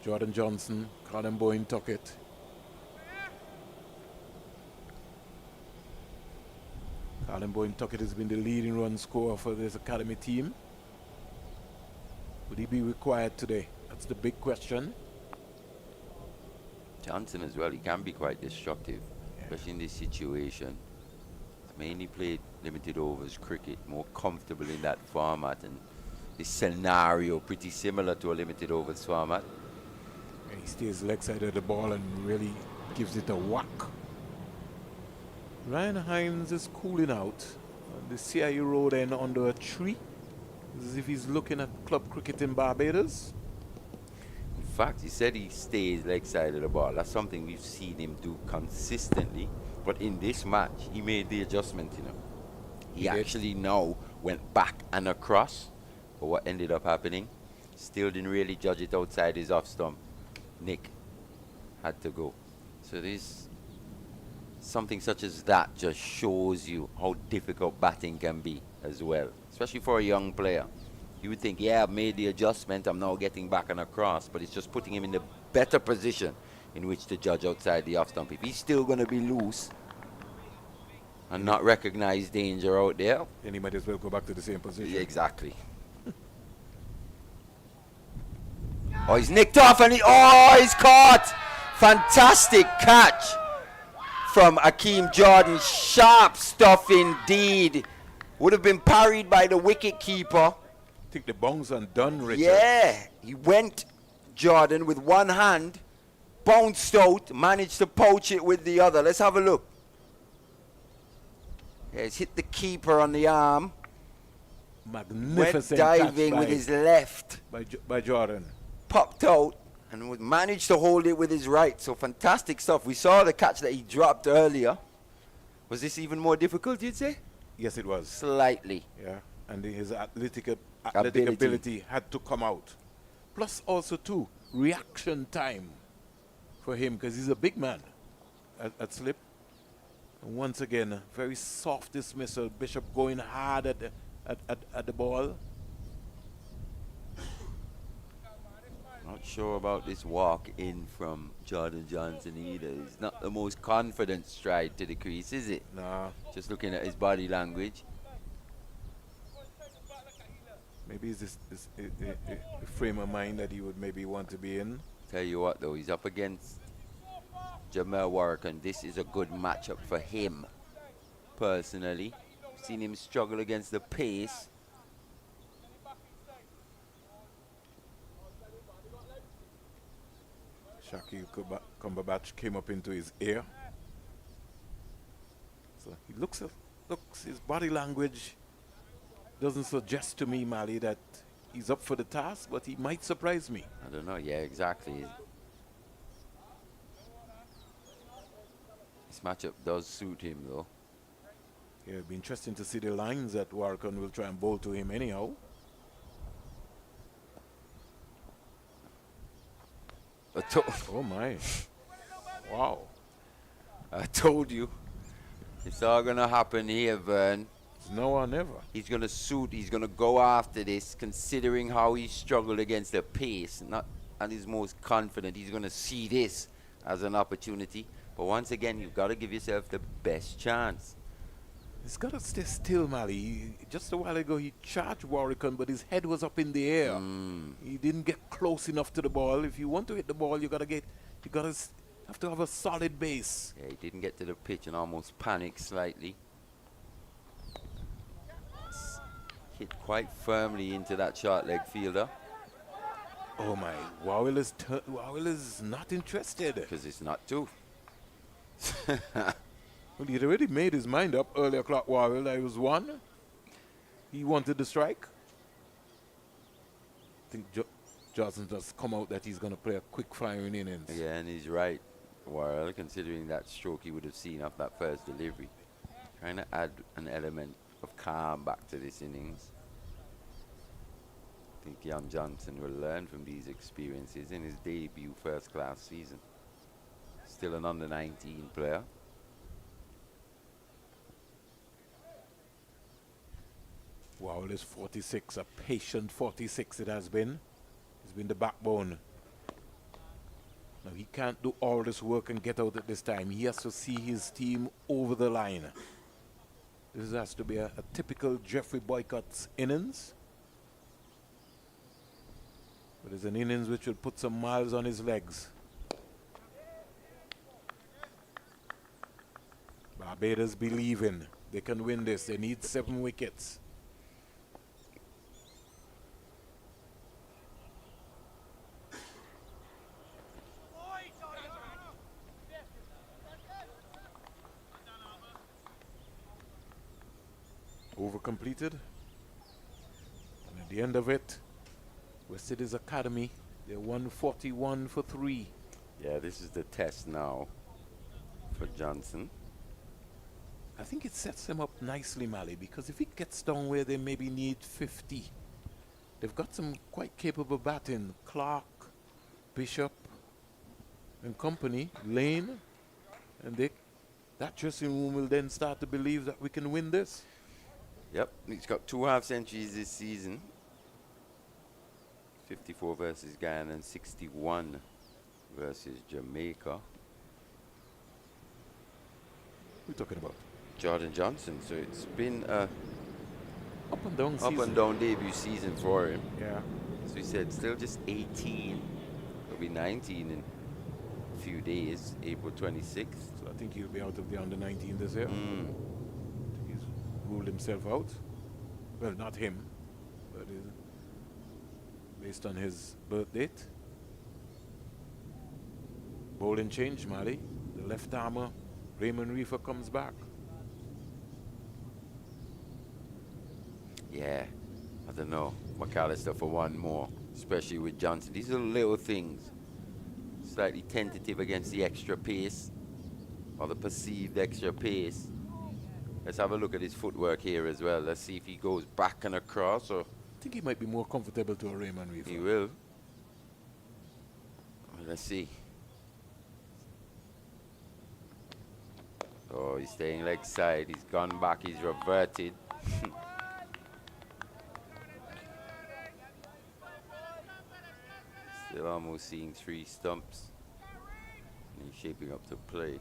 Jordan Johnson, Colin Boyne Tuckett. Colin Boyne Tuckett has been the leading run scorer for this academy team. Would he be required today? That's the big question. Johnson as well, he can be quite destructive, especially in this situation. He's mainly played limited overs cricket, more comfortable in that format, and this scenario pretty similar to a limited overs format. And he stays leg side of the ball and really gives it a whack. Ryan Hines is cooling out on the CIE road end under a tree, as if he's looking at club cricket in Barbados. In fact, he said he stays leg side of the ball. That's something we've seen him do consistently. But in this match, he made the adjustment, you know. He actually now went back and across. But what ended up happening, still didn't really judge it outside his off stump. Nick had to go. So this, something such as that just shows you how difficult batting can be as well, especially for a young player. You would think, yeah, I've made the adjustment, I'm now getting back and across, but it's just putting him in the better position in which to judge outside the off stump. If he's still going to be loose and not recognize danger out there, Then he might as well go back to the same position. yeah, exactly. Oh, he's nicked off and he's caught. Fantastic catch from Akeem Jordan. Sharp stuff indeed. Would have been parried by the wicket keeper. I think the bounce and done, Richard. Yeah, he went, Jordan, with one hand, bounced out, managed to poach it with the other. Let's have a look. Yeah, he's hit the keeper on the arm. Magnificent Went diving catch with his left. by Jordan. Popped out and managed to hold it with his right. So fantastic stuff. We saw the catch that he dropped earlier. Was this even more difficult, you'd say? Yes, it was. Slightly. Yeah, and his athletic ability had to come out. Plus also, too, reaction time for him, because he's a big man at slip. And once again, a very soft dismissal. Bishop going hard at the ball. Not sure about this walk in from Jordan Johnson either. It's not the most confident stride to the crease, is it? Nah. Just looking at his body language. Maybe it's this a frame of mind that he would maybe want to be in. Tell you what, though, he's up against Jamel Warwick, and this is a good matchup for him, personally. Seen him struggle against the pace. Shakil Cumberbatch came up into his ear. So he looks his body language doesn't suggest to me, Mali, that he's up for the task, but he might surprise me. I don't know. Yeah, exactly. This matchup does suit him, though. Yeah, it'll be interesting to see the lines that Warkan will try and bowl to him anyhow. Oh my. Wow. I told you. It's all going to happen here, Vern. It's now or never. He's going to suit. He's going to go after this, considering how he struggled against the pace. Not at his most confident. He's going to see this as an opportunity. But once again, you've got to give yourself the best chance. He's got to stay still, Mali. Just a while ago, he charged Warwickon, but his head was up in the air. He didn't get close enough to the ball. If you want to hit the ball, you got to have to have a solid base. Yeah, he didn't get to the pitch and almost panicked slightly. Hit quite firmly into that short leg fielder. Oh my, Wawil is not interested. Because it's not two. Well, he'd already made his mind up earlier, Clark Wawil, that he was one. He wanted the strike. I think Johnson just come out that he's going to play a quick firing innings. Yeah, and he's right. Well, considering that stroke he would have seen off that first delivery. Trying to add an element of calm back to this innings. I think young Johnson will learn from these experiences in his debut first-class season. Still an under-19 player. Wawil is 46, a patient 46 it has been. He's been the backbone. Now he can't do all this work and get out at this time. He has to see his team over the line. This has to be a typical Jeffrey Boycott's innings. But it's an innings which will put some miles on his legs. Barbados believing they can win this. They need 7 wickets. Over completed. And at the end of it, West Indies Academy, they're 141 for 3. Yeah, this is the test now for Johnson. I think it sets them up nicely, Mali, because if it gets down where they maybe need 50, they've got some quite capable batting. Clark, Bishop, and company, Lane, and that dressing room will then start to believe that we can win this. Yep, he's got 2 half centuries this season. 54 versus Guyana and 61 versus Jamaica. What are you talking about? Jordan Johnson. So it's been a Up and down up season. and down debut season for him. Yeah. So he said still just 18. He'll be 19 in a few days, April 26th. So I think he'll be out of the under 19 this year. Mm. I think he's ruled himself out. Well, not him, but based on his birth date. Bowling change, Mali. The left armer, Raymond Reifer, comes back. Yeah, I don't know. McAllister for one more, especially with Johnson. These are little things. Slightly tentative against the extra pace, or the perceived extra pace. Let's have a look at his footwork here as well. Let's see if he goes back and across, or I think he might be more comfortable to a Raymond Reifer. he will. Well, let's see. Oh, he's staying leg side. He's gone back. He's reverted. Still almost seeing 3 stumps. And he's shaping up to play.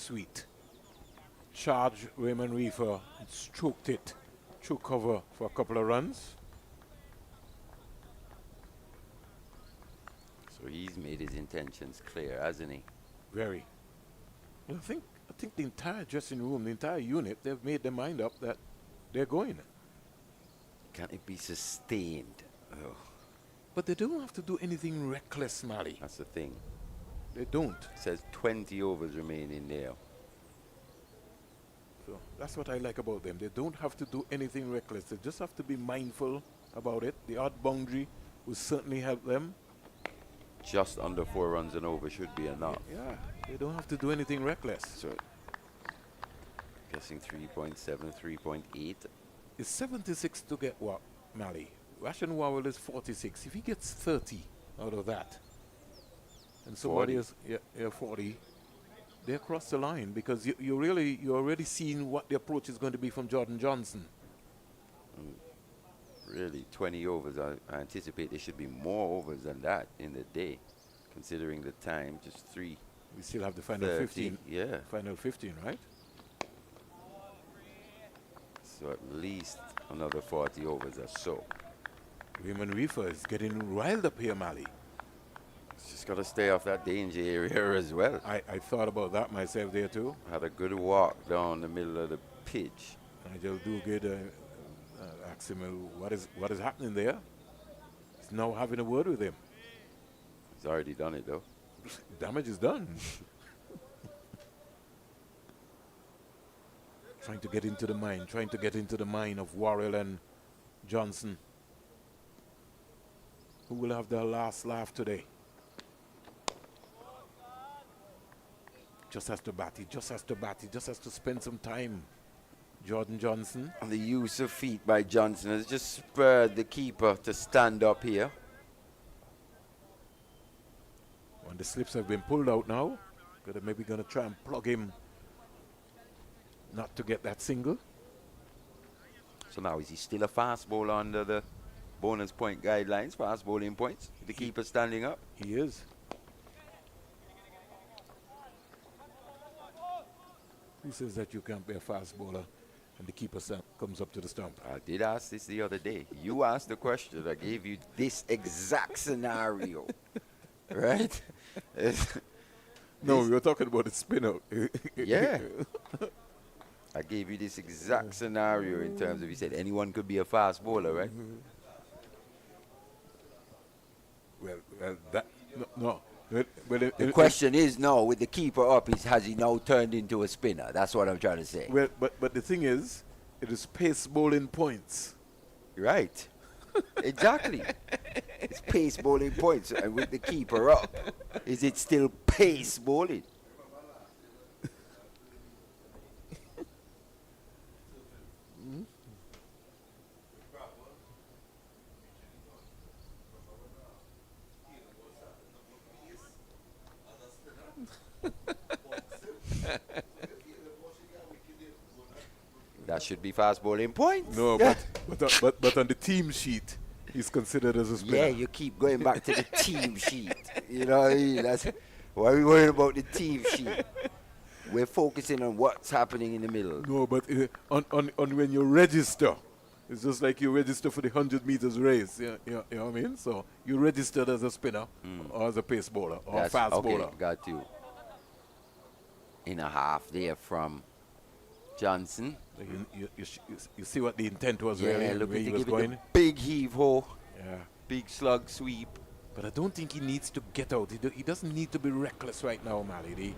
sweet. Charge Raymond Reifer and stroked it through cover for a couple of runs. So he's made his intentions clear, hasn't he? Very. Well, I think the entire dressing room, the entire unit, they've made their mind up that they're going. Can it be sustained? Oh, But they don't have to do anything reckless, Mally. that's the thing. They don't. It says 20 overs remaining there. So that's what I like about them. They don't have to do anything reckless. They just have to be mindful about it. The odd boundary will certainly help them. Just under 4 runs and over should be enough. Yeah, they don't have to do anything reckless. So, guessing 3.7, 3.8. It's 76 to get what, Mally? Ration Wowell is 46. If he gets 30 out of that, and somebody 40. is 40, they across the line because you're already seeing what the approach is going to be from Jordan Johnson. Really, 20 overs. I anticipate there should be more overs than that in the day, considering the time. Just 3. We still have the final 30, 15. yeah. Final 15, right? So at least another 40 overs or so. Raymond Reifer is getting riled up here, Mally. It's just got to stay off that danger area as well. I thought about that myself there too. Had a good walk down the middle of the pitch. Nigel Duguid asked him what is happening there. He's now having a word with him. He's already done it though. Damage is done. Trying to get into the mind of Worrell and Johnson. Who will have their last laugh today? Just has to bat. He just has to spend some time. Jordan Johnson. And the use of feet by Johnson has just spurred the keeper to stand up here. When the slips have been pulled out now, they're maybe going to try and plug him not to get that single. So now is he still a fast bowler under the bonus point guidelines, fast bowling points? The keeper standing up? He is. Who says that you can't be a fast bowler and the keeper comes up to the stump? I did ask this the other day. You asked the question. I gave you this exact scenario. Right? No, we were talking about the spinner. Yeah. I gave you this exact scenario in terms of, you said anyone could be a fast bowler, right? Well, that no. Well, The question is, no, with the keeper up, has he now turned into a spinner? That's what I'm trying to say. well, but the thing is, it is pace bowling points. Right. Exactly. It's pace bowling points. And with the keeper up, is it still pace bowling? That should be fast bowling points. No, but on the team sheet, he's considered as a spinner. Yeah, you keep going back to the team sheet. You know what I mean? That's why we worrying about the team sheet. We're focusing on what's happening in the middle. No, but on when you register, it's just like you register for the 100 meters race. You know what I mean? So you registered as a spinner or as a pace bowler or a fast okay, bowler. got you. In a half there from Johnson. You see what the intent was Yeah, really, looking where he to was give going. it a big heave-ho, Yeah. big slug sweep. But I don't think he needs to get out. He doesn't need to be reckless right now, Mally.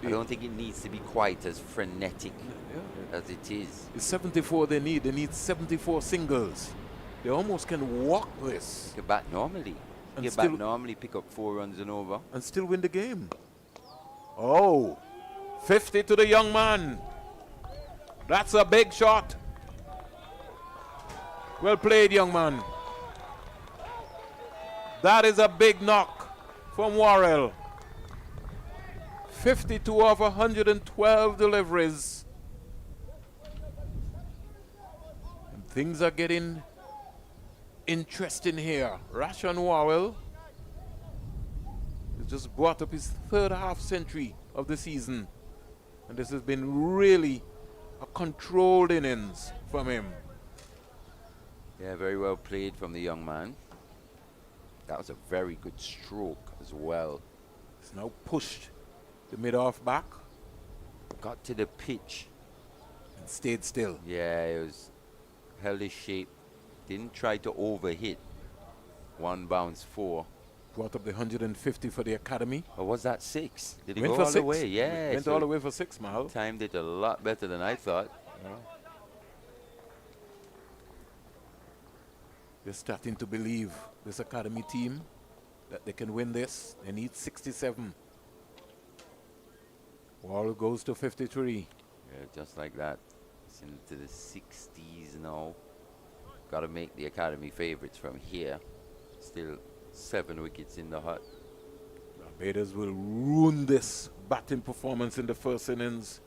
I don't think it needs to be quite as frenetic Yeah. as it is. It's 74 they need. They need 74 singles. They almost can walk this You bat normally. And You still- bat normally, pick up 4 runs and over. and still win the game. Oh, 50 to the young man. That's a big shot. Well played, young man. That is a big knock from Worrell. 52 of 112 deliveries. And things are getting interesting here. Ration Worrell has just brought up his third half century of the season. And this has been really a controlled innings from him. Yeah, very well played from the young man. That was a very good stroke as well. He's now pushed the mid-off back Got to the pitch. and stayed still. Yeah, it was held his shape. Didn't try to overhit. One bounce 4. Brought up the 150 for the academy. Or was that 6? Did he Went go for all 6. the way? Yeah. Went all the way for 6, Mal. Timed it a lot better than I thought. They're starting to believe, this academy team, that they can win this. They need 67. Wall goes to 53. Yeah, just like that. It's into the 60s now. Got to make the academy favorites from here. Still 7 wickets in the hut. Barbados will ruin this batting performance in the first innings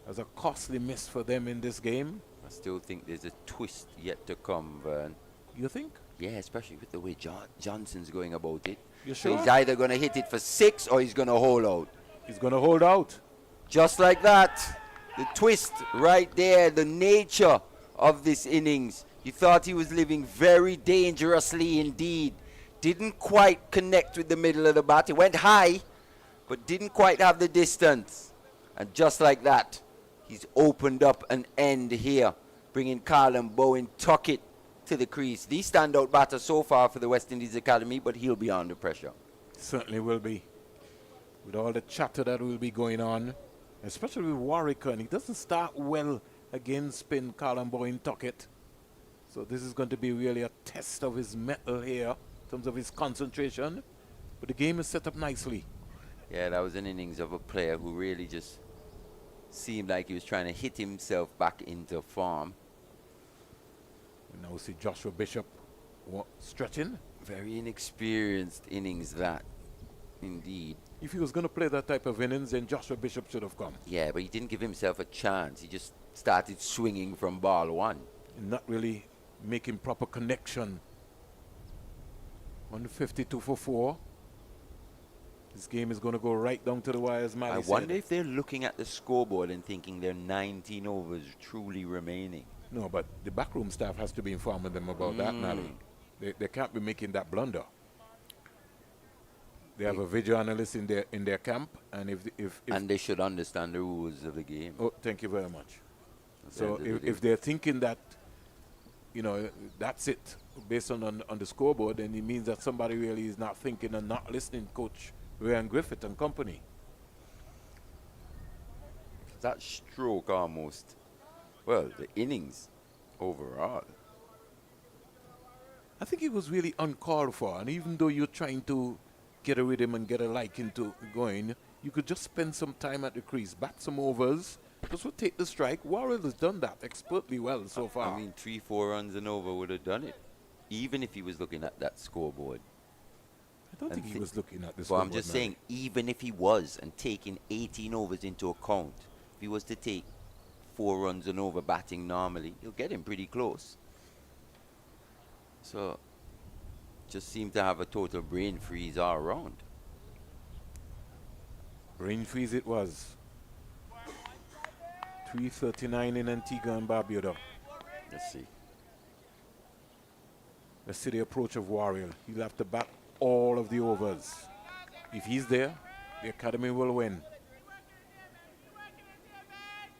as a costly miss for them in this game. I still think there's a twist yet to come, Vern. You think? Yeah, especially with the way Johnson's going about it. You So sure? he's either going to hit it for 6 or he's going to hold out. He's going to hold out. Just like that. The twist right there, the nature of this innings. You thought he was living very dangerously indeed. Didn't quite connect with the middle of the bat. It went high, but didn't quite have the distance. And just like that, he's opened up an end here, bringing Carlin Bowen Tuckett to the crease. The standout batter so far for the West Indies Academy, but he'll be under pressure. Certainly will be. With all the chatter that will be going on, especially with Warwick, and he doesn't start well against spin Carlin Bowen Tuckett. So this is going to be really a test of his mettle here in terms of his concentration. But the game is set up nicely. Yeah, that was an innings of a player who really just seemed like he was trying to hit himself back into form. We now see Joshua Bishop stretching. Very inexperienced innings that, indeed. If he was going to play that type of innings, then Joshua Bishop should have come. Yeah, but he didn't give himself a chance. He just started swinging from ball 1. And not really making proper connection. 152 for 4. This game is going to go right down to the wire, as Mali I said. wonder if they're looking at the scoreboard and thinking there are 19 overs truly remaining. No, but the backroom staff has to be informing them about that, Mali. They can't be making that blunder. They have a video analyst in their camp, and if And they should understand the rules of the game. oh, thank you very much. At the So end of the if day. they're thinking that, you know, that's it based on the scoreboard, then it means that somebody really is not thinking and not listening. Coach Ryan Griffith and company. That stroke almost, well, the innings overall. I think it was really uncalled for, and even though you're trying to get a rhythm and get a liking to going, you could just spend some time at the crease, bat some overs, just would take the strike. Warrell has done that expertly well so far. I mean, 3-4 runs and over would have done it, even if he was looking at that scoreboard. I don't and think he thi- was looking at this. Well, I'm just saying, even if he was and taking 18 overs into account, if he was to take 4 runs and over batting normally, you'll get him pretty close. So, just seemed to have a total brain freeze all around. Brain freeze it was. 3:39 in Antigua and Barbuda. Let's see. Let's see the approach of Warrior. He'll have to bat all of the overs. If he's there, the academy will win.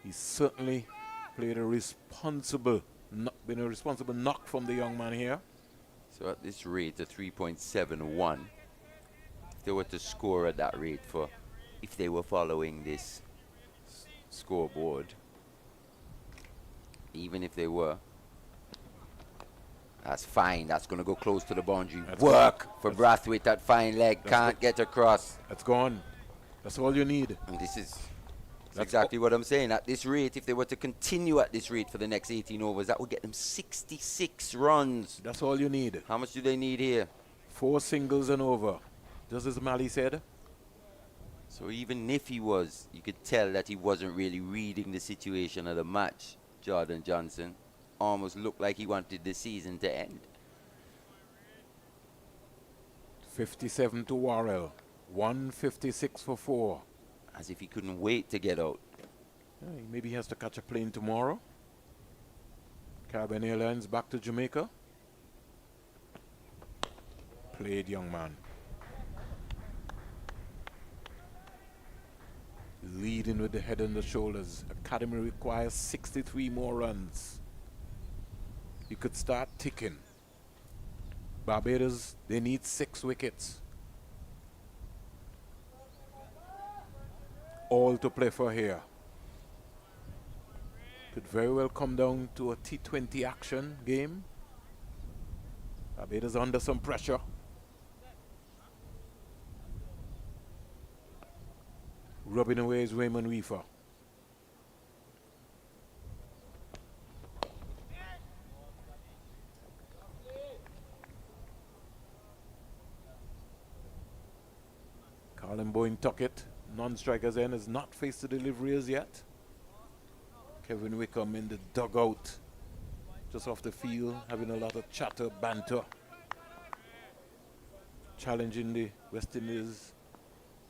He's certainly played a responsible, been a responsible knock from the young man here. So at this rate, a 3.71, if they were to score at that rate if they were following this scoreboard, even if they were, that's fine. That's going to go close to the boundary. That's Work good. for That's- Brathwaite, that fine leg. that's Can't good. get across. That's gone. That's all you need. And this is That's exactly what I'm saying. At this rate, if they were to continue at this rate for the next 18 overs, that would get them 66 runs. That's all you need. How much do they need here? 4 singles and over. Just as Mali said. So even if he was, you could tell that he wasn't really reading the situation of the match. Jordan Johnson almost looked like he wanted the season to end. 57 to Warrell. 156 for 4. As if he couldn't wait to get out. Maybe he has to catch a plane tomorrow. Caribbean Airlines back to Jamaica. Played, young man. Leading with the head and the shoulders. Academy requires 63 more runs. You could start ticking. Barbados, they need 6 wickets. All to play for here. Could very well come down to a T20 action game. Barbados under some pressure. Rubbing away is Raymond Reifer. Colin Boyne Tuckett, non-strikers end, has not faced the delivery as yet. Kevin Wickham in the dugout, just off the field, having a lot of chatter, banter. Challenging the West Indies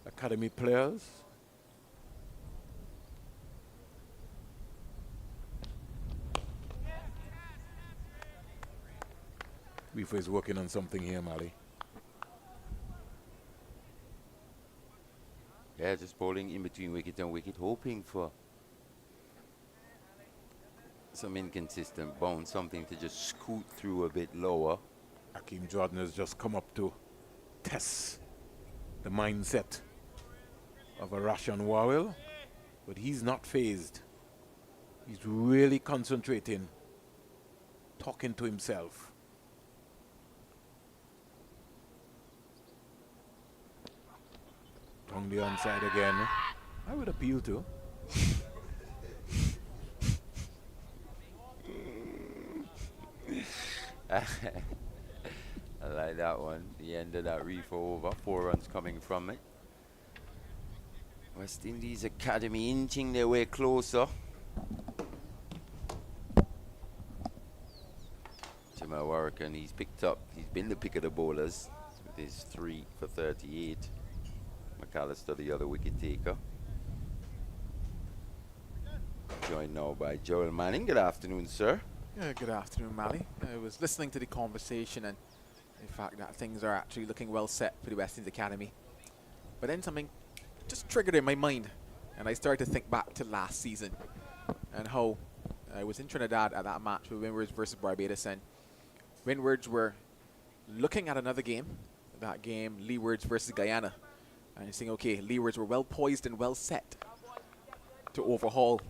Academy players. Reifer is working on something here, Mali. Yeah, just bowling in between wicket and wicket, hoping for some inconsistent bounce, something to just scoot through a bit lower. Hakeem Jordan has just come up to test the mindset of a Rashan Wawil, but he's not phased. He's really concentrating, talking to himself. On the onside again. I would appeal to. I like that one. The end of that Reifer over. 4 runs coming from it. West Indies Academy inching their way closer. Jamal Warrican, he's been the pick of the bowlers with his 3 for 38. McAllister, the other wicket taker. Joined now by Joel Manning. Good afternoon, sir. Yeah, good afternoon, Mally. I was listening to the conversation and the fact that things are actually looking well set for the West Indies Academy. But then something just triggered in my mind, and I started to think back to last season and how I was in Trinidad at that match with Windwards versus Barbados, and Windwards were looking at another game, that game Leewards versus Guyana, and saying, okay, Leewards were well poised and well set to overhaul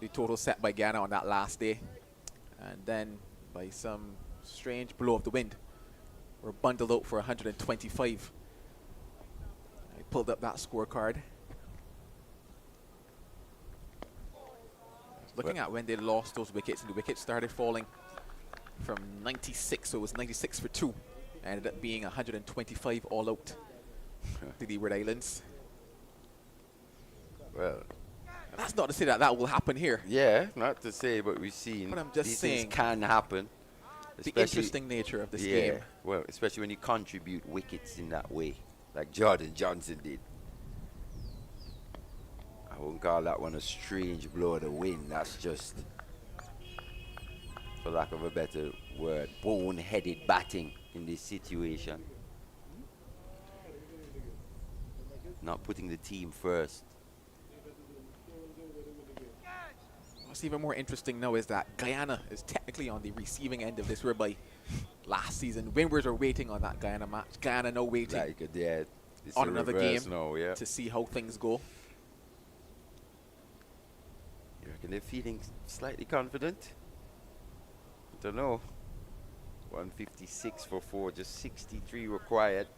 the total set by Guyana on that last day, and then by some strange blow of the wind, were bundled out for 125. I pulled up that scorecard. Looking at when they lost those wickets, and the wickets started falling from 96, so it was 96 for 2. Ended up being 125 all out to the Leeward Islands. Well, that's not to say that that will happen here. yeah, not to say, but we've seen But I'm just these saying things can happen. the interesting nature of this game. Well, especially when you contribute wickets in that way, like Jordan Johnson did. I wouldn't call that one a strange blow of the wind. That's just, for lack of a better word, bone-headed batting in this situation. Not putting the team first. What's even more interesting now is that Guyana is technically on the receiving end of this, whereby last season Windwards were waiting on that Guyana match. Guyana now waiting It's on another game now, yeah. to see how things go. You reckon they're feeling slightly confident? I don't know. 156 for 4, just 63 required.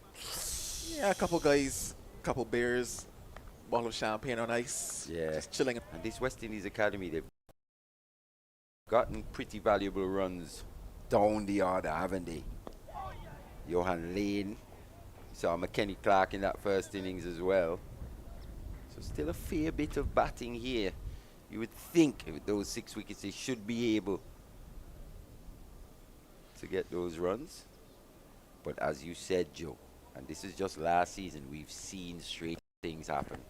Yeah, a couple guys, a couple beers, bottle of champagne on ice, just chilling. And this West Indies Academy, they've gotten pretty valuable runs down the order, haven't they? Johan Lane, saw McKenny Clark in that first innings as well. So still a fair bit of batting here. You would think with those 6 wickets they should be able to get those runs. But as you said, Joe, and this is just last season, we've seen straight things happen.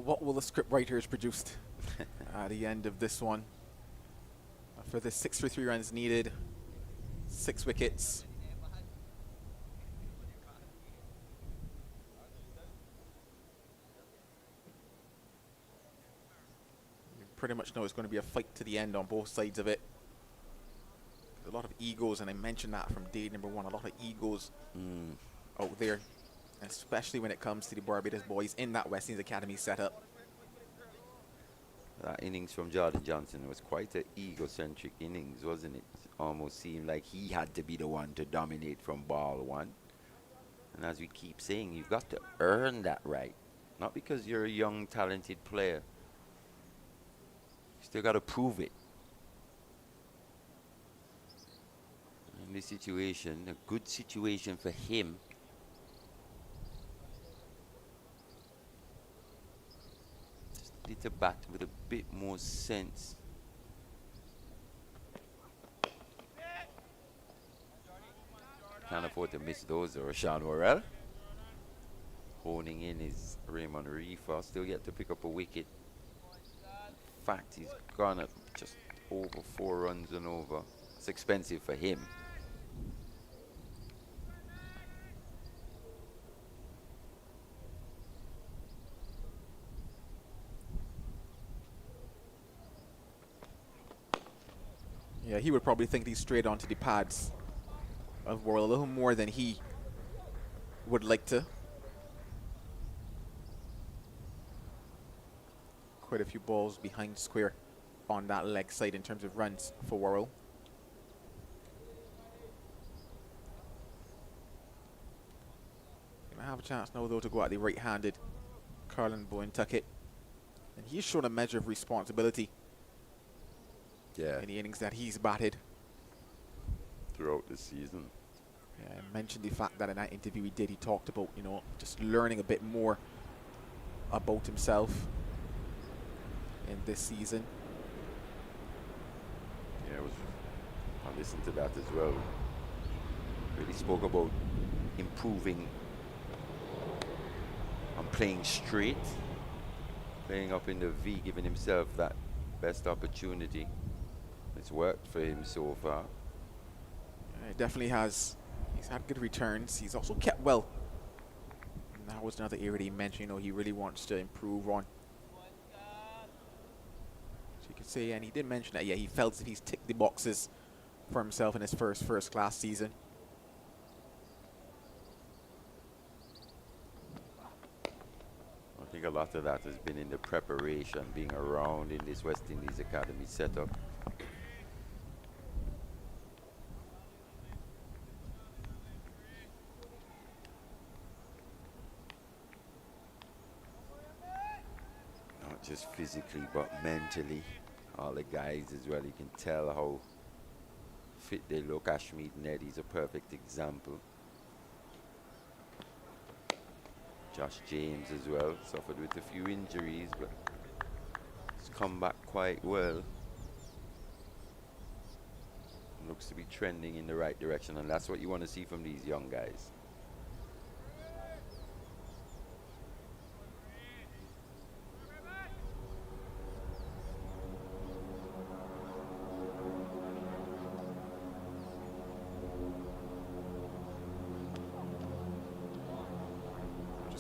what will the script writers produce at the end of this one? For the 6 for 3 runs needed, 6 wickets. You pretty much know it's going to be a fight to the end on both sides of it. A lot of egos, and I mentioned that from day number 1, a lot of egos out there, especially when it comes to the Barbados boys in that West Indies Academy setup. That innings from Jordan Johnson was quite an egocentric innings, wasn't it? Almost seemed like he had to be the one to dominate from ball 1. And as we keep saying, you've got to earn that right. Not because you're a young, talented player. You still got to prove it. In this situation, a good situation for him. Just need to bat with a bit more sense. Can't afford to miss those, or Sean Worrell. Honing in is Raymond Reifer. Still yet to pick up a wicket. In fact, he's gone at just over 4 runs and over. It's expensive for him. Yeah, he would probably think these straight onto the pads of Worrell a little more than he would like to. Quite a few balls behind square on that leg side in terms of runs for Worrell. Gonna have a chance now though to go at the right-handed Carlin Bowen-Tuckett, and he's shown a measure of responsibility in the innings that he's batted throughout the season. Yeah, I mentioned the fact that in that interview he talked about, you know, just learning a bit more about himself in this season. Yeah, I listened to that as well. Really spoke about improving and playing straight, playing up in the V, giving himself that best opportunity. It's worked for him so far. Yeah, it definitely has. He's had good returns. He's also kept well. And that was another area that he mentioned, you know, he really wants to improve on. So you could say, and he did mention that, yeah, he felt as if he's ticked the boxes for himself in his first class season. I think a lot of that has been in the preparation, being around in this West Indies Academy setup. Not just physically, but mentally. All the guys as well, you can tell how fit they look. Ashmead Neddy's a perfect example. Josh James as well, suffered with a few injuries, but he's come back quite well. Looks to be trending in the right direction, and that's what you want to see from these young guys.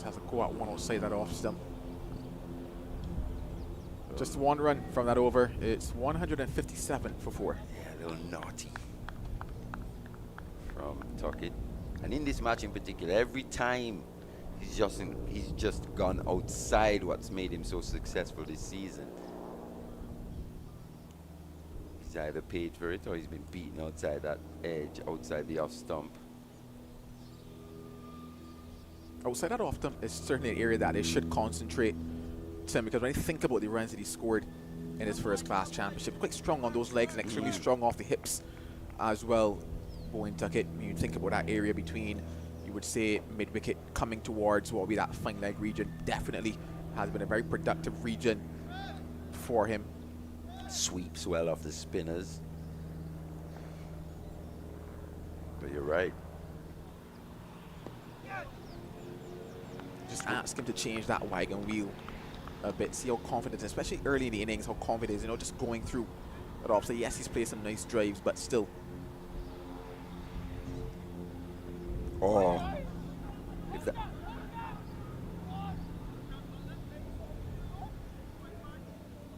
Has a go at one outside that off stump. Just one run from that over. It's 157 for 4. Yeah, a little naughty from Tuckett. And in this match in particular, every time he's just gone outside what's made him so successful this season. He's either paid for it or he's been beaten outside that edge, outside the off stump. Outside that off stump is certainly an area that they should concentrate, Tim, because when you think about the runs that he scored in his first class championship, quite strong on those legs and extremely strong off the hips as well. Bowen-Tuckett, when you think about that area between, you would say, mid-wicket coming towards what would be that fine leg region, definitely has been a very productive region for him. Sweeps well off the spinners. But you're right. Just ask him to change that wagon wheel a bit, see how confident, especially early in the innings, how confident he is, you know, just going through that off. So yes, he's played some nice drives, but still. Oh. If that,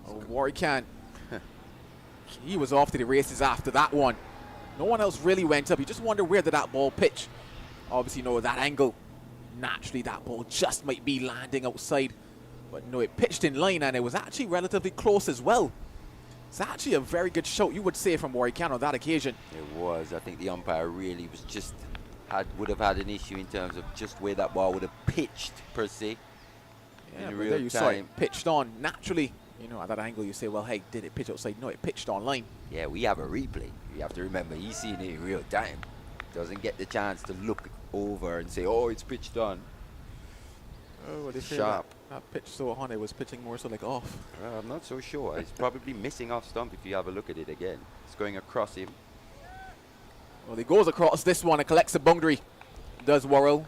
Oh, Warwick he was off to the races after that one. No one else really went up. You just wonder where did that ball pitch. Obviously, no, that angle. Naturally, that ball just might be landing outside. But no, it pitched in line, and it was actually relatively close as well. It's actually a very good shot, you would say, from Warwick on that occasion. it was. I think the umpire really was just would have had an issue in terms of just where that ball would have pitched per se. Yeah, in but real there you saw it time. pitched on. Naturally, you know, at that angle, you say, well, hey, did it pitch outside? No, it pitched on line. Yeah, we have a replay. You have to remember, he's seen it in real time. Doesn't get the chance to look over and say, oh, it's pitched on. Oh, well, they say Sharp. that pitch so on, it was pitching more so like off. I'm not so sure. It's probably missing off stump if you have a look at it again. It's going across him. Well, he goes across this one and collects the boundary. Does Worrell.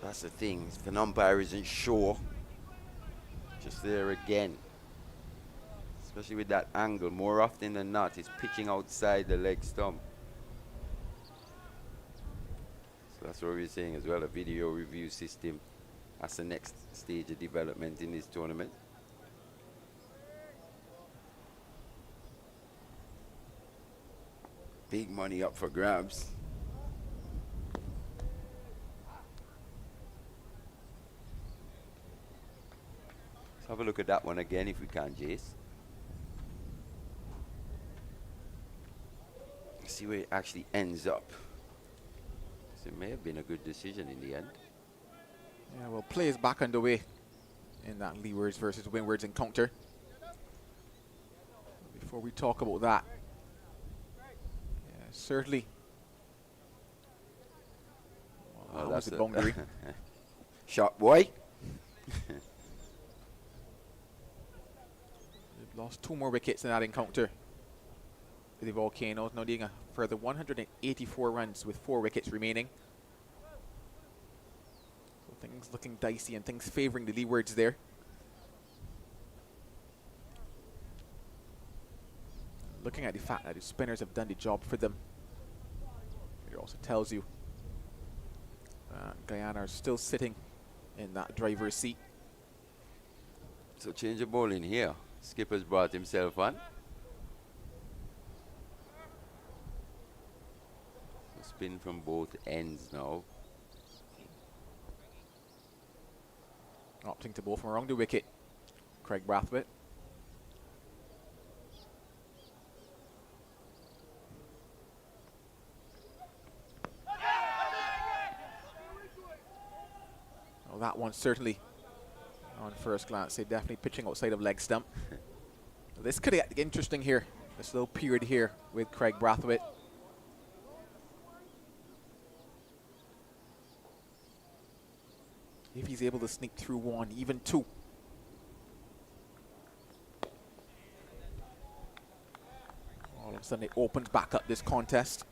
That's the thing. If an umpire isn't sure, just there again. Especially with that angle, more often than not, it's pitching outside the leg stump. So that's what we're saying as well, a video review system. That's the next stage of development in this tournament. Big money up for grabs. Let's have a look at that one again if we can, Jace. See where it actually ends up. So it may have been a good decision in the end. Yeah, well, play is back underway in that leewards versus windwards encounter. Before we talk about that, yeah, certainly. Well, That was that's the boundary. Shot boy. They've lost 2 more wickets in that encounter. The Volcanoes now needing a further 184 runs with 4 wickets remaining. So things looking dicey and things favouring the leewards there. Looking at the fact that the spinners have done the job for them, it also tells you Guyana are still sitting in that driver's seat. So change of ball in here. Skipper's brought himself on. So spin from both ends now. Opting to bowl from around the wicket. Craig Brathwaite. Well, that one certainly, on first glance, they're definitely pitching outside of leg stump. This could get interesting here. This little period here with Craig Brathwaite. If he's able to sneak through 1, even 2. All of a sudden it opens back up this contest.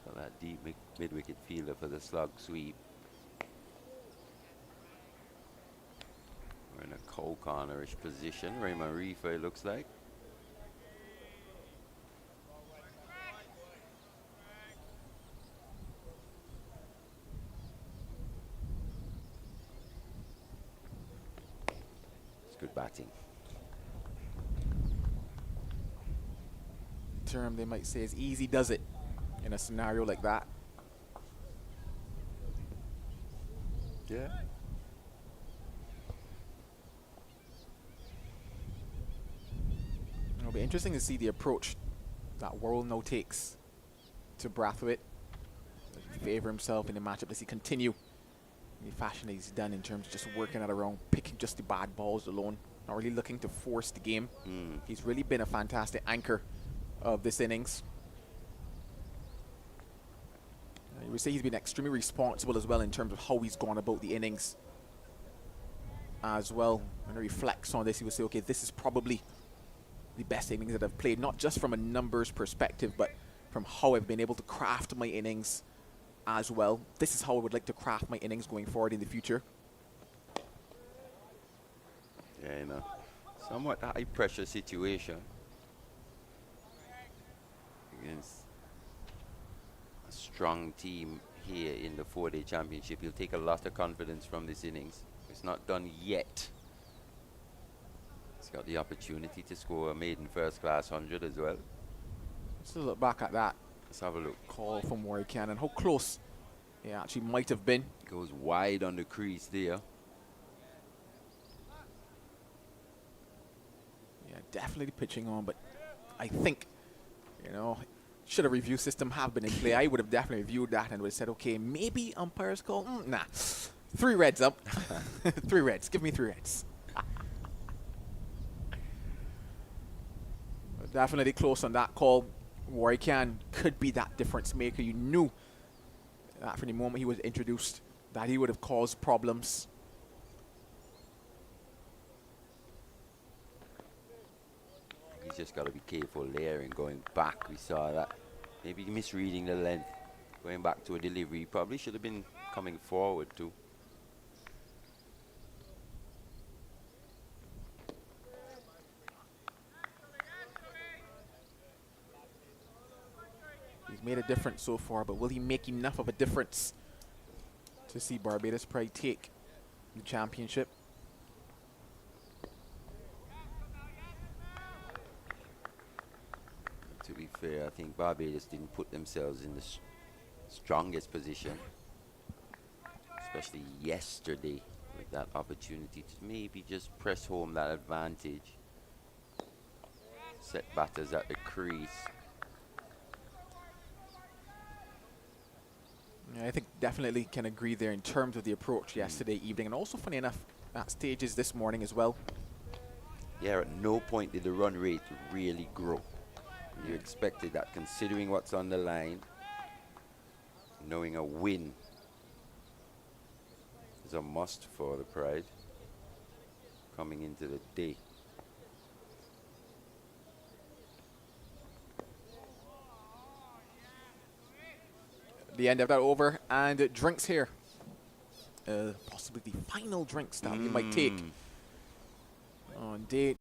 So that deep mid-wicket fielder for the slug sweep. We're in a co-cornerish position. Raymond Reifer, it looks like. Good batting. Term they might say is easy does it in a scenario like that. Yeah. It'll be interesting to see the approach that Worrell now takes to Brathwaite. Does he favour himself in the matchup? Does he continue in the fashion that he's done in terms of just working at around, picking just the bad balls alone, not really looking to force the game? He's really been a fantastic anchor of this innings. You would say he's been extremely responsible as well in terms of how he's gone about the innings as well. When he reflects on this, he would say, okay, this is probably the best innings that I've played, not just from a numbers perspective, but from how I've been able to craft my innings as well. This is how I would like to craft my innings going forward in the future. Yeah, you know, somewhat high pressure situation against a strong team here in the 4-day championship. He'll take a lot of confidence from this innings. It's not done yet. He's got the opportunity to score a maiden first class 100 as well. Let's look back at that Let's have a look. call from Warren and how close it actually might have been. Goes wide on the crease there. Yeah, definitely pitching on, but I think, you know, should a review system have been in play, I would have definitely reviewed that and would have said, okay, maybe umpire's call. Nah, 3 reds up. 3 reds. Give me 3 reds. Definitely close on that call. Warwick could be that difference maker. You knew that from the moment he was introduced that he would have caused problems. He's just got to be careful there and going back. We saw that. Maybe misreading the length. Going back to a delivery. He probably should have been coming forward too. He's made a difference so far, but will he make enough of a difference to see Barbados Pride take the championship? To be fair, I think Barbados didn't put themselves in the strongest position, especially yesterday, with that opportunity to maybe just press home that advantage. Set batters at the crease. Yeah, I think definitely can agree there in terms of the approach yesterday evening, and also funny enough at stages this morning as well. Yeah, at no point did the run rate really grow. You expected that, considering what's on the line, knowing a win is a must for the Pride coming into the day. The end of that over, and drinks here. Possibly the final drinks that we might take on day.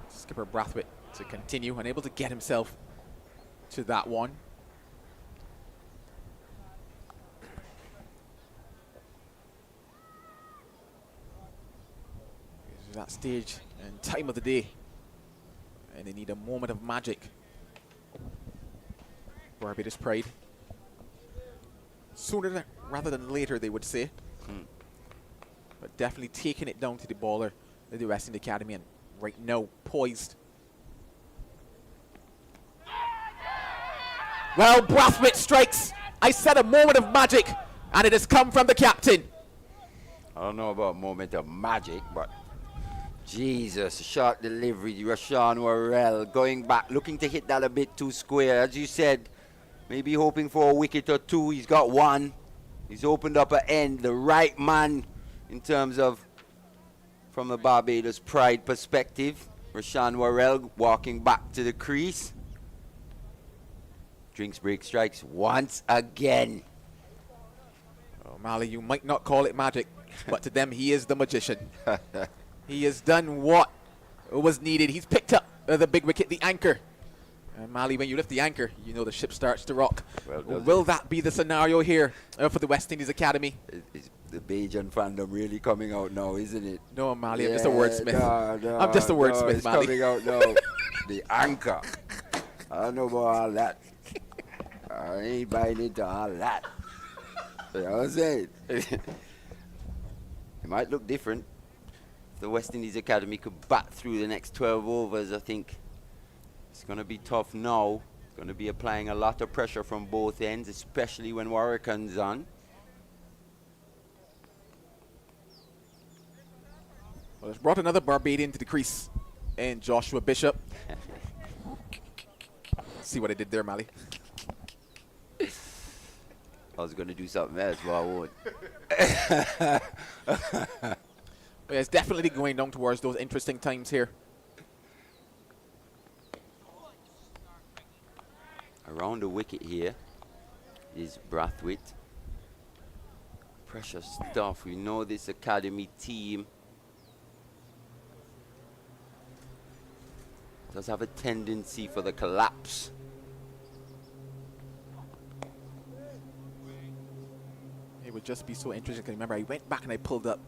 Skipper Brathwaite to continue, unable to get himself to that one. This is that stage and time of the day, and they need a moment of magic. Barbados Pride. Sooner rather than later, they would say. But definitely taking it down to the baller of the West Indies Academy, and right now poised. Well, Brathwaite strikes. I said a moment of magic. And it has come from the captain. I don't know about moment of magic, but Jesus, short delivery, Rashawn Worrell going back, looking to hit that a bit too square. As you said, maybe hoping for a wicket or two. He's got one. He's opened up an end, the right man in terms of from the Barbados pride perspective. Rashawn Worrell walking back to the crease. Drinks break strikes once again. Oh, Mali, you might not call it magic, but to them, he is the magician. He has done what was needed. He's picked up the big wicket, the anchor. And Mali, when you lift the anchor, you know the ship starts to rock. Well, will that be the scenario here for the West Indies Academy? Is the Bajan fandom really coming out now, isn't it? No, Mali, I'm just a wordsmith. No, I'm just a wordsmith, Mali. It's coming out now. The anchor. I don't know about all that. I ain't buying into all that. You know what I'm saying? It might look different. If the West Indies Academy could bat through the next 12 overs, I think it's going to be tough now. It's going to be applying a lot of pressure from both ends, especially when Warwick's on. Well, it's brought another Barbadian to the crease, and Joshua Bishop. See what I did there, Mali? I was going to do something else, but I won't. But it's definitely going down towards those interesting times here. Around the wicket here is Brathwaite. Pressure stuff. We know this academy team does have a tendency for the collapse. It would just be so interesting. Because remember, I went back and I pulled up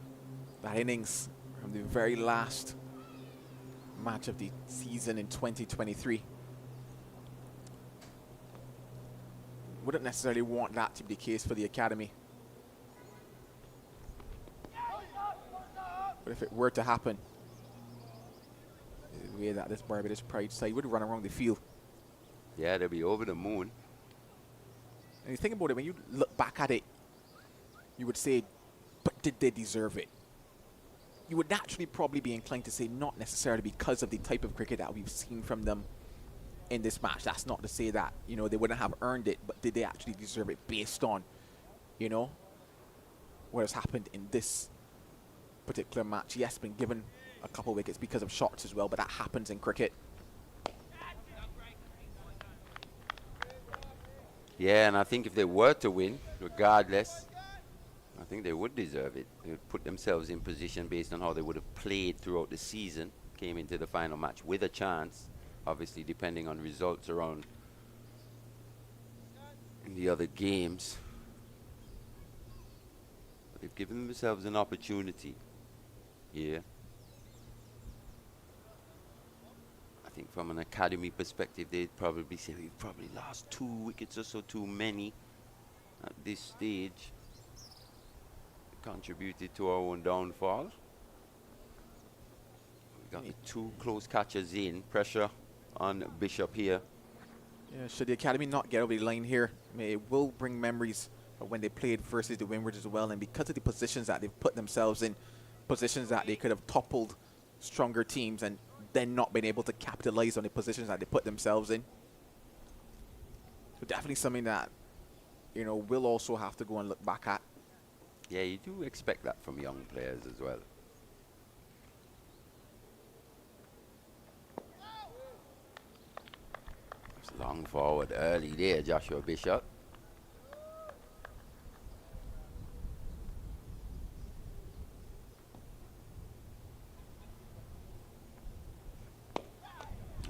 that innings from the very last match of the season in 2023. Wouldn't necessarily want that to be the case for the academy. But if it were to happen, the way that this Barbados Pride side would run around the field. Yeah, they'll be over the moon. And you think about it, when you look back at it, you would say, but did they deserve it? You would naturally probably be inclined to say not necessarily because of the type of cricket that we've seen from them in this match. That's not to say that, you know, they wouldn't have earned it, but did they actually deserve it based on, you know, what has happened in this particular match? Yes, been given a couple wickets because of shots as well, but that happens in cricket. Yeah, and I think if they were to win, regardless, I think they would deserve it. They would put themselves in position based on how they would have played throughout the season, came into the final match with a chance, obviously depending on results around in the other games. But they've given themselves an opportunity here. I think from an academy perspective, they'd probably say we've probably lost 2 wickets or so too many at this stage. Contributed to our own downfall. We got the 2 close catches in. Pressure on Bishop here. Yeah, should the academy not get over the line here, it will bring memories of when they played versus the Windwards as well, and because of the positions that they've put themselves in, positions that they could have toppled stronger teams and then not been able to capitalize on the positions that they put themselves in. So definitely something that, you know, we'll also have to go and look back at. Yeah, you do expect that from young players as well. It's long forward early there, Joshua Bishop.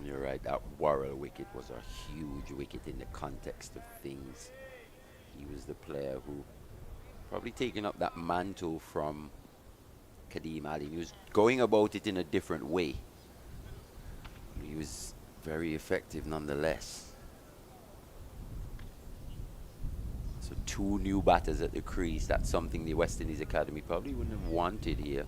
You're right, that Worrell wicket was a huge wicket in the context of things. He was the player who probably taking up that mantle from Kadeem Alleyne. He was going about it in a different way. He was very effective nonetheless. So 2 new batters at the crease. That's something the West Indies Academy probably wouldn't have wanted here.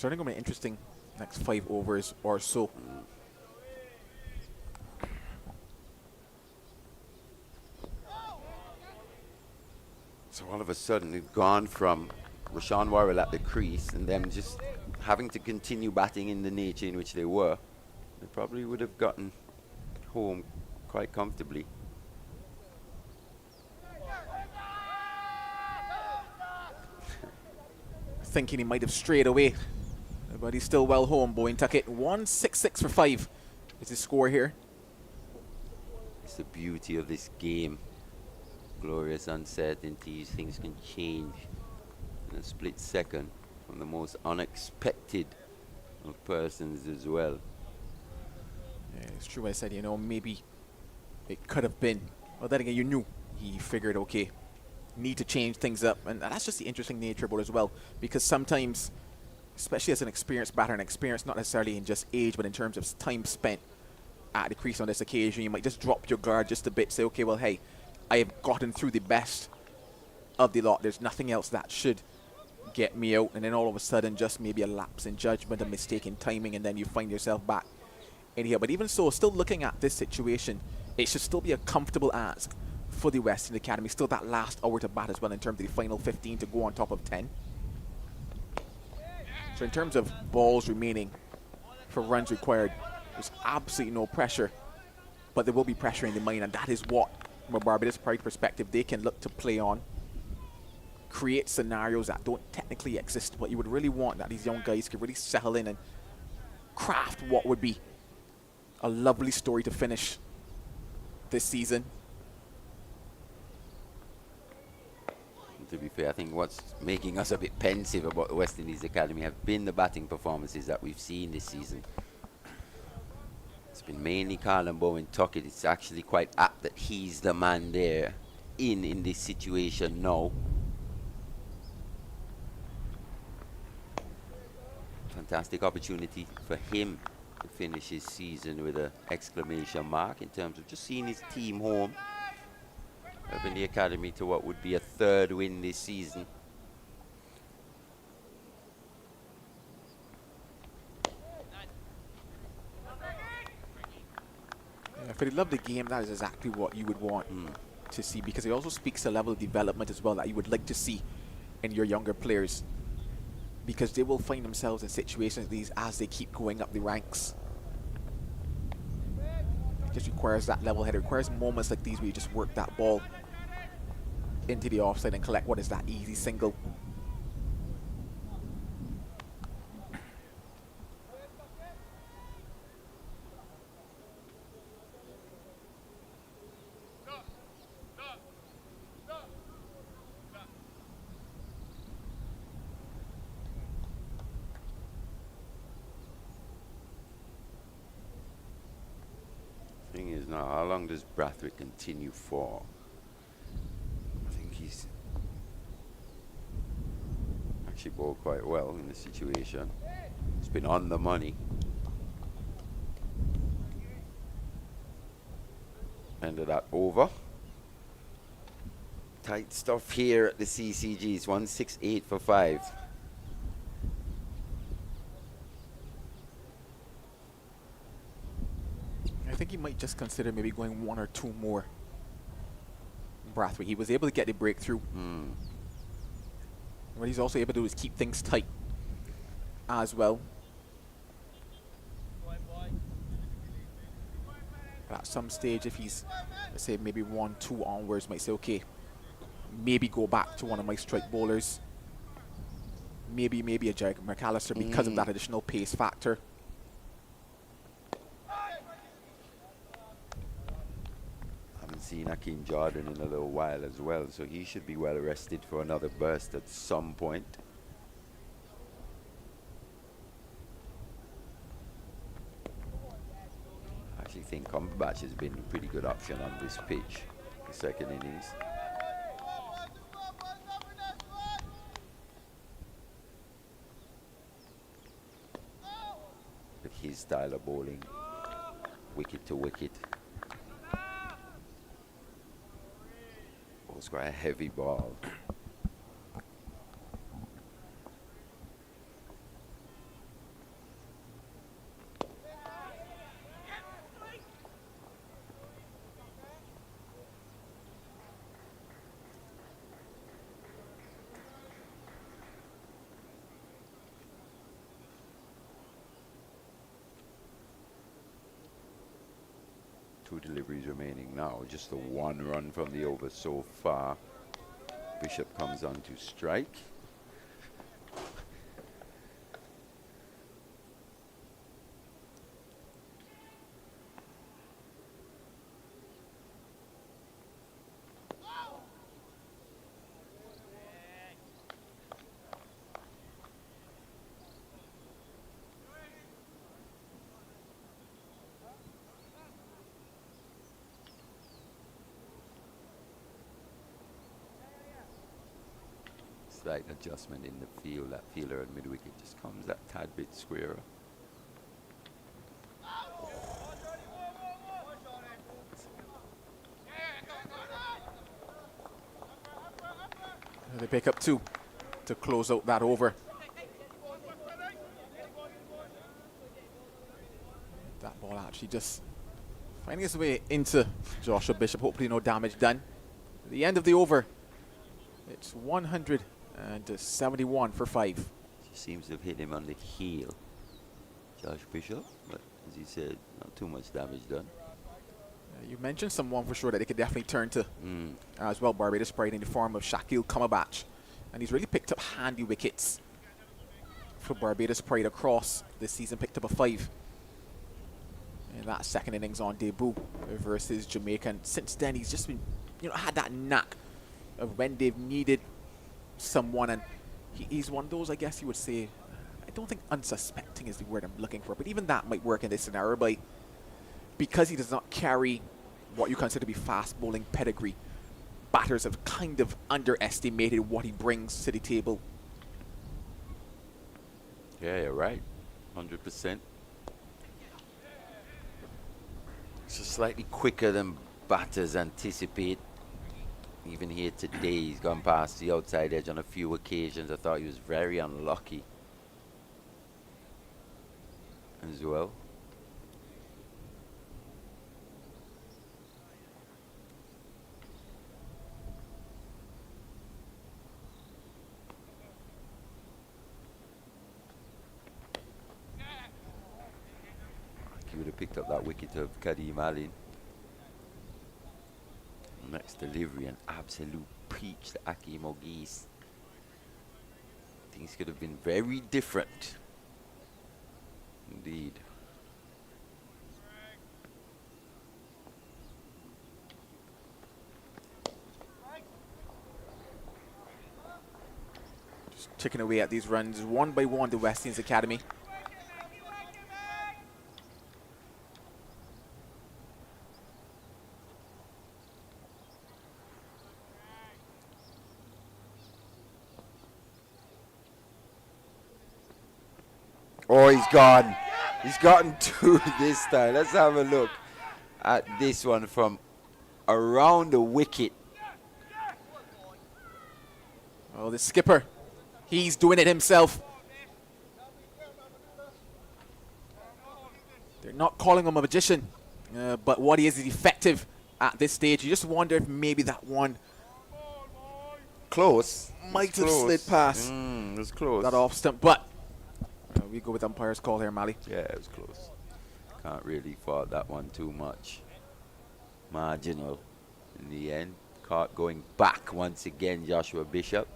certainly going to be interesting next 5 overs or so. So all of a sudden, we've gone from Rashawn Worrell at the crease and them just having to continue batting in the nature in which they were. They probably would have gotten home quite comfortably. Thinking he might have strayed away, but he's still well home. Bowen Tuckett 166 for 5 is his score here. It's the beauty of this game. Glorious uncertainties, things can change in a split second from the most unexpected of persons as well. Yeah, it's true. I said, you know, maybe it could have been. Well, then again, you knew. He figured, okay, need to change things up. And that's just the interesting nature about it as well. Because sometimes, especially as an experienced batter, and experience not necessarily in just age, but in terms of time spent at the crease on this occasion, you might just drop your guard just a bit. Say, okay, well, hey, I have gotten through the best of the lot. There's nothing else that should get me out. And then all of a sudden, just maybe a lapse in judgment, a mistake in timing, and then you find yourself back in here. But even so, still looking at this situation, it should still be a comfortable ask for the Western Academy. Still that last hour to bat as well in terms of the final 15 to go on top of 10. So in terms of balls remaining for runs required, there's absolutely no pressure, but there will be pressure in the mind, and that is what, from a Barbados Pride perspective, they can look to play on. Create scenarios that don't technically exist, but you would really want that these young guys could really settle in and craft what would be a lovely story to finish this season. To be fair, I think what's making us a bit pensive about the West Indies Academy have been the batting performances that we've seen this season. It's been mainly Carlin Bowen Tuckett. It's actually quite apt that he's the man there in this situation now. Fantastic opportunity for him to finish his season with an exclamation mark in terms of just seeing his team home, helping the academy to what would be a 3rd win this season. Yeah, for the lovely game, that is exactly what you would want to see, because it also speaks to a level of development as well that you would like to see in your younger players, because they will find themselves in situations like these as they keep going up the ranks. It just requires that level head. It requires moments like these where you just work that ball into the offside and collect what is that easy single. Thing is now, how long does Brathwaite continue for? I think he's actually bowled quite well in the situation. It's been on the money. End of that over. Tight stuff here at the CCGs. 168 for 5. I think he might just consider maybe going 1 or 2 more. Brathwaite, he was able to get the breakthrough. What he's also able to do is keep things tight as well. But at some stage, if he's, let's say, maybe 1, 2 onwards, might say, okay, maybe go back to one of my strike bowlers. Maybe a Jack McAllister because of that additional pace factor. Seen Akeem Jordan in a little while as well, so he should be well rested for another burst at some point. I actually think Cumberbatch has been a pretty good option on this pitch, the 2nd innings. With his style of bowling, wicket to wicket. It's quite a heavy ball. 2 deliveries remaining now. Just the 1 run from the over so far. Bishop comes on to strike. Slight adjustment in the field. That fielder at mid-wicket just comes that tad bit squarer. They pick up 2 to close out that over. That ball actually just finding its way into Joshua Bishop. Hopefully no damage done. At the end of the over, it's 171 for 5. She seems to have hit him on the heel, Josh Bishop, but as he said, not too much damage done. You mentioned someone for sure that they could definitely turn to as well, Barbados Pride, in the form of Shakil Kamabach. And he's really picked up handy wickets for Barbados Pride across this season. Picked up a 5 in that second innings on debut versus Jamaica. And since then, he's just been, had that knack of when they've needed someone. And he's one of those, I guess you would say, I don't think unsuspecting is the word I'm looking for, but even that might work in this scenario because he does not carry what you consider to be fast bowling pedigree. Batters have kind of underestimated what he brings to the table. Yeah, you're right. 100%. It's just slightly quicker than batters anticipate. Even here today, he's gone past the outside edge on a few occasions. I thought he was very unlucky as well. He would have picked up that wicket of Kadeem Alleyne. Next delivery, an absolute peach to Akeem Ogis. Things could have been very different. Indeed. Just chipping away at these runs, one by one, the West Indies Academy. Oh, he's gone. He's gotten 2 this time. Let's have a look at this one from around the wicket. Oh, the skipper, he's doing it himself. They're not calling him a magician, but what he is effective at this stage. You just wonder if maybe that one Close. might have slid past It was close. that off stump, but we go with umpire's call here, Mally. Yeah, it was close. Can't really fault that one too much. Marginal in the end. Caught going back once again, Joshua Bishop.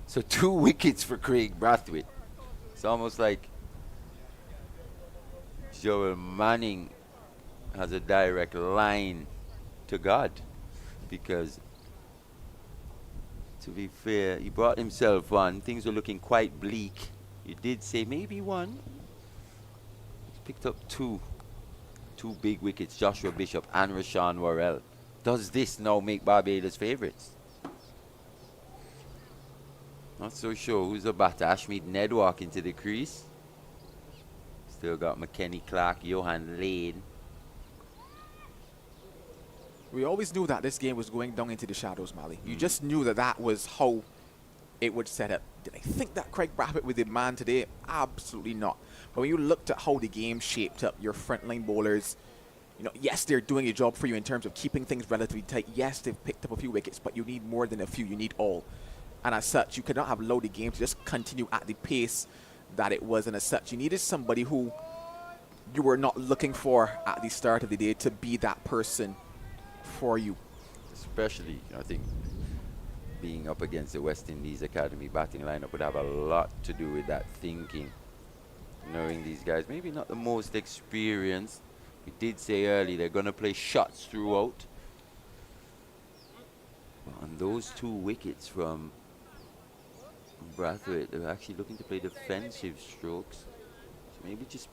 So 2 wickets for Craig Brathwaite. It's almost like Joel Manning has a direct line to God, because to be fair, he brought himself on. Things were looking quite bleak. You did say maybe 1. He's picked up 2 big wickets, Joshua Bishop and Rashawn Worrell. Does this now make Barbados favourites? Not so sure. Who's the batter? Ashmead Nedwalk into the crease. Still got McKenny Clark, Johan Lane. We always knew that this game was going down into the shadows, Mally. You just knew that that was how it would set up. Did I think that Craig Brathwaite would demand today? Absolutely not. But when you looked at how the game shaped up, your frontline bowlers, yes, they're doing a job for you in terms of keeping things relatively tight. Yes, they've picked up a few wickets, but you need more than a few. You need all. And as such, you could not have allowed the game to just continue at the pace that it was. And as such, you needed somebody who you were not looking for at the start of the day to be that person for you. Especially, I think, being up against the West Indies Academy batting lineup would have a lot to do with that thinking. Knowing these guys, maybe not the most experienced. We did say early they're going to play shots throughout. But on those 2 wickets from Brathwaite, they're actually looking to play defensive strokes. So maybe just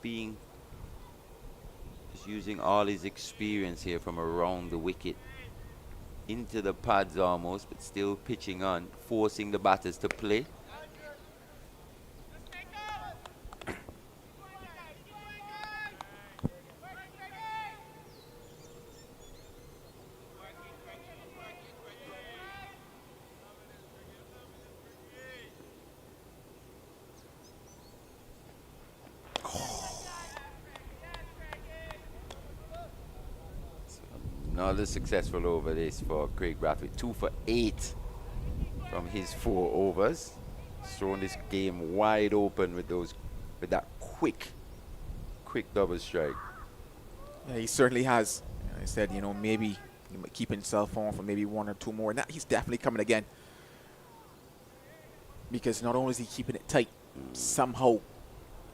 using all his experience here from around the wicket into the pads almost, but still pitching on, forcing the batters to play. Another successful over this for Craig Brathwaite. 2 for 8 from his 4 overs. Throwing this game wide open with that quick double strike. Yeah, he certainly has. I said, maybe he might keep himself on for maybe 1 or 2 more. Now he's definitely coming again. Because not only is he keeping it tight, somehow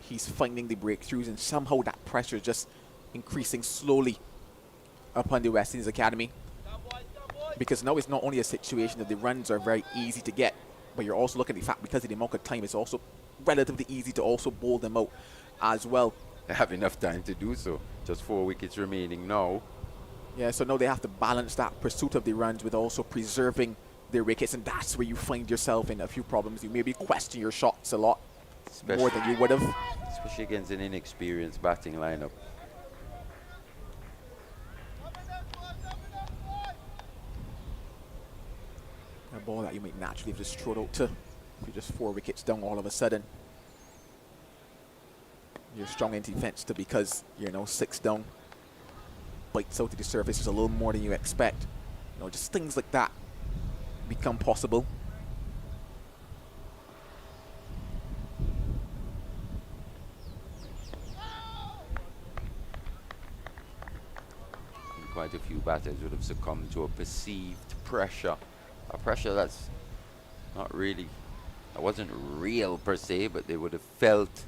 he's finding the breakthroughs, and somehow that pressure is just increasing slowly upon the West Indies Academy. Because now it's not only a situation that the runs are very easy to get, but you're also looking at the fact because of the amount of time, it's also relatively easy to also bowl them out as well. They have enough time to do so. Just 4 wickets remaining now. Yeah, so now they have to balance that pursuit of the runs with also preserving their wickets, and that's where you find yourself in a few problems. You maybe question your shots a lot more than you would have. Especially against an inexperienced batting lineup. A ball that you might naturally have just thrown out to. If you're just 4 wickets down all of a sudden. You're strong in defense to because you're now 6 down. Bites out to the surface just a little more than you expect. Just things like that become possible. And quite a few batters would have succumbed to a perceived pressure. A pressure that's not really, that wasn't real per se, but they would have felt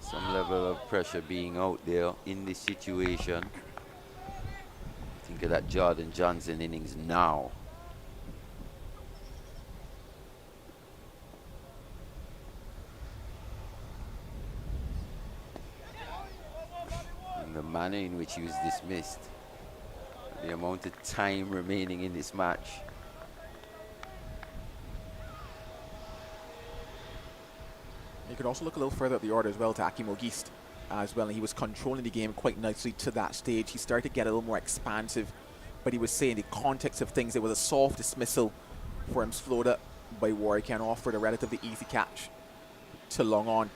some level of pressure being out there in this situation. Think of that Jordan Johnson innings now. And the manner in which he was dismissed, the amount of time remaining in this match. You could also look a little further at the order as well to Akim Ogist as well, and he was controlling the game quite nicely to that stage. He started to get a little more expansive, but he was saying in the context of things, it was a soft dismissal for him, slowed up by Warwick and offered a relatively easy catch to long on.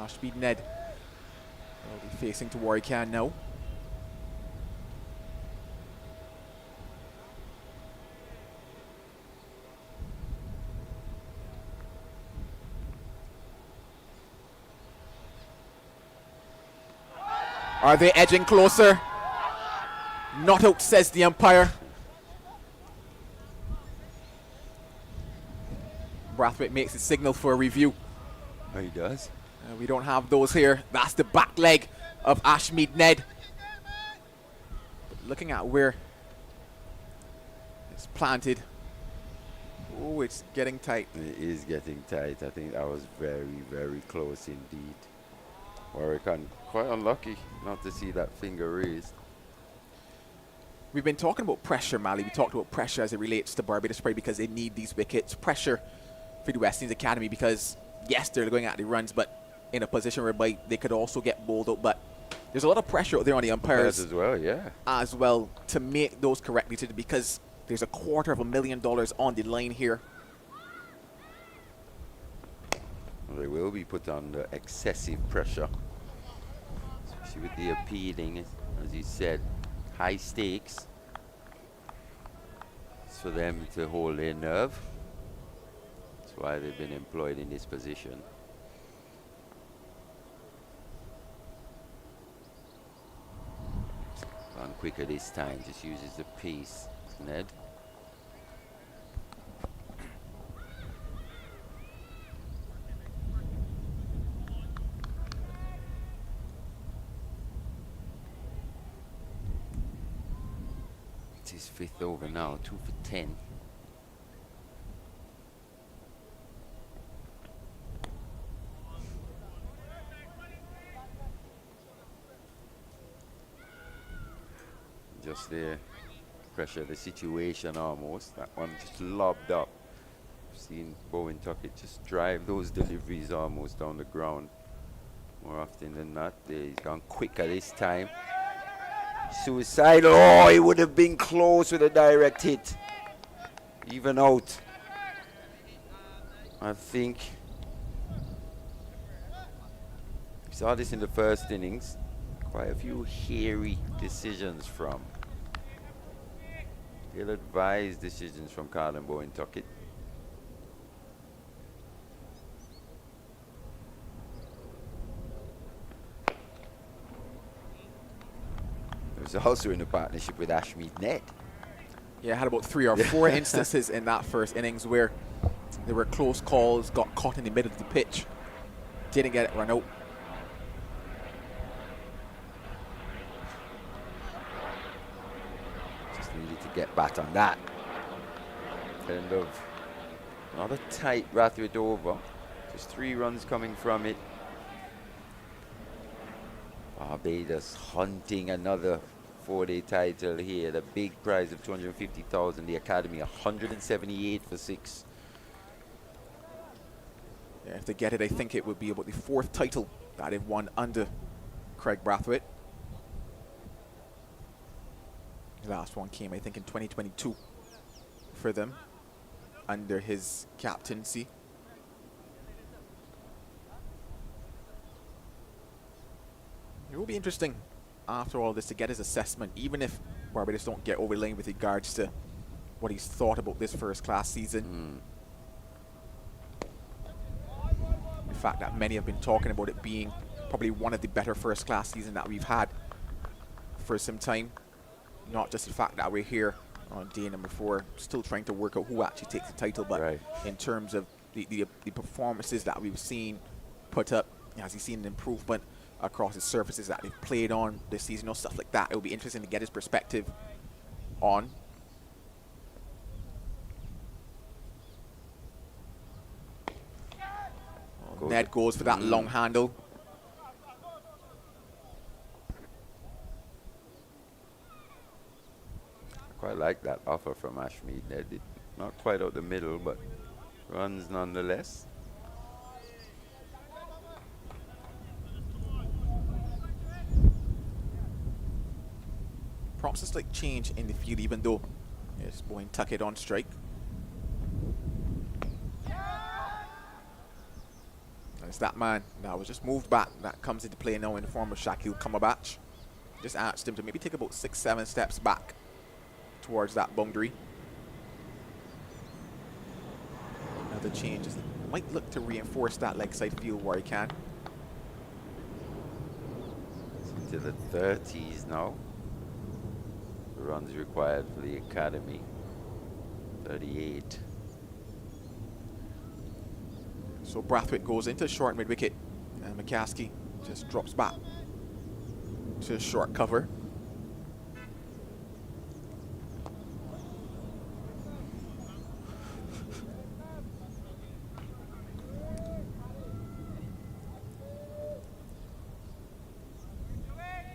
Speed Ned will be facing to Warwick now. Are they edging closer? Not out, says the umpire. Brathwaite makes a signal for a review. Oh, he does? We don't have those here. That's the back leg of Ashmead Ned. But looking at where it's planted. Oh, it's getting tight. It is getting tight. I think that was very, very close indeed. Warwick quite unlucky not to see that finger raised. We've been talking about pressure, Mally. We talked about pressure as it relates to Barbados Pride because they need these wickets. Pressure for the West Indies Academy because, yes, they're going at the runs, but in a position whereby they could also get bowled out. But there's a lot of pressure out there on the umpires as well, yeah. As well to make those correct decisions because there's $250,000 on the line here. Well, they will be put under excessive pressure, especially with the appealing, as you said, high stakes. It's for them to hold their nerve. That's why they've been employed in this position. Gone quicker this time, just uses the pace, Ned. It's his 5th over now, 2 for 10. Just there, pressure the situation almost. That one just lobbed up. I've seen Bowen Tuckett just drive those deliveries almost down the ground more often than not. There, he's gone quicker this time. Suicidal. Oh, it would have been close with a direct hit. Even out. I think we saw this in the first innings. Quite a few hairy decisions from ill-advised decisions from Colin Bowen Tuckett. It was also in a partnership with Ashmead Net. Yeah, had about 3 or 4 instances in that first innings where there were close calls, got caught in the middle of the pitch, didn't get it run out. Just needed to get back on that. Kind of another tight Rathwick over. Just 3 runs coming from it. Barbados hunting another 4-day title here. The big prize of 250,000. The Academy 178 for 6. Yeah, if they get it, I think it would be about the 4th title that they've won under Craig Brathwaite. The last one came, I think, in 2022 for them under his captaincy. It will be interesting after all this to get his assessment, even if Barbados don't get over the line with regards to what he's thought about this first class season. The fact that many have been talking about it being probably one of the better first class seasons that we've had for some time. Not just the fact that we're here on day number 4, still trying to work out who actually takes the title, but in terms of the performances that we've seen put up, has he seen an improvement across the surfaces that they've played on this season, or stuff like that? It will be interesting to get his perspective on. Ned goes for that long handle. I quite like that offer from Ashmead Ned. Not quite out the middle, but runs nonetheless. Perhaps a slight change in the field, even though it's Bowen Tuckett on strike. And it's that man that was just moved back that comes into play now in the form of Shaquille Cumberbatch. Just asked him to maybe take about 6-7 steps back towards that boundary. Another change is might look to reinforce that leg side field where he can. It's into the 30s now. Runs required for the Academy, 38. So Brathwaite goes into short mid wicket, and McCaskey just drops back to short cover.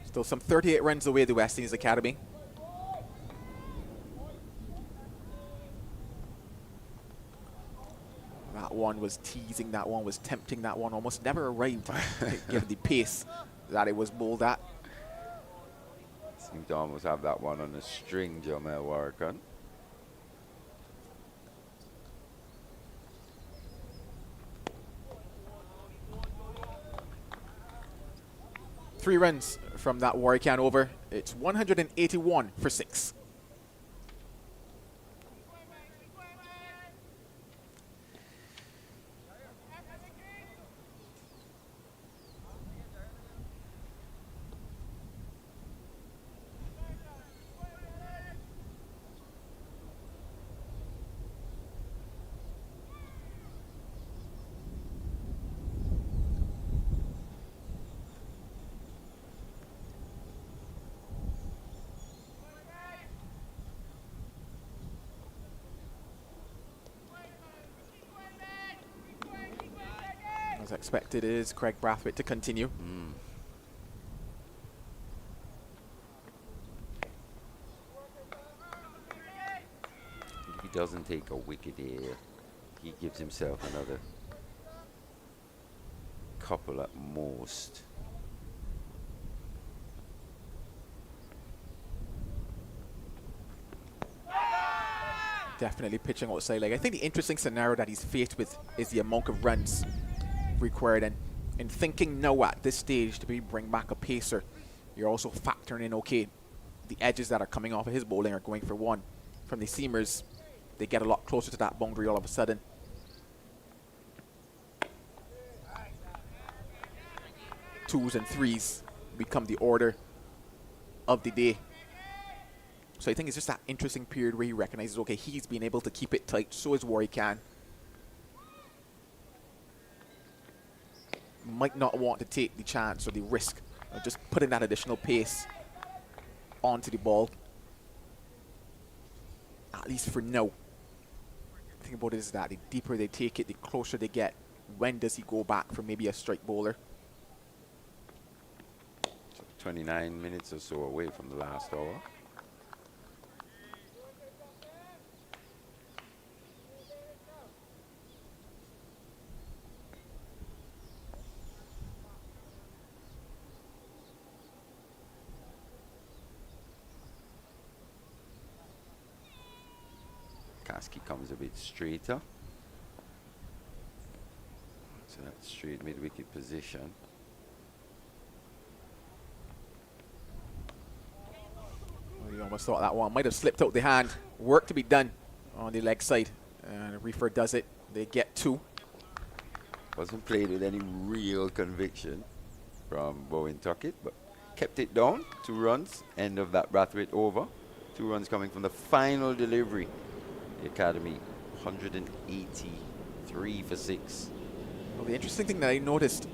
Still some 38 runs away, the West Indies Academy. That one was teasing, that one was tempting, that one almost never arrived given the pace that it was bowled at. Seemed to almost have that one on a string, Jamel Warrican. 3 runs from that Warwick over. It's 181 for 6. As expected, it is Craig Brathwaite to continue. If he doesn't take a wicket here, he gives himself another couple at most. Definitely pitching outside leg. I think the interesting scenario that he's faced with is the amount of runs required, and in thinking now at this stage to be bring back a pacer, you're also factoring in, okay, the edges that are coming off of his bowling are going for 1 from the seamers. They get a lot closer to that boundary all of a sudden. Twos and threes become the order of the day. So I think it's just that interesting period where he recognizes, okay, he's been able to keep it tight, so is Warwick can. Might not want to take the chance or the risk of just putting that additional pace onto the ball, at least for now. The thing about it is that the deeper they take it, the closer they get. When does he go back for maybe a strike bowler? 29 minutes or so away from the last hour. Kasky comes a bit straighter. So that's straight mid-wicket position. Well, you almost thought that one might have slipped out the hand. Work to be done on the leg side. And Reifer does it. They get 2. Wasn't played with any real conviction from Bowen Tuckett, but kept it down. 2 runs. End of that Brathwaite over. 2 runs coming from the final delivery. The Academy, 183 for 6. Well, the interesting thing that I noticed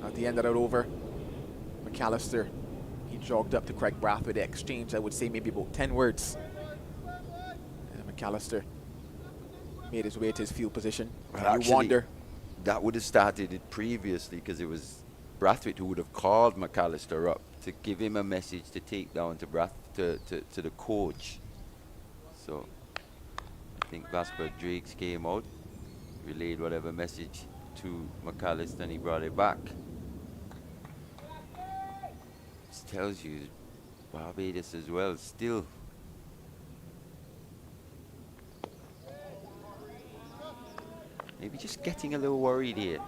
at the end of that over, McAllister, he jogged up to Craig Brathwaite. They exchanged, I would say, maybe about 10 words. And McAllister made his way to his field position. Well, and actually, you wonder. That would have started it previously, because it was Brathwaite who would have called McAllister up to give him a message to take down to the coach. So I think Vasper Drakes came out, relayed whatever message to McAllister, and he brought it back. This tells you Barbados as well, still. Maybe just getting a little worried here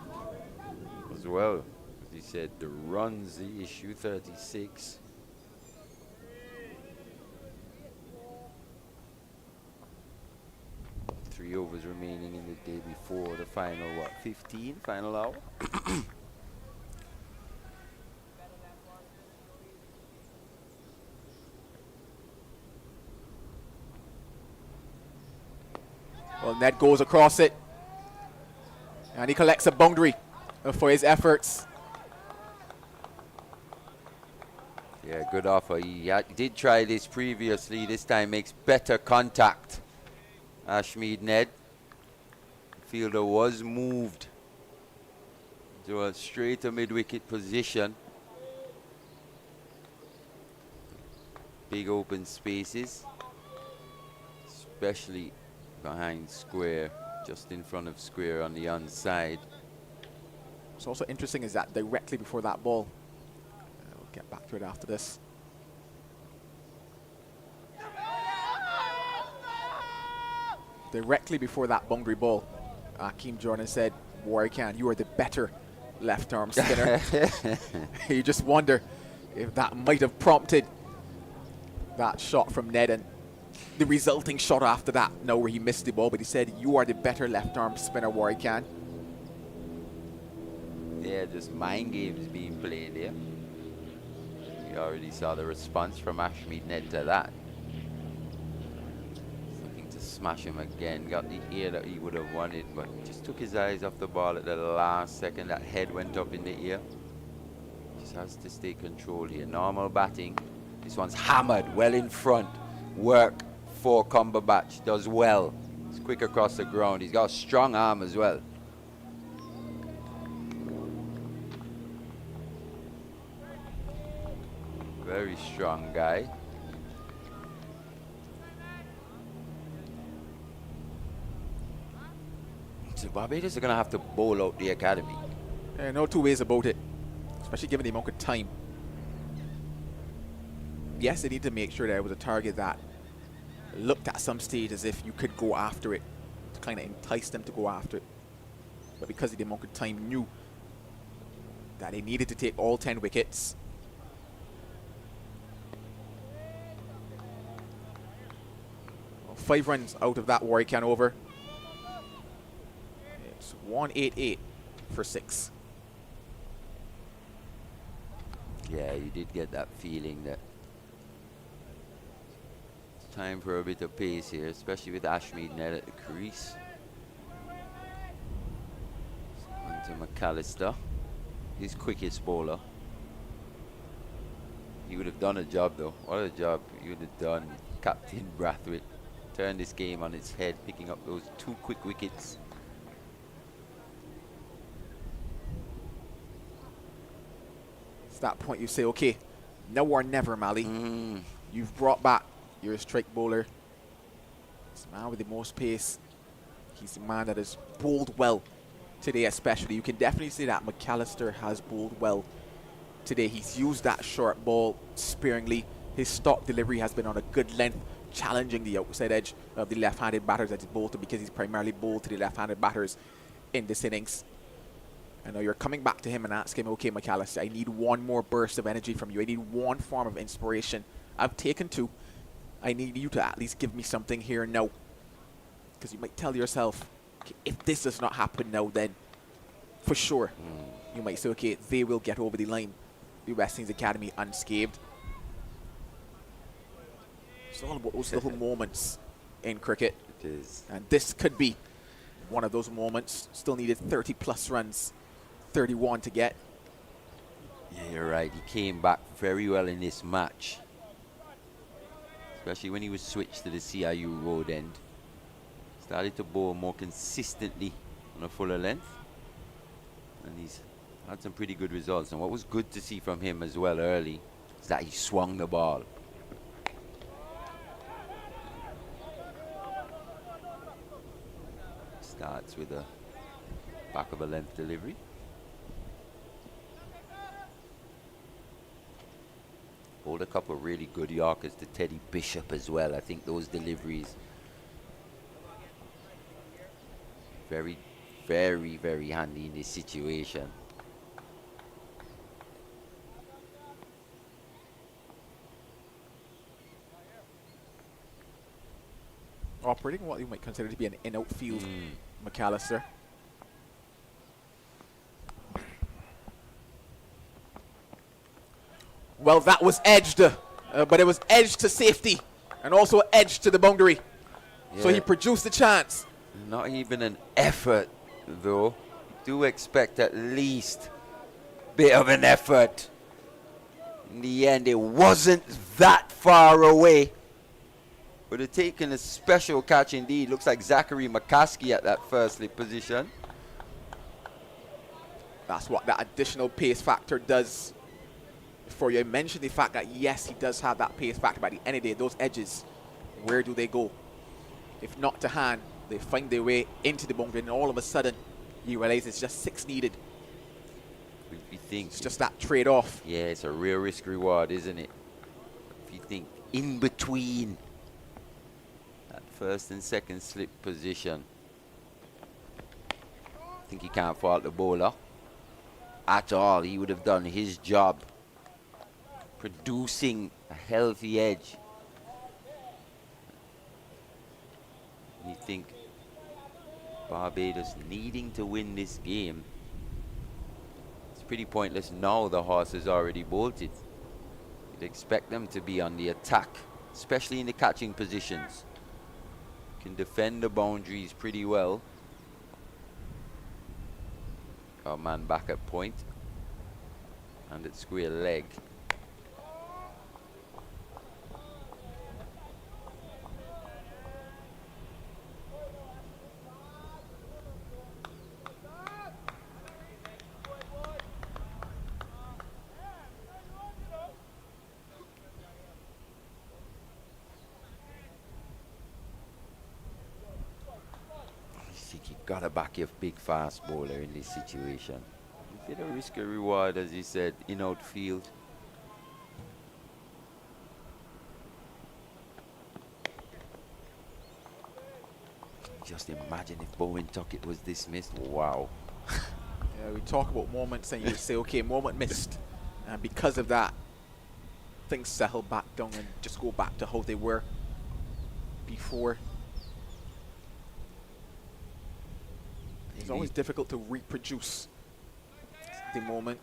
as well. As he said, the runs, the issue, 36. Three overs remaining in the day before the final, 15, final hour. Well, Ned goes across it. And he collects a boundary for his efforts. Yeah, good offer. He did try this previously. This time makes better contact. Ashmead Ned. Fielder was moved to a straighter mid-wicket position. Big open spaces, especially behind square, just in front of square on the onside. What's also interesting is that directly before that ball, we'll get back to it after this. Directly before that boundary ball, Akeem Jordan said, Warwick, you are the better left arm spinner. You just wonder if that might have prompted that shot from Ned and the resulting shot after that. No, where he missed the ball, but he said, "You are the better left arm spinner, Warwican." Yeah, just mind games being played here. We already saw the response from Ashmead Ned to that. Looking to smash him again. Got the ear that he would have wanted, but just took his eyes off the ball at the last second. That head went up in the ear. Just has to stay controlled here. Normal batting. This one's hammered, well in front. Work for Cumberbatch. Does well. It's quick across the ground. He's got a strong arm as well. Very strong guy. So Barbados are going to have to bowl out the academy. No two ways about it, especially given the amount of time. Yes, they need to make sure there was a target that looked at some stage as if you could go after it, to kind of entice them to go after it. But because of the amount of time, knew that they needed to take all 10 wickets. Well, 5 runs out of that Warwican over. It's 188 for 6. Yeah, you did get that feeling that it's time for a bit of pace here, especially with Ashmead Ned at the crease. On to McAllister, his quickest bowler. He would have done a job though. What a job you would have done, Captain Brathwaite. Turned this game on its head, picking up those 2 quick wickets. It's that point you say, okay, now or never, Mally. You've brought back your strike bowler. He's the man with the most pace. He's the man that has bowled well today especially. You can definitely say that McAllister has bowled well today. He's used that short ball sparingly. His stock delivery has been on a good length, challenging the outside edge of the left-handed batters that he's bowled to, because he's primarily bowled to the left-handed batters in this innings. I know you're coming back to him and asking him, okay, McAllister, I need one more burst of energy from you. I need one form of inspiration. I've taken 2. I need you to at least give me something here now. Because you might tell yourself, okay, if this does not happen now, then for sure, you might say, okay, they will get over the line. The West Indies Academy unscathed. It's all about those little moments in cricket. It is. And this could be one of those moments. Still needed 30 plus runs. 31 to get. Yeah, you're right. He came back very well in this match. Especially when he was switched to the CIU road end. Started to bowl more consistently on a fuller length. And he's had some pretty good results. And what was good to see from him as well early is that he swung the ball. Starts with a back of a length delivery. Bowled a couple of really good Yorkers to Teddy Bishop as well. I think those deliveries very, very, very handy in this situation. Operating what you might consider to be an in-outfield McAllister. Well, that was edged, but it was edged to safety and also edged to the boundary. Yeah. So he produced the chance. Not even an effort, though. Do expect at least a bit of an effort. In the end, it wasn't that far away. Would have taken a special catch indeed. Looks like Zachary McCaskey at that first slip position. That's what that additional pace factor does for you. I mentioned the fact that, yes, he does have that pace factor, but at the end of the day, those edges, where do they go? If not to hand, they find their way into the boundary, and all of a sudden, you realize it's just 6 needed. If you think it's just that trade-off. Yeah, it's a real risk-reward, isn't it? If you think in between that first and second slip position, I think you can't fault the bowler. at all. He would have done his job, producing a healthy edge. You think Barbados needing to win this game, it's pretty pointless now the horse has already bolted. You'd expect them to be on the attack, especially in the catching positions. Can defend the boundaries pretty well. Our man back at point and at square leg. You gotta back your big fast bowler in this situation. A bit of risk and reward, as he said, in outfield. Just imagine if Bowen Tuckett was dismissed. Wow. Yeah, we talk about moments and you say, okay, moment missed. And because of that, things settle back down and just go back to how they were before. It's always difficult to reproduce the moment.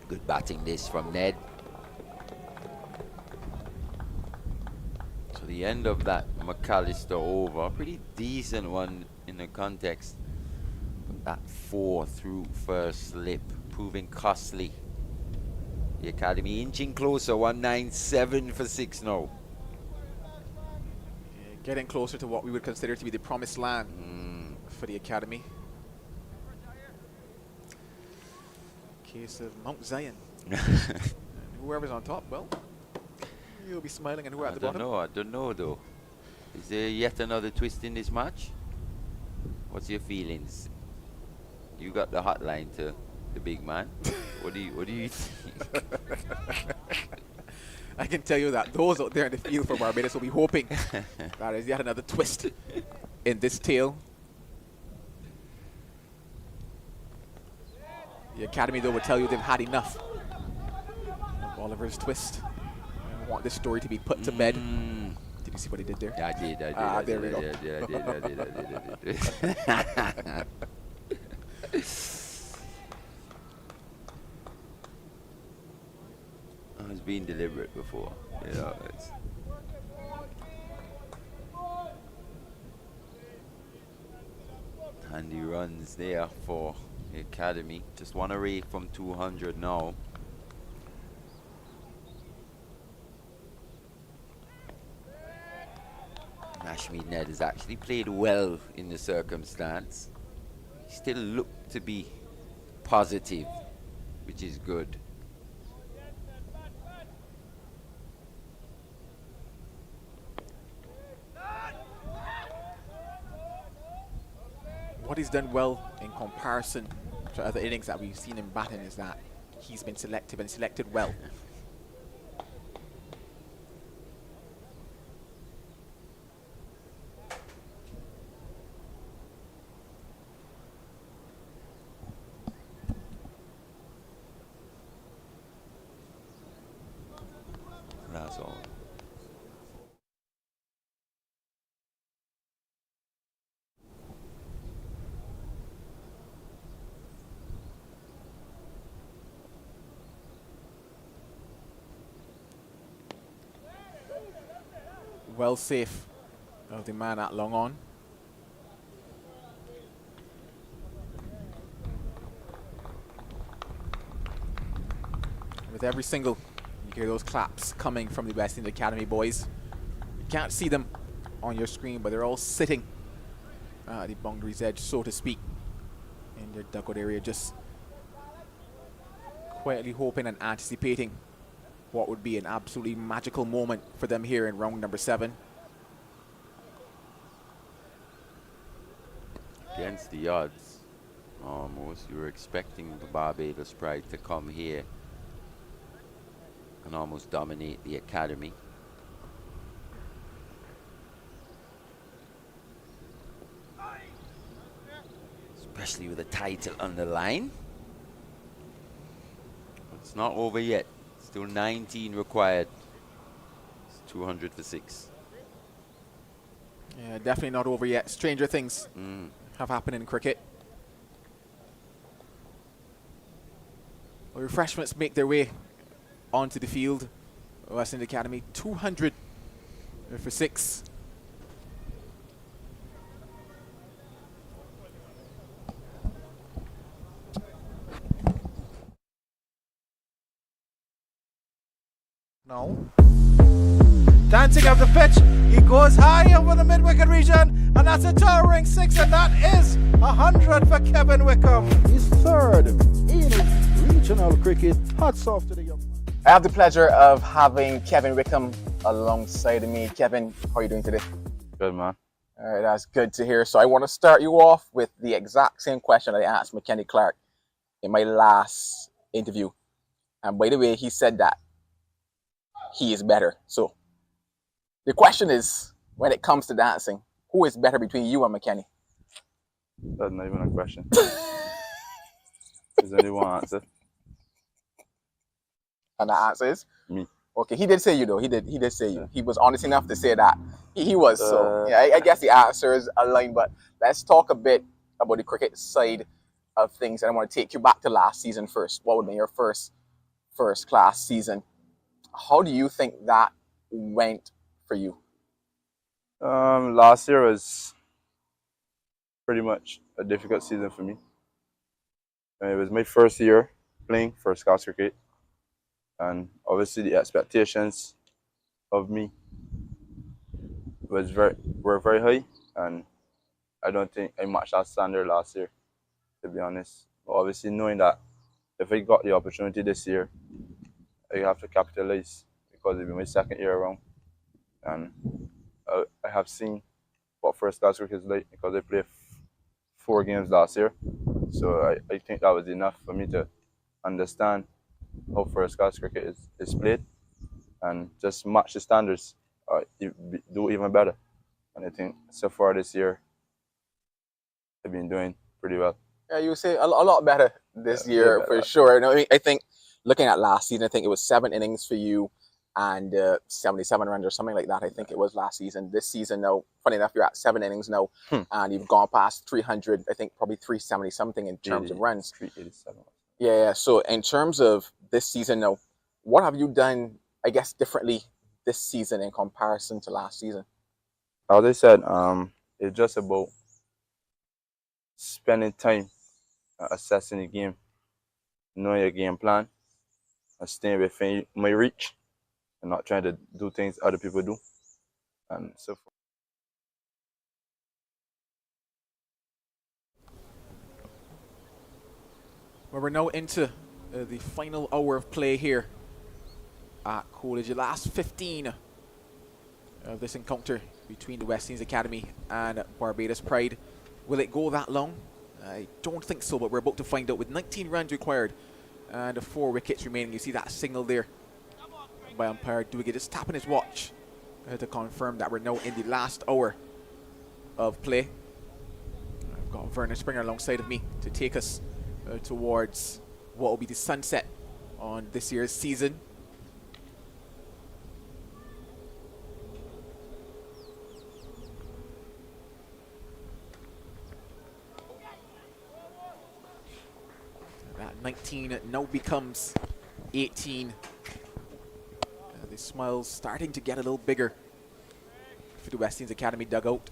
Good batting this from Ned. So the end of that McAllister over, pretty decent one in the context. That 4 through first slip, proving costly. The Academy inching closer, 197 for 6 now. Yeah, getting closer to what we would consider to be the promised land for the Academy. Case of Mount Zion. And whoever's on top, well, you'll be smiling, and who at the bottom? I don't know though. Is there yet another twist in this match? What's your feelings? You got the hotline to the big man. What do you think? I can tell you that those out there in the field for Barbados will be hoping that there's yet another twist in this tale. The Academy, though, will tell you they've had enough of Oliver's twist. I want this story to be put to bed. Did you see what he did there? Yeah, I did. There we go. I did. I was being deliberate before. You know, it's handy runs there for the Academy. Just one away from 200 now. Ashmead Ned has actually played well in the circumstance. He still looked to be positive, which is good. What he's done well in comparison to other innings that we've seen him batting is that he's been selective and selected well. That's all. Well safe of the man at long on. With every single, you hear those claps coming from the West Indies Academy boys. You can't see them on your screen, but they're all sitting at the boundary's edge, so to speak, in their dugout area, just quietly hoping and anticipating what would be an absolutely magical moment for them here in round number 7. Against the odds, almost, you were expecting the Barbados Pride to come here and almost dominate the academy. Especially with the title on the line. It's not over yet. Still 19 required. It's 200 for 6. Yeah, definitely not over yet. Stranger things have happened in cricket. Well, refreshments make their way onto the field. West End Academy, 200 for 6. No. Dancing up the pitch, he goes high over the mid-wicket region, and that's a towering 6, and that is 100 for Kevin Wickham. His third in regional cricket. Hats off to the young man. I have the pleasure of having Kevin Wickham alongside of me. Kevin, how are you doing today? Good, man. All right, that's good to hear. So I want to start you off with the exact same question I asked McKenny Clark in my last interview. And by the way, he said that he is better. So the question is, when it comes to dancing, who is better between you and McKenny? That's not even a question. There's only one answer. And the answer is? Me. Okay, he did say you though. He did say you. He was honest enough to say that. He was. So yeah, I guess the answer is aligned. But let's talk a bit about the cricket side of things. And I want to take you back to last season first. What would be your first class season? How do you think that went for you? Last year was pretty much a difficult season for me. It was my first year playing first class cricket, and obviously the expectations of me were very high, and I don't think I matched that standard last year, to be honest. But obviously knowing that if I got the opportunity this year, I have to capitalize, because it'll be my second year around, and I have seen what first class cricket is like, because I played 4 games last year. So I think that was enough for me to understand how first class cricket is played, and just match the standards, do even better. And I think so far this year I've been doing pretty well. Yeah, you say a lot better this year for sure. No, I think looking at last season, I think it was 7 innings for you and 77 runs or something like that. I think it was last season. This season, now, funny enough, you're at 7 innings now, and you've gone past 300. I think probably 370 something in terms of runs. 387. Yeah. So in terms of this season now, what have you done, I guess, differently this season in comparison to last season? As I said, it's just about spending time assessing the game, knowing your game plan, and staying within my reach, and not trying to do things other people do, and so forth. Well, we're now into the final hour of play here at College. The last 15 of this encounter between the West Indies Academy and Barbados Pride. Will it go that long? I don't think so, but we're about to find out. With 19 runs required and 4 wickets remaining, you see that signal there by umpire Dugan just tapping his watch to confirm that we're now in the last hour of play. I've got Vernon Springer alongside of me to take us towards what will be the sunset on this year's season. That 19 now becomes 18. The smiles starting to get a little bigger for the West Indies Academy dugout.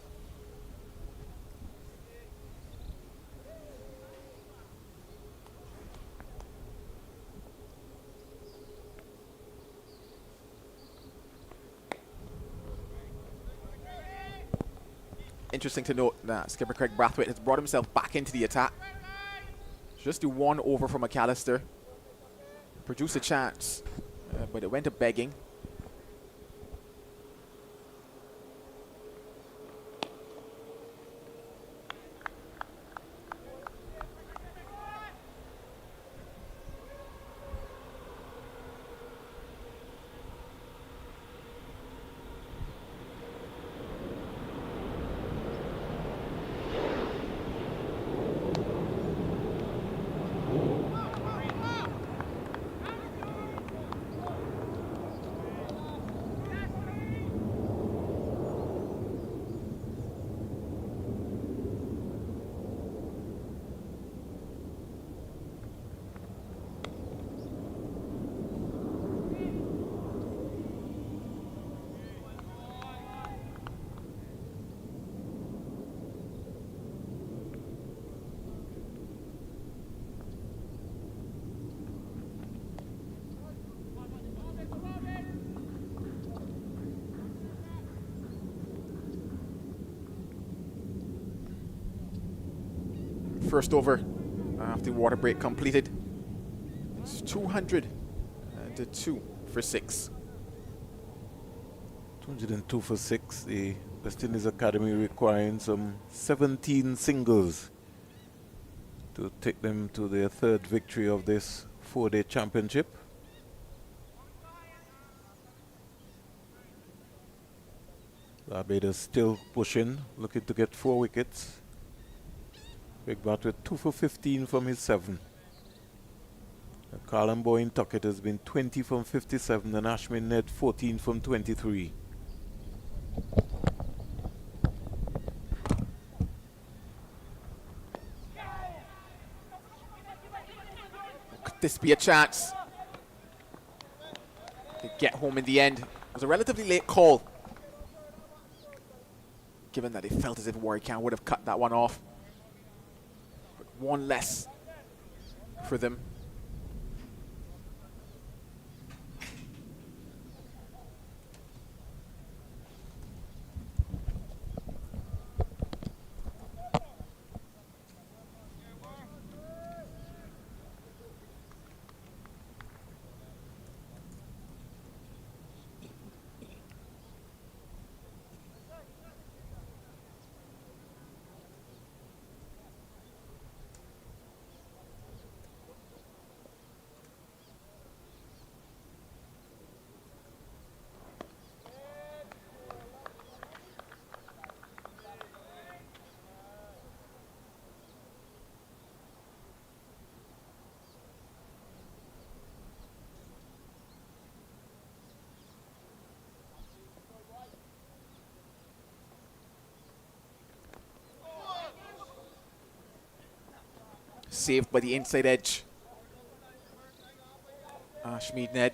Interesting to note that skipper Craig Brathwaite has brought himself back into the attack. Just the 1 over from McAllister. Produced a chance, but it went to begging. first over after the water break completed. It's 202 for 6. 202 for 6. The West Indies Academy requiring some 17 singles to take them to their third victory of this 4-day championship. Barbados still pushing, looking to get 4 wickets. Big bat with 2 for 15 from his 7. Carlin Boyne Tuckett has been 20 from 57 and Ashmin Ned 14 from 23. Could this be a chance to get home in the end? It was a relatively late call, given that they felt as if Warwick would have cut that one off. But one less for them. Saved by the inside edge. Ashmead Ned.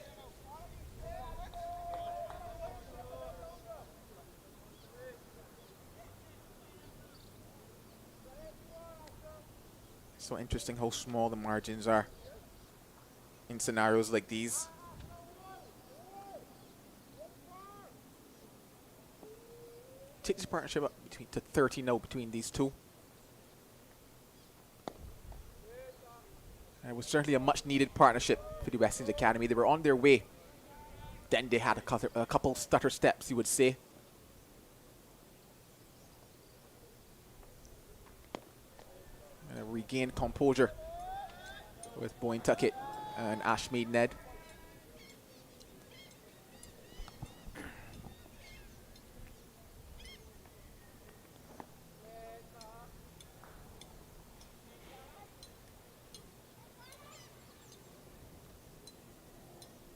So interesting how small the margins are in scenarios like these. Take this partnership up to 30 now between these two. It was certainly a much-needed partnership for the West Indies Academy. They were on their way. Then they had a couple stutter steps, you would say. And regained composure with Boyne Tuckett and Ashmead Ned.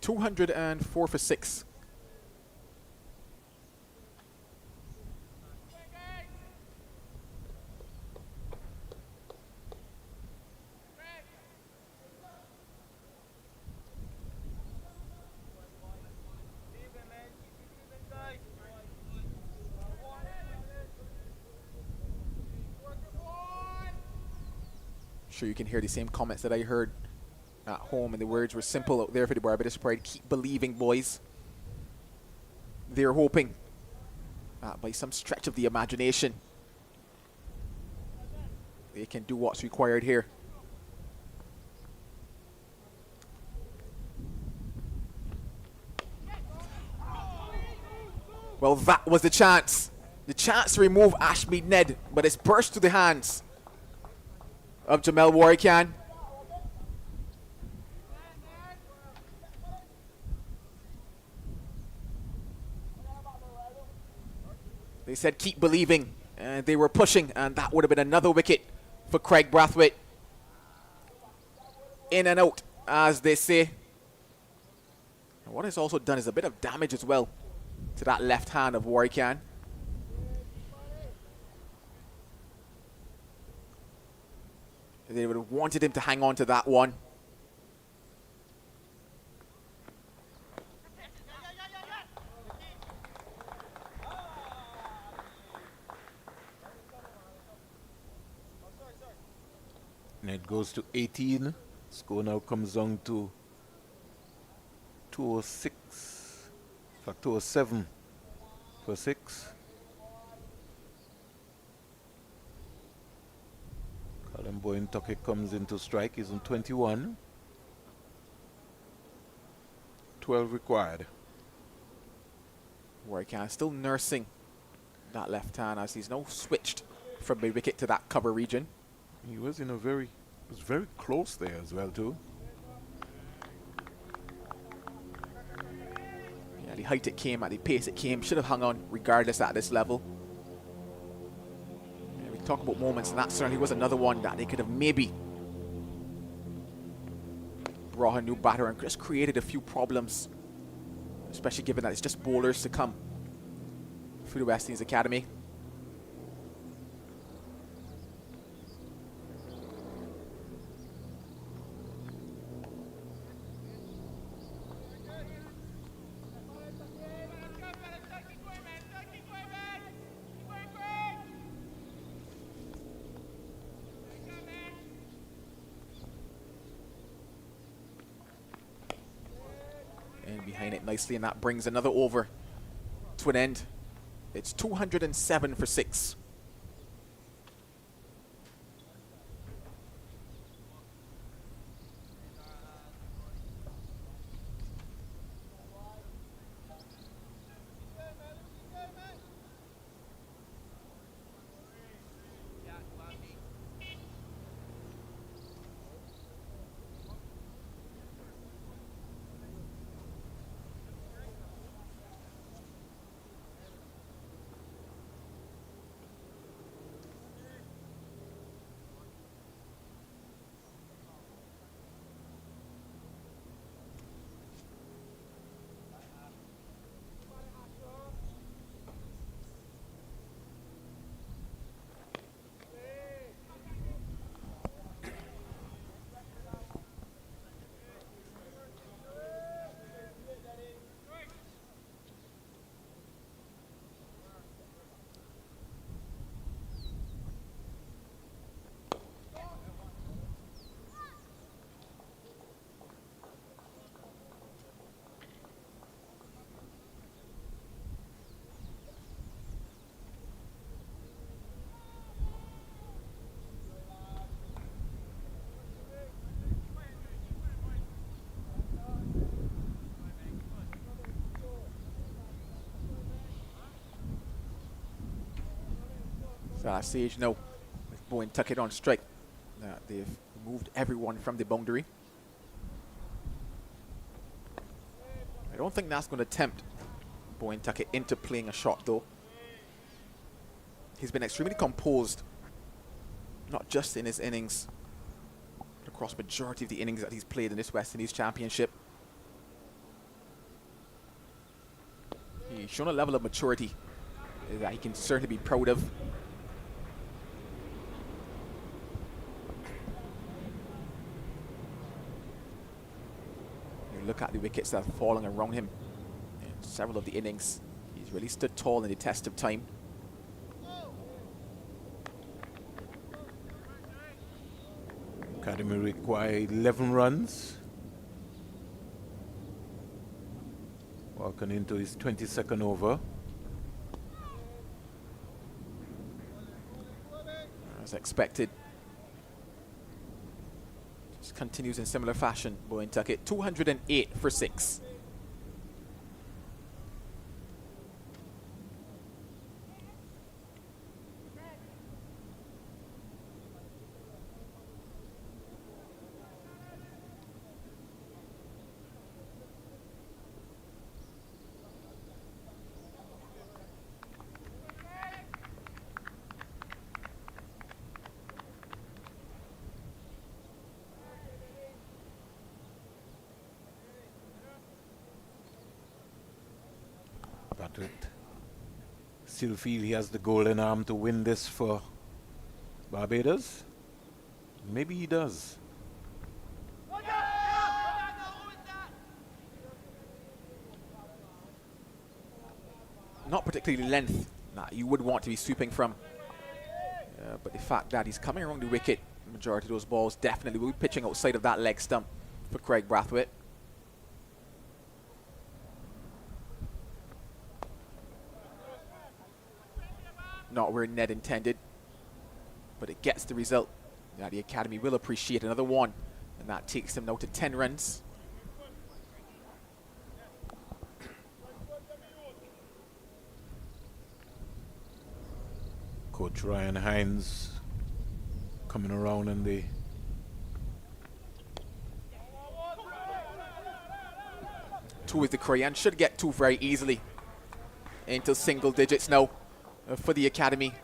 $204 for 6. Sure, you can hear the same comments that I heard at home, and the words were simple out there for the Barbados Pride. Keep believing, boys. They're hoping by some stretch of the imagination they can do what's required here. Well, that was the chance. The chance to remove Ashmead Ned, but it's burst to the hands of Jamel Warrican. They said keep believing, and they were pushing, and that would have been another wicket for Craig Brathwaite. In and out, as they say. And what it's also done is a bit of damage as well to that left hand of Warrican. They would have wanted him to hang on to that one. And it goes to 18. Score now comes down to 206. In fact, 207 for 6. Colin Bowen Tuckett comes into strike. He's on 21. 12 required. Warwick still nursing that left hand as he's now switched from the wicket to that cover region. He was in a very close there as well too. Yeah, the height it came at, the pace it came, should have hung on regardless at this level. Yeah, we talk about moments, and that certainly was another one that they could have maybe brought a new batter and just created a few problems, especially given that it's just bowlers to come through the West Indies Academy. And behind it nicely, and that brings another over to an end. It's 207 for 6. So at stage now, with Bowen Tuckett on strike, they've moved everyone from the boundary. I don't think that's going to tempt Bowen Tuckett into playing a shot though. He's been extremely composed, not just in his innings, but across majority of the innings that he's played in this West Indies Championship. He's shown a level of maturity that he can certainly be proud of. Look at the wickets that have fallen around him in several of the innings. He's really stood tall in the test of time. Academy require 11 runs. Walking into his 22nd over. As expected. Continues in similar fashion. Bowen Tuckett, 208 for 6. Still feel he has the golden arm to win this for Barbados? Maybe he does. Not particularly length that you would want to be sweeping from. But the fact that he's coming around the wicket, the majority of those balls definitely will be pitching outside of that leg stump for Craig Brathwaite. Not where Ned intended, but it gets the result that the academy will appreciate. Another one, and that takes them now to 10 runs. Coach Ryan Hines coming around in the two is the crayon. Should get two very easily into single digits now for the academy.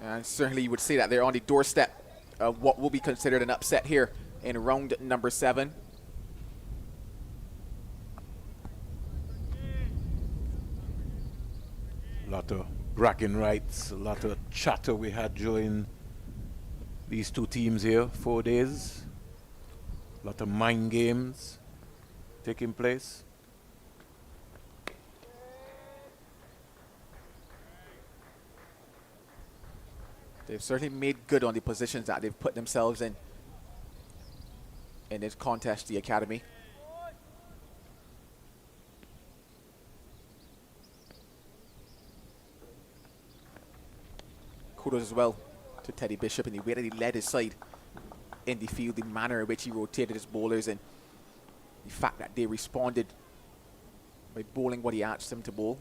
And certainly you would say that they're on the doorstep of what will be considered an upset here in round number 7. A lot of bragging rights, a lot of chatter we had during these two teams here, 4 days. A lot of mind games taking place. They've certainly made good on the positions that they've put themselves in this contest, the academy. Kudos as well to Teddy Bishop and the way that he led his side in the field, the manner in which he rotated his bowlers, and the fact that they responded by bowling what he asked them to bowl.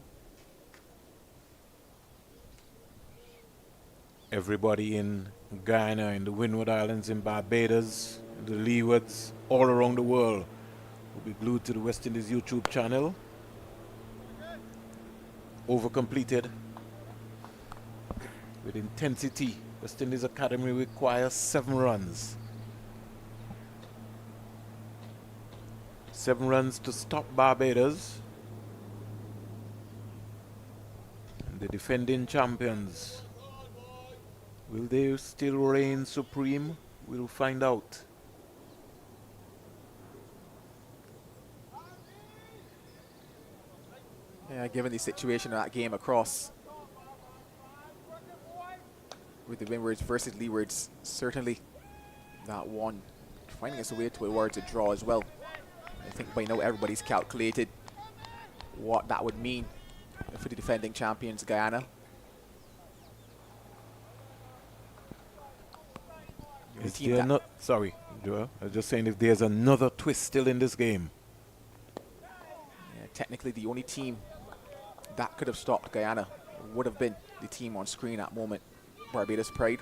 Everybody in Guyana, in the Windward Islands, in Barbados, in the Leewards, all around the world will be glued to the West Indies YouTube channel. Over-completed with intensity. West Indies Academy requires 7 runs. 7 runs to stop Barbados. And the defending champions, will they still reign supreme? We'll find out. Yeah, given the situation of that game across with the Windwards versus Leewards, certainly that one finding its way towards a draw as well. I think by now everybody's calculated what that would mean for the defending champions, Guyana. Is there not, sorry, Joel, I was just saying if there's another twist still in this game. Yeah, technically the only team that could have stopped Guyana would have been the team on screen at the moment, Barbados Pride.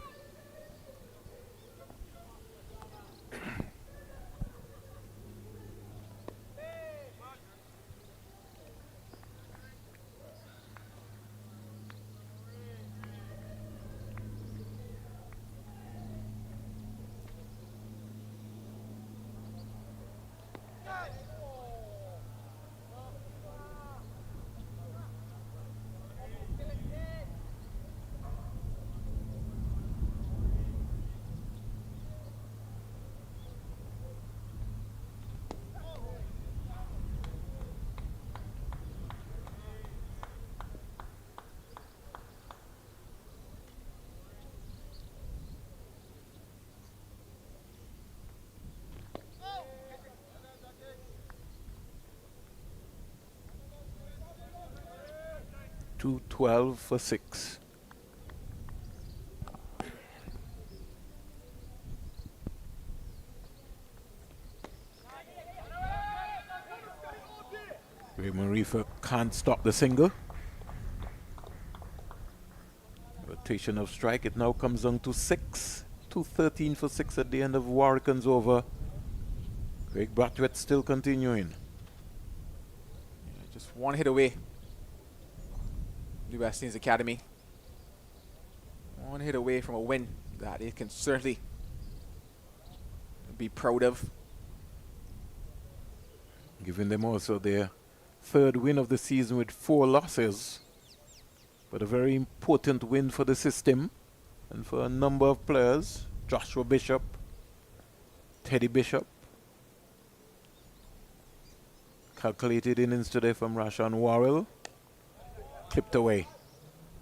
Two 12 for 6. Reifer can't stop the single. Rotation of strike. It now comes down to 6. 2-13 for 6 at the end of Warrican's over. Craig Brathwaite still continuing. Yeah, just one hit away. The West Indies Academy. One hit away from a win that it can certainly be proud of. Giving them also their 3rd win of the season with 4 losses. But a very important win for the system and for a number of players. Joshua Bishop, Teddy Bishop. Calculated innings today from Rashan Warrell. Clipped away.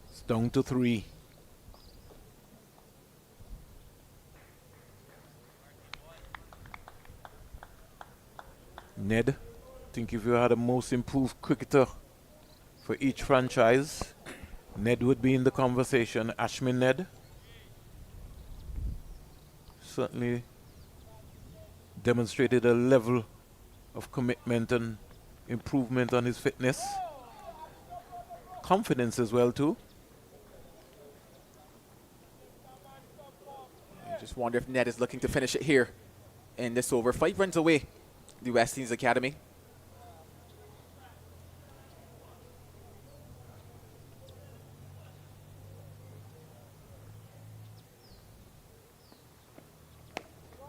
It's down to 3. Ned, I think if you had a most improved cricketer for each franchise, Ned would be in the conversation. Ashmin Ned. certainly demonstrated a level of commitment and improvement on his fitness. Confidence as well too. I just wonder if Ned is looking to finish it here in this over. 5 runs away, the West Indies Academy.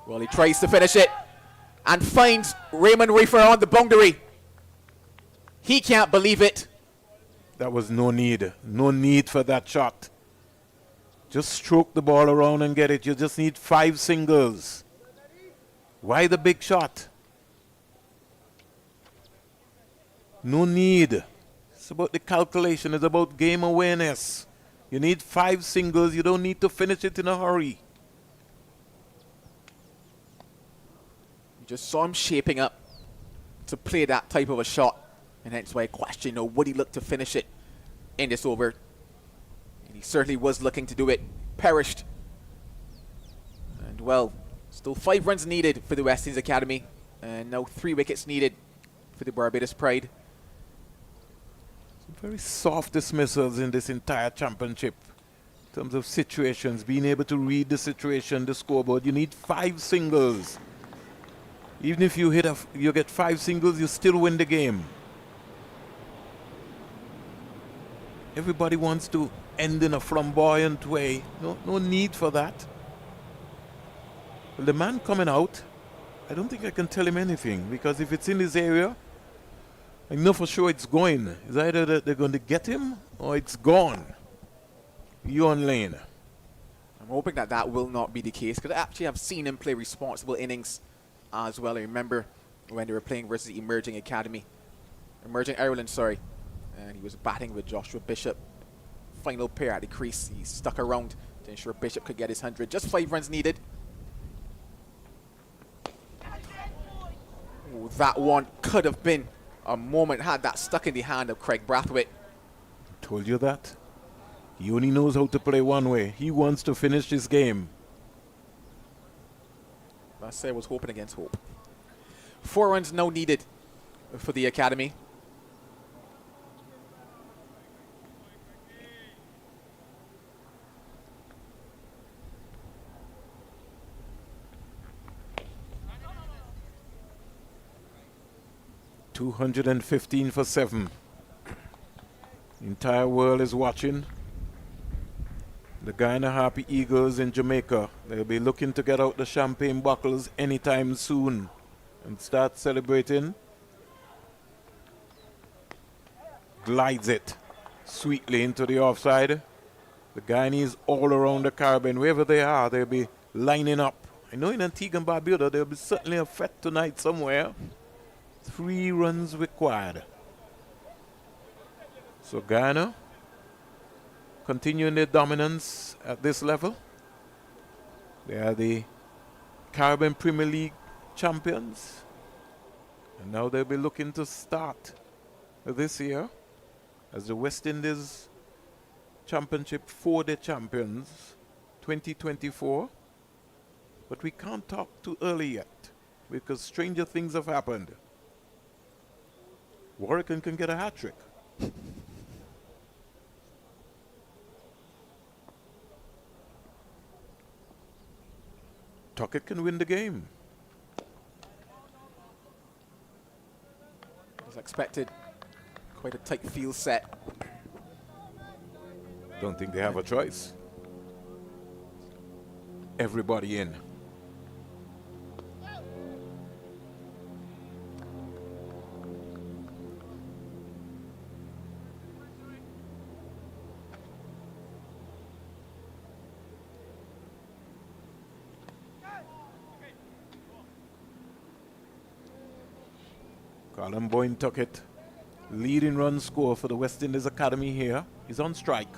Well, he tries to finish it and finds Raymond Reifer on the boundary. He can't believe it. That was no need for that shot. Just stroke the ball around and get it. You just need 5 singles. Why the big shot? No need. It's about the calculation. It's about game awareness. You need 5 singles. You don't need to finish it in a hurry. You just saw him shaping up to play that type of a shot. And that's why I question, would he look to finish it in this over? And he certainly was looking to do it. Perished. And well, still 5 runs needed for the West Indies Academy. And now 3 wickets needed for the Barbados Pride. Some very soft dismissals in this entire championship. In terms of situations, being able to read the situation, the scoreboard. You need 5 singles. Even if you you get 5 singles, you still win the game. Everybody wants to end in a flamboyant way. No need for that. Well, the man coming out, I don't think I can tell him anything, because if it's in his area, I know for sure it's going. It's either that they're going to get him or it's gone. You on Alleyne. I'm hoping that that will not be the case, because I actually have seen him play responsible innings as well. I remember when they were playing versus the Emerging Ireland, sorry. And he was batting with Joshua Bishop. Final pair at the crease. He stuck around to ensure Bishop could get his 100. Just 5 runs needed. Ooh, that one could have been a moment had that stuck in the hand of Craig Brathwaite. Told you that. He only knows how to play one way. He wants to finish this game. I say I was hoping against hope. 4 runs now needed for the Academy. $215 for 7. The entire world is watching. The Guyana Harpy Eagles in Jamaica. They'll be looking to get out the champagne bottles anytime soon and start celebrating. Glides it sweetly into the offside. The Guyanese all around the Caribbean, wherever they are, they'll be lining up. I know in Antigua and Barbados there'll be certainly a fete tonight somewhere. 3 runs required. So Guyana continuing their dominance at this level. They are the Caribbean Premier League champions. And now they'll be looking to start this year as the West Indies Championship 4-day champions 2024. But we can't talk too early yet, because stranger things have happened. Warwick can get a hat-trick. Tuckett can win the game. As expected, quite a tight field set. Don't think they have a choice. Everybody in. Colin Boyne Tuckett, leading run score for the West Indies Academy here. He's on strike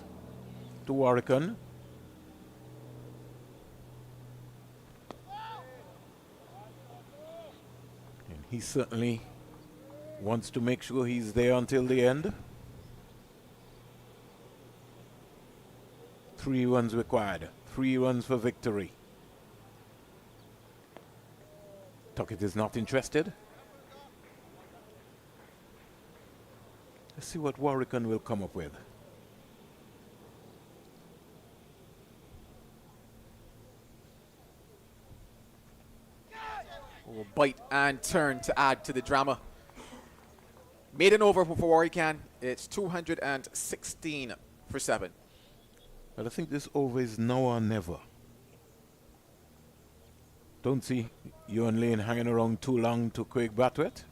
to Warwican. And he certainly wants to make sure he's there until the end. 3 runs required. 3 runs for victory. Tuckett is not interested. Let's see what Warwican will come up with. Oh, bite and turn to add to the drama. Made an over for Warwican. It's 216 for 7. But I think this over is now or never. Don't see you and Lane hanging around too long to Craig Batwet.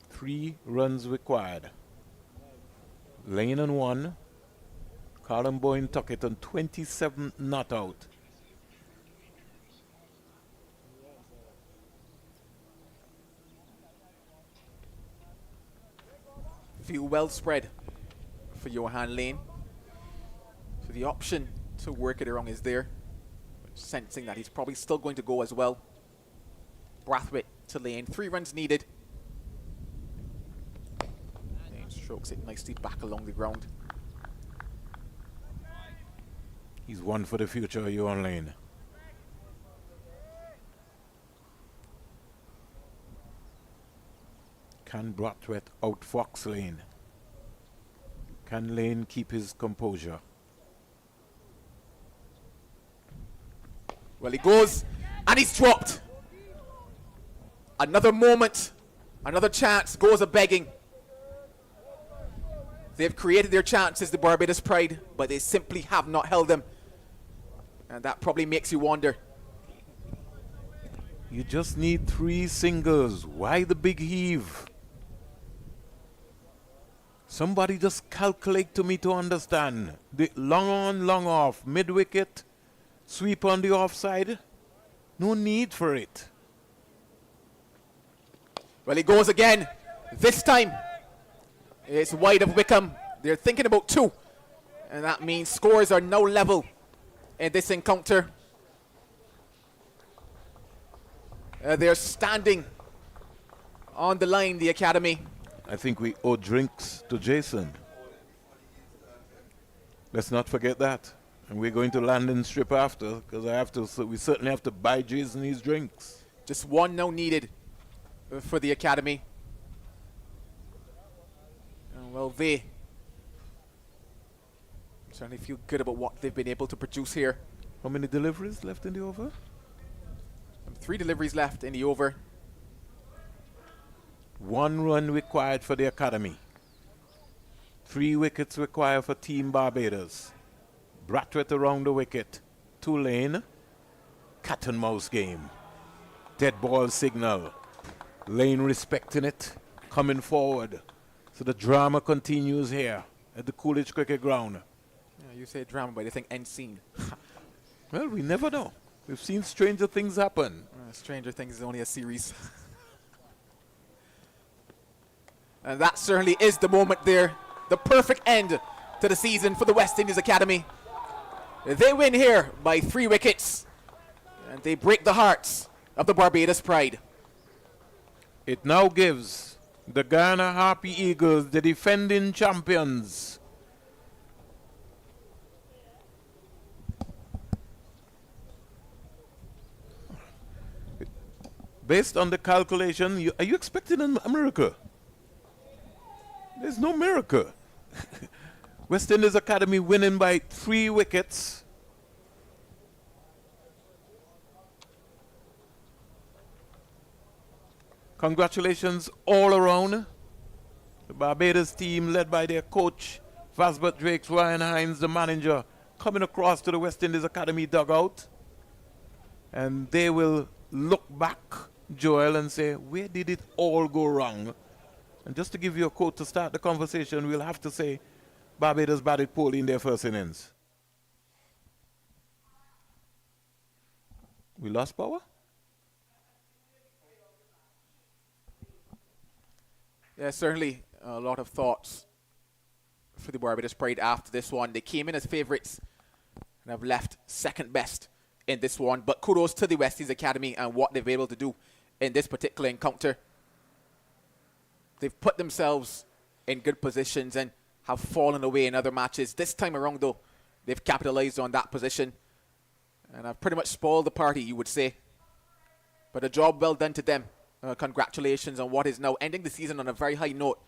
Three runs required. Lane on 1. Colin Boyne Tuckett on 27 not out. Feel well spread for Johan Lane. So the option to work it around is there. Sensing that he's probably still going to go as well. Brathwaite to Lane. 3 runs needed. Lane strokes it nicely back along the ground. He's one for the future, Johan Lane. Can Brathwaite outfox Lane? Can Lane keep his composure? Well, he goes, and he's dropped. Another moment, another chance goes a-begging. They've created their chances, the Barbados Pride, but they simply have not held them. And that probably makes you wonder. You just need 3 singles. Why the big heave? Somebody just calculate to me to understand. The long on, long off, mid-wicket, sweep on the offside. No need for it. Well, he goes again. This time, it's wide of Wickham. They're thinking about 2. And that means scores are now level in this encounter. They're standing on the line, the academy. I think we owe drinks to Jason. Let's not forget that. And we're going to Landon Strip after, because I have to. So we certainly have to buy Jason his drinks. Just 1 now needed for the academy. Well, they certainly feel good about what they've been able to produce here. How many deliveries left in the over? 3 deliveries left in the over. 1 run required for the academy. 3 wickets required for Team Barbados. Brathwaite around the wicket. To Lane. Cat and mouse game. Dead ball signal. Lane respecting it. Coming forward. So the drama continues here at the Coolidge Cricket Ground. Yeah, you say drama, but I think end scene. Well, we never know. We've seen stranger things happen. Stranger Things is only a series. And that certainly is the moment there. The perfect end to the season for the West Indies Academy. They win here by 3 wickets. And they break the hearts of the Barbados Pride. It now gives the Ghana Harpy Eagles the defending champions. Based on the calculation, are you expecting a miracle? There's no miracle. West Indies Academy winning by 3 wickets. Congratulations all around. The Barbados team led by their coach, Vasbert Drakes, Ryan Hines, the manager, coming across to the West Indies Academy dugout. And they will look back, Joel, and say, where did it all go wrong? And just to give you a quote to start the conversation, we'll have to say Barbados batted poorly in their first innings. We lost power? Yeah, certainly a lot of thoughts for the Barbados Pride after this one. They came in as favourites and have left second best in this one. But kudos to the West Indies Academy and what they've been able to do in this particular encounter. They've put themselves in good positions, and have fallen away in other matches. This time around, though, they've capitalized on that position and have pretty much spoiled the party, you would say. But a job well done to them. Congratulations on what is now ending the season on a very high note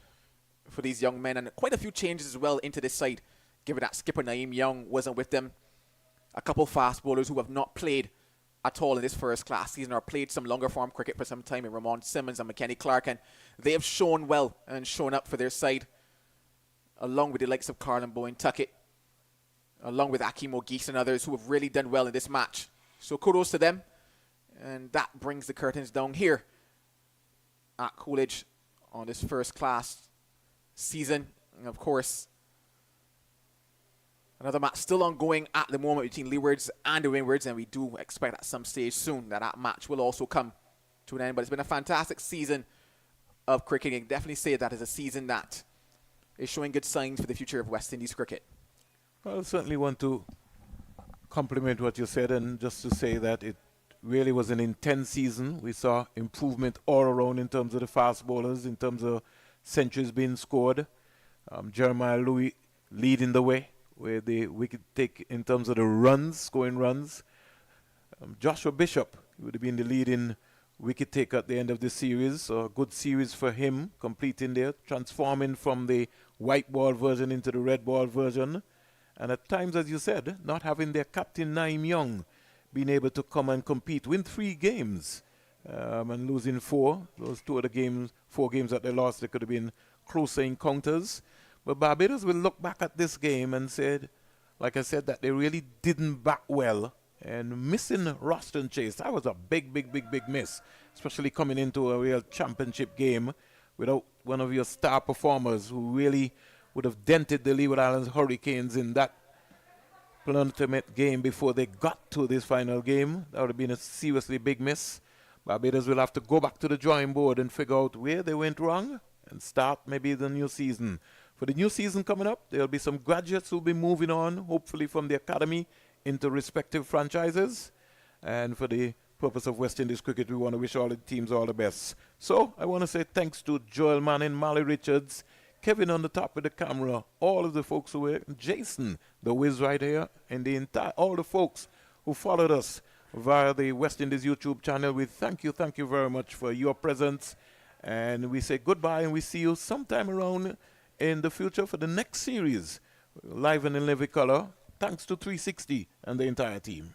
for these young men, and quite a few changes as well into this side, given that skipper Naeem Young wasn't with them. A couple fast bowlers who have not played at all in this first class season or played some longer form cricket for some time in Ramon Simmons and McKenny Clark, and they have shown well and shown up for their side, along with the likes of Carlin Bowen Tuckett, along with Akeem O'Geese and others who have really done well in this match. So kudos to them, and that brings the curtains down here at Coolidge on this first class season. And of course, another match still ongoing at the moment between Leewards and the Windwards, and we do expect at some stage soon that match will also come to an end. But it's been a fantastic season of cricketing. Definitely say that is a season that is showing good signs for the future of West Indies cricket. Well, I certainly want to compliment what you said, and just to say that it really was an intense season. We saw improvement all around in terms of the fast bowlers, in terms of centuries being scored. Jeremiah Louis leading the way with the wicket take in terms of the runs, scoring runs. Joshua Bishop would have been the leading wicket taker at the end of the series. So a good series for him, completing there, transforming from the white ball version into the red ball version. And at times, as you said, not having their captain Naeem Young being able to come and compete, win 3 games and losing 4. Those 4 games that they lost, they could have been closer encounters. But Barbados will look back at this game and said, like I said, that they really didn't bat well. And missing Roston Chase, that was a big miss, especially coming into a real championship game without one of your star performers who really would have dented the Leeward Islands Hurricanes in that penultimate game before they got to this final game. That would have been a seriously big miss. Barbados will have to go back to the drawing board and figure out where they went wrong and start maybe the new season. For the new season coming up, there will be some graduates who will be moving on, hopefully from the academy into respective franchises. And for the purpose of West Indies cricket, we want to wish all the teams all the best. So I want to say thanks to Joel Manning, Mally Richards, Kevin on the top of the camera, all of the folks who were, Jason, the whiz right here, and all the folks who followed us via the West Indies YouTube channel. We thank you very much for your presence. And we say goodbye, and we see you sometime around in the future for the next series, live and in living color. Thanks to 360 and the entire team.